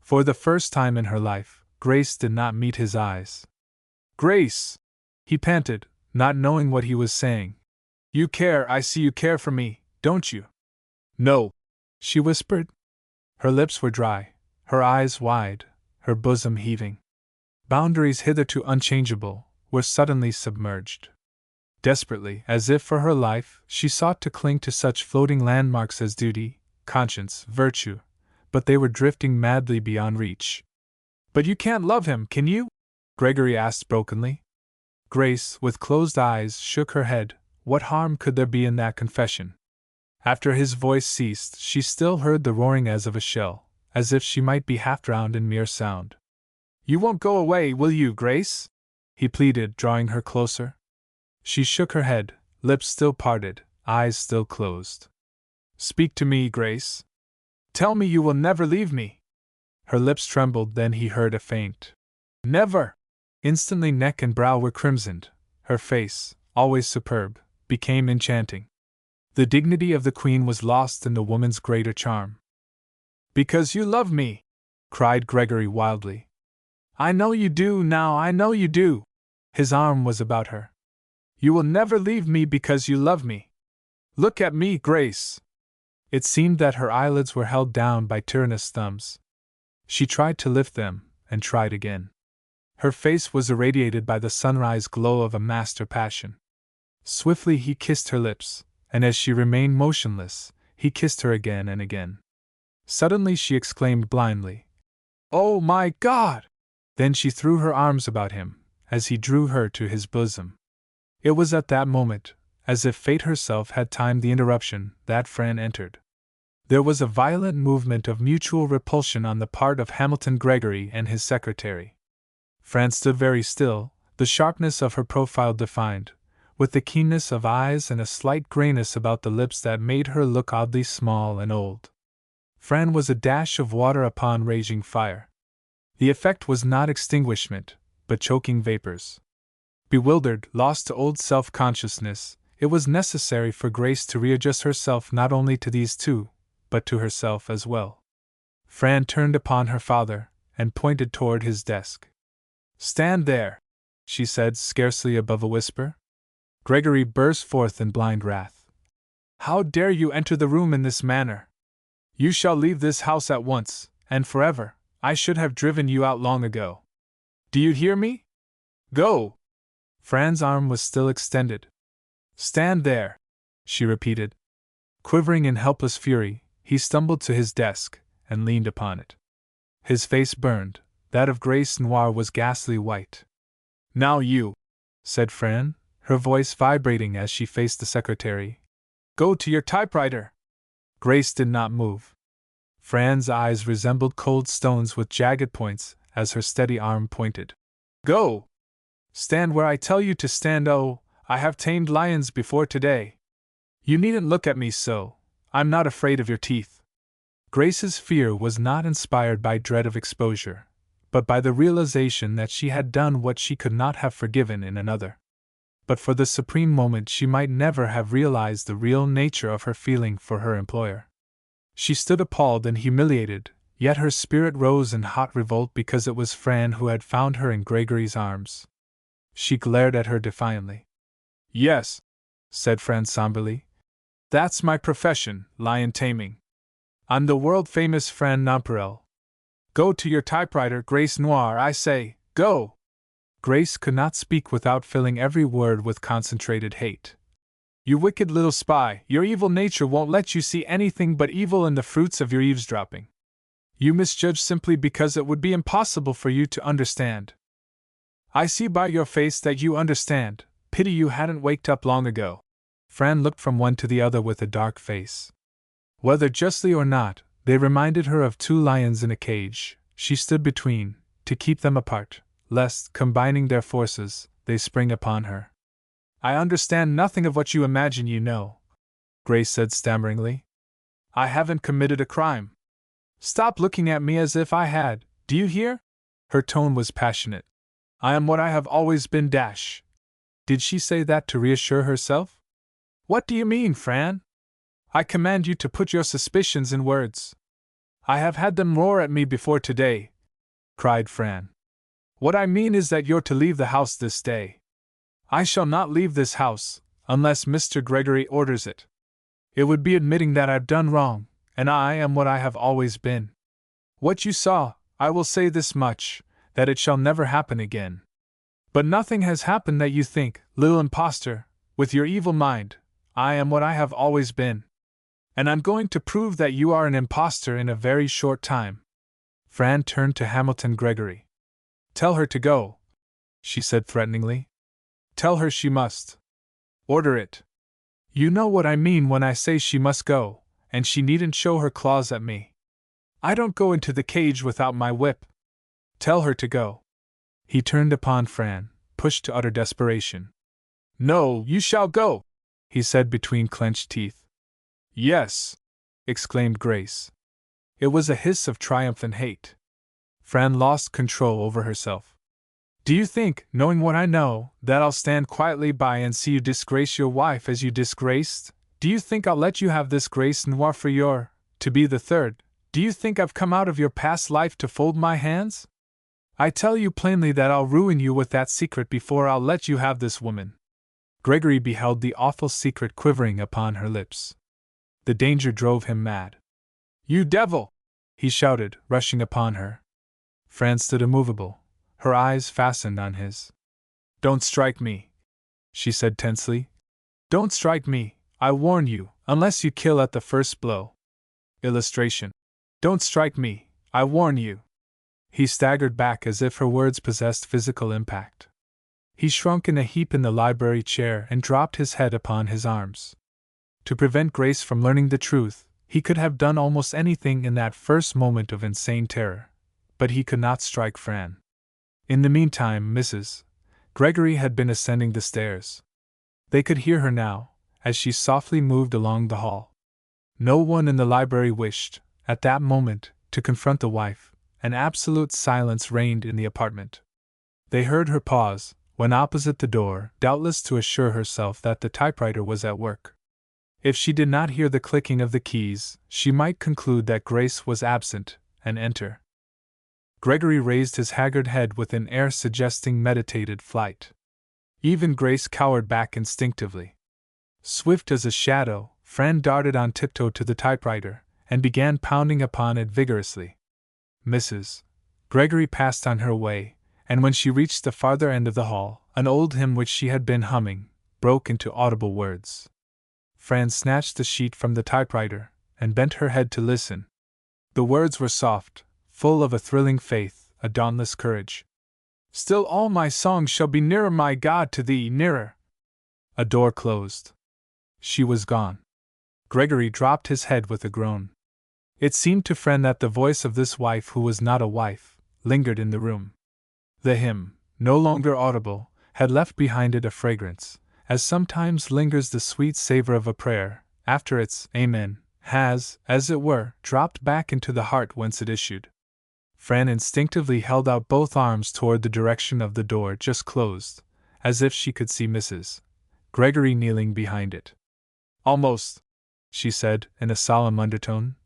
For the first time in her life, Grace did not meet his eyes. "Grace!" he panted, not knowing what he was saying. "You care, I see you care for me, don't you?" "No," she whispered. Her lips were dry, her eyes wide, her bosom heaving. Boundaries hitherto unchangeable were suddenly submerged. Desperately, as if for her life, she sought to cling to such floating landmarks as duty, conscience, virtue, but they were drifting madly beyond reach. "But you can't love him, can you?" Gregory asked brokenly. Grace, with closed eyes, shook her head. What harm could there be in that confession? After his voice ceased, she still heard the roaring as of a shell, as if she might be half drowned in mere sound. "You won't go away, will you, Grace?" he pleaded, drawing her closer. She shook her head, lips still parted, eyes still closed. "Speak to me, Grace. Tell me you will never leave me." Her lips trembled, then he heard a faint "Never!" Instantly neck and brow were crimsoned. Her face, always superb, became enchanting. The dignity of the queen was lost in the woman's greater charm. "Because you love me!" cried Gregory wildly. "I know you do now, I know you do!" His arm was about her. "You will never leave me because you love me. Look at me, Grace!" It seemed that her eyelids were held down by tyrannous thumbs. She tried to lift them, and tried again. Her face was irradiated by the sunrise glow of a master passion. Swiftly he kissed her lips, and as she remained motionless, he kissed her again and again. Suddenly she exclaimed blindly, "Oh my God!" Then she threw her arms about him, as he drew her to his bosom. It was at that moment, as if fate herself had timed the interruption, that Fran entered. There was a violent movement of mutual repulsion on the part of Hamilton Gregory and his secretary. Fran stood very still, the sharpness of her profile defined, with the keenness of eyes and a slight grayness about the lips that made her look oddly small and old. Fran was a dash of water upon raging fire. The effect was not extinguishment, but choking vapors. Bewildered, lost to old self-consciousness, it was necessary for Grace to readjust herself not only to these two, but to herself as well. Fran turned upon her father, and pointed toward his desk. "Stand there," she said, scarcely above a whisper. Gregory burst forth in blind wrath. "How dare you enter the room in this manner? You shall leave this house at once, and forever. I should have driven you out long ago. Do you hear me? Go!" Fran's arm was still extended. "Stand there," she repeated. Quivering in helpless fury, he stumbled to his desk, and leaned upon it. His face burned, that of Grace Noir was ghastly white. "Now you," said Fran, her voice vibrating as she faced the secretary. "Go to your typewriter." Grace did not move. Fran's eyes resembled cold stones with jagged points as her steady arm pointed. "Go! Stand where I tell you to stand. Oh, I have tamed lions before today. You needn't look at me so, I'm not afraid of your teeth." Grace's fear was not inspired by dread of exposure, but by the realization that she had done what she could not have forgiven in another. But for the supreme moment she might never have realized the real nature of her feeling for her employer. She stood appalled and humiliated, yet her spirit rose in hot revolt because it was Fran who had found her in Gregory's arms. She glared at her defiantly. "Yes," said Fran somberly. "That's my profession, lion taming. I'm the world-famous Fran Nonpareil. Go to your typewriter, Grace Noir, I say, go!" Grace could not speak without filling every word with concentrated hate. "You wicked little spy, your evil nature won't let you see anything but evil in the fruits of your eavesdropping. You misjudge simply because it would be impossible for you to understand. I see by your face that you understand. Pity you hadn't waked up long ago." Fran looked from one to the other with a dark face. Whether justly or not, they reminded her of two lions in a cage. She stood between, to keep them apart, lest, combining their forces, they spring upon her. "I understand nothing of what you imagine you know," Grace said stammeringly. "I haven't committed a crime. Stop looking at me as if I had, do you hear?" Her tone was passionate. "I am what I have always been. Dash." Did she say that to reassure herself? "What do you mean, Fran? I command you to put your suspicions in words." "I have had them roar at me before today," cried Fran. "What I mean is that you're to leave the house this day. I shall not leave this house, unless Mr. Gregory orders it. It would be admitting that I've done wrong, and I am what I have always been. What you saw, I will say this much, that it shall never happen again. But nothing has happened that you think, little impostor, with your evil mind, I am what I have always been. And I'm going to prove that you are an impostor in a very short time." Fran turned to Hamilton Gregory. "Tell her to go," she said threateningly. "Tell her she must. Order it. You know what I mean when I say she must go, and she needn't show her claws at me. I don't go into the cage without my whip. Tell her to go." He turned upon Fran, pushed to utter desperation. "No, you shall go," he said between clenched teeth. "Yes!" exclaimed Grace. It was a hiss of triumphant hate. Fran lost control over herself. "Do you think, knowing what I know, that I'll stand quietly by and see you disgrace your wife as you disgraced? Do you think I'll let you have this Grace Noir for your, to be the third? Do you think I've come out of your past life to fold my hands? I tell you plainly that I'll ruin you with that secret before I'll let you have this woman." Gregory beheld the awful secret quivering upon her lips. The danger drove him mad. "You devil!" he shouted, rushing upon her. Fran stood immovable, her eyes fastened on his. "Don't strike me," she said tensely. "Don't strike me, I warn you, unless you kill at the first blow." Illustration. "Don't strike me, I warn you." He staggered back as if her words possessed physical impact. He shrunk in a heap in the library chair and dropped his head upon his arms. To prevent Grace from learning the truth, he could have done almost anything in that first moment of insane terror, but he could not strike Fran. In the meantime, Mrs. Gregory had been ascending the stairs. They could hear her now, as she softly moved along the hall. No one in the library wished, at that moment, to confront the wife, and absolute silence reigned in the apartment. They heard her pause, when opposite the door, doubtless to assure herself that the typewriter was at work. If she did not hear the clicking of the keys, she might conclude that Grace was absent, and enter. Gregory raised his haggard head with an air suggesting meditated flight. Even Grace cowered back instinctively. Swift as a shadow, Fran darted on tiptoe to the typewriter, and began pounding upon it vigorously. Mrs. Gregory passed on her way, and when she reached the farther end of the hall, an old hymn which she had been humming broke into audible words. Fran snatched the sheet from the typewriter, and bent her head to listen. The words were soft, full of a thrilling faith, a dauntless courage. "Still all my songs shall be nearer, my God, to thee, nearer." A door closed. She was gone. Gregory dropped his head with a groan. It seemed to Fran that the voice of this wife who was not a wife lingered in the room. The hymn, no longer audible, had left behind it a fragrance, as sometimes lingers the sweet savor of a prayer, after its Amen has, as it were, dropped back into the heart whence it issued. Fran instinctively held out both arms toward the direction of the door just closed, as if she could see Mrs. Gregory kneeling behind it. "Almost," she said, in a solemn undertone,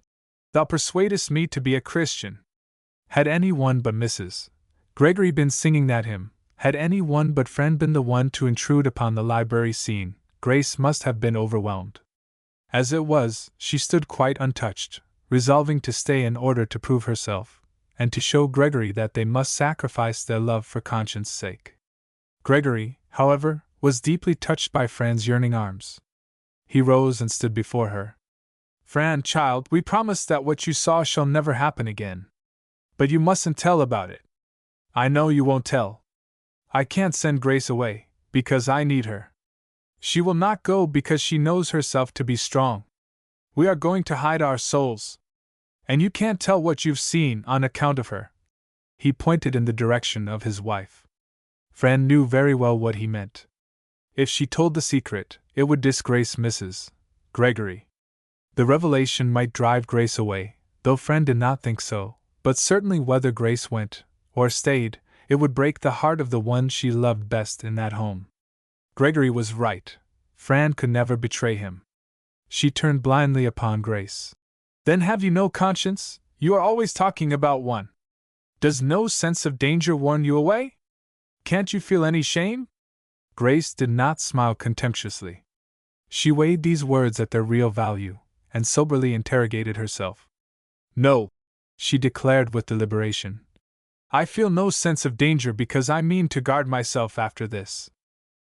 "thou persuadest me to be a Christian." Had any one but Mrs. Gregory been singing that hymn, had any one but Fran been the one to intrude upon the library scene, Grace must have been overwhelmed. As it was, she stood quite untouched, resolving to stay in order to prove herself, and to show Gregory that they must sacrifice their love for conscience' sake. Gregory, however, was deeply touched by Fran's yearning arms. He rose and stood before her. "Fran, child, we promise that what you saw shall never happen again. But you mustn't tell about it. I know you won't tell. I can't send Grace away, because I need her. She will not go because she knows herself to be strong. We are going to hide our souls. And you can't tell what you've seen on account of her." He pointed in the direction of his wife. Fran knew very well what he meant. If she told the secret, it would disgrace Mrs. Gregory. The revelation might drive Grace away, though Fran did not think so, but certainly whether Grace went, or stayed, it would break the heart of the one she loved best in that home. Gregory was right. Fran could never betray him. She turned blindly upon Grace. "Then have you no conscience? You are always talking about one. Does no sense of danger warn you away? Can't you feel any shame?" Grace did not smile contemptuously. She weighed these words at their real value, and soberly interrogated herself. "No," she declared with deliberation. "I feel no sense of danger because I mean to guard myself after this.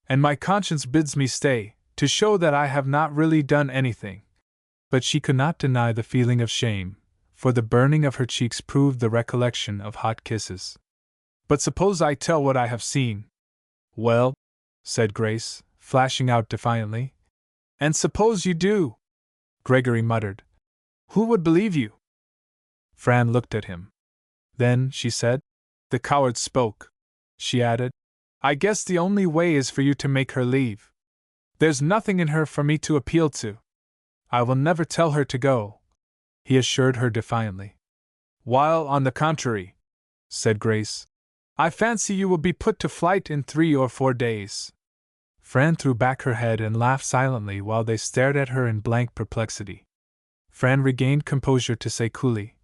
And my conscience bids me stay, to show that I have not really done anything." But she could not deny the feeling of shame, for the burning of her cheeks proved the recollection of hot kisses. "But suppose I tell what I have seen?" "Well," said Grace, flashing out defiantly. "And suppose you do?" Gregory muttered. "Who would believe you?" Fran looked at him. Then, she said, "The coward spoke." She added, "I guess the only way is for you to make her leave. There's nothing in her for me to appeal to. I will never tell her to go," he assured her defiantly. "While, on the contrary," said Grace, "I fancy you will be put to flight in 3 or 4 days. Fran threw back her head and laughed silently while they stared at her in blank perplexity. Fran regained composure to say coolly,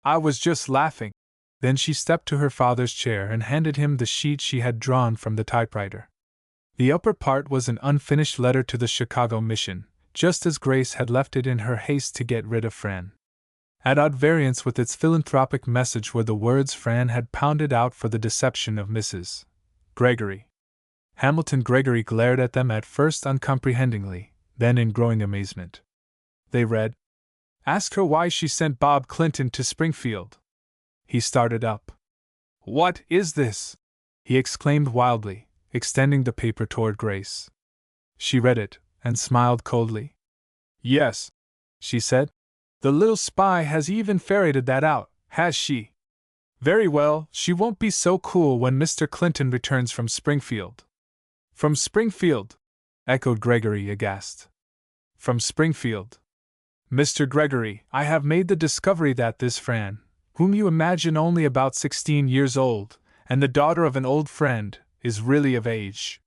"I was just laughing." Then she stepped to her father's chair and handed him the sheet she had drawn from the typewriter. The upper part was an unfinished letter to the Chicago mission, just as Grace had left it in her haste to get rid of Fran. At odd variance with its philanthropic message were the words Fran had pounded out for the deception of Mrs. Gregory. Hamilton Gregory glared at them at first uncomprehendingly, then in growing amazement. They read, "Ask her why she sent Bob Clinton to Springfield." He started up. "What is this?" he exclaimed wildly, extending the paper toward Grace. She read it, and smiled coldly. "Yes," she said. "The little spy has even ferreted that out, has she? Very well, she won't be so cool when Mr. Clinton returns from Springfield." "From Springfield?" echoed Gregory aghast. "From Springfield. Mr. Gregory, I have made the discovery that this Fran, whom you imagine only about 16 years old, and the daughter of an old friend, is really of age.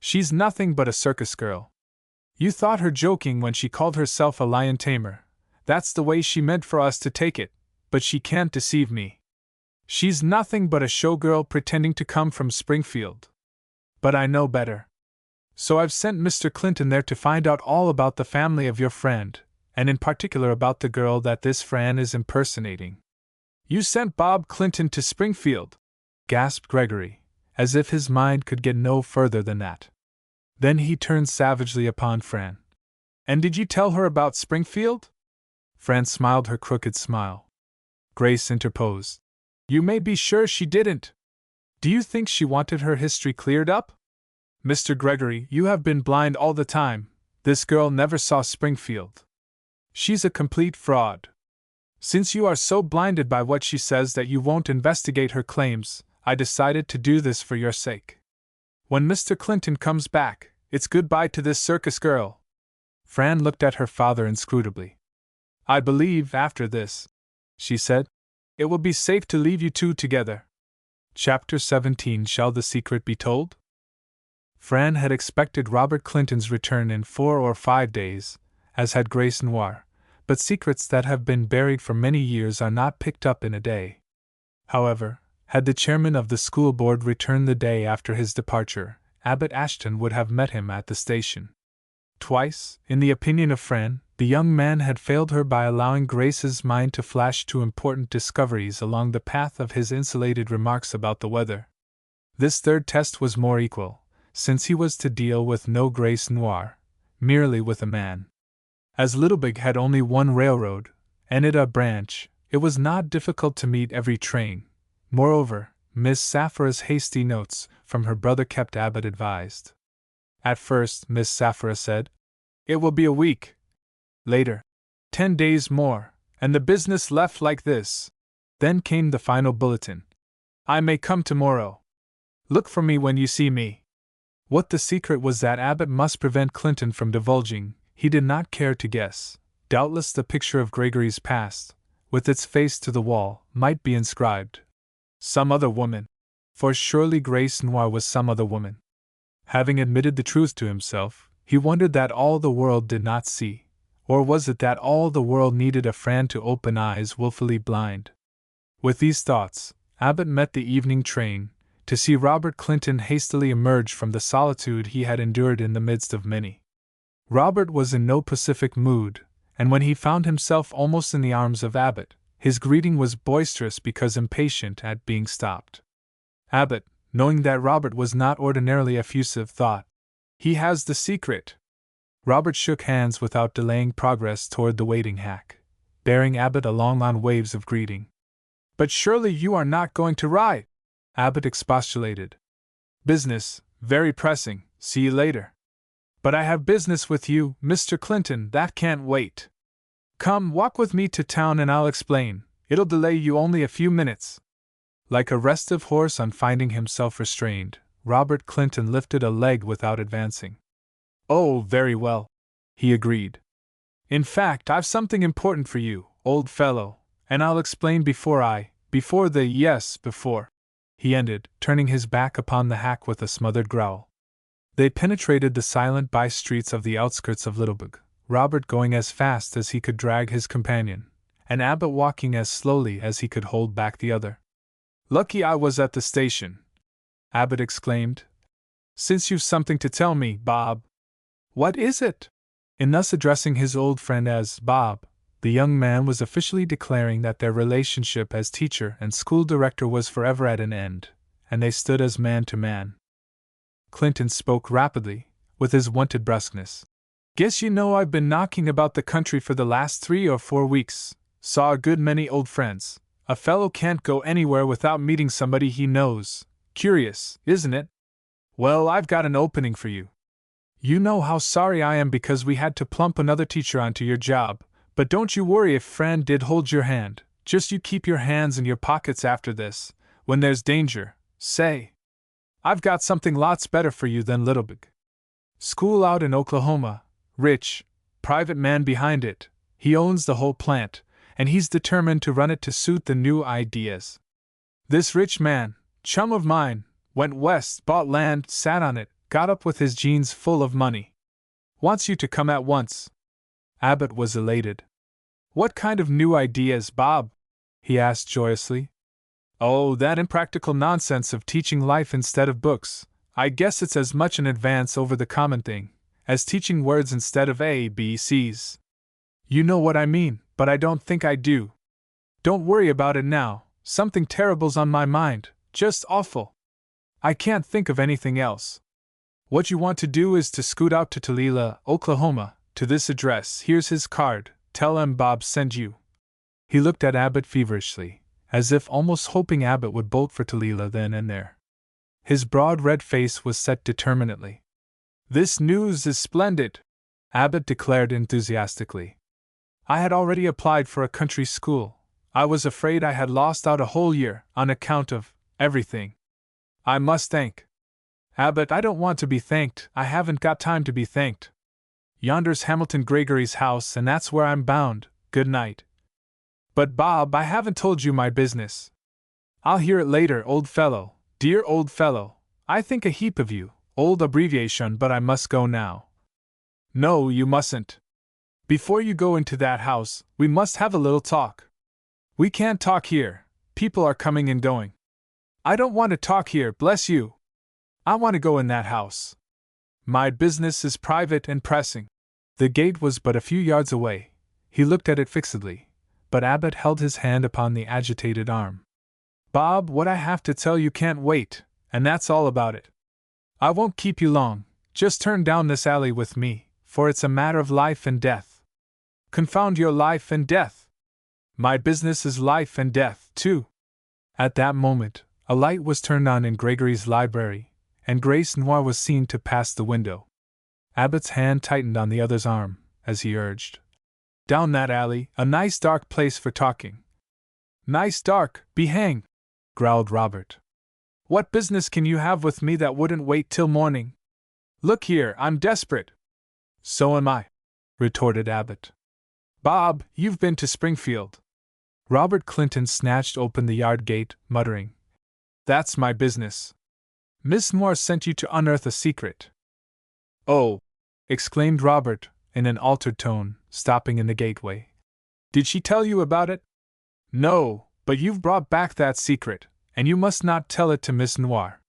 She's nothing but a circus girl. You thought her joking when she called herself a lion tamer. That's the way she meant for us to take it, but she can't deceive me. She's nothing but a showgirl pretending to come from Springfield. But I know better. So I've sent Mr. Clinton there to find out all about the family of your friend, and in particular about the girl that this Fran is impersonating." "You sent Bob Clinton to Springfield?" gasped Gregory, as if his mind could get no further than that. Then he turned savagely upon Fran. "And did you tell her about Springfield?" Fran smiled her crooked smile. Grace interposed. "You may be sure she didn't. Do you think she wanted her history cleared up? Mr. Gregory, you have been blind all the time. This girl never saw Springfield. She's a complete fraud. Since you are so blinded by what she says that you won't investigate her claims, I decided to do this for your sake. When Mr. Clinton comes back, it's goodbye to this circus girl." Fran looked at her father inscrutably. "I believe, after this," she said, "it will be safe to leave you two together." Chapter 17. Shall the secret be told? Fran had expected Robert Clinton's return in 4 or 5 days, as had Grace Noir, but secrets that have been buried for many years are not picked up in a day. However, had the chairman of the school board returned the day after his departure, Abbot Ashton would have met him at the station. Twice, in the opinion of Fran, the young man had failed her by allowing Grace's mind to flash to important discoveries along the path of his insulated remarks about the weather. This third test was more equal, since he was to deal with no Grace Noir, merely with a man. As Littlebig had only one railroad, and it a branch, it was not difficult to meet every train. Moreover, Miss Sapphira's hasty notes from her brother kept Abbott advised. At first, Miss Sapphira said, "It will be a week." Later, 10 days more, and the business left like this. Then came the final bulletin. "I may come tomorrow. Look for me when you see me." What the secret was that Abbott must prevent Clinton from divulging, he did not care to guess. Doubtless the picture of Gregory's past, with its face to the wall, might be inscribed, "Some other woman." For surely Grace Noir was some other woman. Having admitted the truth to himself, he wondered that all the world did not see. Or was it that all the world needed a Fran to open eyes willfully blind? With these thoughts, Abbott met the evening train, to see Robert Clinton hastily emerge from the solitude he had endured in the midst of many. Robert was in no pacific mood, and when he found himself almost in the arms of Abbott, his greeting was boisterous because impatient at being stopped. Abbott, knowing that Robert was not ordinarily effusive, thought, "He has the secret." Robert shook hands without delaying progress toward the waiting hack, bearing Abbott along on waves of greeting. "But surely you are not going to ride?" Abbott expostulated. "Business, very pressing, see you later." "But I have business with you, Mr. Clinton, that can't wait. Come, walk with me to town and I'll explain, it'll delay you only a few minutes." Like a restive horse on finding himself restrained, Robert Clinton lifted a leg without advancing. "Oh, very well," he agreed. "In fact, I've something important for you, old fellow, and I'll explain before, he ended, turning his back upon the hack with a smothered growl. They penetrated the silent by-streets of the outskirts of Littlebig, Robert going as fast as he could drag his companion, and Abbott walking as slowly as he could hold back the other. "Lucky I was at the station," Abbott exclaimed. "Since you've something to tell me, Bob." "What is it?" In thus addressing his old friend as Bob, The young man was officially declaring that their relationship as teacher and school director was forever at an end, and they stood as man to man. Clinton spoke rapidly, with his wonted brusqueness. Guess you know I've been knocking about the country for the last 3 or 4 weeks, saw a good many old friends. A fellow can't go anywhere without meeting somebody he knows. Curious, isn't it? Well, I've got an opening for you. You know how sorry I am because we had to plump another teacher onto your job, but don't you worry if Fran did hold your hand. Just you keep your hands in your pockets after this. When there's danger, say. I've got something lots better for you than Littlebig. School out in Oklahoma, rich, private man behind it. He owns the whole plant, and he's determined to run it to suit the new ideas. This rich man, chum of mine, went west, bought land, sat on it, got up with his jeans full of money. Wants you to come at once. Abbott was elated. What kind of new ideas, Bob? He asked joyously. Oh, that impractical nonsense of teaching life instead of books. I guess it's as much an advance over the common thing as teaching words instead of A, B, C's. You know what I mean, but I don't think I do. Don't worry about it now, something terrible's on my mind, just awful. I can't think of anything else. What you want to do is to scoot out to Tulila, Oklahoma, to this address. Here's his card, tell him Bob sent you. He looked at Abbott feverishly, as if almost hoping Abbott would bolt for Tulila then and there. His broad red face was set determinedly. This news is splendid, Abbott declared enthusiastically. I had already applied for a country school. I was afraid I had lost out a whole year on account of everything. I must thank Abbott. I don't want to be thanked. I haven't got time to be thanked. Yonder's Hamilton Gregory's house, and that's where I'm bound. Good night. But Bob, I haven't told you my business. I'll hear it later, old fellow. Dear old fellow. I think a heap of you. Old abbreviation, but I must go now. No, you mustn't. Before you go into that house, we must have a little talk. We can't talk here. People are coming and going. I don't want to talk here, bless you. I want to go in that house. My business is private and pressing. The gate was but a few yards away. He looked at it fixedly, but Abbott held his hand upon the agitated arm. Bob, what I have to tell you can't wait, and that's all about it. I won't keep you long. Just turn down this alley with me, for it's a matter of life and death. Confound your life and death. My business is life and death, too. At that moment, a light was turned on in Gregory's library, and Grace Noir was seen to pass the window. Abbott's hand tightened on the other's arm, as he urged. Down that alley, a nice dark place for talking. Nice dark, be hanged, growled Robert. What business can you have with me that wouldn't wait till morning? Look here, I'm desperate. So am I, retorted Abbott. Bob, you've been to Springfield. Robert Clinton snatched open the yard gate, muttering, That's my business. Miss Moore sent you to unearth a secret. Oh, exclaimed Robert, in an altered tone, stopping in the gateway. Did she tell you about it? No, but you've brought back that secret, and you must not tell it to Miss Noir.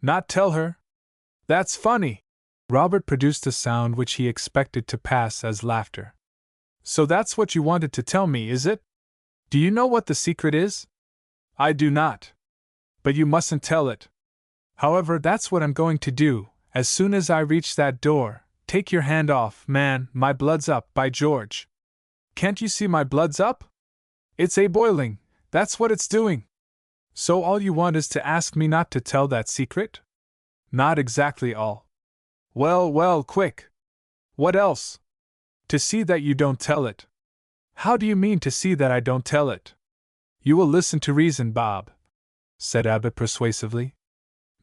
Not tell her? That's funny. Robert produced a sound which he expected to pass as laughter. So that's what you wanted to tell me, is it? Do you know what the secret is? I do not. But you mustn't tell it. However, that's what I'm going to do. As soon as I reach that door, take your hand off, man, my blood's up, by George. Can't you see my blood's up? It's boiling, that's what it's doing. So all you want is to ask me not to tell that secret? Not exactly all. Well, quick. What else? To see that you don't tell it. How do you mean to see that I don't tell it? You will listen to reason, Bob, said Abbott persuasively.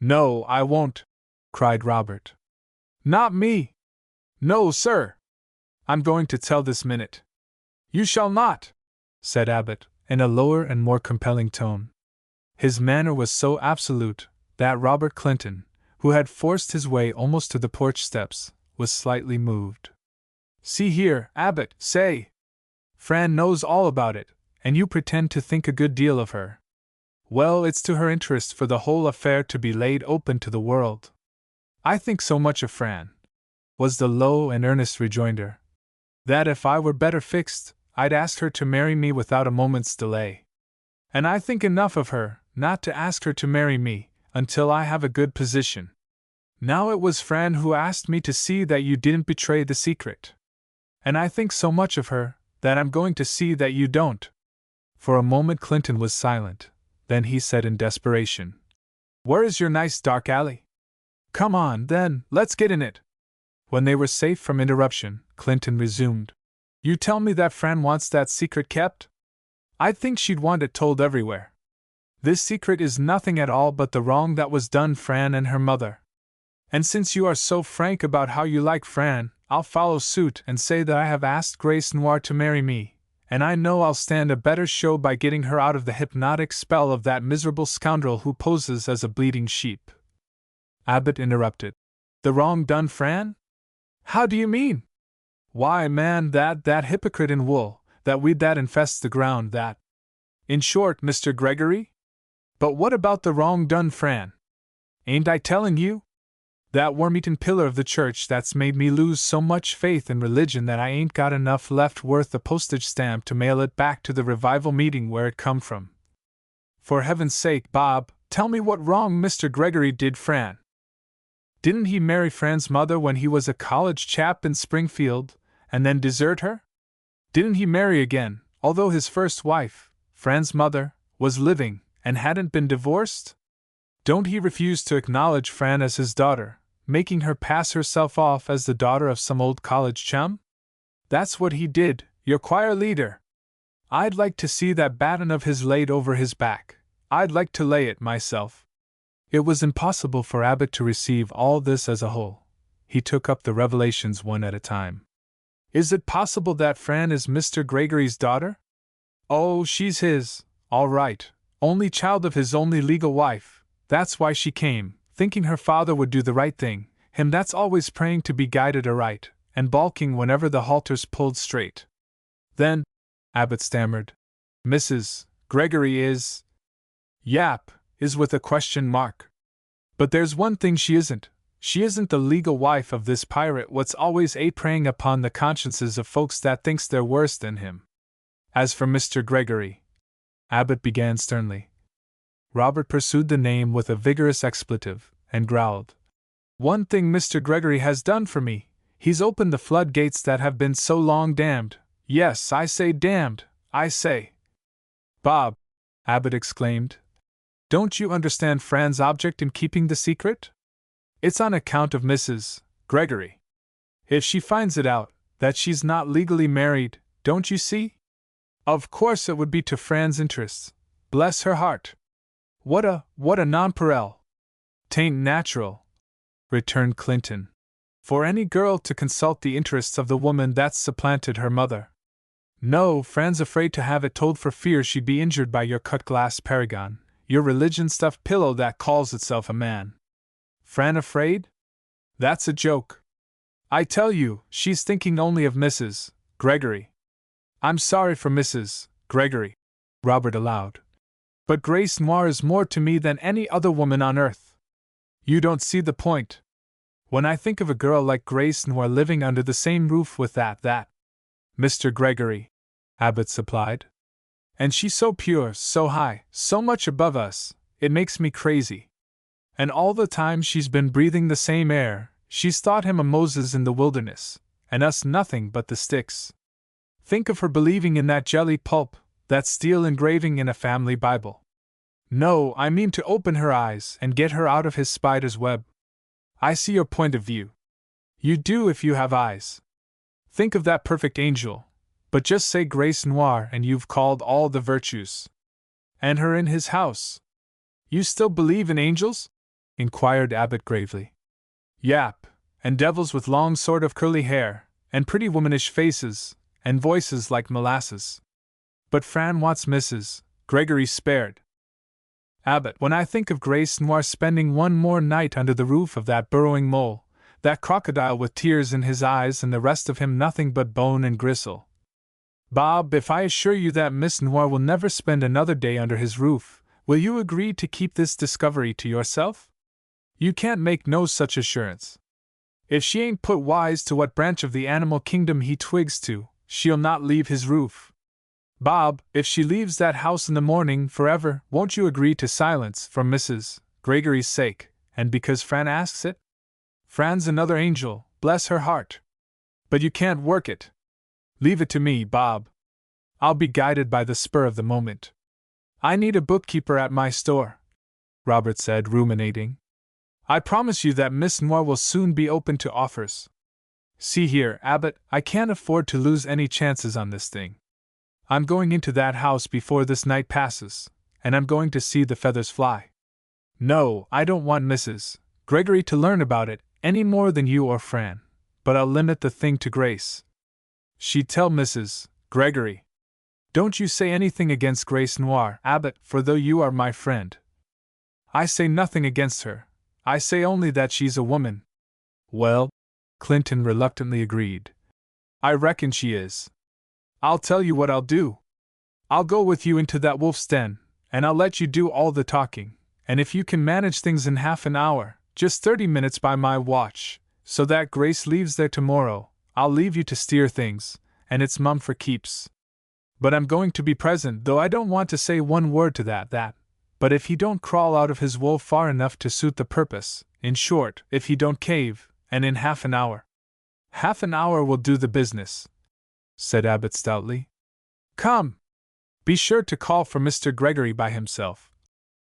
No, I won't, cried Robert. Not me. No, sir. I'm going to tell this minute. You shall not, said Abbott, in a lower and more compelling tone. His manner was so absolute that Robert Clinton, who had forced his way almost to the porch steps, was slightly moved. See here, Abbott, say. Fran knows all about it, and you pretend to think a good deal of her. Well, it's to her interest for the whole affair to be laid open to the world. I think so much of Fran, was the low and earnest rejoinder, that if I were better fixed, I'd ask her to marry me without a moment's delay. And I think enough of her, not to ask her to marry me, until I have a good position. Now it was Fran who asked me to see that you didn't betray the secret. And I think so much of her, that I'm going to see that you don't. For a moment Clinton was silent, then he said in desperation, "Where is your nice dark alley? Come on, then, let's get in it." When they were safe from interruption, Clinton resumed, "You tell me that Fran wants that secret kept? I think she'd want it told everywhere. This secret is nothing at all but the wrong that was done Fran and her mother. And since you are so frank about how you like Fran, I'll follow suit and say that I have asked Grace Noir to marry me, and I know I'll stand a better show by getting her out of the hypnotic spell of that miserable scoundrel who poses as a bleeding sheep." Abbott interrupted. "The wrong done Fran? How do you mean?" "Why, man, that hypocrite in wool, that weed that infests the ground, that... In short, Mr. Gregory? But what about the wrong done Fran? Ain't I telling you? That worm-eaten pillar of the church that's made me lose so much faith in religion that I ain't got enough left worth a postage stamp to mail it back to the revival meeting where it come from. For heaven's sake, Bob, tell me what wrong Mr. Gregory did Fran. Didn't he marry Fran's mother when he was a college chap in Springfield, and then desert her? Didn't he marry again, although his first wife, Fran's mother, was living and hadn't been divorced? Don't he refuse to acknowledge Fran as his daughter, making her pass herself off as the daughter of some old college chum? That's what he did, your choir leader. I'd like to see that baton of his laid over his back. I'd like to lay it myself." It was impossible for Abbott to receive all this as a whole. He took up the revelations one at a time. "Is it possible that Fran is Mr. Gregory's daughter?" "Oh, she's his, all right, only child of his only legal wife. That's why she came, thinking her father would do the right thing, him that's always praying to be guided aright, and balking whenever the halter's pulled straight." "Then," Abbott stammered, "Mrs. Gregory is—" "Yap, is with a question mark. But there's one thing she isn't. She isn't the legal wife of this pirate what's always preying upon the consciences of folks that thinks they're worse than him. As for Mr. Gregory," Abbott began sternly. Robert pursued the name with a vigorous expletive, and growled, "One thing Mr. Gregory has done for me, he's opened the floodgates that have been so long damned. Yes, I say damned, I say." "Bob," Abbott exclaimed, "don't you understand Fran's object in keeping the secret? It's on account of Mrs. Gregory. If she finds it out, that she's not legally married, don't you see? Of course it would be to Fran's interests. Bless her heart. What a nonpareil." "'Tain't natural," returned Clinton, "for any girl to consult the interests of the woman that's supplanted her mother. No, Fran's afraid to have it told for fear she'd be injured by your cut-glass paragon, your religion-stuffed pillow that calls itself a man. Fran afraid? That's a joke. I tell you, she's thinking only of Mrs. Gregory. I'm sorry for Mrs. Gregory," Robert allowed, "but Grace Noir is more to me than any other woman on earth. You don't see the point. When I think of a girl like Grace Noir living under the same roof with that Mr. Gregory," Abbott supplied, "and she's so pure, so high, so much above us, it makes me crazy. And all the time she's been breathing the same air, she's thought him a Moses in the wilderness, and us nothing but the sticks. Think of her believing in that jelly pulp, that steel engraving in a family Bible. No, I mean to open her eyes and get her out of his spider's web. I see your point of view. You do if you have eyes. Think of that perfect angel, but just say Grace Noir and you've called all the virtues. And her in his house. You still believe in angels?" inquired Abbott gravely. "Yap, and devils with long sort of curly hair, and pretty womanish faces, and voices like molasses. But Fran wants Mrs. Gregory spared. Abbott, when I think of Grace Noir spending one more night under the roof of that burrowing mole, that crocodile with tears in his eyes and the rest of him nothing but bone and gristle. Bob, if I assure you that Miss Noir will never spend another day under his roof, will you agree to keep this discovery to yourself? You can't make no such assurance. If she ain't put wise to what branch of the animal kingdom he twigs to, she'll not leave his roof. Bob, if she leaves that house in the morning forever, won't you agree to silence for Mrs. Gregory's sake, and because Fran asks it? Fran's another angel, bless her heart. But you can't work it. Leave it to me, Bob. I'll be guided by the spur of the moment. I need a bookkeeper at my store, Robert said, ruminating. I promise you that Miss Noir will soon be open to offers. See here, Abbott, I can't afford to lose any chances on this thing. I'm going into that house before this night passes, and I'm going to see the feathers fly. No, I don't want Mrs. Gregory to learn about it any more than you or Fran, but I'll limit the thing to Grace. She'd tell Mrs. Gregory. Don't you say anything against Grace Noir, Abbott, for though you are my friend, I say nothing against her. I say only that she's a woman. Well, Clinton reluctantly agreed. I reckon she is. I'll tell you what I'll do. I'll go with you into that wolf's den, and I'll let you do all the talking, and if you can manage things in half an hour, just 30 minutes by my watch, so that Grace leaves there tomorrow, I'll leave you to steer things, and it's mum for keeps. But I'm going to be present, though I don't want to say one word to that. But if he don't crawl out of his wool far enough to suit the purpose, in short, if he don't cave, and in half an hour. Half an hour will do the business, said Abbott stoutly. Come! Be sure to call for Mr. Gregory by himself,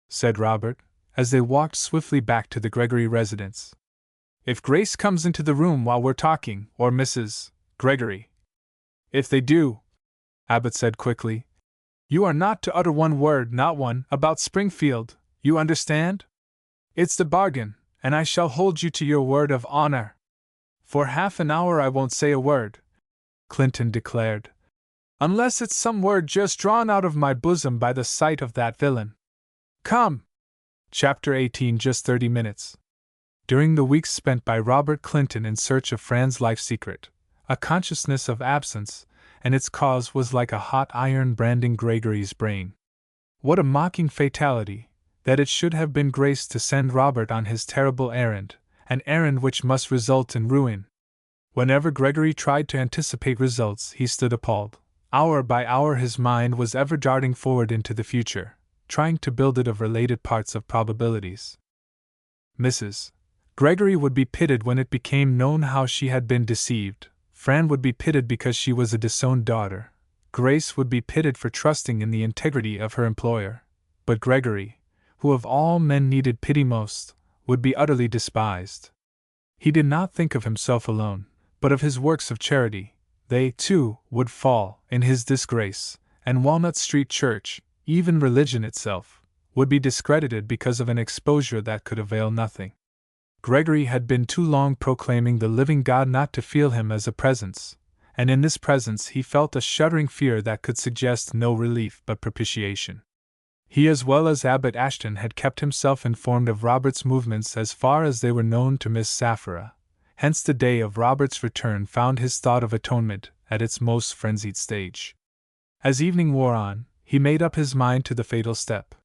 said Robert, as they walked swiftly back to the Gregory residence. If Grace comes into the room while we're talking, or Mrs. Gregory. If they do, Abbott said quickly, you are not to utter one word, not one, about Springfield, you understand? It's the bargain, and I shall hold you to your word of honor. For half an hour I won't say a word, Clinton declared. Unless it's some word just drawn out of my bosom by the sight of that villain. Come! Chapter 18, just 30 minutes. During the weeks spent by Robert Clinton in search of Fran's life secret, a consciousness of absence, and its cause was like a hot iron branding Gregory's brain. What a mocking fatality, that it should have been Grace to send Robert on his terrible errand, an errand which must result in ruin. Whenever Gregory tried to anticipate results, he stood appalled. Hour by hour his mind was ever darting forward into the future, trying to build it of related parts of probabilities. Mrs. Gregory would be pitied when it became known how she had been deceived. Fran would be pitied because she was a disowned daughter. Grace would be pitied for trusting in the integrity of her employer. But Gregory, who of all men needed pity most, would be utterly despised. He did not think of himself alone, but of his works of charity. They, too, would fall in his disgrace, and Walnut Street Church, even religion itself, would be discredited because of an exposure that could avail nothing. Gregory had been too long proclaiming the living God not to feel him as a presence, and in this presence he felt a shuddering fear that could suggest no relief but propitiation. He as well as Abbot Ashton had kept himself informed of Robert's movements as far as they were known to Miss Sapphira, hence the day of Robert's return found his thought of atonement at its most frenzied stage. As evening wore on, he made up his mind to the fatal step.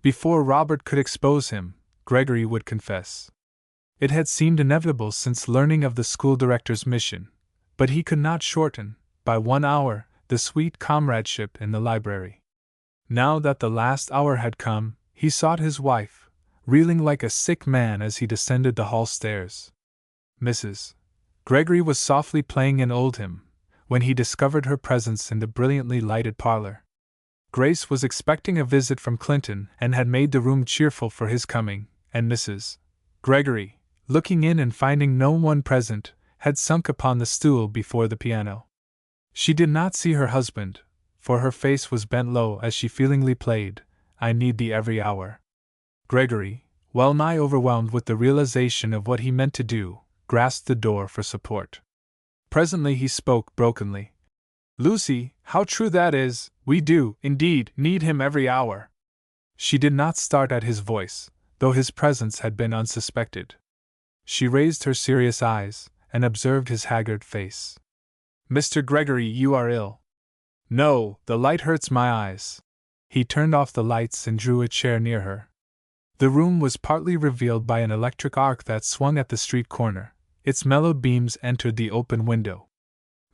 Before Robert could expose him, Gregory would confess. It had seemed inevitable since learning of the school director's mission, but he could not shorten, by 1 hour, the sweet comradeship in the library. Now that the last hour had come, he sought his wife, reeling like a sick man as he descended the hall stairs. Mrs. Gregory was softly playing an old hymn, when he discovered her presence in the brilliantly lighted parlor. Grace was expecting a visit from Clinton and had made the room cheerful for his coming, and Mrs. Gregory, looking in and finding no one present, had sunk upon the stool before the piano. She did not see her husband, for her face was bent low as she feelingly played, I Need Thee Every Hour. Gregory, well nigh overwhelmed with the realization of what he meant to do, grasped the door for support. Presently he spoke brokenly. Lucy, how true that is, we do, indeed, need him every hour. She did not start at his voice, though his presence had been unsuspected. She raised her serious eyes, and observed his haggard face. Mr. Gregory, you are ill. No, the light hurts my eyes. He turned off the lights and drew a chair near her. The room was partly revealed by an electric arc that swung at the street corner. Its mellowed beams entered the open window.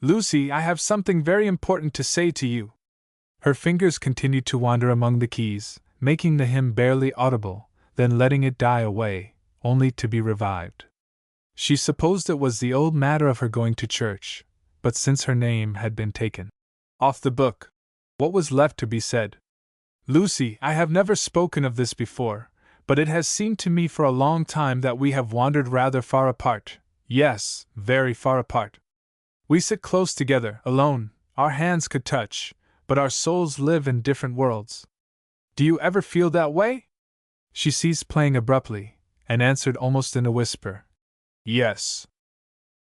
Lucy, I have something very important to say to you. Her fingers continued to wander among the keys, making the hymn barely audible, then letting it die away, only to be revived. She supposed it was the old matter of her going to church, but since her name had been taken off the book, what was left to be said? Lucy, I have never spoken of this before, but it has seemed to me for a long time that we have wandered rather far apart. Yes, very far apart. We sit close together, alone, our hands could touch, but our souls live in different worlds. Do you ever feel that way? She ceased playing abruptly, and answered almost in a whisper. Yes.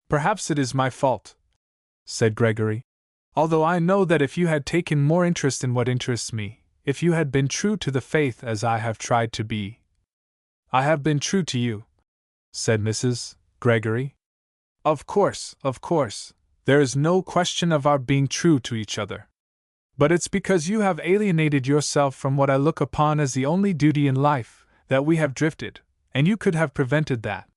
Perhaps it is my fault, said Gregory. Although I know that if you had taken more interest in what interests me, if you had been true to the faith as I have tried to be. I have been true to you, said Mrs. Gregory. Of course, there is no question of our being true to each other. But it's because you have alienated yourself from what I look upon as the only duty in life, that we have drifted, and you could have prevented that.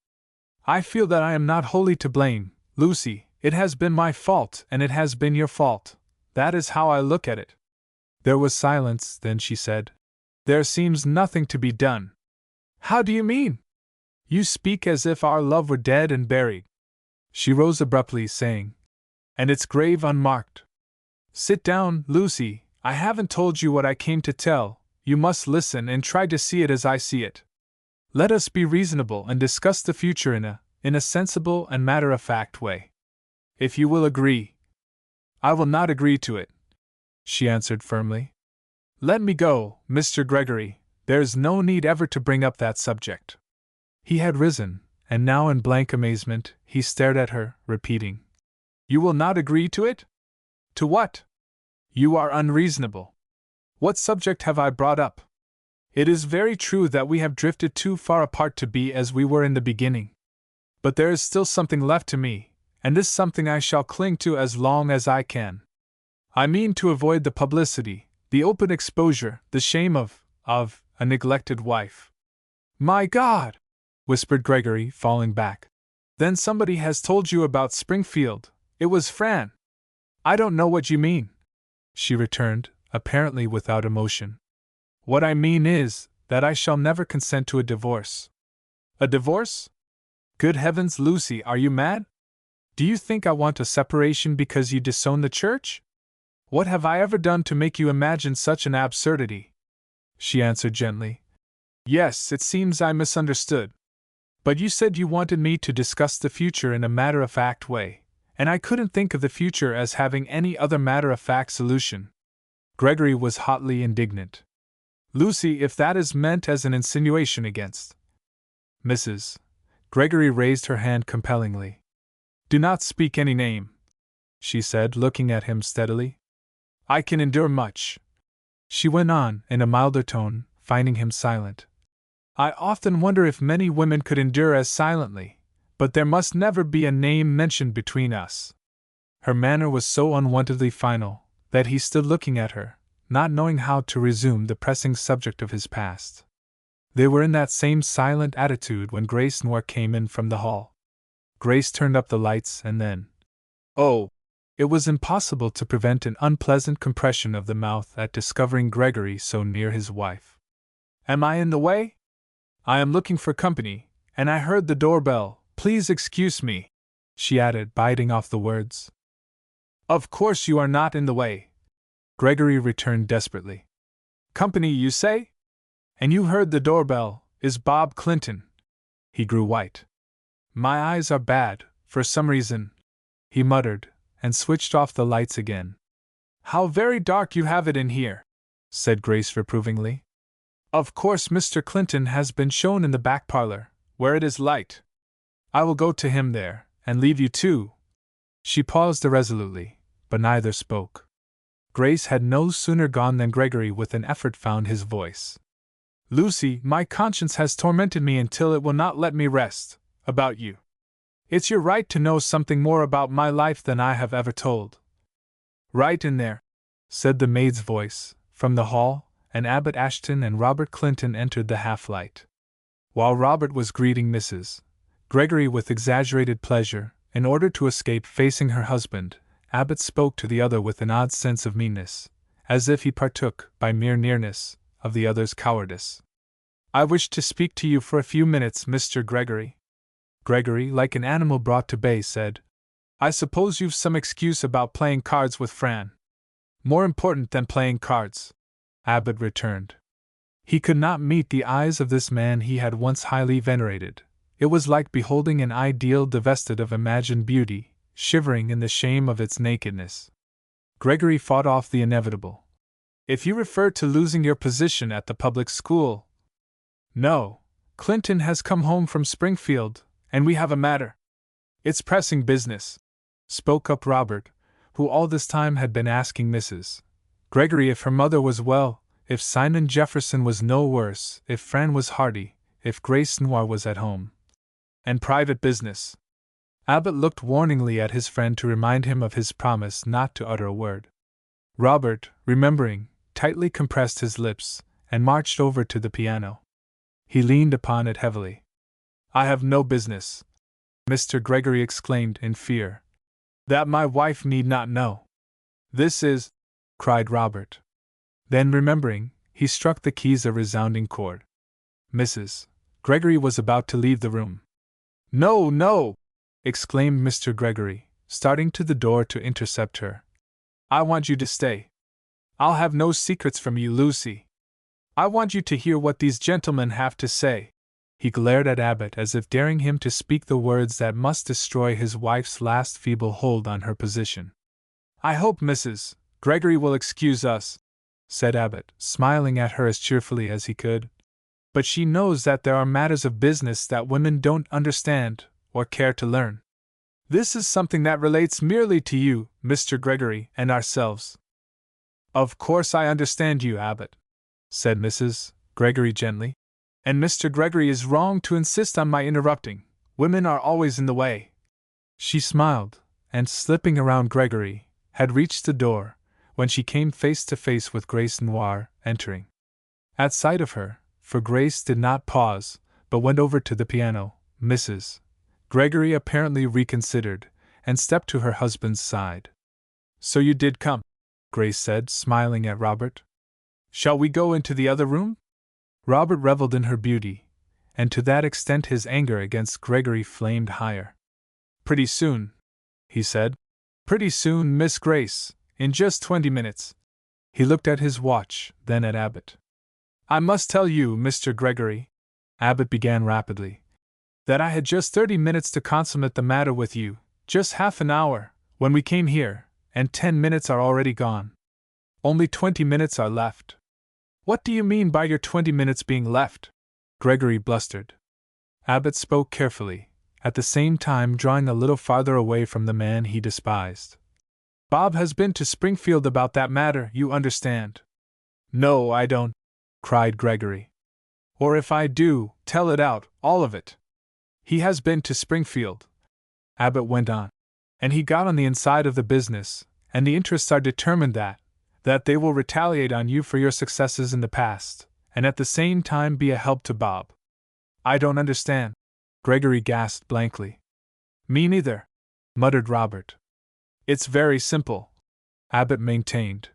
I feel that I am not wholly to blame, Lucy. It has been my fault, and it has been your fault. That is how I look at it. There was silence, then she said, There seems nothing to be done. How do you mean? You speak as if our love were dead and buried. She rose abruptly, saying, And its grave unmarked. Sit down, Lucy, I haven't told you what I came to tell. You must listen and try to see it as I see it. Let us be reasonable and discuss the future in a sensible and matter-of-fact way. If you will agree. I will not agree to it, she answered firmly. Let me go, Mr. Gregory, there's no need ever to bring up that subject. He had risen, and now in blank amazement, he stared at her, repeating, You will not agree to it? To what? You are unreasonable. What subject have I brought up? It is very true that we have drifted too far apart to be as we were in the beginning. But there is still something left to me, and this something I shall cling to as long as I can. I mean to avoid the publicity, the open exposure, the shame of a neglected wife. My God! Whispered Gregory, falling back. Then somebody has told you about Springfield. It was Fran. I don't know what you mean, she returned, apparently without emotion. What I mean is, that I shall never consent to a divorce. A divorce? Good heavens, Lucy, are you mad? Do you think I want a separation because you disown the church? What have I ever done to make you imagine such an absurdity? She answered gently. Yes, it seems I misunderstood. But you said you wanted me to discuss the future in a matter-of-fact way, and I couldn't think of the future as having any other matter-of-fact solution. Gregory was hotly indignant. Lucy, if that is meant as an insinuation against Mrs. Gregory raised her hand compellingly. Do not speak any name, she said, looking at him steadily. I can endure much, she went on, in a milder tone, finding him silent. I often wonder if many women could endure as silently, but there must never be a name mentioned between us. Her manner was so unwontedly final that he stood looking at her, not knowing how to resume the pressing subject of his past. They were in that same silent attitude when Grace Noir came in from the hall. Grace turned up the lights and then... Oh! It was impossible to prevent an unpleasant compression of the mouth at discovering Gregory so near his wife. Am I in the way? I am looking for company, and I heard the doorbell. Please excuse me, she added, biting off the words. Of course you are not in the way, Gregory returned desperately. Company, you say? And you heard the doorbell. Is Bob Clinton? He grew white. My eyes are bad, for some reason, he muttered, and switched off the lights again. How very dark you have it in here, said Grace reprovingly. Of course Mr. Clinton has been shown in the back parlor, where it is light. I will go to him there, and leave you too. She paused irresolutely, but neither spoke. Grace had no sooner gone than Gregory with an effort found his voice. Lucy, my conscience has tormented me until it will not let me rest, about you. It's your right to know something more about my life than I have ever told. Right in there, said the maid's voice, from the hall, and Abbot Ashton and Robert Clinton entered the half-light. While Robert was greeting Mrs. Gregory with exaggerated pleasure, in order to escape facing her husband, Abbott spoke to the other with an odd sense of meanness, as if he partook, by mere nearness, of the other's cowardice. I wish to speak to you for a few minutes, Mr. Gregory. Gregory, like an animal brought to bay, said, I suppose you've some excuse about playing cards with Fran. More important than playing cards, Abbott returned. He could not meet the eyes of this man he had once highly venerated. It was like beholding an ideal divested of imagined beauty, shivering in the shame of its nakedness. Gregory fought off the inevitable. If you refer to losing your position at the public school. No, Clinton has come home from Springfield, and we have a matter. It's pressing business, spoke up Robert, who all this time had been asking Mrs. Gregory if her mother was well, if Simon Jefferson was no worse, if Fran was hearty, if Grace Noir was at home. And private business. Abbott looked warningly at his friend to remind him of his promise not to utter a word. Robert, remembering, tightly compressed his lips, and marched over to the piano. He leaned upon it heavily. I have no business, Mr. Gregory exclaimed in fear. That my wife need not know. This is, cried Robert. Then remembering, he struck the keys a resounding chord. Mrs. Gregory was about to leave the room. No, no! Exclaimed Mr. Gregory, starting to the door to intercept her. I want you to stay. I'll have no secrets from you, Lucy. I want you to hear what these gentlemen have to say. He glared at Abbott as if daring him to speak the words that must destroy his wife's last feeble hold on her position. I hope Mrs. Gregory will excuse us, said Abbott, smiling at her as cheerfully as he could. But she knows that there are matters of business that women don't understand, or care to learn. This is something that relates merely to you, Mr. Gregory, and ourselves. Of course I understand you, Abbott, said Mrs. Gregory gently. And Mr. Gregory is wrong to insist on my interrupting. Women are always in the way. She smiled, and slipping around Gregory, had reached the door, when she came face to face with Grace Noir, entering. At sight of her, for Grace did not pause, but went over to the piano, Mrs. Gregory apparently reconsidered, and stepped to her husband's side. So you did come, Grace said, smiling at Robert. Shall we go into the other room? Robert reveled in her beauty, and to that extent his anger against Gregory flamed higher. Pretty soon, he said. Pretty soon, Miss Grace, in just 20 minutes. He looked at his watch, then at Abbott. I must tell you, Mr. Gregory, Abbott began rapidly, that I had just 30 minutes to consummate the matter with you, just half an hour, when we came here, and 10 minutes are already gone. Only 20 minutes are left. What do you mean by your 20 minutes being left? Gregory blustered. Abbott spoke carefully, at the same time drawing a little farther away from the man he despised. Bob has been to Springfield about that matter, you understand. No, I don't, cried Gregory. Or if I do, tell it out, all of it. He has been to Springfield, Abbott went on, and he got on the inside of the business, and the interests are determined that they will retaliate on you for your successes in the past, and at the same time be a help to Bob. I don't understand, Gregory gasped blankly. Me neither, muttered Robert. It's very simple, Abbott maintained.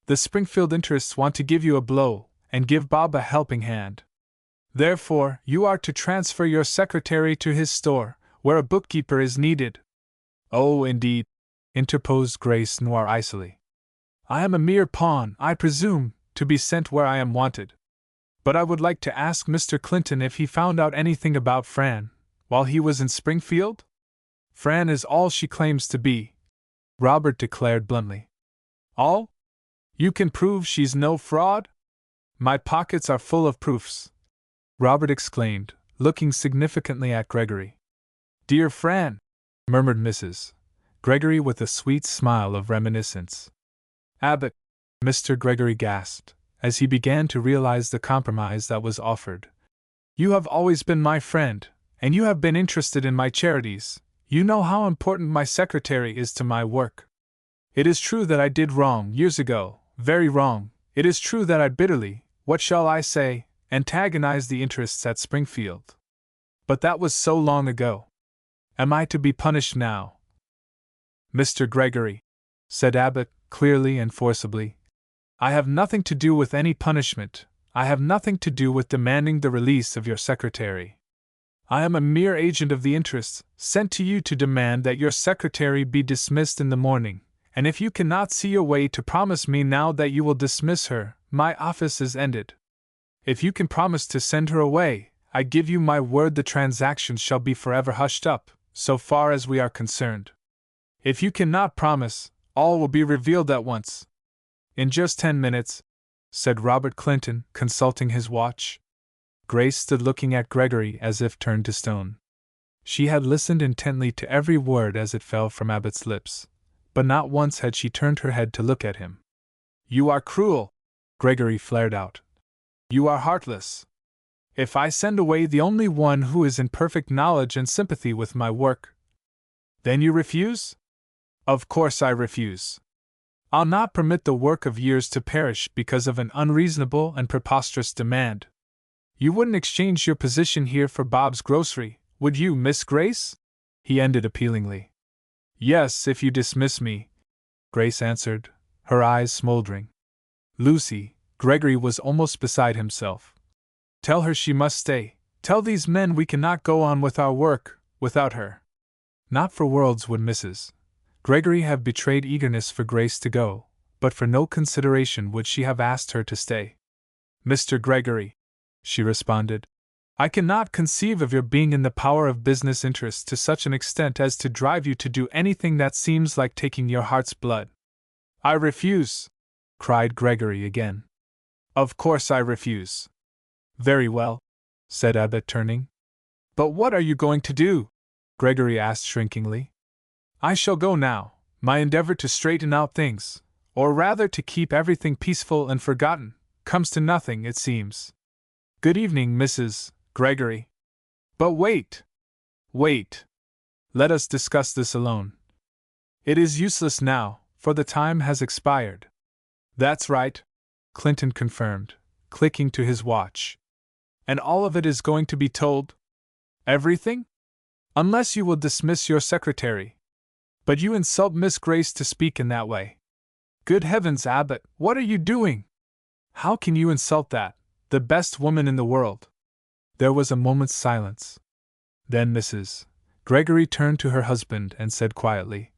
The Springfield interests want to give you a blow, and give Bob a helping hand. Therefore, you are to transfer your secretary to his store, where a bookkeeper is needed. Oh, indeed, interposed Grace Noir icily. I am a mere pawn, I presume, to be sent where I am wanted. But I would like to ask Mr. Clinton if he found out anything about Fran, while he was in Springfield? Fran is all she claims to be, Robert declared bluntly. All? You can prove she's no fraud? My pockets are full of proofs, Robert exclaimed, looking significantly at Gregory. Dear Fran, murmured Mrs. Gregory with a sweet smile of reminiscence. Abbott, Mr. Gregory gasped, as he began to realize the compromise that was offered. You have always been my friend, and you have been interested in my charities. You know how important my secretary is to my work. It is true that I did wrong years ago, very wrong. It is true that I bitterly, what shall I say, antagonized the interests at Springfield. But that was so long ago. Am I to be punished now? Mr. Gregory, said Abbot, clearly and forcibly. I have nothing to do with any punishment. I have nothing to do with demanding the release of your secretary. I am a mere agent of the interests, sent to you to demand that your secretary be dismissed in the morning, and if you cannot see your way to promise me now that you will dismiss her, my office is ended. If you can promise to send her away, I give you my word the transaction shall be forever hushed up, so far as we are concerned. If you cannot promise, all will be revealed at once. In just 10 minutes, said Robert Clinton, consulting his watch. Grace stood looking at Gregory as if turned to stone. She had listened intently to every word as it fell from Abbot's lips, but not once had she turned her head to look at him. You are cruel, Gregory flared out. You are heartless. If I send away the only one who is in perfect knowledge and sympathy with my work, then you refuse? Of course I refuse. I'll not permit the work of years to perish because of an unreasonable and preposterous demand. You wouldn't exchange your position here for Bob's grocery, would you, Miss Grace? He ended appealingly. Yes, if you dismiss me, Grace answered, her eyes smoldering. Lucy, Gregory was almost beside himself. Tell her she must stay. Tell these men we cannot go on with our work without her. Not for worlds would Mrs. Gregory have betrayed eagerness for Grace to go, but for no consideration would she have asked her to stay. Mr. Gregory, she responded, I cannot conceive of your being in the power of business interests to such an extent as to drive you to do anything that seems like taking your heart's blood. I refuse, cried Gregory again. Of course I refuse. Very well, said Abbot, turning. But what are you going to do? Gregory asked shrinkingly. I shall go now, my endeavor to straighten out things, or rather to keep everything peaceful and forgotten, comes to nothing, it seems. Good evening, Mrs. Gregory. But wait! Wait! Let us discuss this alone. It is useless now, for the time has expired. That's right, Clinton confirmed, clicking to his watch. And all of it is going to be told? Everything? Unless you will dismiss your secretary. But you insult Miss Grace to speak in that way. Good heavens, Abbot, what are you doing? How can you insult that, the best woman in the world? There was a moment's silence. Then Mrs. Gregory turned to her husband and said quietly,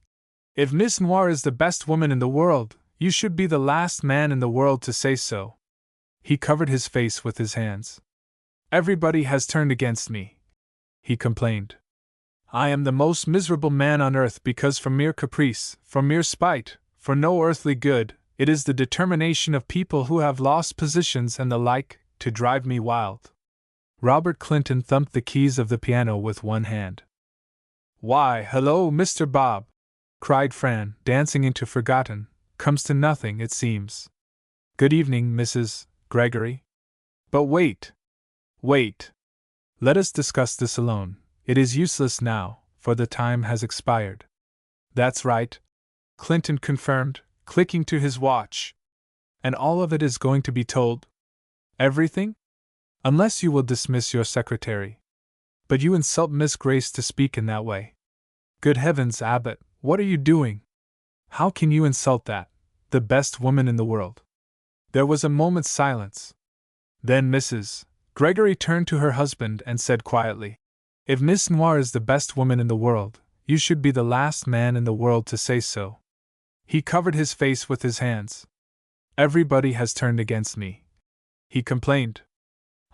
If Miss Noir is the best woman in the world, you should be the last man in the world to say so. He covered his face with his hands. Everybody has turned against me, he complained. I am the most miserable man on earth because for mere caprice, for mere spite, for no earthly good, it is the determination of people who have lost positions and the like, to drive me wild. Robert Clinton thumped the keys of the piano with one hand. Why, hello, Mr. Bob, cried Fran, dancing into forgotten, comes to nothing, it seems. Good evening, Mrs. Gregory. But wait! Wait! Let us discuss this alone. It is useless now, for the time has expired. That's right, Clinton confirmed, clicking to his watch. And all of it is going to be told? Everything? Unless you will dismiss your secretary. But you insult Miss Grace to speak in that way. Good heavens, Abbot, what are you doing? How can you insult that, the best woman in the world? There was a moment's silence. Then Mrs. Gregory turned to her husband and said quietly, If Miss Noir is the best woman in the world, you should be the last man in the world to say so. He covered his face with his hands. Everybody has turned against me, he complained.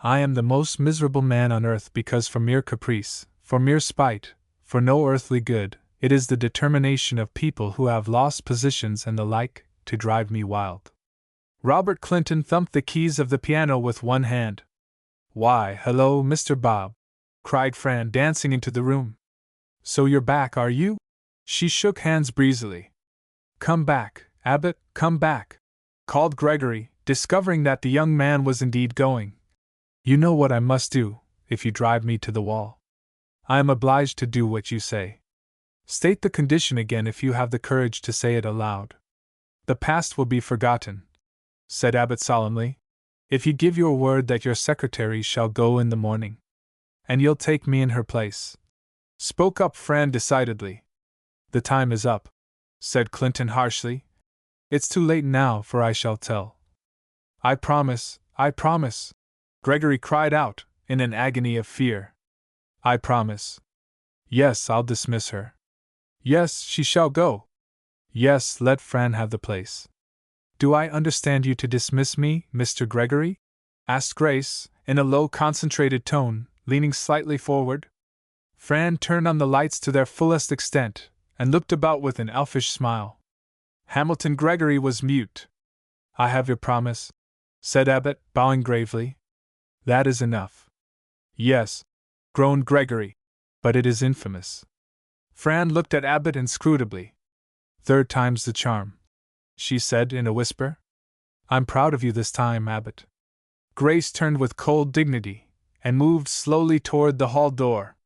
I am the most miserable man on earth because for mere caprice, for mere spite, for no earthly good, it is the determination of people who have lost positions and the like, to drive me wild. Robert Clinton thumped the keys of the piano with one hand. Why, hello, Mr. Bob, cried Fran, dancing into the room. So you're back, are you? She shook hands breezily. Come back, Abbot, come back, called Gregory, discovering that the young man was indeed going. You know what I must do, if you drive me to the wall. I am obliged to do what you say. State the condition again if you have the courage to say it aloud. The past will be forgotten, said Abbot solemnly, if you give your word that your secretary shall go in the morning. And you'll take me in her place. Spoke up Fran decidedly. The time is up, said Clinton harshly. It's too late now, for I shall tell. I promise, Gregory cried out, in an agony of fear. I promise. Yes, I'll dismiss her. Yes, she shall go. Yes, let Fran have the place. Do I understand you to dismiss me, Mr. Gregory? Asked Grace, in a low, concentrated tone, leaning slightly forward. Fran turned on the lights to their fullest extent, and looked about with an elfish smile. Hamilton Gregory was mute. I have your promise, said Abbott, bowing gravely. That is enough. Yes, groaned Gregory, but it is infamous. Fran looked at Abbott inscrutably. Third time's the charm, she said in a whisper. I'm proud of you this time, Abbott. Grace turned with cold dignity, and moved slowly toward the hall door.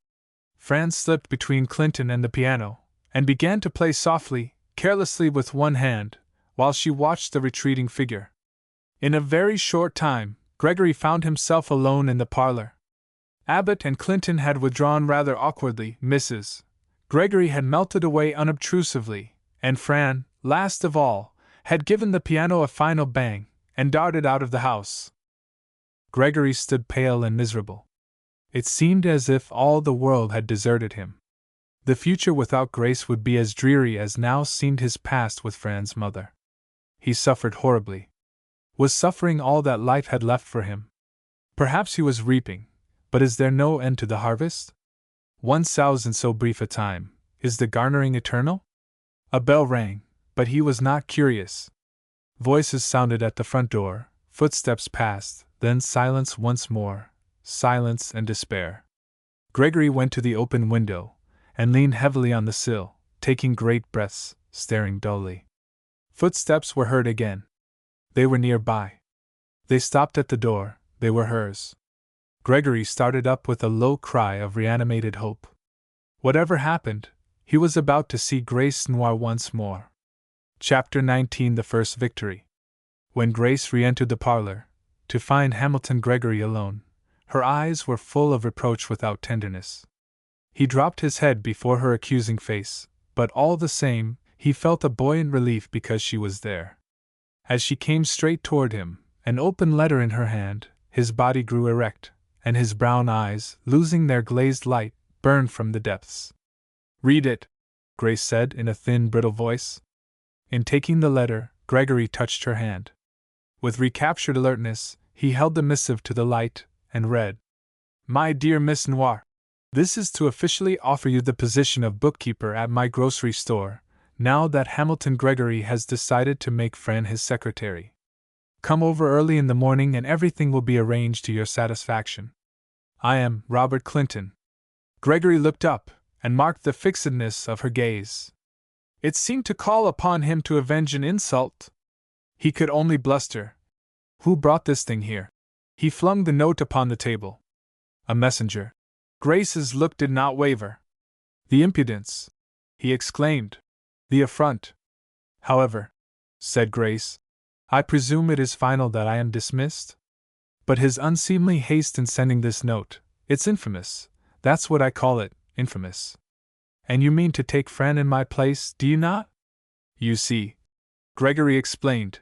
Fran slipped between Clinton and the piano, and began to play softly, carelessly with one hand, while she watched the retreating figure. In a very short time, Gregory found himself alone in the parlor. Abbott and Clinton had withdrawn rather awkwardly. Mrs. Gregory had melted away unobtrusively, and Fran, last of all, had given the piano a final bang, and darted out of the house. Gregory stood pale and miserable. It seemed as if all the world had deserted him. The future without Grace would be as dreary as now seemed his past with Fran's mother. He suffered horribly. Was suffering all that life had left for him? Perhaps he was reaping, but is there no end to the harvest? 1 sows in so brief a time, is the garnering eternal? A bell rang, but he was not curious. Voices sounded at the front door, footsteps passed, then silence once more, silence and despair. Gregory went to the open window, and leaned heavily on the sill, taking great breaths, staring dully. Footsteps were heard again. They were nearby. They stopped at the door, they were hers. Gregory started up with a low cry of reanimated hope. Whatever happened, he was about to see Grace Noir once more. Chapter 19 The First Victory. When Grace re-entered the parlor, to find Hamilton Gregory alone, her eyes were full of reproach without tenderness. He dropped his head before her accusing face, but all the same, he felt a buoyant relief because she was there. As she came straight toward him, an open letter in her hand, his body grew erect, and his brown eyes, losing their glazed light, burned from the depths. Read it, Grace said in a thin, brittle voice. In taking the letter, Gregory touched her hand. With recaptured alertness, he held the missive to the light, and read. My dear Miss Noir, this is to officially offer you the position of bookkeeper at my grocery store, now that Hamilton Gregory has decided to make Fran his secretary. Come over early in the morning and everything will be arranged to your satisfaction. I am Robert Clinton. Gregory looked up, and marked the fixedness of her gaze. It seemed to call upon him to avenge an insult. He could only bluster. Who brought this thing here? He flung the note upon the table. A messenger. Grace's look did not waver. The impudence! He exclaimed. The affront! However, said Grace, I presume it is final that I am dismissed? But his unseemly haste in sending this note, it's infamous, that's what I call it, infamous. And you mean to take Fran in my place, do you not? You see, Gregory explained,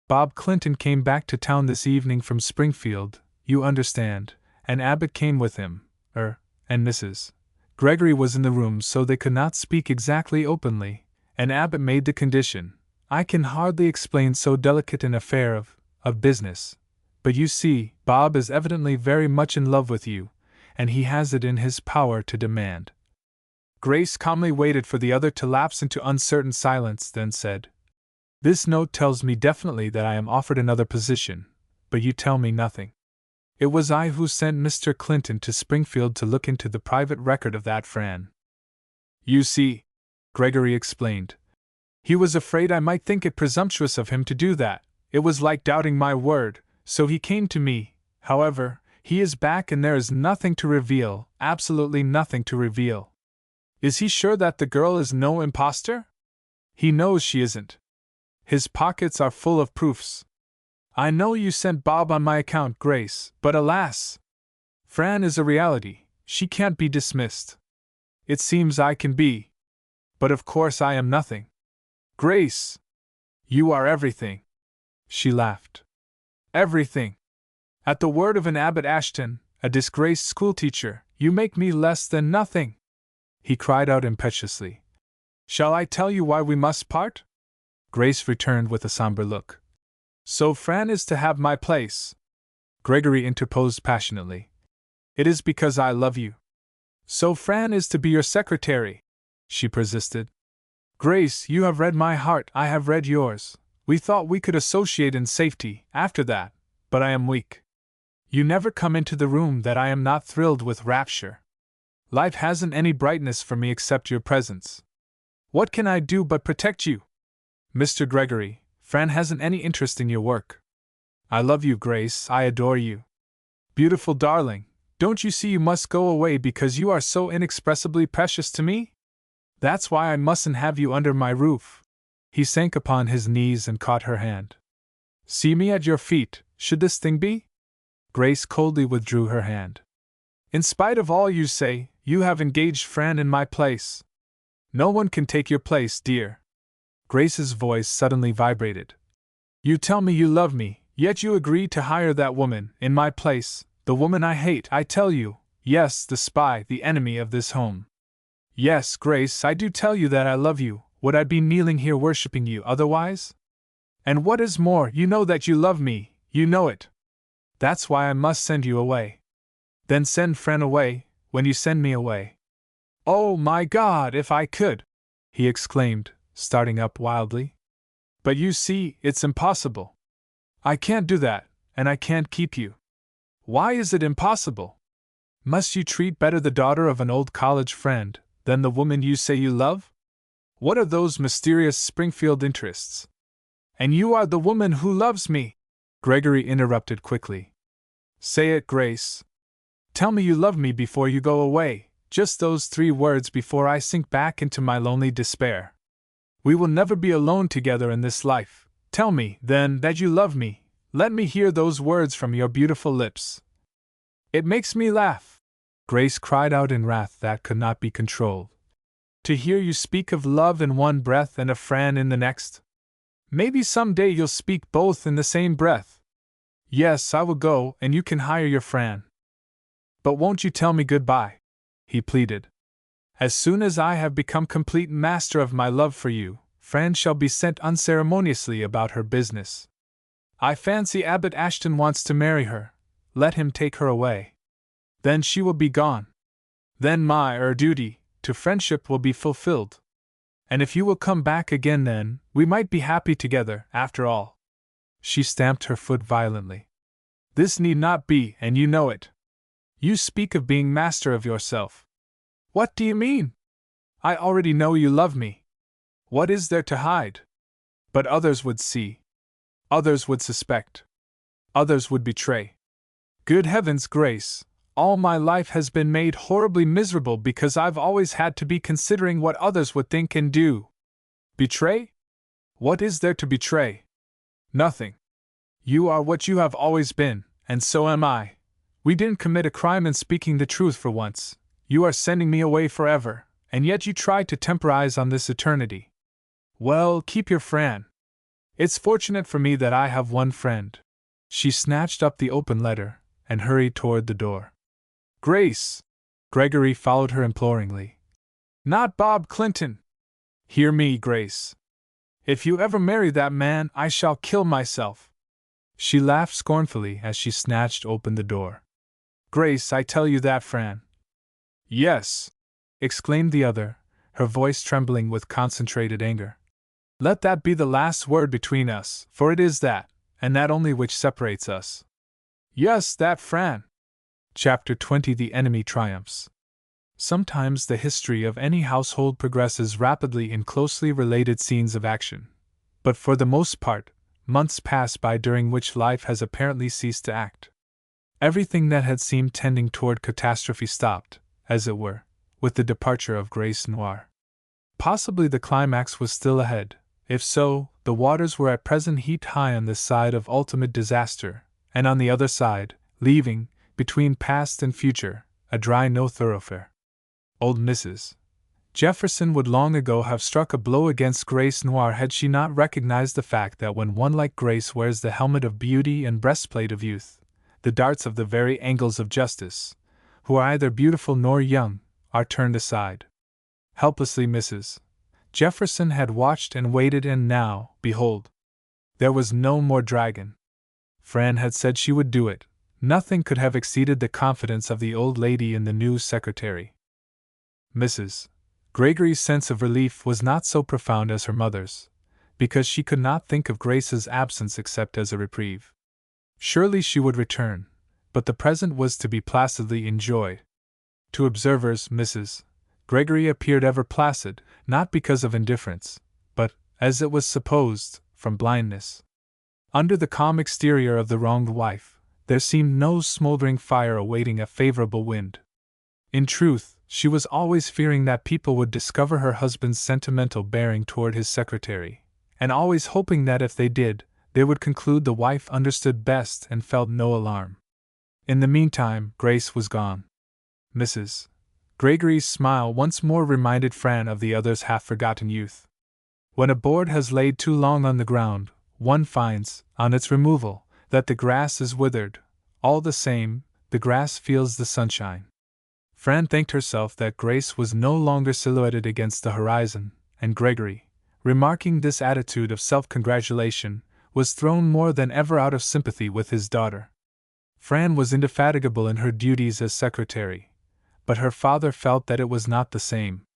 Bob Clinton came back to town this evening from Springfield, you understand, and Abbott came with him, and Mrs. Gregory was in the room so they could not speak exactly openly, and Abbott made the condition. I can hardly explain so delicate an affair of business, but you see, Bob is evidently very much in love with you, and he has it in his power to demand. Grace calmly waited for the other to lapse into uncertain silence, then said, This note tells me definitely that I am offered another position, but you tell me nothing. It was I who sent Mr. Clinton to Springfield to look into the private record of that Fran. You see, Gregory explained, he was afraid I might think it presumptuous of him to do that. It was like doubting my word, so he came to me. However, he is back and there is nothing to reveal, absolutely nothing to reveal. Is he sure that the girl is no impostor? He knows she isn't. His pockets are full of proofs. I know you sent Bob on my account, Grace, but alas! Fran is a reality, she can't be dismissed. It seems I can be. But of course I am nothing. Grace! You are everything. She laughed. Everything. At the word of an Abbot Ashton, a disgraced schoolteacher, you make me less than nothing. He cried out impetuously. Shall I tell you why we must part? Grace returned with a somber look. So Fran is to have my place. Gregory interposed passionately. It is because I love you. So Fran is to be your secretary, she persisted. Grace, you have read my heart, I have read yours. We thought we could associate in safety, after that, but I am weak. You never come into the room that I am not thrilled with rapture. Life hasn't any brightness for me except your presence. What can I do but protect you? Mr. Gregory, Fran hasn't any interest in your work. I love you, Grace, I adore you. Beautiful darling, don't you see you must go away because you are so inexpressibly precious to me? That's why I mustn't have you under my roof. He sank upon his knees and caught her hand. See me at your feet, should this thing be? Grace coldly withdrew her hand. In spite of all you say, you have engaged Fran in my place. No one can take your place, dear. Grace's voice suddenly vibrated. You tell me you love me, yet you agree to hire that woman, in my place, the woman I hate, I tell you, yes, the spy, the enemy of this home. Yes, Grace, I do tell you that I love you, would I be kneeling here worshipping you otherwise? And what is more, you know that you love me, you know it. That's why I must send you away. Then send Fran away, when you send me away. Oh my God, if I could! He exclaimed, starting up wildly. But you see, it's impossible. I can't do that, and I can't keep you. Why is it impossible? Must you treat better the daughter of an old college friend than the woman you say you love? What are those mysterious Springfield interests? And you are the woman who loves me, Gregory interrupted quickly. Say it, Grace. Tell me you love me before you go away, just those 3 words before I sink back into my lonely despair. We will never be alone together in this life. Tell me, then, that you love me. Let me hear those words from your beautiful lips. It makes me laugh, Grace cried out in wrath that could not be controlled. To hear you speak of love in one breath and of Fran in the next. Maybe some day you'll speak both in the same breath. Yes, I will go, and you can hire your Fran. But won't you tell me goodbye? He pleaded. As soon as I have become complete master of my love for you, Fran shall be sent unceremoniously about her business. I fancy Abbot Ashton wants to marry her. Let him take her away. Then she will be gone. Then my duty to friendship will be fulfilled. And if you will come back again, then we might be happy together, after all. She stamped her foot violently. This need not be, and you know it. You speak of being master of yourself. What do you mean? I already know you love me. What is there to hide? But others would see. Others would suspect. Others would betray. Good heavens, Grace, all my life has been made horribly miserable because I've always had to be considering what others would think and do. Betray? What is there to betray? Nothing. You are what you have always been, and so am I. We didn't commit a crime in speaking the truth for once. You are sending me away forever, and yet you try to temporize on this eternity. Well, keep your Fran. It's fortunate for me that I have one friend. She snatched up the open letter and hurried toward the door. Grace! Gregory followed her imploringly. Not Bob Clinton! Hear me, Grace. If you ever marry that man, I shall kill myself. She laughed scornfully as she snatched open the door. Grace, I tell you that, Fran. Yes, exclaimed the other, her voice trembling with concentrated anger. Let that be the last word between us, for it is that, and that only which separates us. Yes, that, Fran. Chapter 20 The Enemy Triumphs. Sometimes the history of any household progresses rapidly in closely related scenes of action, but for the most part, months pass by during which life has apparently ceased to act. Everything that had seemed tending toward catastrophe stopped, as it were, with the departure of Grace Noir. Possibly the climax was still ahead. If so, the waters were at present heaped high on this side of ultimate disaster, and on the other side, leaving, between past and future, a dry no thoroughfare. Old Mrs. Jefferson would long ago have struck a blow against Grace Noir had she not recognized the fact that when one like Grace wears the helmet of beauty and breastplate of youth, the darts of the very angles of justice, who are either beautiful nor young, are turned aside. Helplessly Mrs. Jefferson had watched and waited, and now, behold, there was no more dragon. Fran had said she would do it. Nothing could have exceeded the confidence of the old lady in the new secretary. Mrs. Gregory's sense of relief was not so profound as her mother's, because she could not think of Grace's absence except as a reprieve. Surely she would return, but the present was to be placidly enjoyed. To observers, Mrs. Gregory appeared ever placid, not because of indifference, but, as it was supposed, from blindness. Under the calm exterior of the wronged wife, there seemed no smoldering fire awaiting a favorable wind. In truth, she was always fearing that people would discover her husband's sentimental bearing toward his secretary, and always hoping that if they did, they would conclude the wife understood best and felt no alarm. In the meantime, Grace was gone. Mrs. Gregory's smile once more reminded Fran of the other's half-forgotten youth. When a board has laid too long on the ground, one finds, on its removal, that the grass is withered. All the same, the grass feels the sunshine. Fran thanked herself that Grace was no longer silhouetted against the horizon, and Gregory, remarking this attitude of self-congratulation, was thrown more than ever out of sympathy with his daughter. Fran was indefatigable in her duties as secretary, but her father felt that it was not the same.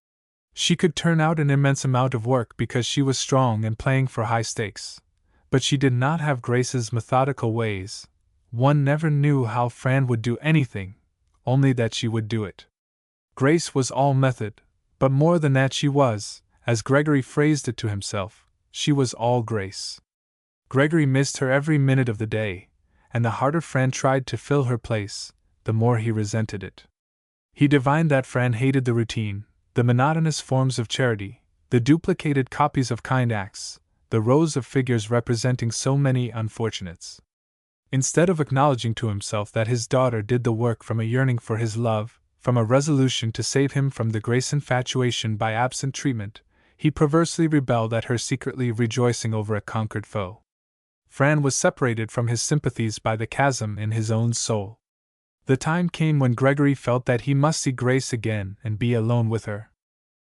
She could turn out an immense amount of work because she was strong and playing for high stakes, but she did not have Grace's methodical ways. One never knew how Fran would do anything, only that she would do it. Grace was all method, but more than that she was, as Gregory phrased it to himself, she was all grace. Gregory missed her every minute of the day, and the harder Fran tried to fill her place, the more he resented it. He divined that Fran hated the routine, the monotonous forms of charity, the duplicated copies of kind acts, the rows of figures representing so many unfortunates. Instead of acknowledging to himself that his daughter did the work from a yearning for his love, from a resolution to save him from the Grace infatuation by absent treatment, he perversely rebelled at her secretly rejoicing over a conquered foe. Fran was separated from his sympathies by the chasm in his own soul. The time came when Gregory felt that he must see Grace again and be alone with her.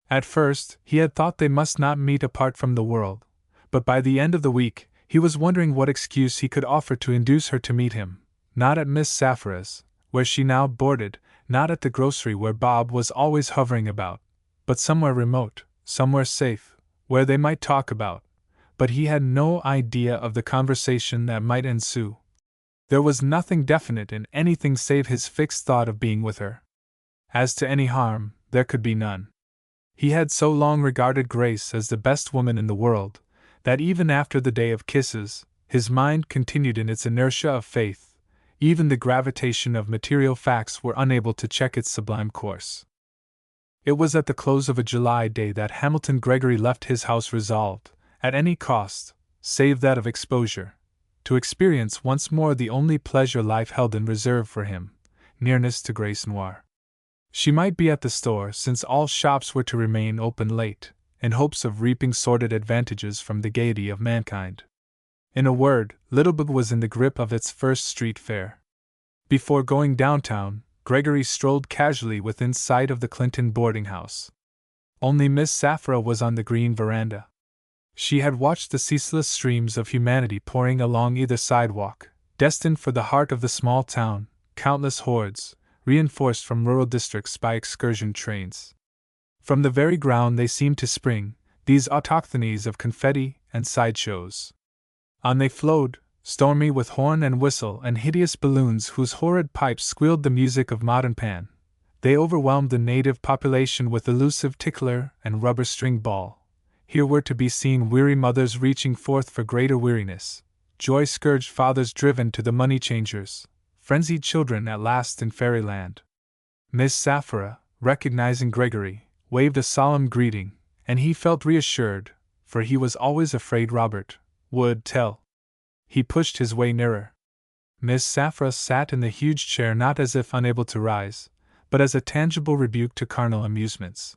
At first, he had thought they must not meet apart from the world, but by the end of the week, he was wondering what excuse he could offer to induce her to meet him, not at Miss Saphira's, where she now boarded, not at the grocery where Bob was always hovering about, but somewhere remote, somewhere safe, where they might talk about, but he had no idea of the conversation that might ensue. There was nothing definite in anything save his fixed thought of being with her. As to any harm, there could be none. He had so long regarded Grace as the best woman in the world, that even after the day of kisses, his mind continued in its inertia of faith. Even the gravitation of material facts were unable to check its sublime course. It was at the close of a July day that Hamilton Gregory left his house resolved, at any cost, save that of exposure, to experience once more the only pleasure life held in reserve for him, nearness to Grace Noir. She might be at the store, since all shops were to remain open late, in hopes of reaping sordid advantages from the gaiety of mankind. In a word, Littlebrook was in the grip of its first street fair. Before going downtown, Gregory strolled casually within sight of the Clinton boarding house. Only Miss Saphira was on the green veranda. She had watched the ceaseless streams of humanity pouring along either sidewalk, destined for the heart of the small town, countless hordes, reinforced from rural districts by excursion trains. From the very ground they seemed to spring, these autochthonies of confetti and sideshows. On they flowed, stormy with horn and whistle and hideous balloons whose horrid pipes squealed the music of Modern Pan. They overwhelmed the native population with elusive tickler and rubber string ball. Here were to be seen weary mothers reaching forth for greater weariness, joy-scourged fathers driven to the money changers, frenzied children at last in fairyland. Miss Saphira, recognizing Gregory, waved a solemn greeting, and he felt reassured, for he was always afraid Robert would tell. He pushed his way nearer. Miss Saphira sat in the huge chair not as if unable to rise, but as a tangible rebuke to carnal amusements.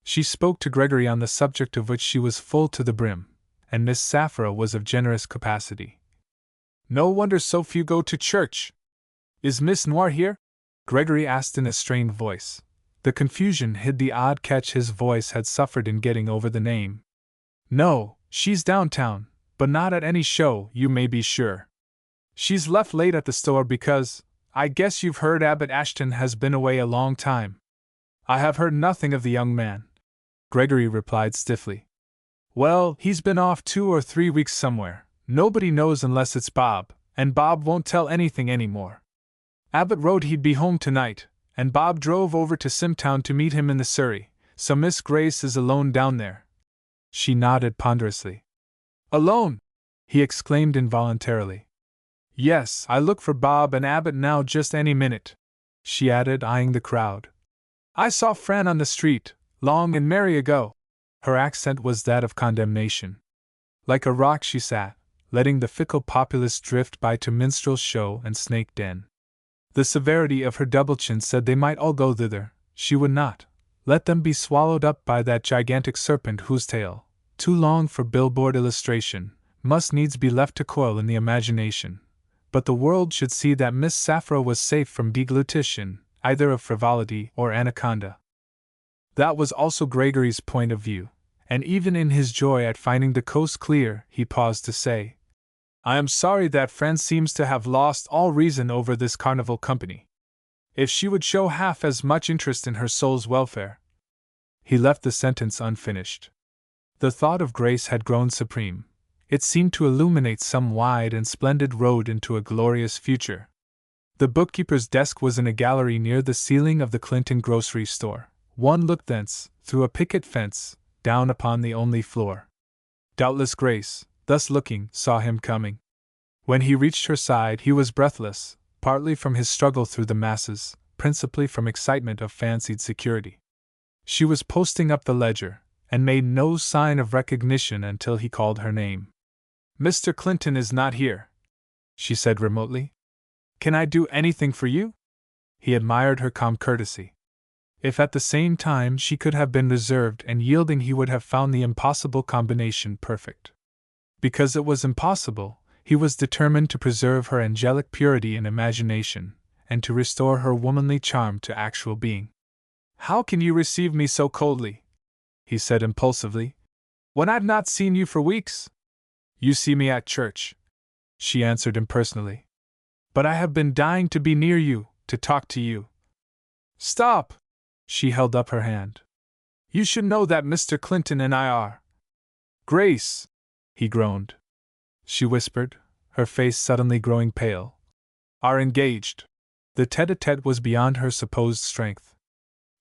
She spoke to Gregory on the subject of which she was full to the brim, and Miss Saphira was of generous capacity. No wonder so few go to church. Is Miss Noir here? Gregory asked in a strained voice. The confusion hid the odd catch his voice had suffered in getting over the name. No, she's downtown, but not at any show, you may be sure. She's left late at the store because, I guess you've heard Abbot Ashton has been away a long time. I have heard nothing of the young man, Gregory replied stiffly. Well, he's been off 2 or 3 weeks somewhere. Nobody knows unless it's Bob, and Bob won't tell anything anymore. Abbott wrote he'd be home tonight, and Bob drove over to Simtown to meet him in the Surrey, so Miss Grace is alone down there. She nodded ponderously. Alone? He exclaimed involuntarily. Yes, I look for Bob and Abbott now just any minute, she added, eyeing the crowd. I saw Fran on the street, long and merry ago. Her accent was that of condemnation. Like a rock she sat, letting the fickle populace drift by to minstrel show and snake den. The severity of her double chin said they might all go thither. She would not let them be swallowed up by that gigantic serpent whose tail, too long for billboard illustration, must needs be left to coil in the imagination. But the world should see that Miss Saphira was safe from deglutition, either of frivolity or anaconda. That was also Gregory's point of view, and even in his joy at finding the coast clear, he paused to say, I am sorry that Fran seems to have lost all reason over this carnival company. If she would show half as much interest in her soul's welfare. He left the sentence unfinished. The thought of Grace had grown supreme. It seemed to illuminate some wide and splendid road into a glorious future. The bookkeeper's desk was in a gallery near the ceiling of the Clinton grocery store. One looked thence, through a picket fence, down upon the only floor. Doubtless Grace, thus looking, saw him coming. When he reached her side, he was breathless, partly from his struggle through the masses, principally from excitement of fancied security. She was posting up the ledger, and made no sign of recognition until he called her name. Mr. Clinton is not here, she said remotely. Can I do anything for you? He admired her calm courtesy. If at the same time she could have been reserved and yielding, he would have found the impossible combination perfect. Because it was impossible, he was determined to preserve her angelic purity in imagination, and to restore her womanly charm to actual being. How can you receive me so coldly? He said impulsively. When I've not seen you for weeks? You see me at church, she answered impersonally. But I have been dying to be near you, to talk to you. Stop! She held up her hand. You should know that Mr. Clinton and I are. Grace! He groaned. She whispered, her face suddenly growing pale. Are engaged. The tête-à-tête was beyond her supposed strength.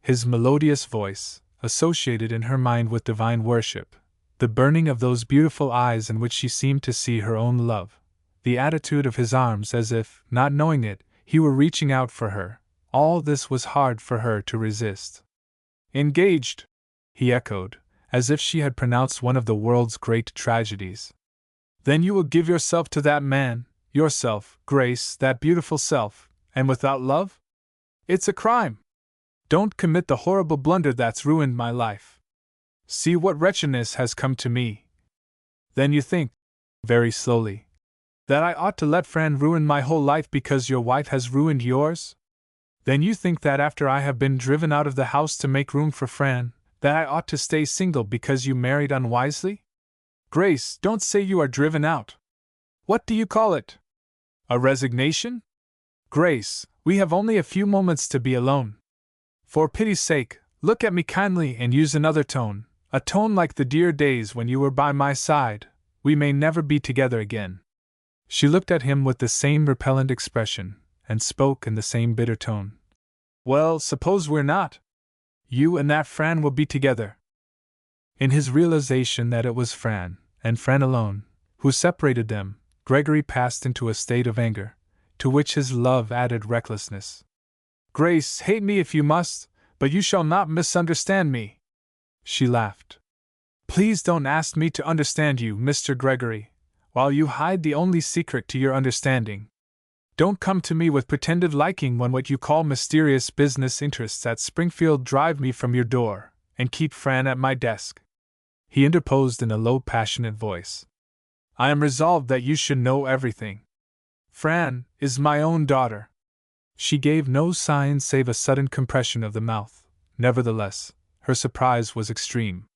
His melodious voice, associated in her mind with divine worship, the burning of those beautiful eyes in which she seemed to see her own love, the attitude of his arms as if, not knowing it, he were reaching out for her, all this was hard for her to resist. Engaged, he echoed, as if she had pronounced one of the world's great tragedies. Then you will give yourself to that man, yourself, Grace, that beautiful self, and without love? It's a crime. Don't commit the horrible blunder that's ruined my life. See what wretchedness has come to me. Then you think, very slowly, that I ought to let Fran ruin my whole life because your wife has ruined yours? Then you think that after I have been driven out of the house to make room for Fran, that I ought to stay single because you married unwisely? Grace, don't say you are driven out. What do you call it? A resignation? Grace, we have only a few moments to be alone. For pity's sake, look at me kindly and use another tone, a tone like the dear days when you were by my side. We may never be together again. She looked at him with the same repellent expression, and spoke in the same bitter tone. Well, suppose we're not. You and that Fran will be together. In his realization that it was Fran, and Fran alone, who separated them, Gregory passed into a state of anger, to which his love added recklessness. Grace, hate me if you must, but you shall not misunderstand me. She laughed. Please don't ask me to understand you, Mr. Gregory, while you hide the only secret to your understanding. Don't come to me with pretended liking when what you call mysterious business interests at Springfield drive me from your door, and keep Fran at my desk," he interposed in a low, passionate voice. "I am resolved that you should know everything. Fran is my own daughter." She gave no sign save a sudden compression of the mouth. Nevertheless, her surprise was extreme.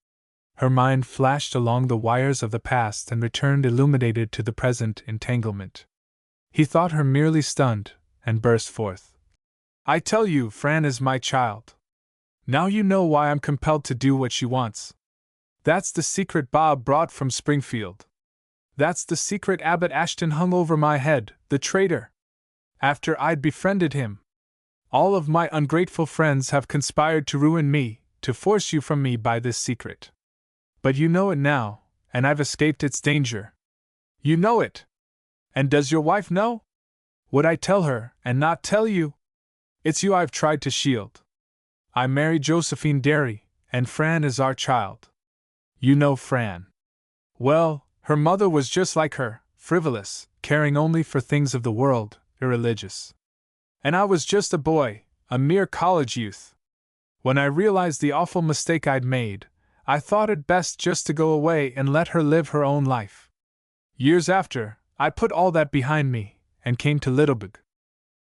Her mind flashed along the wires of the past and returned illuminated to the present entanglement. He thought her merely stunned, and burst forth. "I tell you, Fran is my child. Now you know why I'm compelled to do what she wants. That's the secret Bob brought from Springfield. That's the secret Abbot Ashton hung over my head, the traitor. After I'd befriended him. All of my ungrateful friends have conspired to ruin me, to force you from me by this secret. But you know it now, and I've escaped its danger. You know it. And does your wife know? Would I tell her, and not tell you? It's you I've tried to shield. I married Josephine Derry, and Fran is our child. You know Fran. Well, her mother was just like her, frivolous, caring only for things of the world, irreligious. And I was just a boy, a mere college youth. When I realized the awful mistake I'd made, I thought it best just to go away and let her live her own life. Years after, I put all that behind me, and came to Littlebrook.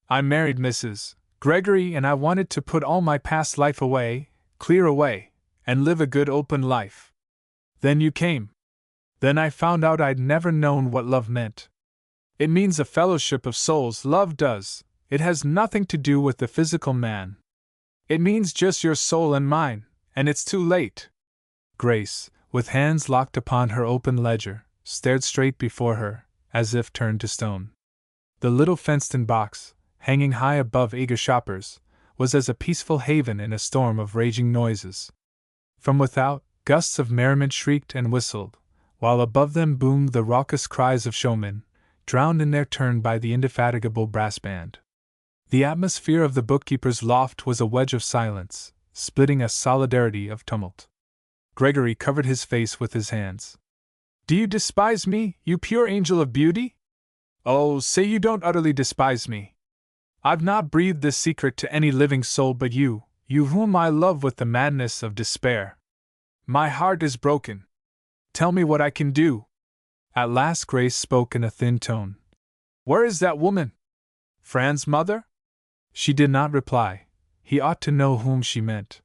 I married Mrs. Gregory, and I wanted to put all my past life away, clear away, and live a good open life. Then you came. Then I found out I'd never known what love meant. It means a fellowship of souls, love does. It has nothing to do with the physical man. It means just your soul and mine, and it's too late." Grace, with hands locked upon her open ledger, stared straight before her, as if turned to stone. The little fenced-in box, hanging high above eager shoppers, was as a peaceful haven in a storm of raging noises. From without, gusts of merriment shrieked and whistled, while above them boomed the raucous cries of showmen, drowned in their turn by the indefatigable brass band. The atmosphere of the bookkeeper's loft was a wedge of silence, splitting a solidarity of tumult. Gregory covered his face with his hands. "Do you despise me, you pure angel of beauty? Oh, say you don't utterly despise me. I've not breathed this secret to any living soul but you, you whom I love with the madness of despair. My heart is broken. Tell me what I can do." At last Grace spoke in a thin tone. "Where is that woman? Fran's mother?" She did not reply. He ought to know whom she meant.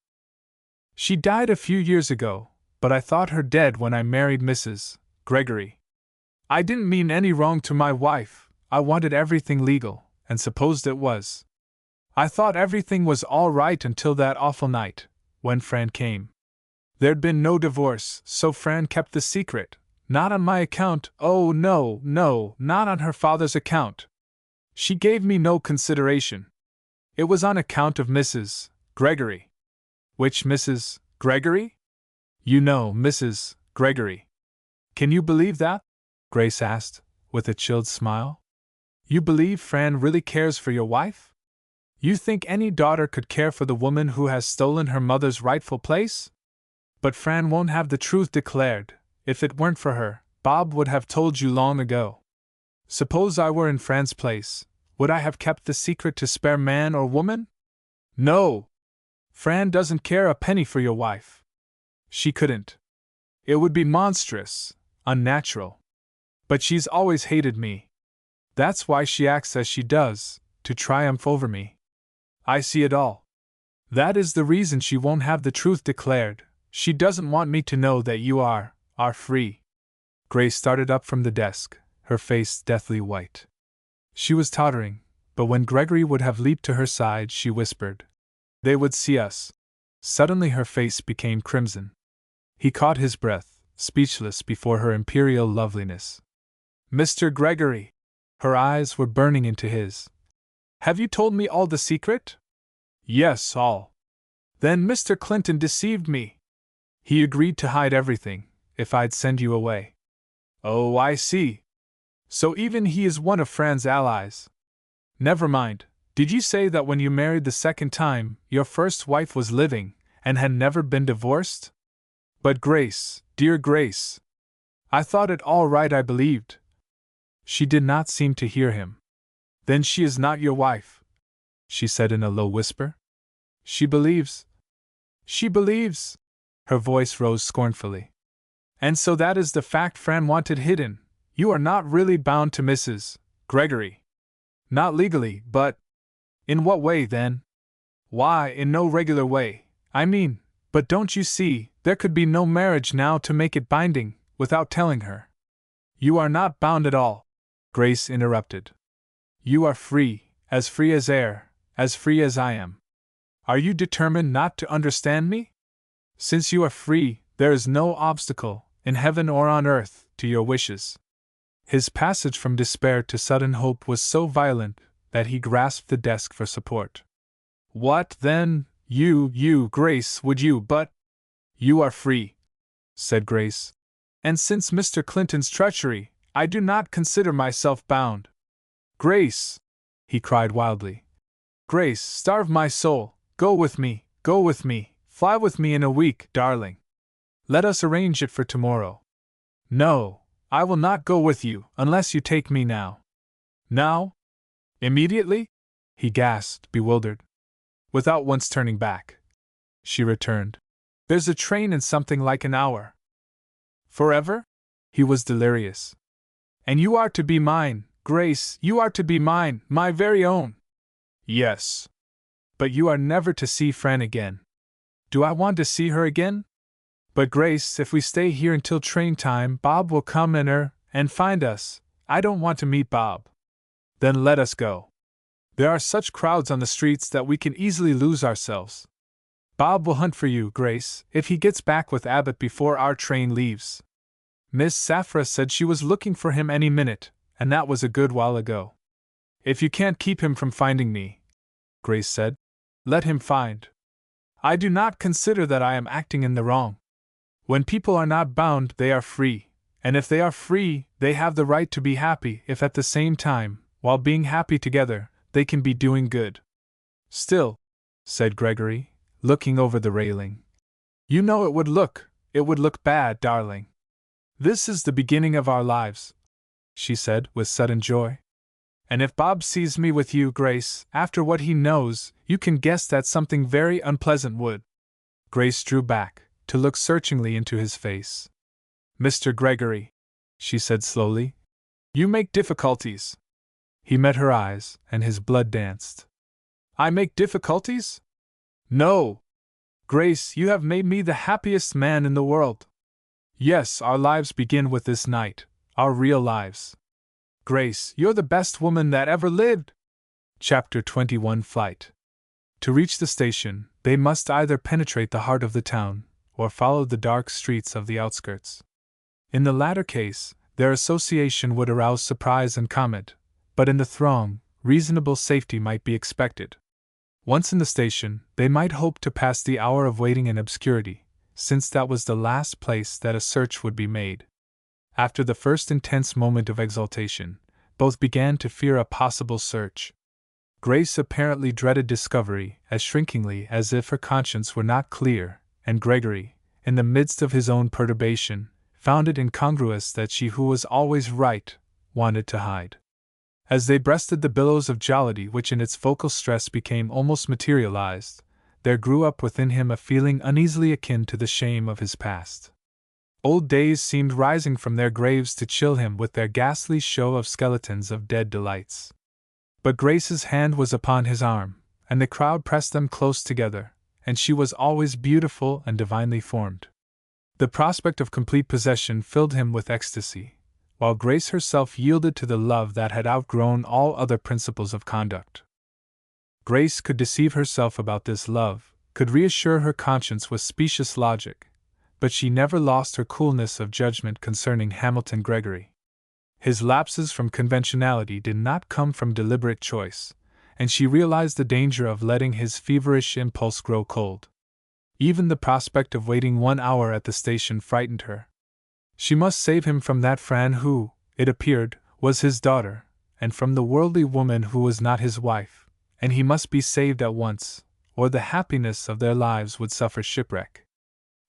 "She died a few years ago, but I thought her dead when I married Mrs. Gregory. I didn't mean any wrong to my wife, I wanted everything legal, and supposed it was. I thought everything was all right until that awful night, when Fran came. There'd been no divorce, so Fran kept the secret, not on my account, oh no, not on her father's account. She gave me no consideration. It was on account of Mrs. Gregory." "Which Mrs. Gregory?" "You know, Mrs. Gregory." "Can you believe that?" Grace asked, with a chilled smile. "You believe Fran really cares for your wife? You think any daughter could care for the woman who has stolen her mother's rightful place? But Fran won't have the truth declared. If it weren't for her, Bob would have told you long ago. Suppose I were in Fran's place, would I have kept the secret to spare man or woman? No! Fran doesn't care a penny for your wife. She couldn't. It would be monstrous, unnatural. But she's always hated me. That's why she acts as she does, to triumph over me. I see it all. That is the reason she won't have the truth declared. She doesn't want me to know that you are free." Grace started up from the desk, her face deathly white. She was tottering, but when Gregory would have leaped to her side, she whispered, "They would see us." Suddenly her face became crimson. He caught his breath, speechless before her imperial loveliness. "Mr. Gregory!" Her eyes were burning into his. "Have you told me all the secret?" "Yes, all." "Then Mr. Clinton deceived me. He agreed to hide everything, if I'd send you away." "Oh, I see. So even he is one of Fran's allies. Never mind, did you say that when you married the second time, your first wife was living, and had never been divorced? But Grace, dear Grace, I thought it all right, I believed." She did not seem to hear him. "Then she is not your wife," she said in a low whisper. She believes. Her voice rose scornfully. And so that is the fact Fran wanted hidden. You are not really bound to Mrs. Gregory. Not legally, but… In what way, then? Why, in no regular way, I mean, but don't you see, there could be no marriage now to make it binding, without telling her. You are not bound at all, Grace interrupted. You are free as air, as free as I am. Are you determined not to understand me? Since you are free, there is no obstacle, in heaven or on earth, to your wishes. His passage from despair to sudden hope was so violent that he grasped the desk for support. What, then, you, Grace, would you, but… You are free, said Grace. And since Mr. Clinton's treachery, I do not consider myself bound. Grace, he cried wildly. Grace, starve my soul, go with me, fly with me in a week, darling. Let us arrange it for tomorrow. No, I will not go with you unless you take me now. Now? Immediately? He gasped, bewildered. Without once turning back. She returned. There's a train in something like an hour. Forever? He was delirious. And you are to be mine, Grace, you are to be mine, my very own. Yes. But you are never to see Fran again. Do I want to see her again? But Grace, if we stay here until train time, Bob will come and find us. I don't want to meet Bob. Then let us go. There are such crowds on the streets that we can easily lose ourselves. Bob will hunt for you, Grace, if he gets back with Abbott before our train leaves. Miss Safra said she was looking for him any minute, and that was a good while ago. If you can't keep him from finding me, Grace said, let him find. I do not consider that I am acting in the wrong. When people are not bound, they are free, and if they are free, they have the right to be happy if at the same time, while being happy together, they can be doing good. Still, said Gregory, looking over the railing, you know it would look bad, darling. This is the beginning of our lives, she said with sudden joy. And if Bob sees me with you, Grace, after what he knows, you can guess that something very unpleasant would. Grace drew back, to look searchingly into his face. Mr. Gregory, she said slowly, you make difficulties. He met her eyes, and his blood danced. I make difficulties? No! Grace, you have made me the happiest man in the world. Yes, our lives begin with this night, our real lives. Grace, you're the best woman that ever lived! Chapter 21 Flight. To reach the station, they must either penetrate the heart of the town, or follow the dark streets of the outskirts. In the latter case, their association would arouse surprise and comment, but in the throng, reasonable safety might be expected. Once in the station, they might hope to pass the hour of waiting in obscurity, since that was the last place that a search would be made. After the first intense moment of exultation, both began to fear a possible search. Grace apparently dreaded discovery as shrinkingly as if her conscience were not clear, and Gregory, in the midst of his own perturbation, found it incongruous that she who was always right, wanted to hide. As they breasted the billows of jollity which in its focal stress became almost materialized, there grew up within him a feeling uneasily akin to the shame of his past. Old days seemed rising from their graves to chill him with their ghastly show of skeletons of dead delights. But Grace's hand was upon his arm, and the crowd pressed them close together, and she was always beautiful and divinely formed. The prospect of complete possession filled him with ecstasy, while Grace herself yielded to the love that had outgrown all other principles of conduct. Grace could deceive herself about this love, could reassure her conscience with specious logic, but she never lost her coolness of judgment concerning Hamilton Gregory. His lapses from conventionality did not come from deliberate choice, and she realized the danger of letting his feverish impulse grow cold. Even the prospect of waiting 1 hour at the station frightened her. She must save him from that Fran who, it appeared, was his daughter, and from the worldly woman who was not his wife, and he must be saved at once, or the happiness of their lives would suffer shipwreck.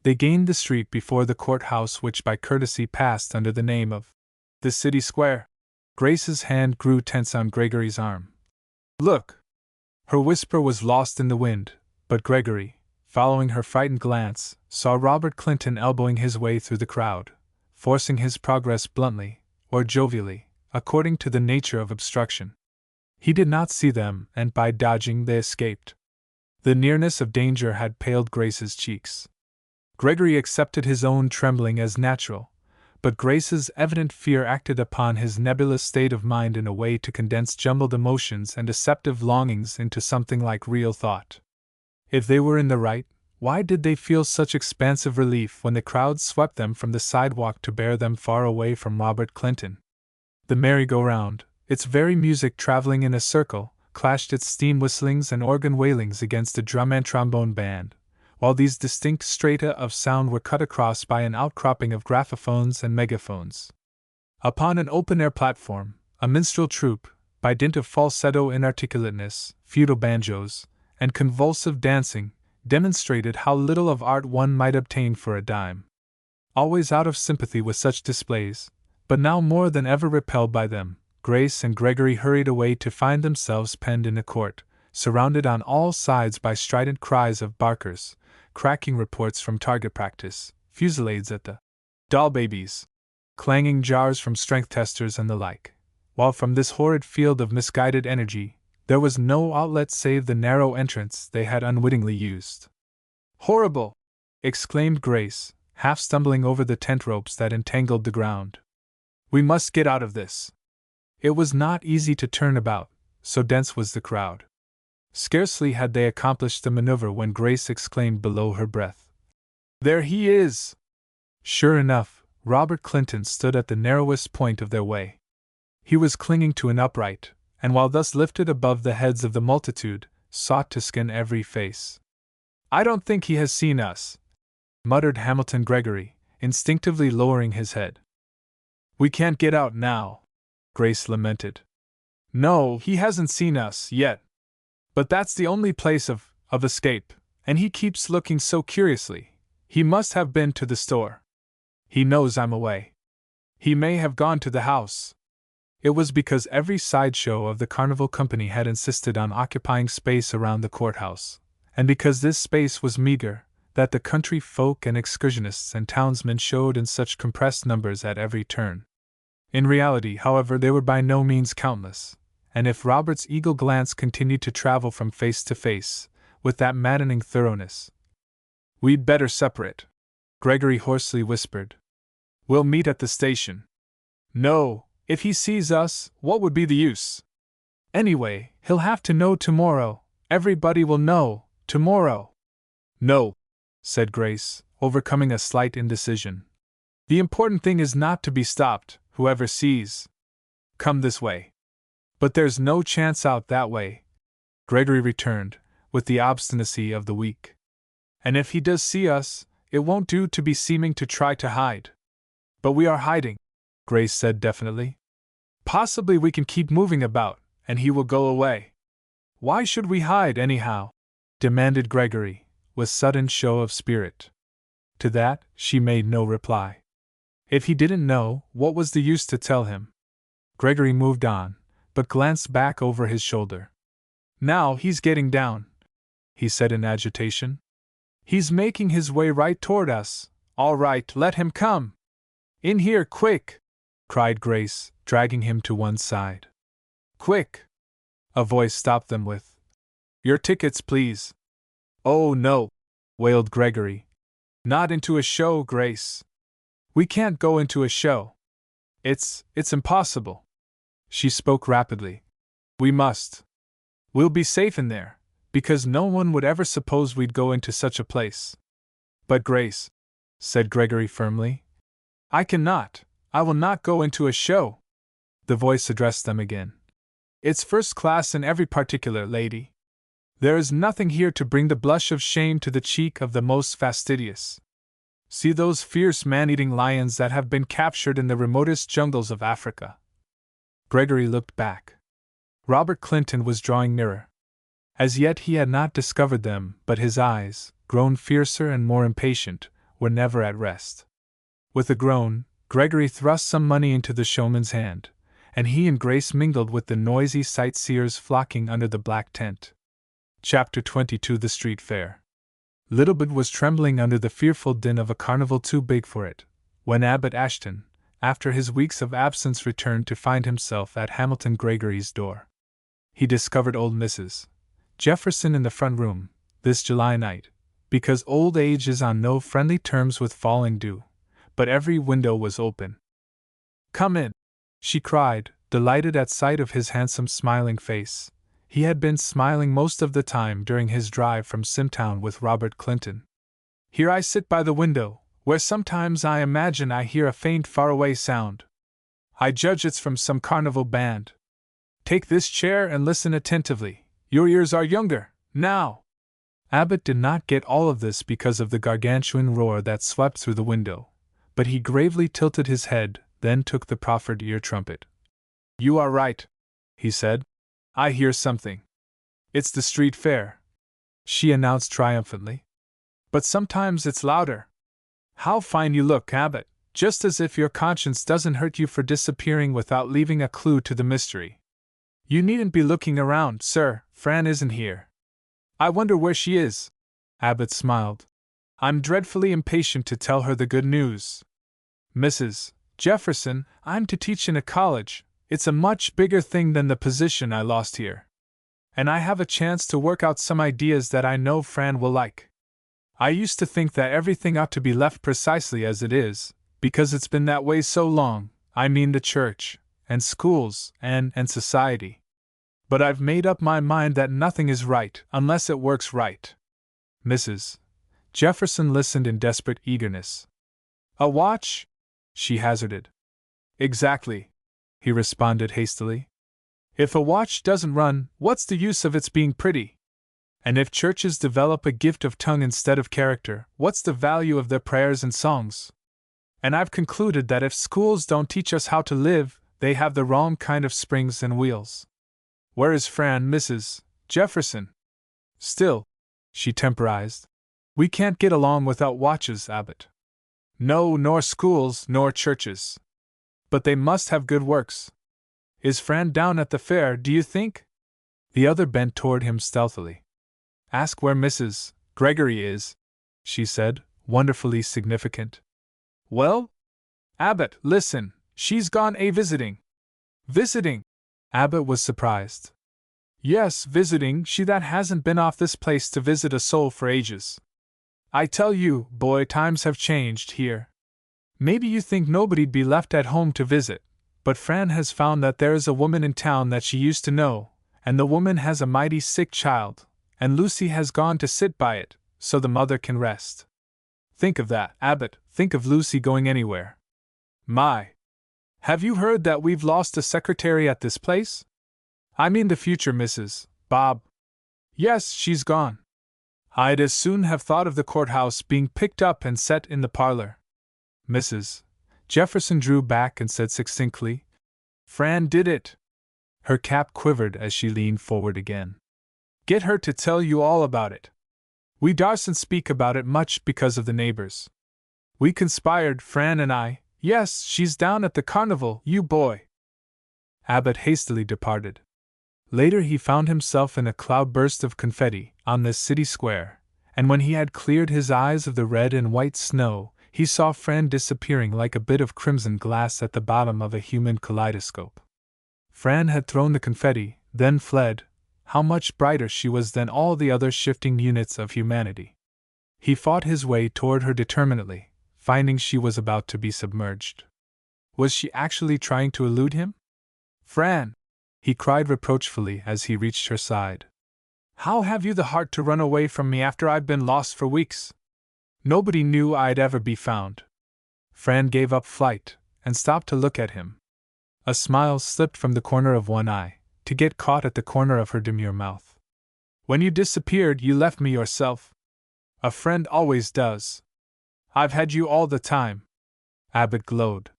They gained the street before the courthouse, which by courtesy passed under the name of the City Square. Grace's hand grew tense on Gregory's arm. Look! Her whisper was lost in the wind, but Gregory, following her frightened glance, saw Robert Clinton elbowing his way through the crowd, forcing his progress bluntly, or jovially, according to the nature of obstruction. He did not see them, and by dodging they escaped. The nearness of danger had paled Grace's cheeks. Gregory accepted his own trembling as natural, but Grace's evident fear acted upon his nebulous state of mind in a way to condense jumbled emotions and deceptive longings into something like real thought. If they were in the right, why did they feel such expansive relief when the crowd swept them from the sidewalk to bear them far away from Robert Clinton? The merry-go-round, its very music traveling in a circle, clashed its steam whistlings and organ wailings against a drum and trombone band, while these distinct strata of sound were cut across by an outcropping of graphophones and megaphones. Upon an open-air platform, a minstrel troupe, by dint of falsetto inarticulateness, feudal banjos, and convulsive dancing, demonstrated how little of art one might obtain for a dime. Always out of sympathy with such displays, but now more than ever repelled by them, Grace and Gregory hurried away to find themselves penned in a court, surrounded on all sides by strident cries of barkers, cracking reports from target practice, fusillades at the doll babies, clanging jars from strength testers and the like, while from this horrid field of misguided energy, there was no outlet save the narrow entrance they had unwittingly used. "Horrible!" exclaimed Grace, half stumbling over the tent ropes that entangled the ground. "We must get out of this." It was not easy to turn about, so dense was the crowd. Scarcely had they accomplished the maneuver when Grace exclaimed below her breath, "There he is!" Sure enough, Robert Clinton stood at the narrowest point of their way. He was clinging to an upright, and while thus lifted above the heads of the multitude, sought to scan every face. "I don't think he has seen us," muttered Hamilton Gregory, instinctively lowering his head. "We can't get out now," Grace lamented. "No, he hasn't seen us yet. But that's the only place of escape, and he keeps looking so curiously. He must have been to the store. He knows I'm away. He may have gone to the house." It was because every sideshow of the carnival company had insisted on occupying space around the courthouse, and because this space was meager, that the country folk and excursionists and townsmen showed in such compressed numbers at every turn. In reality, however, they were by no means countless, and if Robert's eagle glance continued to travel from face to face, with that maddening thoroughness, "We'd better separate," Gregory hoarsely whispered. "We'll meet at the station." "No, if he sees us, what would be the use? Anyway, he'll have to know tomorrow. Everybody will know, tomorrow." "No," said Grace, overcoming a slight indecision. "The important thing is not to be stopped, whoever sees. Come this way." "But there's no chance out that way," Gregory returned, with the obstinacy of the weak. "And if he does see us, it won't do to be seeming to try to hide." "But we are hiding," Grace said definitely. "Possibly we can keep moving about, and he will go away." "Why should we hide, anyhow?" demanded Gregory, with sudden show of spirit. To that, she made no reply. If he didn't know, what was the use to tell him? Gregory moved on, but glanced back over his shoulder. "Now he's getting down," he said in agitation. "He's making his way right toward us. All right, let him come." "In here, quick!" cried Grace, dragging him to one side. "Quick!" a voice stopped them with. "Your tickets, please." "Oh, no," wailed Gregory. "Not into a show, Grace. We can't go into a show. It's impossible." She spoke rapidly. "We must. We'll be safe in there, because no one would ever suppose we'd go into such a place." "But Grace," said Gregory firmly, "I cannot. I will not go into a show." The voice addressed them again. "It's first class in every particular, lady. There is nothing here to bring the blush of shame to the cheek of the most fastidious. See those fierce man-eating lions that have been captured in the remotest jungles of Africa." Gregory looked back. Robert Clinton was drawing nearer. As yet he had not discovered them, but his eyes, grown fiercer and more impatient, were never at rest. With a groan, Gregory thrust some money into the showman's hand, and he and Grace mingled with the noisy sightseers flocking under the black tent. Chapter 22: The Street Fair. Littlebit was trembling under the fearful din of a carnival too big for it, when Abbot Ashton, after his weeks of absence, returned to find himself at Hamilton Gregory's door. He discovered old Mrs. Jefferson in the front room, this July night, because old age is on no friendly terms with falling dew, but every window was open. "Come in," she cried, delighted at sight of his handsome smiling face. He had been smiling most of the time during his drive from Simtown with Robert Clinton. "Here I sit by the window, where sometimes I imagine I hear a faint faraway sound. I judge it's from some carnival band. Take this chair and listen attentively. Your ears are younger, now." Abbot did not get all of this because of the gargantuan roar that swept through the window, but he gravely tilted his head, then took the proffered ear trumpet. "You are right," he said. "I hear something." "It's the street fair," she announced triumphantly. "But sometimes it's louder. How fine you look, Abbot, just as if your conscience doesn't hurt you for disappearing without leaving a clue to the mystery." "You needn't be looking around, sir, Fran isn't here." "I wonder where she is." Abbot smiled. "I'm dreadfully impatient to tell her the good news. Mrs. Jefferson, I'm to teach in a college. It's a much bigger thing than the position I lost here. And I have a chance to work out some ideas that I know Fran will like. I used to think that everything ought to be left precisely as it is, because it's been that way so long, I mean the church, and schools, and society. But I've made up my mind that nothing is right unless it works right." Mrs. Jefferson listened in desperate eagerness. "A watch?" she hazarded. "Exactly," he responded hastily. "If a watch doesn't run, what's the use of its being pretty? And if churches develop a gift of tongue instead of character, what's the value of their prayers and songs? And I've concluded that if schools don't teach us how to live, they have the wrong kind of springs and wheels. Where is Fran, Mrs. Jefferson?" "Still," she temporized, "we can't get along without watches, Abbot." "No, nor schools, nor churches. But they must have good works. Is Fran down at the fair, do you think?" The other bent toward him stealthily. "Ask where Mrs. Gregory is," she said, wonderfully significant. "Well? Abbot, listen, she's gone visiting." "Visiting?" Abbot was surprised. "Yes, visiting, she that hasn't been off this place to visit a soul for ages. I tell you, boy, times have changed here. Maybe you think nobody'd be left at home to visit, but Fran has found that there is a woman in town that she used to know, and the woman has a mighty sick child, and Lucy has gone to sit by it, so the mother can rest. Think of that, Abbot, think of Lucy going anywhere. My! Have you heard that we've lost a secretary at this place? I mean the future Mrs. Bob. Yes, she's gone. I'd as soon have thought of the courthouse being picked up and set in the parlor." Mrs. Jefferson drew back and said succinctly, "Fran did it." Her cap quivered as she leaned forward again. "Get her to tell you all about it. We darsn't speak about it much because of the neighbors. We conspired, Fran and I. Yes, she's down at the carnival, you boy." Abbot hastily departed. Later he found himself in a cloudburst of confetti on the city square, and when he had cleared his eyes of the red and white snow, he saw Fran disappearing like a bit of crimson glass at the bottom of a human kaleidoscope. Fran had thrown the confetti, then fled. How much brighter she was than all the other shifting units of humanity. He fought his way toward her determinedly, finding she was about to be submerged. Was she actually trying to elude him? "Fran!" he cried reproachfully as he reached her side. "How have you the heart to run away from me after I've been lost for weeks? Nobody knew I'd ever be found." Fran gave up flight, and stopped to look at him. A smile slipped from the corner of one eye, to get caught at the corner of her demure mouth. "When you disappeared, you left me yourself. A friend always does. I've had you all the time." Abbot glowed.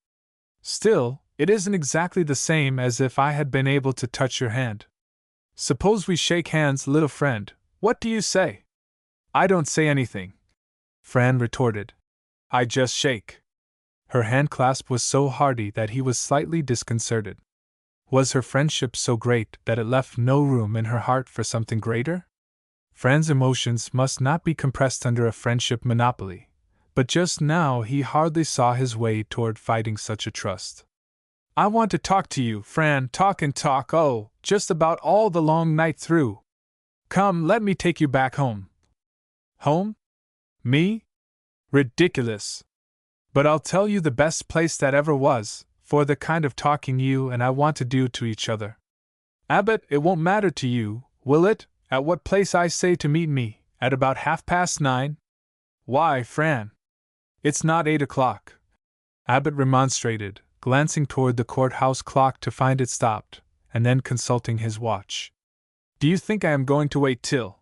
"Still, it isn't exactly the same as if I had been able to touch your hand. Suppose we shake hands, little friend, what do you say?" "I don't say anything," Fran retorted. "I just shake." Her handclasp was so hearty that he was slightly disconcerted. Was her friendship so great that it left no room in her heart for something greater? Fran's emotions must not be compressed under a friendship monopoly, but just now he hardly saw his way toward fighting such a trust. I want to talk to you, Fran, talk and talk, oh, just about all the long night through. Come, let me take you back home. Home? Me? Ridiculous. But I'll tell you the best place that ever was, for the kind of talking you and I want to do to each other. Abbott, it won't matter to you, will it, at what place I say to meet me, at about 9:30? Why, Fran? It's not 8 o'clock. Abbott remonstrated, glancing toward the courthouse clock to find it stopped, and then consulting his watch. Do you think I am going to wait till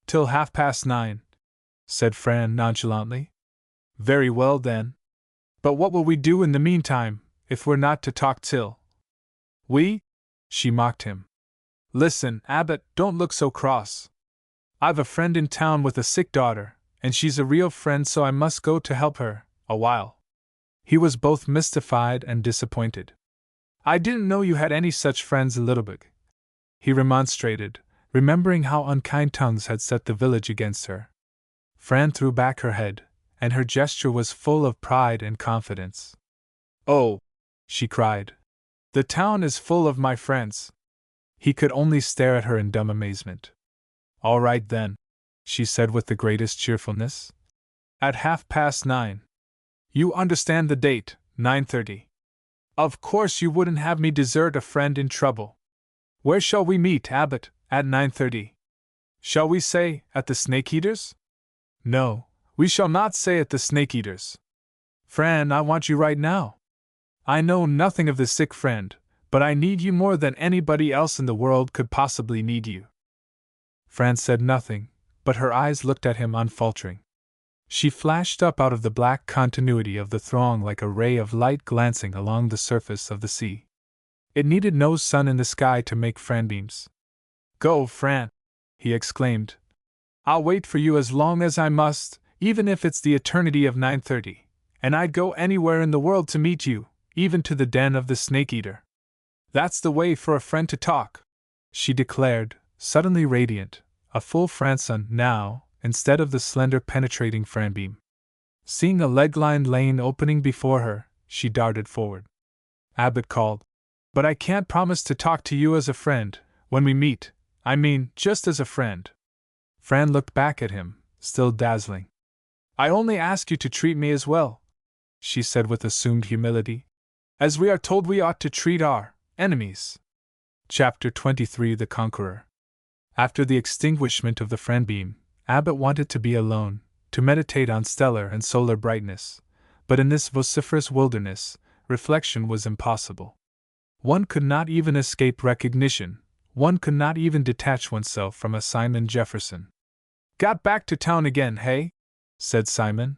9:30? Said Fran nonchalantly. Very well then. But what will we do in the meantime, if we're not to talk till? We? She mocked him. Listen, Abbott, don't look so cross. I've a friend in town with a sick daughter, and she's a real friend, so I must go to help her, a while. He was both mystified and disappointed. I didn't know you had any such friends in Littleburg, he remonstrated, remembering how unkind tongues had set the village against her. Fran threw back her head, and her gesture was full of pride and confidence. Oh, she cried, the town is full of my friends. He could only stare at her in dumb amazement. All right then, she said with the greatest cheerfulness. At 9:30. You understand the date, 9:30. Of course you wouldn't have me desert a friend in trouble. Where shall we meet, Abbott, at 9:30? Shall we say, at the Snake Eaters? No, we shall not say at the Snake Eaters. Fran, I want you right now. I know nothing of this sick friend, but I need you more than anybody else in the world could possibly need you. Fran said nothing, but her eyes looked at him unfaltering. She flashed up out of the black continuity of the throng like a ray of light glancing along the surface of the sea. It needed no sun in the sky to make Fran beams. Go, Fran, he exclaimed. I'll wait for you as long as I must, even if it's the eternity of 9:30, and I'd go anywhere in the world to meet you, even to the den of the Snake Eater. That's the way for a friend to talk, she declared, suddenly radiant, a full Franson now, instead of the slender penetrating Franbeam. Seeing a leg-lined lane opening before her, she darted forward. Abbott called, But I can't promise to talk to you as a friend, when we meet, I mean, just as a friend. Fran looked back at him, still dazzling. I only ask you to treat me as well, she said with assumed humility, as we are told we ought to treat our enemies. Chapter 23 The Conqueror. After the extinguishment of the Franbeam, Abbott wanted to be alone, to meditate on stellar and solar brightness, but in this vociferous wilderness, reflection was impossible. One could not even escape recognition, one could not even detach oneself from a Simon Jefferson. Got back to town again, hey? Said Simon.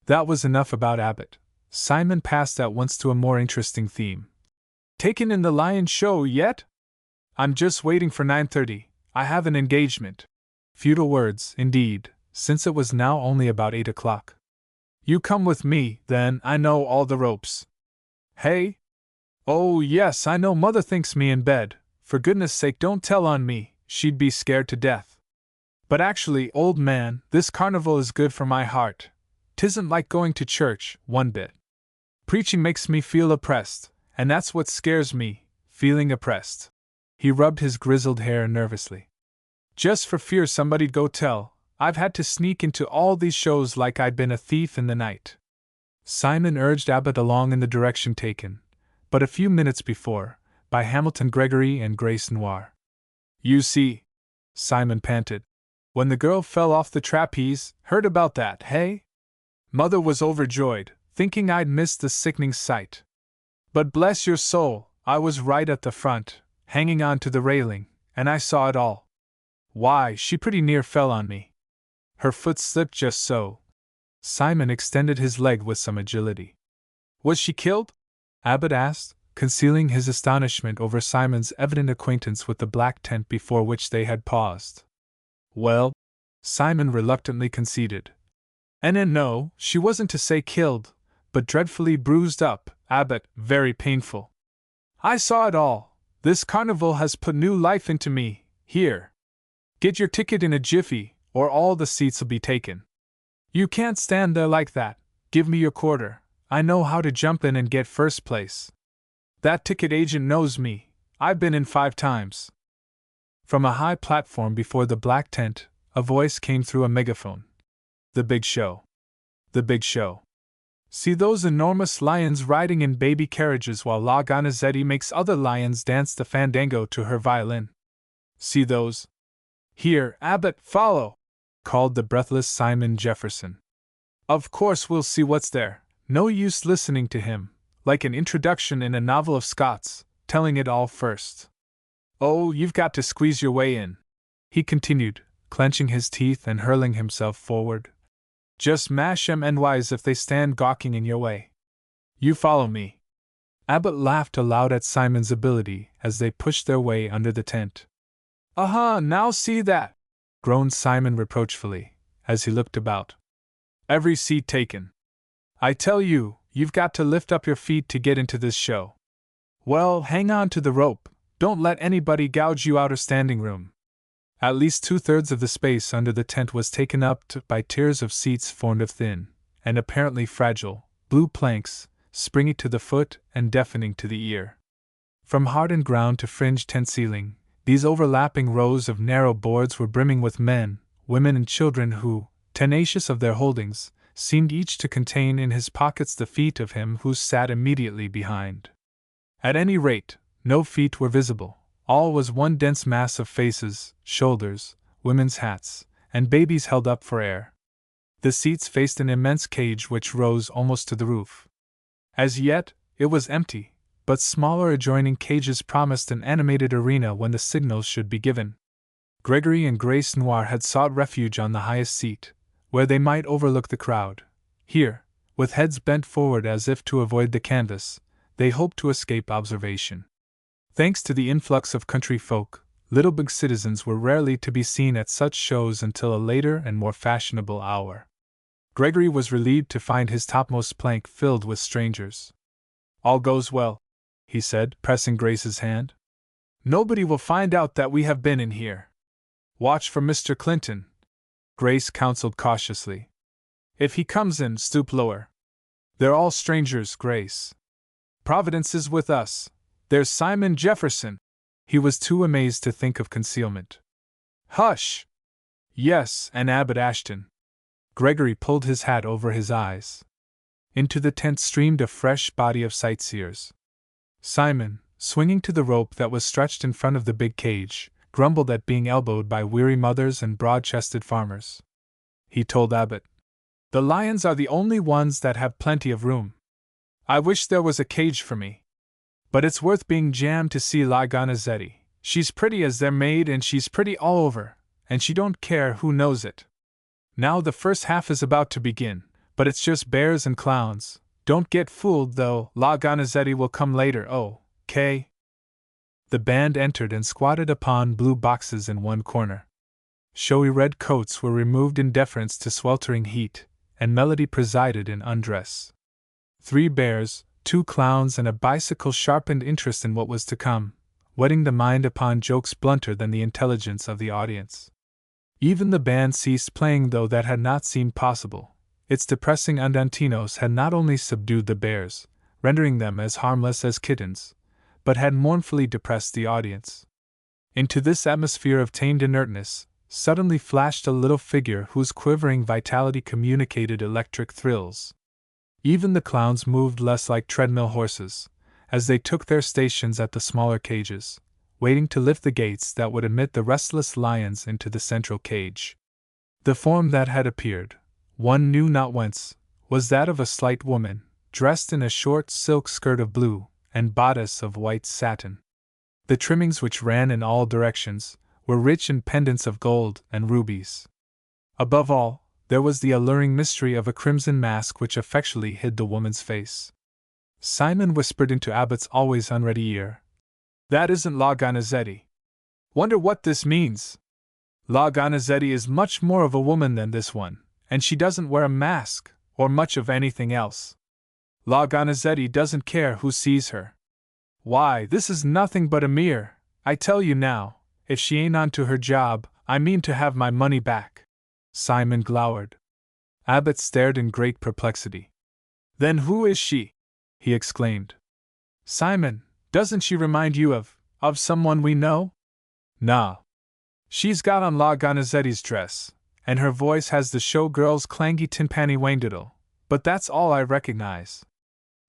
That was enough about Abbott. Simon passed at once to a more interesting theme. Taken in the lion show yet? I'm just waiting for 9:30. I have an engagement. Futile words, indeed, since it was now only about 8 o'clock. You come with me, then, I know all the ropes. Hey? Oh, yes, I know Mother thinks me in bed. For goodness sake, don't tell on me, she'd be scared to death. But actually, old man, this carnival is good for my heart. 'Tisn't like going to church, one bit. Preaching makes me feel oppressed, and that's what scares me, feeling oppressed. He rubbed his grizzled hair nervously. Just for fear somebody'd go tell, I've had to sneak into all these shows like I'd been a thief in the night. Simon urged Abbott along in the direction taken, but a few minutes before, by Hamilton Gregory and Grace Noir. You see, Simon panted, when the girl fell off the trapeze, heard about that, hey? Mother was overjoyed, thinking I'd missed the sickening sight. But bless your soul, I was right at the front, hanging on to the railing, and I saw it all. Why, she pretty near fell on me. Her foot slipped just so. Simon extended his leg with some agility. Was she killed? Abbott asked, concealing his astonishment over Simon's evident acquaintance with the black tent before which they had paused. Well, Simon reluctantly conceded. No, she wasn't to say killed, but dreadfully bruised up, Abbott, very painful. I saw it all. This carnival has put new life into me, here. Get your ticket in a jiffy, or all the seats'll be taken. You can't stand there like that. Give me your quarter. I know how to jump in and get first place. That ticket agent knows me. I've been in 5 times. From a high platform before the black tent, a voice came through a megaphone. The big show. The big show. See those enormous lions riding in baby carriages while La Gonizetti makes other lions dance the fandango to her violin. See those? Here, Abbott, follow! Called the breathless Simon Jefferson. Of course we'll see what's there. No use listening to him, like an introduction in a novel of Scott's, telling it all first. Oh, you've got to squeeze your way in, he continued, clenching his teeth and hurling himself forward. Just mash 'em endwise if they stand gawking in your way. You follow me. Abbott laughed aloud at Simon's ability as they pushed their way under the tent. Now see that! Groaned Simon reproachfully, as he looked about. Every seat taken. I tell you, you've got to lift up your feet to get into this show. Well, hang on to the rope, don't let anybody gouge you out of standing room. At least 2/3 of the space under the tent was taken up by tiers of seats formed of thin, and apparently fragile, blue planks, springy to the foot and deafening to the ear. From hardened ground to fringed tent ceiling, these overlapping rows of narrow boards were brimming with men, women and children who, tenacious of their holdings, seemed each to contain in his pockets the feet of him who sat immediately behind. At any rate, no feet were visible. All was one dense mass of faces, shoulders, women's hats, and babies held up for air. The seats faced an immense cage which rose almost to the roof. As yet, it was empty, but smaller adjoining cages promised an animated arena when the signals should be given. Gregory and Grace Noir had sought refuge on the highest seat, where they might overlook the crowd. Here, with heads bent forward as if to avoid the canvas, they hoped to escape observation. Thanks to the influx of country folk, little big citizens were rarely to be seen at such shows until a later and more fashionable hour. Gregory was relieved to find his topmost plank filled with strangers. All goes well, he said, pressing Grace's hand. Nobody will find out that we have been in here. Watch for Mr. Clinton, Grace counseled cautiously. If he comes in, stoop lower. They're all strangers, Grace. Providence is with us. There's Simon Jefferson. He was too amazed to think of concealment. Hush! Yes, and Abbot Ashton. Gregory pulled his hat over his eyes. Into the tent streamed a fresh body of sightseers. Simon, swinging to the rope that was stretched in front of the big cage, grumbled at being elbowed by weary mothers and broad-chested farmers. He told Abbott, "The lions are the only ones that have plenty of room. I wish there was a cage for me. But it's worth being jammed to see La Gonizetti. She's pretty as they're made and she's pretty all over, and she don't care who knows it. Now the first half is about to begin, but it's just bears and clowns. Don't get fooled though, La Gonizetti will come later, okay?" The band entered and squatted upon blue boxes in one corner. Showy red coats were removed in deference to sweltering heat, and Melody presided in undress. 3 bears, 2 clowns and a bicycle sharpened interest in what was to come, whetting the mind upon jokes blunter than the intelligence of the audience. Even the band ceased playing, though that had not seemed possible. Its depressing andantinos had not only subdued the bears, rendering them as harmless as kittens, but had mournfully depressed the audience. Into this atmosphere of tamed inertness suddenly flashed a little figure whose quivering vitality communicated electric thrills. Even the clowns moved less like treadmill horses, as they took their stations at the smaller cages, waiting to lift the gates that would admit the restless lions into the central cage. The form that had appeared, one knew not whence, was that of a slight woman, dressed in a short silk skirt of blue, and bodice of white satin. The trimmings, which ran in all directions, were rich in pendants of gold and rubies. Above all, there was the alluring mystery of a crimson mask which effectually hid the woman's face. Simon whispered into Abbott's always unready ear, "That isn't La Gonizetti. Wonder what this means? La Gonizetti is much more of a woman than this one, and she doesn't wear a mask, or much of anything else. La Gonizetti doesn't care who sees her. Why, this is nothing but a mirror, I tell you now. If she ain't on to her job, I mean to have my money back. Simon glowered. Abbott stared in great perplexity. Then who is she? He exclaimed. Simon, doesn't she remind you of someone we know? Nah. She's got on La Gonizetti's dress, and her voice has the showgirl's clangy timpani wangdiddle, but that's all I recognize.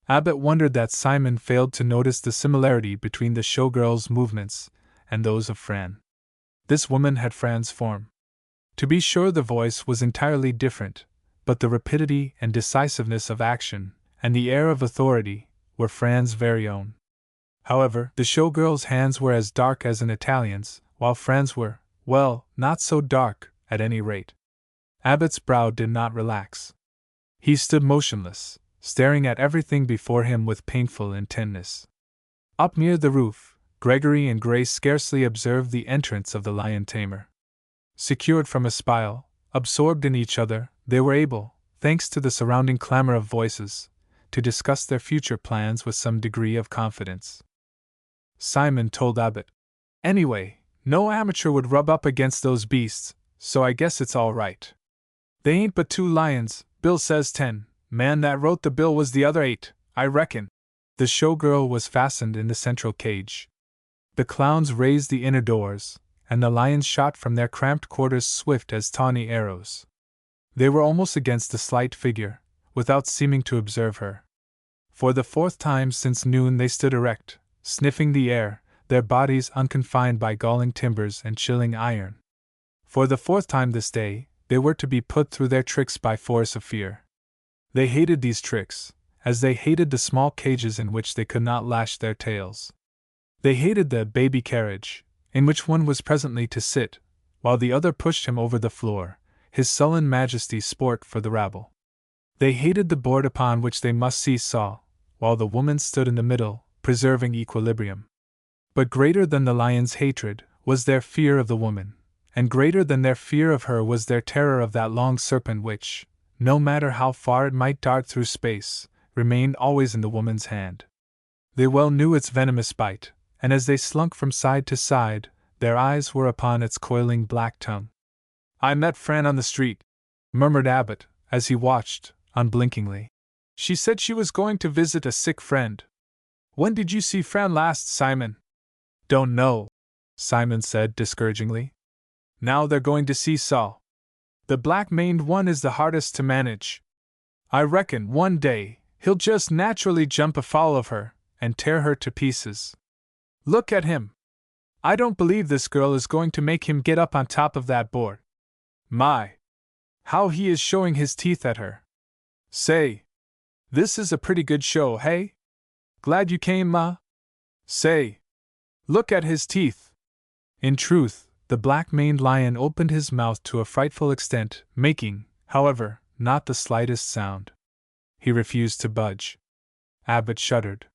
Abbott wondered that Simon failed to notice the similarity between the showgirl's movements and those of Fran. This woman had Fran's form. To be sure, the voice was entirely different, but the rapidity and decisiveness of action and the air of authority were Fran's very own. However, the showgirl's hands were as dark as an Italian's, while Fran's were, well, not so dark, at any rate. Abbott's brow did not relax. He stood motionless, staring at everything before him with painful intentness. Up near the roof, Gregory and Grace scarcely observed the entrance of the lion tamer. Secured from a spile, absorbed in each other, they were able, thanks to the surrounding clamor of voices, to discuss their future plans with some degree of confidence. Simon told Abbott, "Anyway, no amateur would rub up against those beasts, so I guess it's all right. They ain't but 2 lions, Bill says 10. Man that wrote the bill was the other 8, I reckon." The showgirl was fastened in the central cage. The clowns raised the inner doors, and the lions shot from their cramped quarters swift as tawny arrows. They were almost against the slight figure, without seeming to observe her. For the 4th time since noon they stood erect, sniffing the air, their bodies unconfined by galling timbers and chilling iron. For the 4th time this day, they were to be put through their tricks by force of fear. They hated these tricks, as they hated the small cages in which they could not lash their tails. They hated the baby carriage, in which one was presently to sit, while the other pushed him over the floor, his sullen majesty sport for the rabble. They hated the board upon which they must see-saw, while the woman stood in the middle, preserving equilibrium. But greater than the lion's hatred was their fear of the woman, and greater than their fear of her was their terror of that long serpent which, no matter how far it might dart through space, remained always in the woman's hand. They well knew its venomous bite, and as they slunk from side to side, their eyes were upon its coiling black tongue. "I met Fran on the street," murmured Abbott, as he watched, unblinkingly. "She said she was going to visit a sick friend." "When did you see Fran last, Simon?" "Don't know," Simon said discouragingly. "Now they're going to see Saul. The black-maned one is the hardest to manage. I reckon one day he'll just naturally jump afoul of her and tear her to pieces. Look at him. I don't believe this girl is going to make him get up on top of that board. My! How he is showing his teeth at her. Say! This is a pretty good show, hey? Glad you came, Ma? Say! Look at his teeth!" In truth, the black-maned lion opened his mouth to a frightful extent, making, however, not the slightest sound. He refused to budge. Abbott shuddered.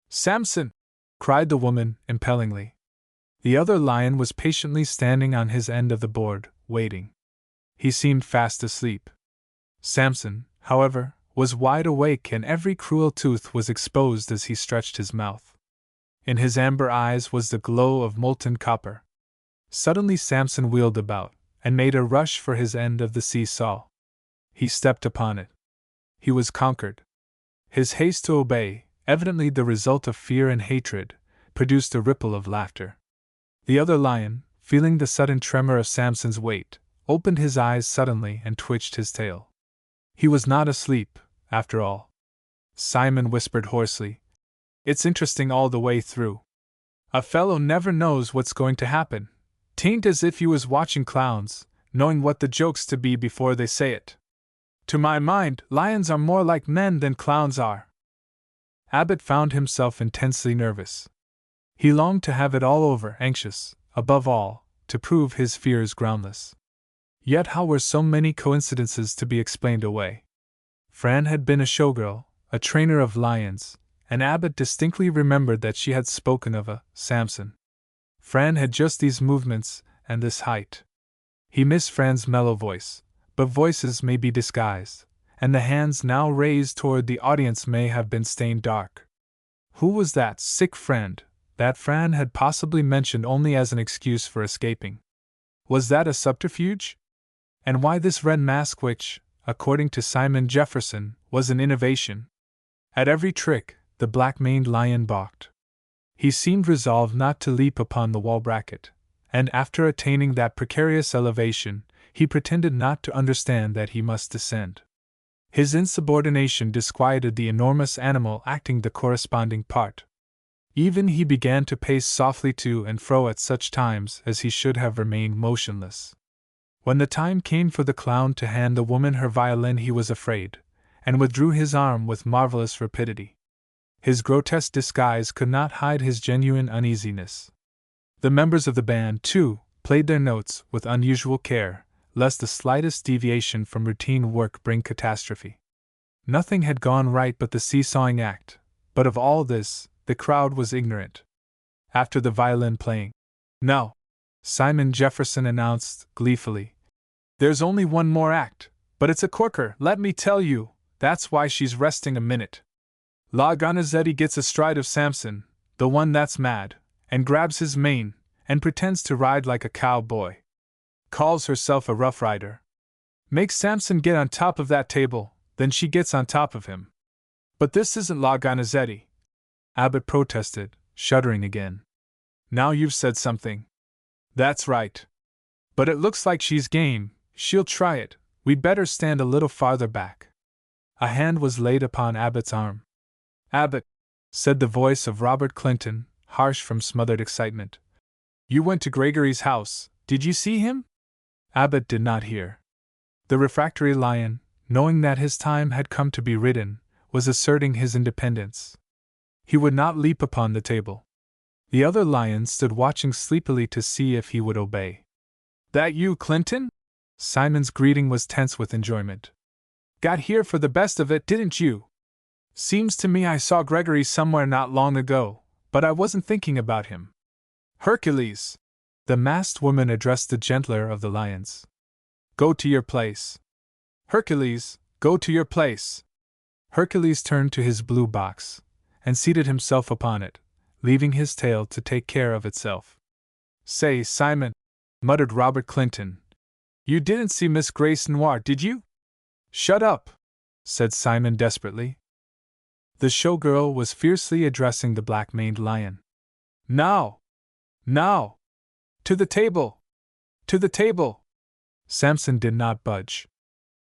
"Samson!" cried the woman, impellingly. The other lion was patiently standing on his end of the board, waiting. He seemed fast asleep. Samson, however, was wide awake, and every cruel tooth was exposed as he stretched his mouth. In his amber eyes was the glow of molten copper. Suddenly Samson wheeled about, and made a rush for his end of the see-saw. He stepped upon it. He was conquered. His haste to obey, evidently the result of fear and hatred, produced a ripple of laughter. The other lion, feeling the sudden tremor of Samson's weight, opened his eyes suddenly and twitched his tail. He was not asleep, after all. Simon whispered hoarsely, "It's interesting all the way through. A fellow never knows what's going to happen. 'Tain't as if you was watching clowns, knowing what the joke's to be before they say it. To my mind, lions are more like men than clowns are." Abbott found himself intensely nervous. He longed to have it all over, anxious, above all, to prove his fears groundless. Yet how were so many coincidences to be explained away? Fran had been a showgirl, a trainer of lions, and Abbott distinctly remembered that she had spoken of a Samson. Fran had just these movements and this height. He missed Fran's mellow voice, but voices may be disguised, and the hands now raised toward the audience may have been stained dark. Who was that sick friend that Fran had possibly mentioned only as an excuse for escaping? Was that a subterfuge? And why this red mask which, according to Simon Jefferson, was an innovation? At every trick, the black-maned lion balked. He seemed resolved not to leap upon the wall bracket, and after attaining that precarious elevation, he pretended not to understand that he must descend. His insubordination disquieted the enormous animal acting the corresponding part. Even he began to pace softly to and fro at such times as he should have remained motionless. When the time came for the clown to hand the woman her violin, he was afraid, and withdrew his arm with marvelous rapidity. His grotesque disguise could not hide his genuine uneasiness. The members of the band, too, played their notes with unusual care, lest the slightest deviation from routine work bring catastrophe. Nothing had gone right but the seesawing act, but of all this, the crowd was ignorant. After the violin playing, "Now," Simon Jefferson announced gleefully, "there's only one more act, but it's a corker, let me tell you, that's why she's resting a minute. La Gonizetti gets astride of Samson, the one that's mad, and grabs his mane, and pretends to ride like a cowboy. Calls herself a rough rider. Makes Samson get on top of that table, then she gets on top of him. But this isn't La Gonizetti," Abbott protested, shuddering again. "Now you've said something." "That's right. But it looks like she's game, she'll try it, we'd better stand a little farther back." A hand was laid upon Abbott's arm. "Abbott," said the voice of Robert Clinton, harsh from smothered excitement. "You went to Gregory's house, did you see him?" Abbott did not hear. The refractory lion, knowing that his time had come to be ridden, was asserting his independence. He would not leap upon the table. The other lions stood watching sleepily to see if he would obey. "That you, Clinton?" Simon's greeting was tense with enjoyment. "Got here for the best of it, didn't you? Seems to me I saw Gregory somewhere not long ago, but I wasn't thinking about him. Hercules!" The masked woman addressed the gentler of the lions. "Go to your place. Hercules, go to your place." Hercules turned to his blue box, and seated himself upon it, leaving his tail to take care of itself. "Say, Simon," muttered Robert Clinton, "you didn't see Miss Grace Noir, did you?" "Shut up," said Simon desperately. The showgirl was fiercely addressing the black-maned lion. "Now! Now! To the table! To the table!" Samson did not budge.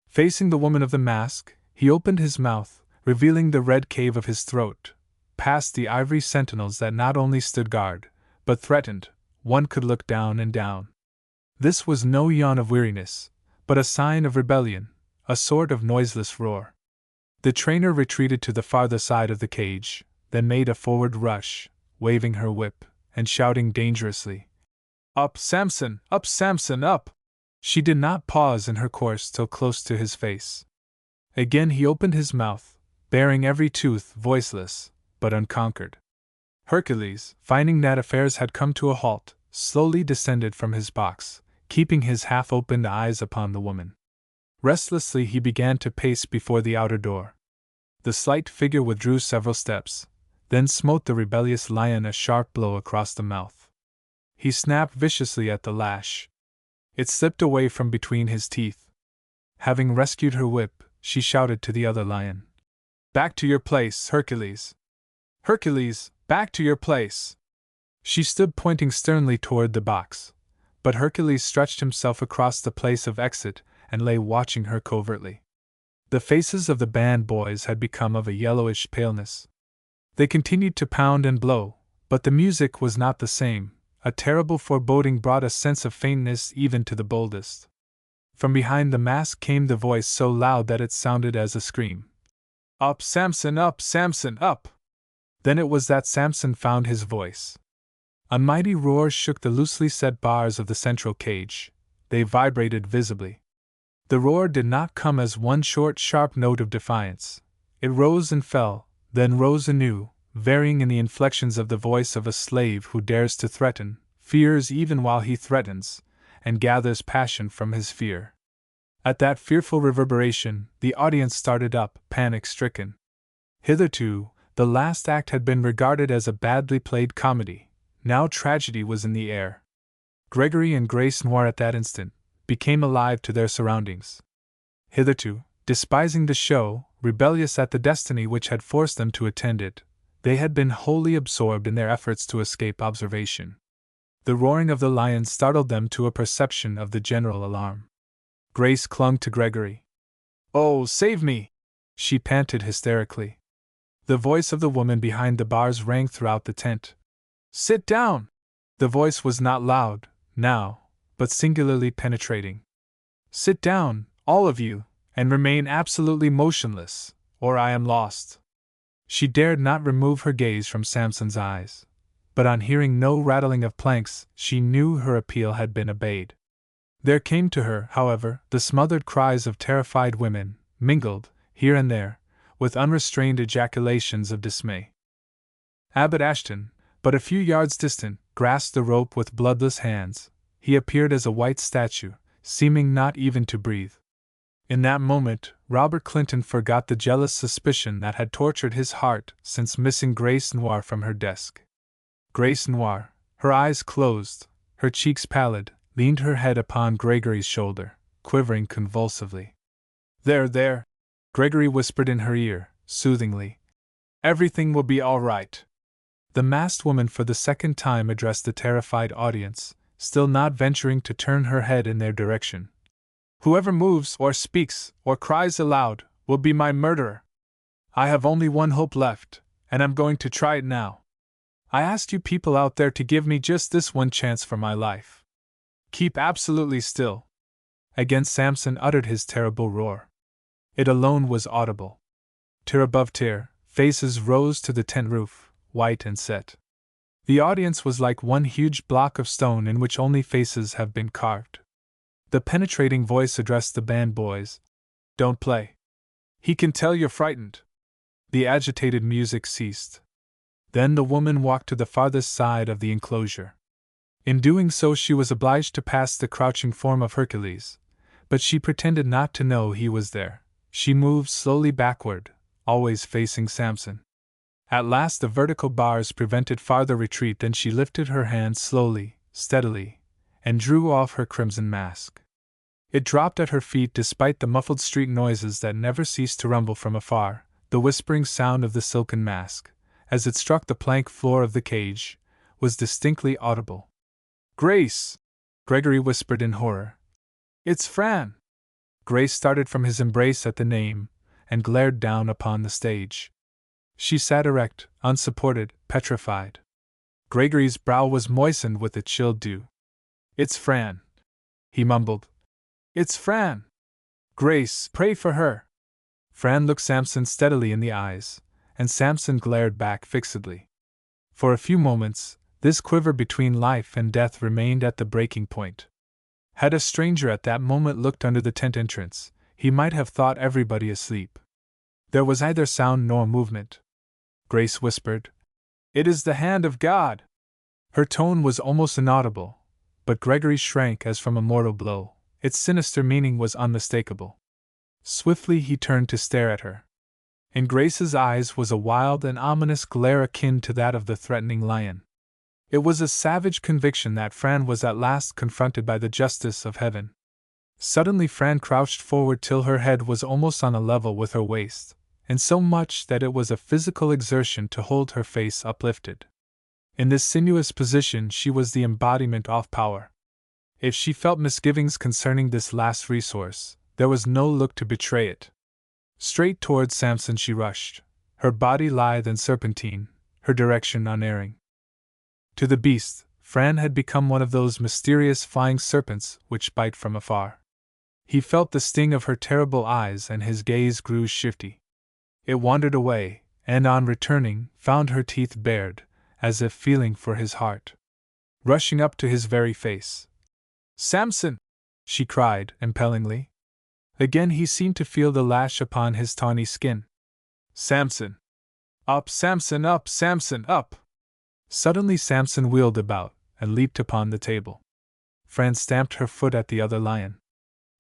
Facing the woman of the mask, he opened his mouth, revealing the red cave of his throat. Past the ivory sentinels that not only stood guard, but threatened, one could look down and down. This was no yawn of weariness, but a sign of rebellion, a sort of noiseless roar. The trainer retreated to the farther side of the cage, then made a forward rush, waving her whip, and shouting dangerously, "Up, Samson! Up, Samson, up!" She did not pause in her course till close to his face. Again he opened his mouth, baring every tooth, voiceless, but unconquered. Hercules, finding that affairs had come to a halt, slowly descended from his box, keeping his half-opened eyes upon the woman. Restlessly he began to pace before the outer door. The slight figure withdrew several steps, then smote the rebellious lion a sharp blow across the mouth. He snapped viciously at the lash. It slipped away from between his teeth. Having rescued her whip, she shouted to the other lion, "Back to your place, Hercules! Hercules, back to your place!" She stood pointing sternly toward the box, but Hercules stretched himself across the place of exit and lay watching her covertly. The faces of the band boys had become of a yellowish paleness. They continued to pound and blow, but the music was not the same. A terrible foreboding brought a sense of faintness even to the boldest. From behind the mask came the voice so loud that it sounded as a scream. "Up, Samson, up, Samson, up!" Then it was that Samson found his voice. A mighty roar shook the loosely set bars of the central cage. They vibrated visibly. The roar did not come as one short, sharp note of defiance. It rose and fell, then rose anew, varying in the inflections of the voice of a slave who dares to threaten, fears even while he threatens, and gathers passion from his fear. At that fearful reverberation, the audience started up, panic-stricken. Hitherto, the last act had been regarded as a badly played comedy. Now tragedy was in the air. Gregory and Grace Noir at that instant became alive to their surroundings. Hitherto, despising the show, rebellious at the destiny which had forced them to attend it, they had been wholly absorbed in their efforts to escape observation. The roaring of the lion startled them to a perception of the general alarm. Grace clung to Gregory. "Oh, save me!" she panted hysterically. The voice of the woman behind the bars rang throughout the tent. "Sit down!" The voice was not loud, now, but singularly penetrating. "Sit down, all of you, and remain absolutely motionless, or I am lost." She dared not remove her gaze from Samson's eyes, but on hearing no rattling of planks, she knew her appeal had been obeyed. There came to her, however, the smothered cries of terrified women, mingled, here and there, with unrestrained ejaculations of dismay. Abbot Ashton, but a few yards distant, grasped the rope with bloodless hands. He appeared as a white statue, seeming not even to breathe. In that moment, Robert Clinton forgot the jealous suspicion that had tortured his heart since missing Grace Noir from her desk. Grace Noir, her eyes closed, her cheeks pallid, leaned her head upon Gregory's shoulder, quivering convulsively. There, Gregory whispered in her ear, soothingly. "Everything will be all right." The masked woman for the second time addressed the terrified audience, still not venturing to turn her head in their direction. "Whoever moves, or speaks, or cries aloud, will be my murderer. I have only one hope left, and I'm going to try it now. I asked you people out there to give me just this one chance for my life. Keep absolutely still." Again Samson uttered his terrible roar. It alone was audible. Tier above tier, faces rose to the tent roof, white and set. The audience was like one huge block of stone in which only faces have been carved. The penetrating voice addressed the band boys. "Don't play. He can tell you're frightened." The agitated music ceased. Then the woman walked to the farthest side of the enclosure. In doing so, she was obliged to pass the crouching form of Hercules, but she pretended not to know he was there. She moved slowly backward, always facing Samson. At last the vertical bars prevented farther retreat. Then she lifted her hand slowly, steadily, and drew off her crimson mask. It dropped at her feet despite the muffled street noises that never ceased to rumble from afar. The whispering sound of the silken mask, as it struck the plank floor of the cage, was distinctly audible. "Grace!" Gregory whispered in horror. "It's Fran!" Grace started from his embrace at the name, and glared down upon the stage. She sat erect, unsupported, petrified. Gregory's brow was moistened with a chill dew. "It's Fran," he mumbled. "It's Fran! Grace, pray for her!" Fran looked Samson steadily in the eyes, and Samson glared back fixedly. For a few moments, this quiver between life and death remained at the breaking point. Had a stranger at that moment looked under the tent entrance, he might have thought everybody asleep. There was neither sound nor movement. Grace whispered, "It is the hand of God!" Her tone was almost inaudible, but Gregory shrank as from a mortal blow. Its sinister meaning was unmistakable. Swiftly he turned to stare at her. In Grace's eyes was a wild and ominous glare akin to that of the threatening lion. It was a savage conviction that Fran was at last confronted by the justice of heaven. Suddenly Fran crouched forward till her head was almost on a level with her waist, and so much that it was a physical exertion to hold her face uplifted. In this sinuous position she was the embodiment of power. If she felt misgivings concerning this last resource, there was no look to betray it. Straight towards Samson she rushed, her body lithe and serpentine, her direction unerring. To the beast, Fran had become one of those mysterious flying serpents which bite from afar. He felt the sting of her terrible eyes and his gaze grew shifty. It wandered away, and on returning, found her teeth bared, as if feeling for his heart. Rushing up to his very face. "Samson!" she cried, impellingly. Again he seemed to feel the lash upon his tawny skin. "Samson! Up, Samson, up, Samson, up!" Suddenly Samson wheeled about, and leaped upon the table. Fran stamped her foot at the other lion.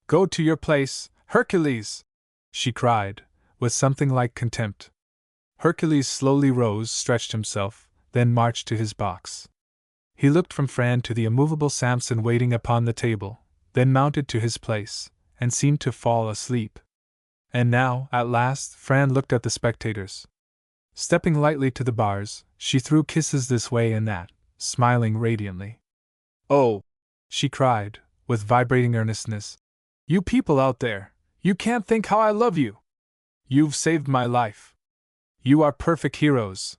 "Go to your place, Hercules!" she cried, with something like contempt. Hercules slowly rose, stretched himself, then marched to his box. He looked from Fran to the immovable Samson waiting upon the table, then mounted to his place, and seemed to fall asleep. And now, at last, Fran looked at the spectators. Stepping lightly to the bars, she threw kisses this way and that, smiling radiantly. "Oh!" she cried, with vibrating earnestness. "You people out there, you can't think how I love you! You've saved my life. You are perfect heroes.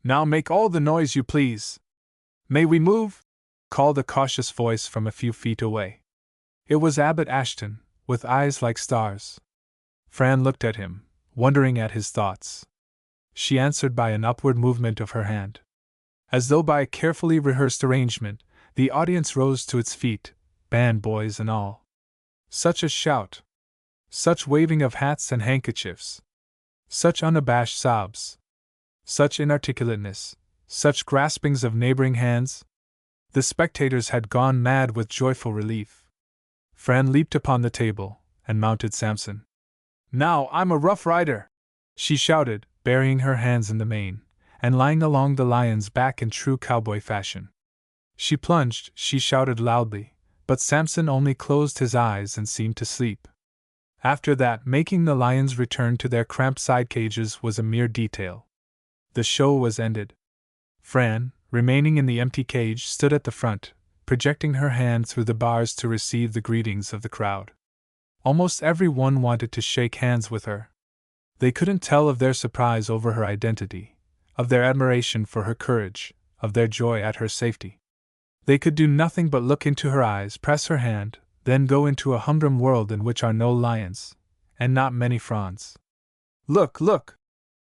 Now make all the noise you please." "May we move?" called a cautious voice from a few feet away. It was Abbot Ashton, with eyes like stars. Fran looked at him, wondering at his thoughts. She answered by an upward movement of her hand. As though by a carefully rehearsed arrangement, the audience rose to its feet, band boys and all. Such a shout! Such waving of hats and handkerchiefs! Such unabashed sobs! Such inarticulateness! Such graspings of neighboring hands! The spectators had gone mad with joyful relief. Fran leaped upon the table, and mounted Samson. "Now I'm a rough rider!" she shouted, burying her hands in the mane, and lying along the lion's back in true cowboy fashion. She plunged, she shouted loudly, but Samson only closed his eyes and seemed to sleep. After that, making the lions return to their cramped side cages was a mere detail. The show was ended. Fran, remaining in the empty cage, stood at the front, projecting her hand through the bars to receive the greetings of the crowd. Almost every one wanted to shake hands with her. They couldn't tell of their surprise over her identity, of their admiration for her courage, of their joy at her safety. They could do nothing but look into her eyes, press her hand, then go into a humdrum world in which are no lions, and not many Frans. "Look, look!"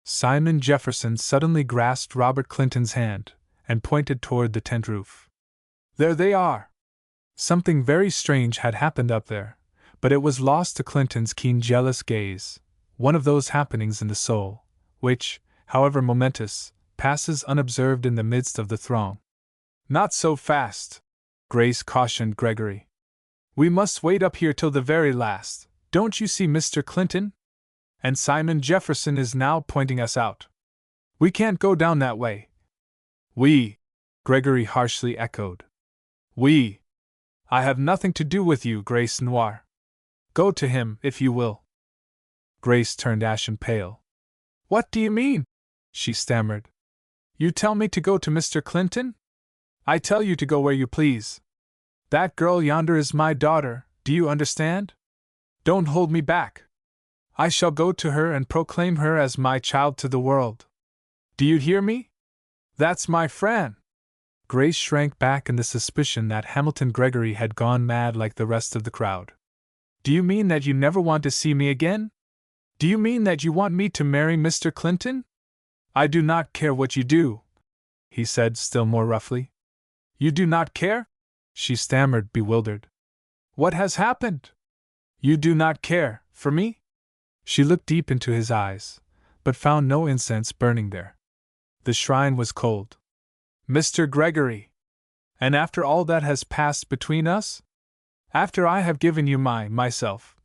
Simon Jefferson suddenly grasped Robert Clinton's hand, and pointed toward the tent roof. "There they are!" Something very strange had happened up there, but it was lost to Clinton's keen, jealous gaze, one of those happenings in the soul, which, however momentous, passes unobserved in the midst of the throng. "Not so fast," Grace cautioned Gregory. "We must wait up here till the very last. Don't you see Mr. Clinton? And Simon Jefferson is now pointing us out. We can't go down that way." "We," Gregory harshly echoed. "We. I have nothing to do with you, Grace Noir. Go to him, if you will." Grace turned ashen pale. "What do you mean?" she stammered. "You tell me to go to Mr. Clinton? I tell you to go where you please. That girl yonder is my daughter, do you understand? Don't hold me back. I shall go to her and proclaim her as my child to the world. Do you hear me? That's my Fran." Grace shrank back in the suspicion that Hamilton Gregory had gone mad like the rest of the crowd. "Do you mean that you never want to see me again? Do you mean that you want me to marry Mr. Clinton?" "I do not care what you do," he said still more roughly. "You do not care?" she stammered, bewildered. "What has happened? You do not care for me?" She looked deep into his eyes, but found no incense burning there. The shrine was cold. "Mr. Gregory! And after all that has passed between us? After I have given you myself?"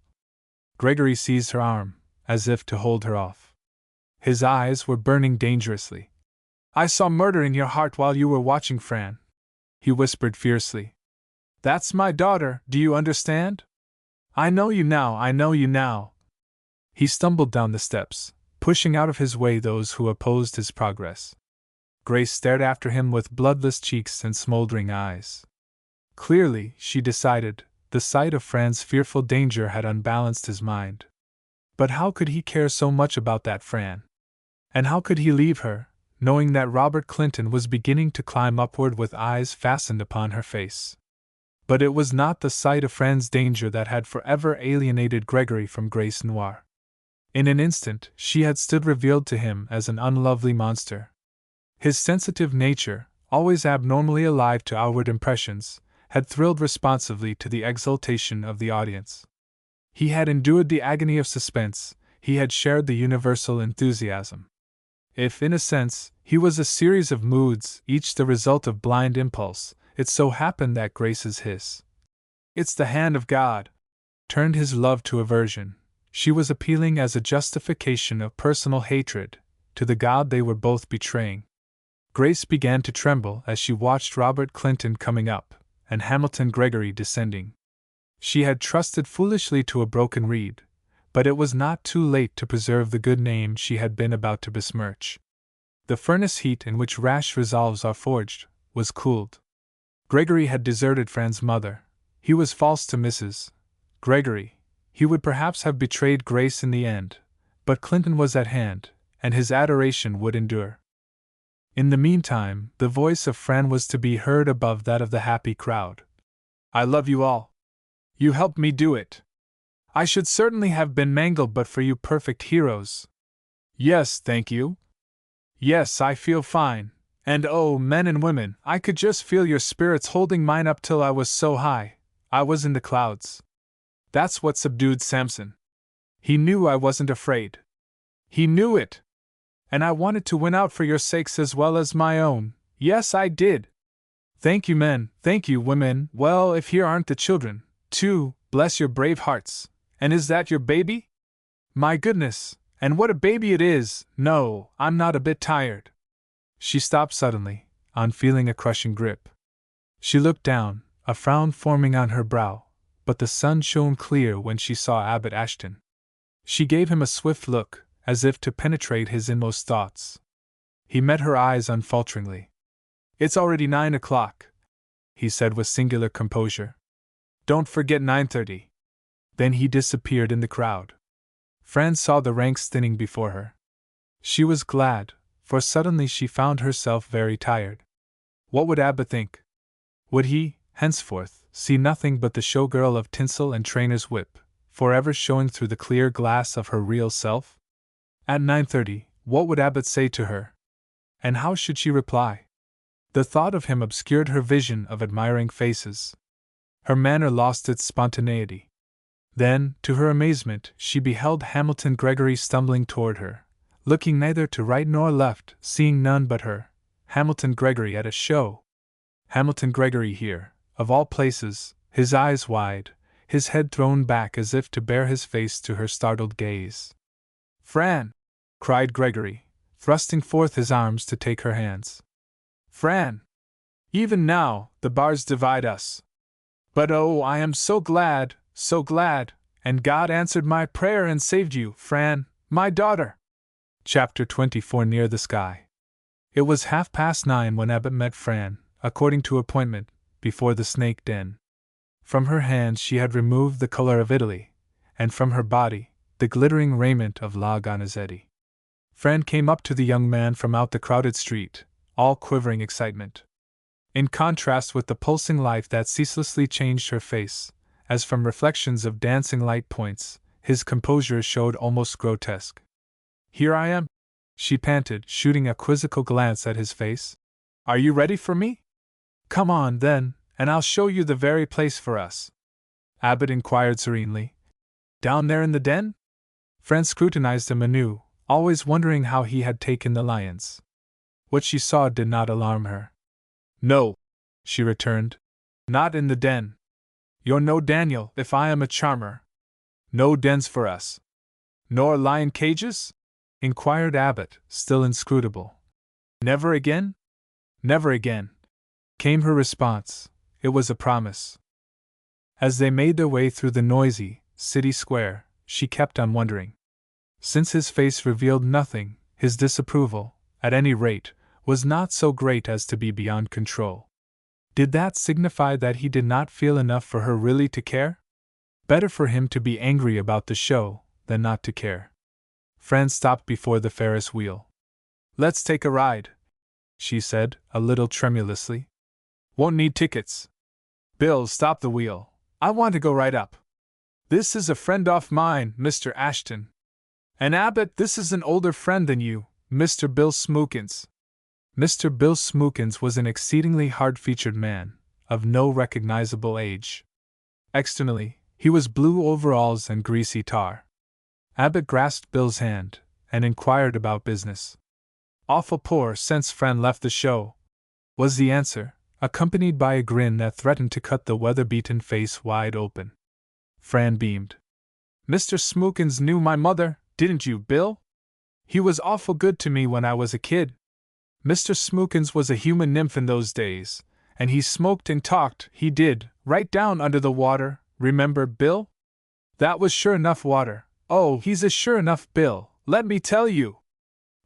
Gregory seized her arm, as if to hold her off. His eyes were burning dangerously. "I saw murder in your heart while you were watching Fran," he whispered fiercely. "That's my daughter, do you understand? I know you now, I know you now." He stumbled down the steps, pushing out of his way those who opposed his progress. Grace stared after him with bloodless cheeks and smoldering eyes. Clearly, she decided, the sight of Fran's fearful danger had unbalanced his mind. But how could he care so much about that Fran? And how could he leave her, knowing that Robert Clinton was beginning to climb upward with eyes fastened upon her face? But it was not the sight of Fran's danger that had forever alienated Gregory from Grace Noir. In an instant, she had stood revealed to him as an unlovely monster. His sensitive nature, always abnormally alive to outward impressions, had thrilled responsively to the exultation of the audience. He had endured the agony of suspense, he had shared the universal enthusiasm. If, in a sense, he was a series of moods, each the result of blind impulse, it so happened that Grace's "It's the hand of God," turned his love to aversion. She was appealing as a justification of personal hatred, to the God they were both betraying. Grace began to tremble as she watched Robert Clinton coming up, and Hamilton Gregory descending. She had trusted foolishly to a broken reed, but it was not too late to preserve the good name she had been about to besmirch. The furnace heat in which rash resolves are forged was cooled. Gregory had deserted Fran's mother. He was false to Mrs. Gregory. He would perhaps have betrayed Grace in the end, but Clinton was at hand, and his adoration would endure. In the meantime, the voice of Fran was to be heard above that of the happy crowd. I love you all. You helped me do it. I should certainly have been mangled but for you perfect heroes. Yes, thank you. Yes, I feel fine. And oh, men and women, I could just feel your spirits holding mine up till I was so high, I was in the clouds. That's what subdued Samson. He knew I wasn't afraid. He knew it. And I wanted to win out for your sakes as well as my own. Yes, I did. Thank you, men. Thank you, women. Well, if here aren't the children, too, bless your brave hearts. And is that your baby? My goodness, and what a baby it is! No, I'm not a bit tired. She stopped suddenly, on feeling a crushing grip. She looked down, a frown forming on her brow, but the sun shone clear when she saw Abbot Ashton. She gave him a swift look, as if to penetrate his inmost thoughts. He met her eyes unfalteringly. It's already 9 o'clock, he said with singular composure. Don't forget 9:30. Then he disappeared in the crowd. Fran saw the ranks thinning before her. She was glad, for suddenly she found herself very tired. What would Abbot think? Would he, henceforth, see nothing but the showgirl of tinsel and trainer's whip, forever showing through the clear glass of her real self? At 9:30, what would Abbot say to her? And how should she reply? The thought of him obscured her vision of admiring faces. Her manner lost its spontaneity. Then, to her amazement, she beheld Hamilton Gregory stumbling toward her, looking neither to right nor left, seeing none but her. Hamilton Gregory at a show! Hamilton Gregory here, of all places, his eyes wide, his head thrown back as if to bare his face to her startled gaze. Fran! Cried Gregory, thrusting forth his arms to take her hands. Fran! Even now, the bars divide us. But oh, I am so glad, and God answered my prayer and saved you, Fran, my daughter. Chapter 24. Near the Sky. It was 9:30 when Abbot met Fran, according to appointment, before the snake den. From her hands she had removed the color of Italy, and from her body, the glittering raiment of La Gonizetti. Fran came up to the young man from out the crowded street, all quivering excitement. In contrast with the pulsing life that ceaselessly changed her face, as from reflections of dancing light points, his composure showed almost grotesque. Here I am, she panted, shooting a quizzical glance at his face. Are you ready for me? Come on, then, and I'll show you the very place for us. Abbot inquired serenely. Down there in the den? Fran scrutinized him anew, always wondering how he had taken the lions. What she saw did not alarm her. No, she returned. Not in the den. You're no Daniel, if I am a charmer. No dens for us. Nor lion cages? Inquired Abbot, still inscrutable. Never again? Never again, came her response. It was a promise. As they made their way through the noisy city square, she kept on wondering. Since his face revealed nothing, his disapproval, at any rate, was not so great as to be beyond control. Did that signify that he did not feel enough for her really to care? Better for him to be angry about the show than not to care. Fran stopped before the Ferris wheel. Let's take a ride, she said, a little tremulously. Won't need tickets. Bill, stop the wheel. I want to go right up. This is a friend of mine, Mr. Ashton. And Abbot, this is an older friend than you, Mr. Bill Smookins. Mr. Bill Smookins was an exceedingly hard-featured man, of no recognizable age. Externally, he was blue overalls and greasy tar. Abbot grasped Bill's hand, and inquired about business. Awful poor since Fran left the show, was the answer, accompanied by a grin that threatened to cut the weather-beaten face wide open. Fran beamed. Mr. Smookins knew my mother, didn't you, Bill? He was awful good to me when I was a kid. Mr. Smookins was a human nymph in those days, and he smoked and talked, he did, right down under the water, remember, Bill? That was sure enough water. Oh, he's a sure enough Bill, let me tell you!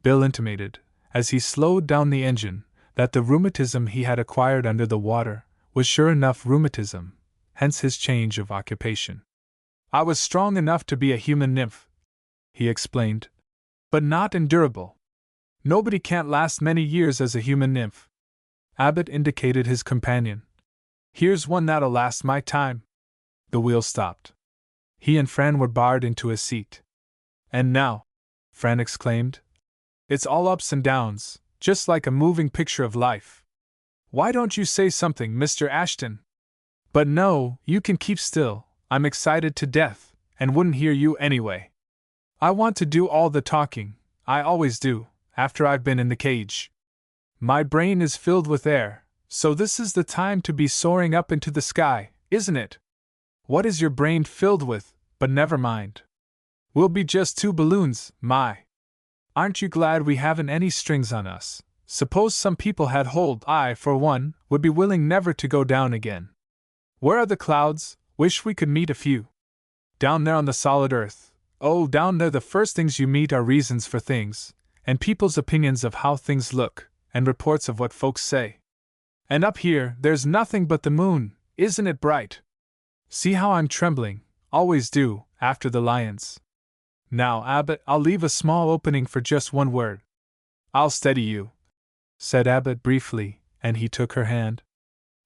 Bill intimated, as he slowed down the engine, that the rheumatism he had acquired under the water was sure enough rheumatism, hence his change of occupation. I was strong enough to be a human nymph, he explained, but not endurable. Nobody can't last many years as a human nymph. Abbott indicated his companion. Here's one that'll last my time. The wheel stopped. He and Fran were barred into a seat. And now, Fran exclaimed, it's all ups and downs, just like a moving picture of life. Why don't you say something, Mr. Ashton? But no, you can keep still, I'm excited to death, and wouldn't hear you anyway. I want to do all the talking, I always do, after I've been in the cage. My brain is filled with air, so this is the time to be soaring up into the sky, isn't it? What is your brain filled with? But never mind. We'll be just two balloons, my. Aren't you glad we haven't any strings on us? Suppose some people had hold, I, for one, would be willing never to go down again. Where are the clouds? Wish we could meet a few. Down there on the solid earth. Oh, down there the first things you meet are reasons for things, and people's opinions of how things look, and reports of what folks say. And up here, there's nothing but the moon, isn't it bright? See how I'm trembling, always do, after the lions. Now, Abbott, I'll leave a small opening for just one word. I'll steady you, said Abbott briefly, and he took her hand.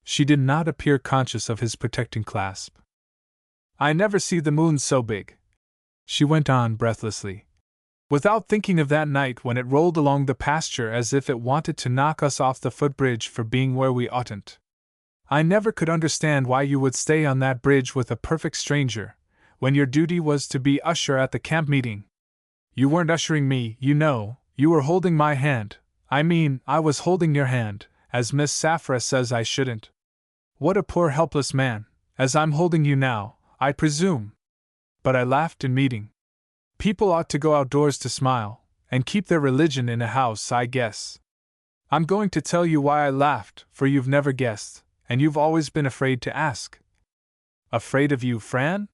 She did not appear conscious of his protecting clasp. I never see the moon so big, she went on breathlessly, without thinking of that night when it rolled along the pasture as if it wanted to knock us off the footbridge for being where we oughtn't. I never could understand why you would stay on that bridge with a perfect stranger, when your duty was to be usher at the camp meeting. You weren't ushering me, you know, you were holding my hand. I mean, I was holding your hand, as Miss Safra says I shouldn't. What a poor helpless man, as I'm holding you now, I presume. But I laughed in meeting. People ought to go outdoors to smile, and keep their religion in a house, I guess. I'm going to tell you why I laughed, for you've never guessed, and you've always been afraid to ask. Afraid of you, Fran?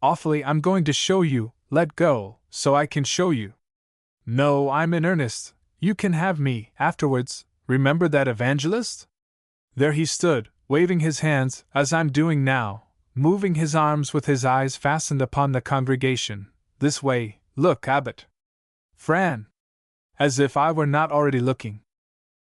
Awfully, I'm going to show you, let go, so I can show you. No, I'm in earnest, you can have me, afterwards, remember that evangelist? There he stood, waving his hands, as I'm doing now, moving his arms with his eyes fastened upon the congregation. This way, look, Abbott. Fran. As if I were not already looking.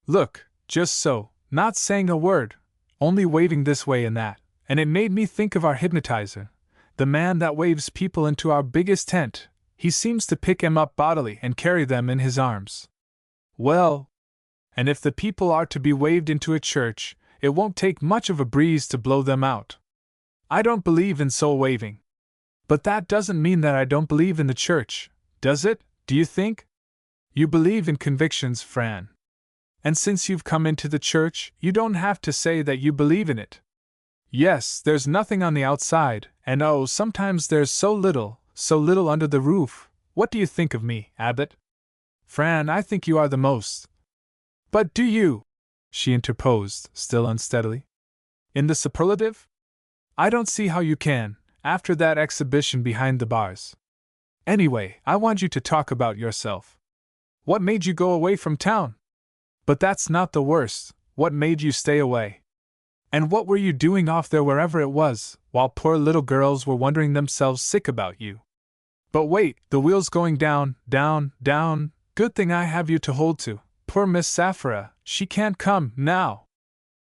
Look, just so, not saying a word, only waving this way and that, and it made me think of our hypnotizer, the man that waves people into our biggest tent. He seems to pick 'em up bodily and carry them in his arms. Well, and if the people are to be waved into a church, it won't take much of a breeze to blow them out. I don't believe in soul waving. But that doesn't mean that I don't believe in the church, does it, do you think? You believe in convictions, Fran. And since you've come into the church, you don't have to say that you believe in it. Yes, there's nothing on the outside, and oh, sometimes there's so little under the roof. What do you think of me, Abbott? Fran, I think you are the most. But do you? She interposed, still unsteadily. In the superlative? I don't see how you can, after that exhibition behind the bars. Anyway, I want you to talk about yourself. What made you go away from town? But that's not the worst. What made you stay away? And what were you doing off there wherever it was, while poor little girls were wondering themselves sick about you? But wait, the wheel's going down, down, down. Good thing I have you to hold to. Poor Miss Safra, she can't come, now.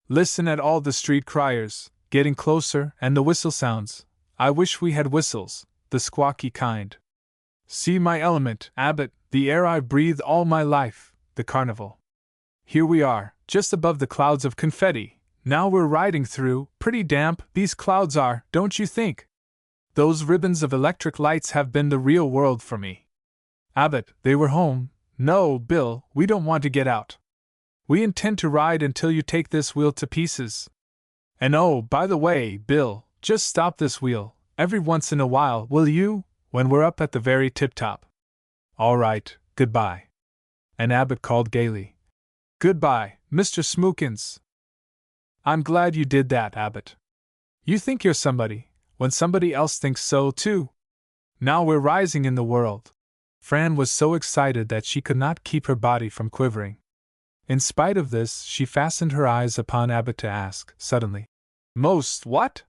Listen at all the street criers, getting closer, and the whistle sounds. I wish we had whistles, the squawky kind. See my element, Abbott, the air I've breathed all my life, the carnival. Here we are, just above the clouds of confetti. Now we're riding through, pretty damp these clouds are, don't you think? Those ribbons of electric lights have been the real world for me. Abbott, they were home. No, Bill, we don't want to get out. We intend to ride until you take this wheel to pieces. And oh, by the way, Bill, just stop this wheel, every once in a while, will you, when we're up at the very tip-top? All right, goodbye. And Abbott called gaily, Goodbye, Mr. Smookins. I'm glad you did that, Abbott. You think you're somebody, when somebody else thinks so, too. Now we're rising in the world. Fran was so excited that she could not keep her body from quivering. In spite of this, she fastened her eyes upon Abbott to ask, suddenly, Most what?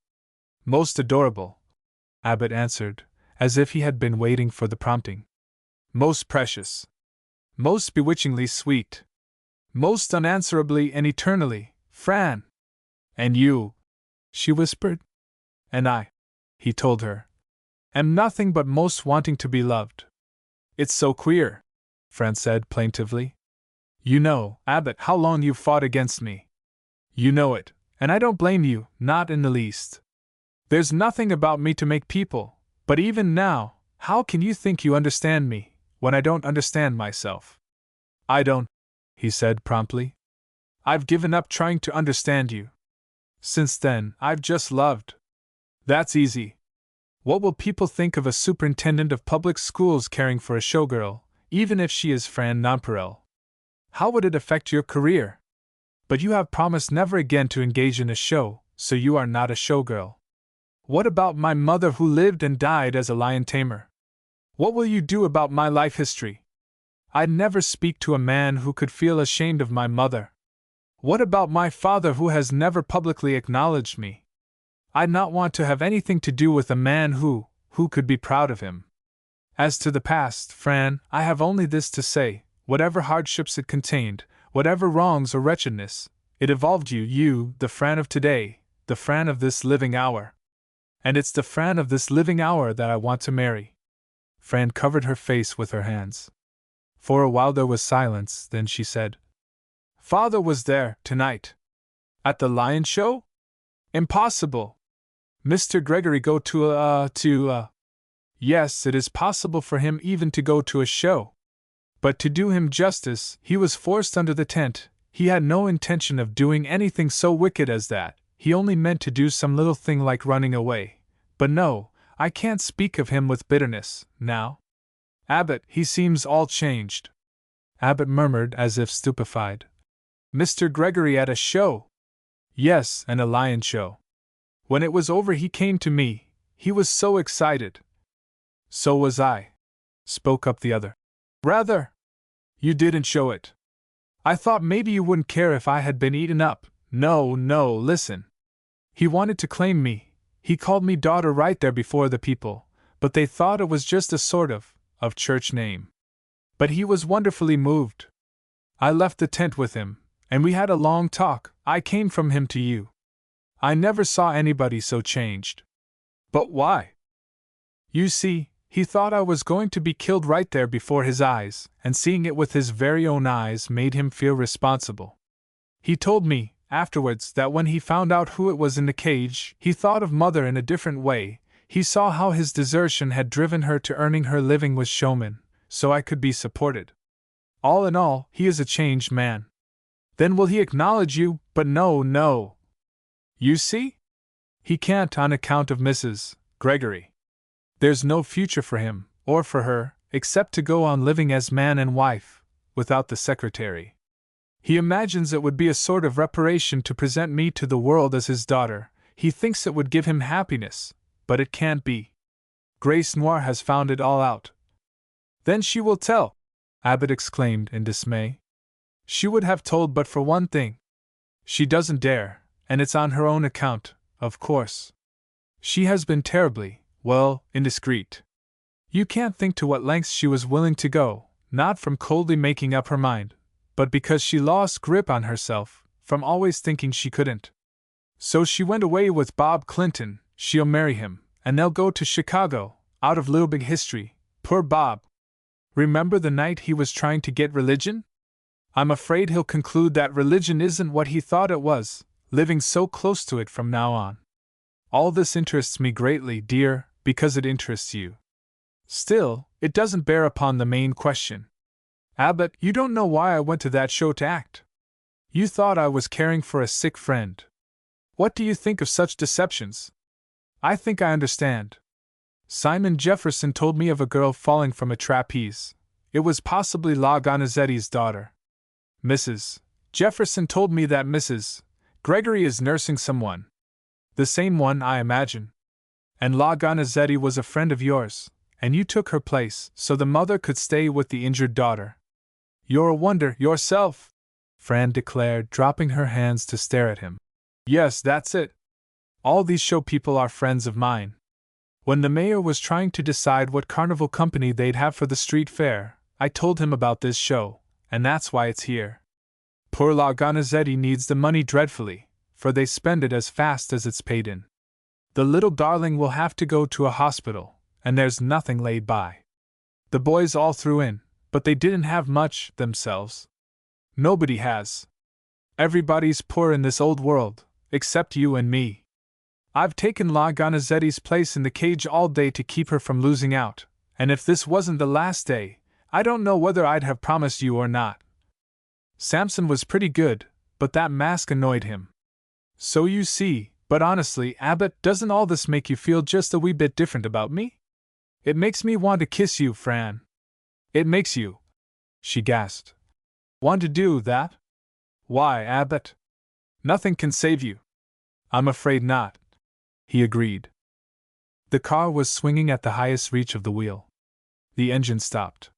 Most adorable, Abbott answered, as if he had been waiting for the prompting. Most precious. Most bewitchingly sweet. Most unanswerably and eternally, Fran. And you, she whispered. And I, he told her, am nothing but most wanting to be loved. It's so queer, Fran said plaintively. You know, Abbott, how long you've fought against me. You know it, and I don't blame you, not in the least. There's nothing about me to make people, but even now, how can you think you understand me, when I don't understand myself? I don't, he said promptly. I've given up trying to understand you. Since then, I've just loved. That's easy. What will people think of a superintendent of public schools caring for a showgirl, even if she is Fran Nonpareil? How would it affect your career? But you have promised never again to engage in a show, so you are not a showgirl. What about my mother who lived and died as a lion tamer? What will you do about my life history? I'd never speak to a man who could feel ashamed of my mother. What about my father who has never publicly acknowledged me? I'd not want to have anything to do with a man who could be proud of him. As to the past, Fran, I have only this to say, whatever hardships it contained, whatever wrongs or wretchedness, it evolved you, the Fran of today, the Fran of this living hour. And it's the Fran of this living hour that I want to marry. Fran covered her face with her hands. For a while there was silence, then she said, Father was there, tonight. At the lion show? Impossible. Mr. Gregory go to Yes, it is possible for him even to go to a show. But to do him justice, he was forced under the tent. He had no intention of doing anything so wicked as that. He only meant to do some little thing like running away. But no, I can't speak of him with bitterness, now. Abbott, he seems all changed. Abbott murmured as if stupefied. Mr. Gregory at a show? Yes, and a lion show. When it was over he came to me. He was so excited. So was I, spoke up the other. Rather. You didn't show it. I thought maybe you wouldn't care if I had been eaten up. No, listen. He wanted to claim me. He called me daughter right there before the people, but they thought it was just a sort of church name. But he was wonderfully moved. I left the tent with him, and we had a long talk. I came from him to you. I never saw anybody so changed. But why? You see, he thought I was going to be killed right there before his eyes, and seeing it with his very own eyes made him feel responsible. He told me, afterwards, that when he found out who it was in the cage, he thought of Mother in a different way. He saw how his desertion had driven her to earning her living with showmen, so I could be supported. All in all, he is a changed man. Then will he acknowledge you? But no. You see? He can't on account of Mrs. Gregory. There's no future for him, or for her, except to go on living as man and wife, without the secretary. He imagines it would be a sort of reparation to present me to the world as his daughter. He thinks it would give him happiness, but it can't be. Grace Noir has found it all out. Then she will tell, Abbott exclaimed in dismay. She would have told but for one thing. She doesn't dare, and it's on her own account, of course. She has been terribly, indiscreet. You can't think to what lengths she was willing to go, not from coldly making up her mind, but because she lost grip on herself, from always thinking she couldn't. So she went away with Bob Clinton. She'll marry him, and they'll go to Chicago, out of Little Big History. Poor Bob. Remember the night he was trying to get religion? I'm afraid he'll conclude that religion isn't what he thought it was, living so close to it from now on. All this interests me greatly, dear, because it interests you. Still, it doesn't bear upon the main question. Abbott, you don't know why I went to that show to act. You thought I was caring for a sick friend. What do you think of such deceptions? I think I understand. Simon Jefferson told me of a girl falling from a trapeze. It was possibly La Gonizetti's daughter. Mrs. Jefferson told me that Mrs. Gregory is nursing someone. The same one, I imagine. And La Gonizetti was a friend of yours, and you took her place so the mother could stay with the injured daughter. You're a wonder yourself, Fran declared, dropping her hands to stare at him. Yes, that's it. All these show people are friends of mine. When the mayor was trying to decide what carnival company they'd have for the street fair, I told him about this show, and that's why it's here. Poor La Gonizetti needs the money dreadfully, for they spend it as fast as it's paid in. The little darling will have to go to a hospital, and there's nothing laid by. The boys all threw in, but they didn't have much themselves. Nobody has. Everybody's poor in this old world, except you and me. I've taken La Gonizetti's place in the cage all day to keep her from losing out, and if this wasn't the last day, I don't know whether I'd have promised you or not. Samson was pretty good, but that mask annoyed him. So you see, but honestly, Abbott, doesn't all this make you feel just a wee bit different about me? It makes me want to kiss you, Fran. It makes you, she gasped. Want to do that? Why, Abbott? Nothing can save you. I'm afraid not, he agreed. The car was swinging at the highest reach of the wheel. The engine stopped.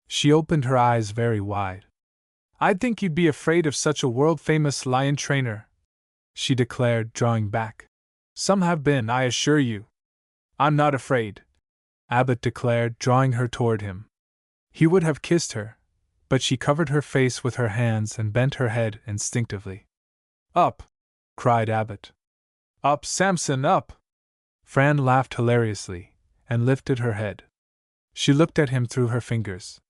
She opened her eyes very wide. I'd think you'd be afraid of such a world-famous lion trainer, she declared, drawing back. Some have been, I assure you. I'm not afraid, Abbott declared, drawing her toward him. He would have kissed her, but she covered her face with her hands and bent her head instinctively. Up! Cried Abbott. Up, Samson, up! Fran laughed hilariously, and lifted her head. She looked at him through her fingers.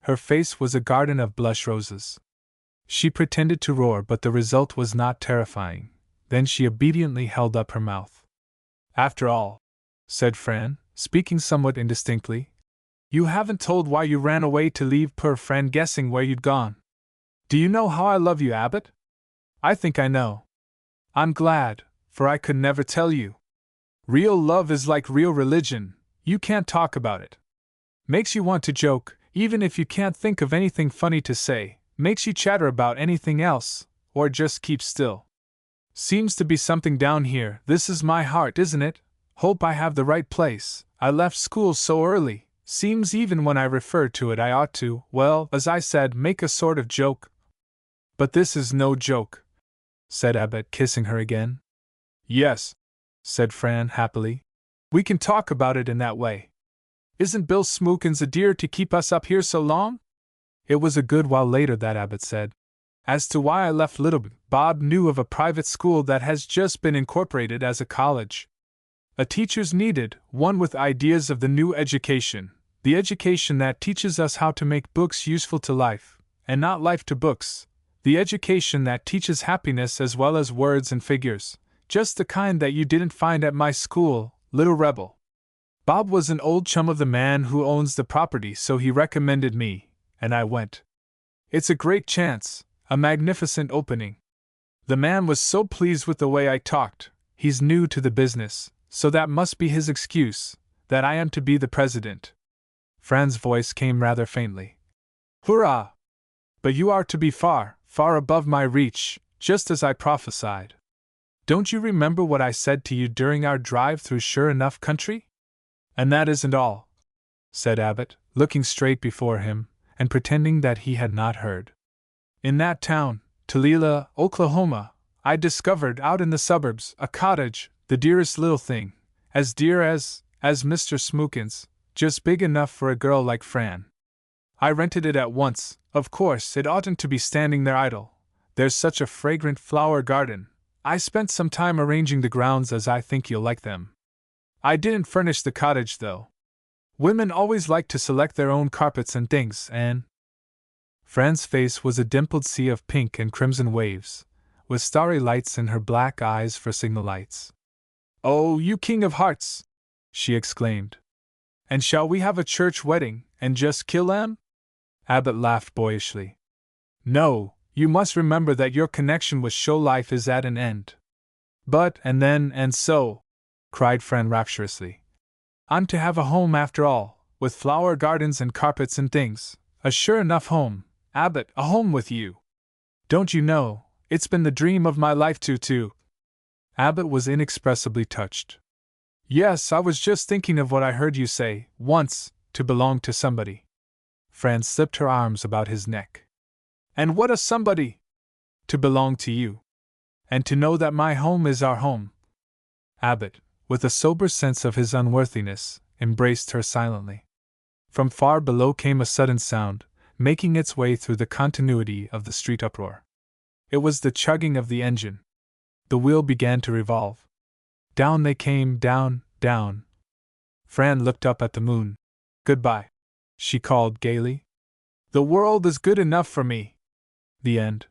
Her face was a garden of blush roses. She pretended to roar, but the result was not terrifying. Then she obediently held up her mouth. After all, said Fran, speaking somewhat indistinctly, you haven't told why you ran away to leave poor Fran guessing where you'd gone. Do you know how I love you, Abbott? I think I know. I'm glad, for I could never tell you. Real love is like real religion, you can't talk about it. Makes you want to joke, even if you can't think of anything funny to say, makes you chatter about anything else, or just keep still. Seems to be something down here. This is my heart, isn't it? Hope I have the right place. I left school so early. Seems even when I refer to it I ought to, well, as I said, make a sort of joke. But this is no joke, said Abbott, kissing her again. Yes, said Fran happily. We can talk about it in that way. Isn't Bill Smookins a dear to keep us up here so long? It was a good while later that Abbott said. As to why I left Little Bob knew of a private school that has just been incorporated as a college. A teacher's needed, one with ideas of the new education, the education that teaches us how to make books useful to life, and not life to books, the education that teaches happiness as well as words and figures, just the kind that you didn't find at my school, Little Rebel. Bob was an old chum of the man who owns the property, so he recommended me, and I went. It's a great chance, a magnificent opening. The man was so pleased with the way I talked, he's new to the business, so that must be his excuse, that I am to be the president. Fran's voice came rather faintly. Hurrah! But you are to be far, far above my reach, just as I prophesied. Don't you remember what I said to you during our drive through Sure Enough Country? And that isn't all, said Abbott, looking straight before him, and pretending that he had not heard. In that town, Tulila, Oklahoma, I discovered out in the suburbs a cottage, the dearest little thing, as dear as Mr. Smookins, just big enough for a girl like Fran. I rented it at once. Of course, it oughtn't to be standing there idle. There's such a fragrant flower garden. I spent some time arranging the grounds as I think you'll like them. I didn't furnish the cottage, though. Women always like to select their own carpets and things, and… Fran's face was a dimpled sea of pink and crimson waves, with starry lights in her black eyes for signal lights. Oh, you king of hearts! She exclaimed. And shall we have a church wedding, and just kill them? Abbott laughed boyishly. No, you must remember that your connection with show life is at an end. But, and then, and so, cried Fran rapturously. I'm to have a home after all, with flower gardens and carpets and things, a sure enough home, Abbott, a home with you. Don't you know, it's been the dream of my life too. Abbott was inexpressibly touched. Yes, I was just thinking of what I heard you say, once, to belong to somebody. Fran slipped her arms about his neck. And what a somebody! To belong to you. And to know that my home is our home. Abbott, with a sober sense of his unworthiness, embraced her silently. From far below came a sudden sound, making its way through the continuity of the street uproar. It was the chugging of the engine. The wheel began to revolve. Down they came, down, down. Fran looked up at the moon. Goodbye, she called gaily. The world is good enough for me. The end.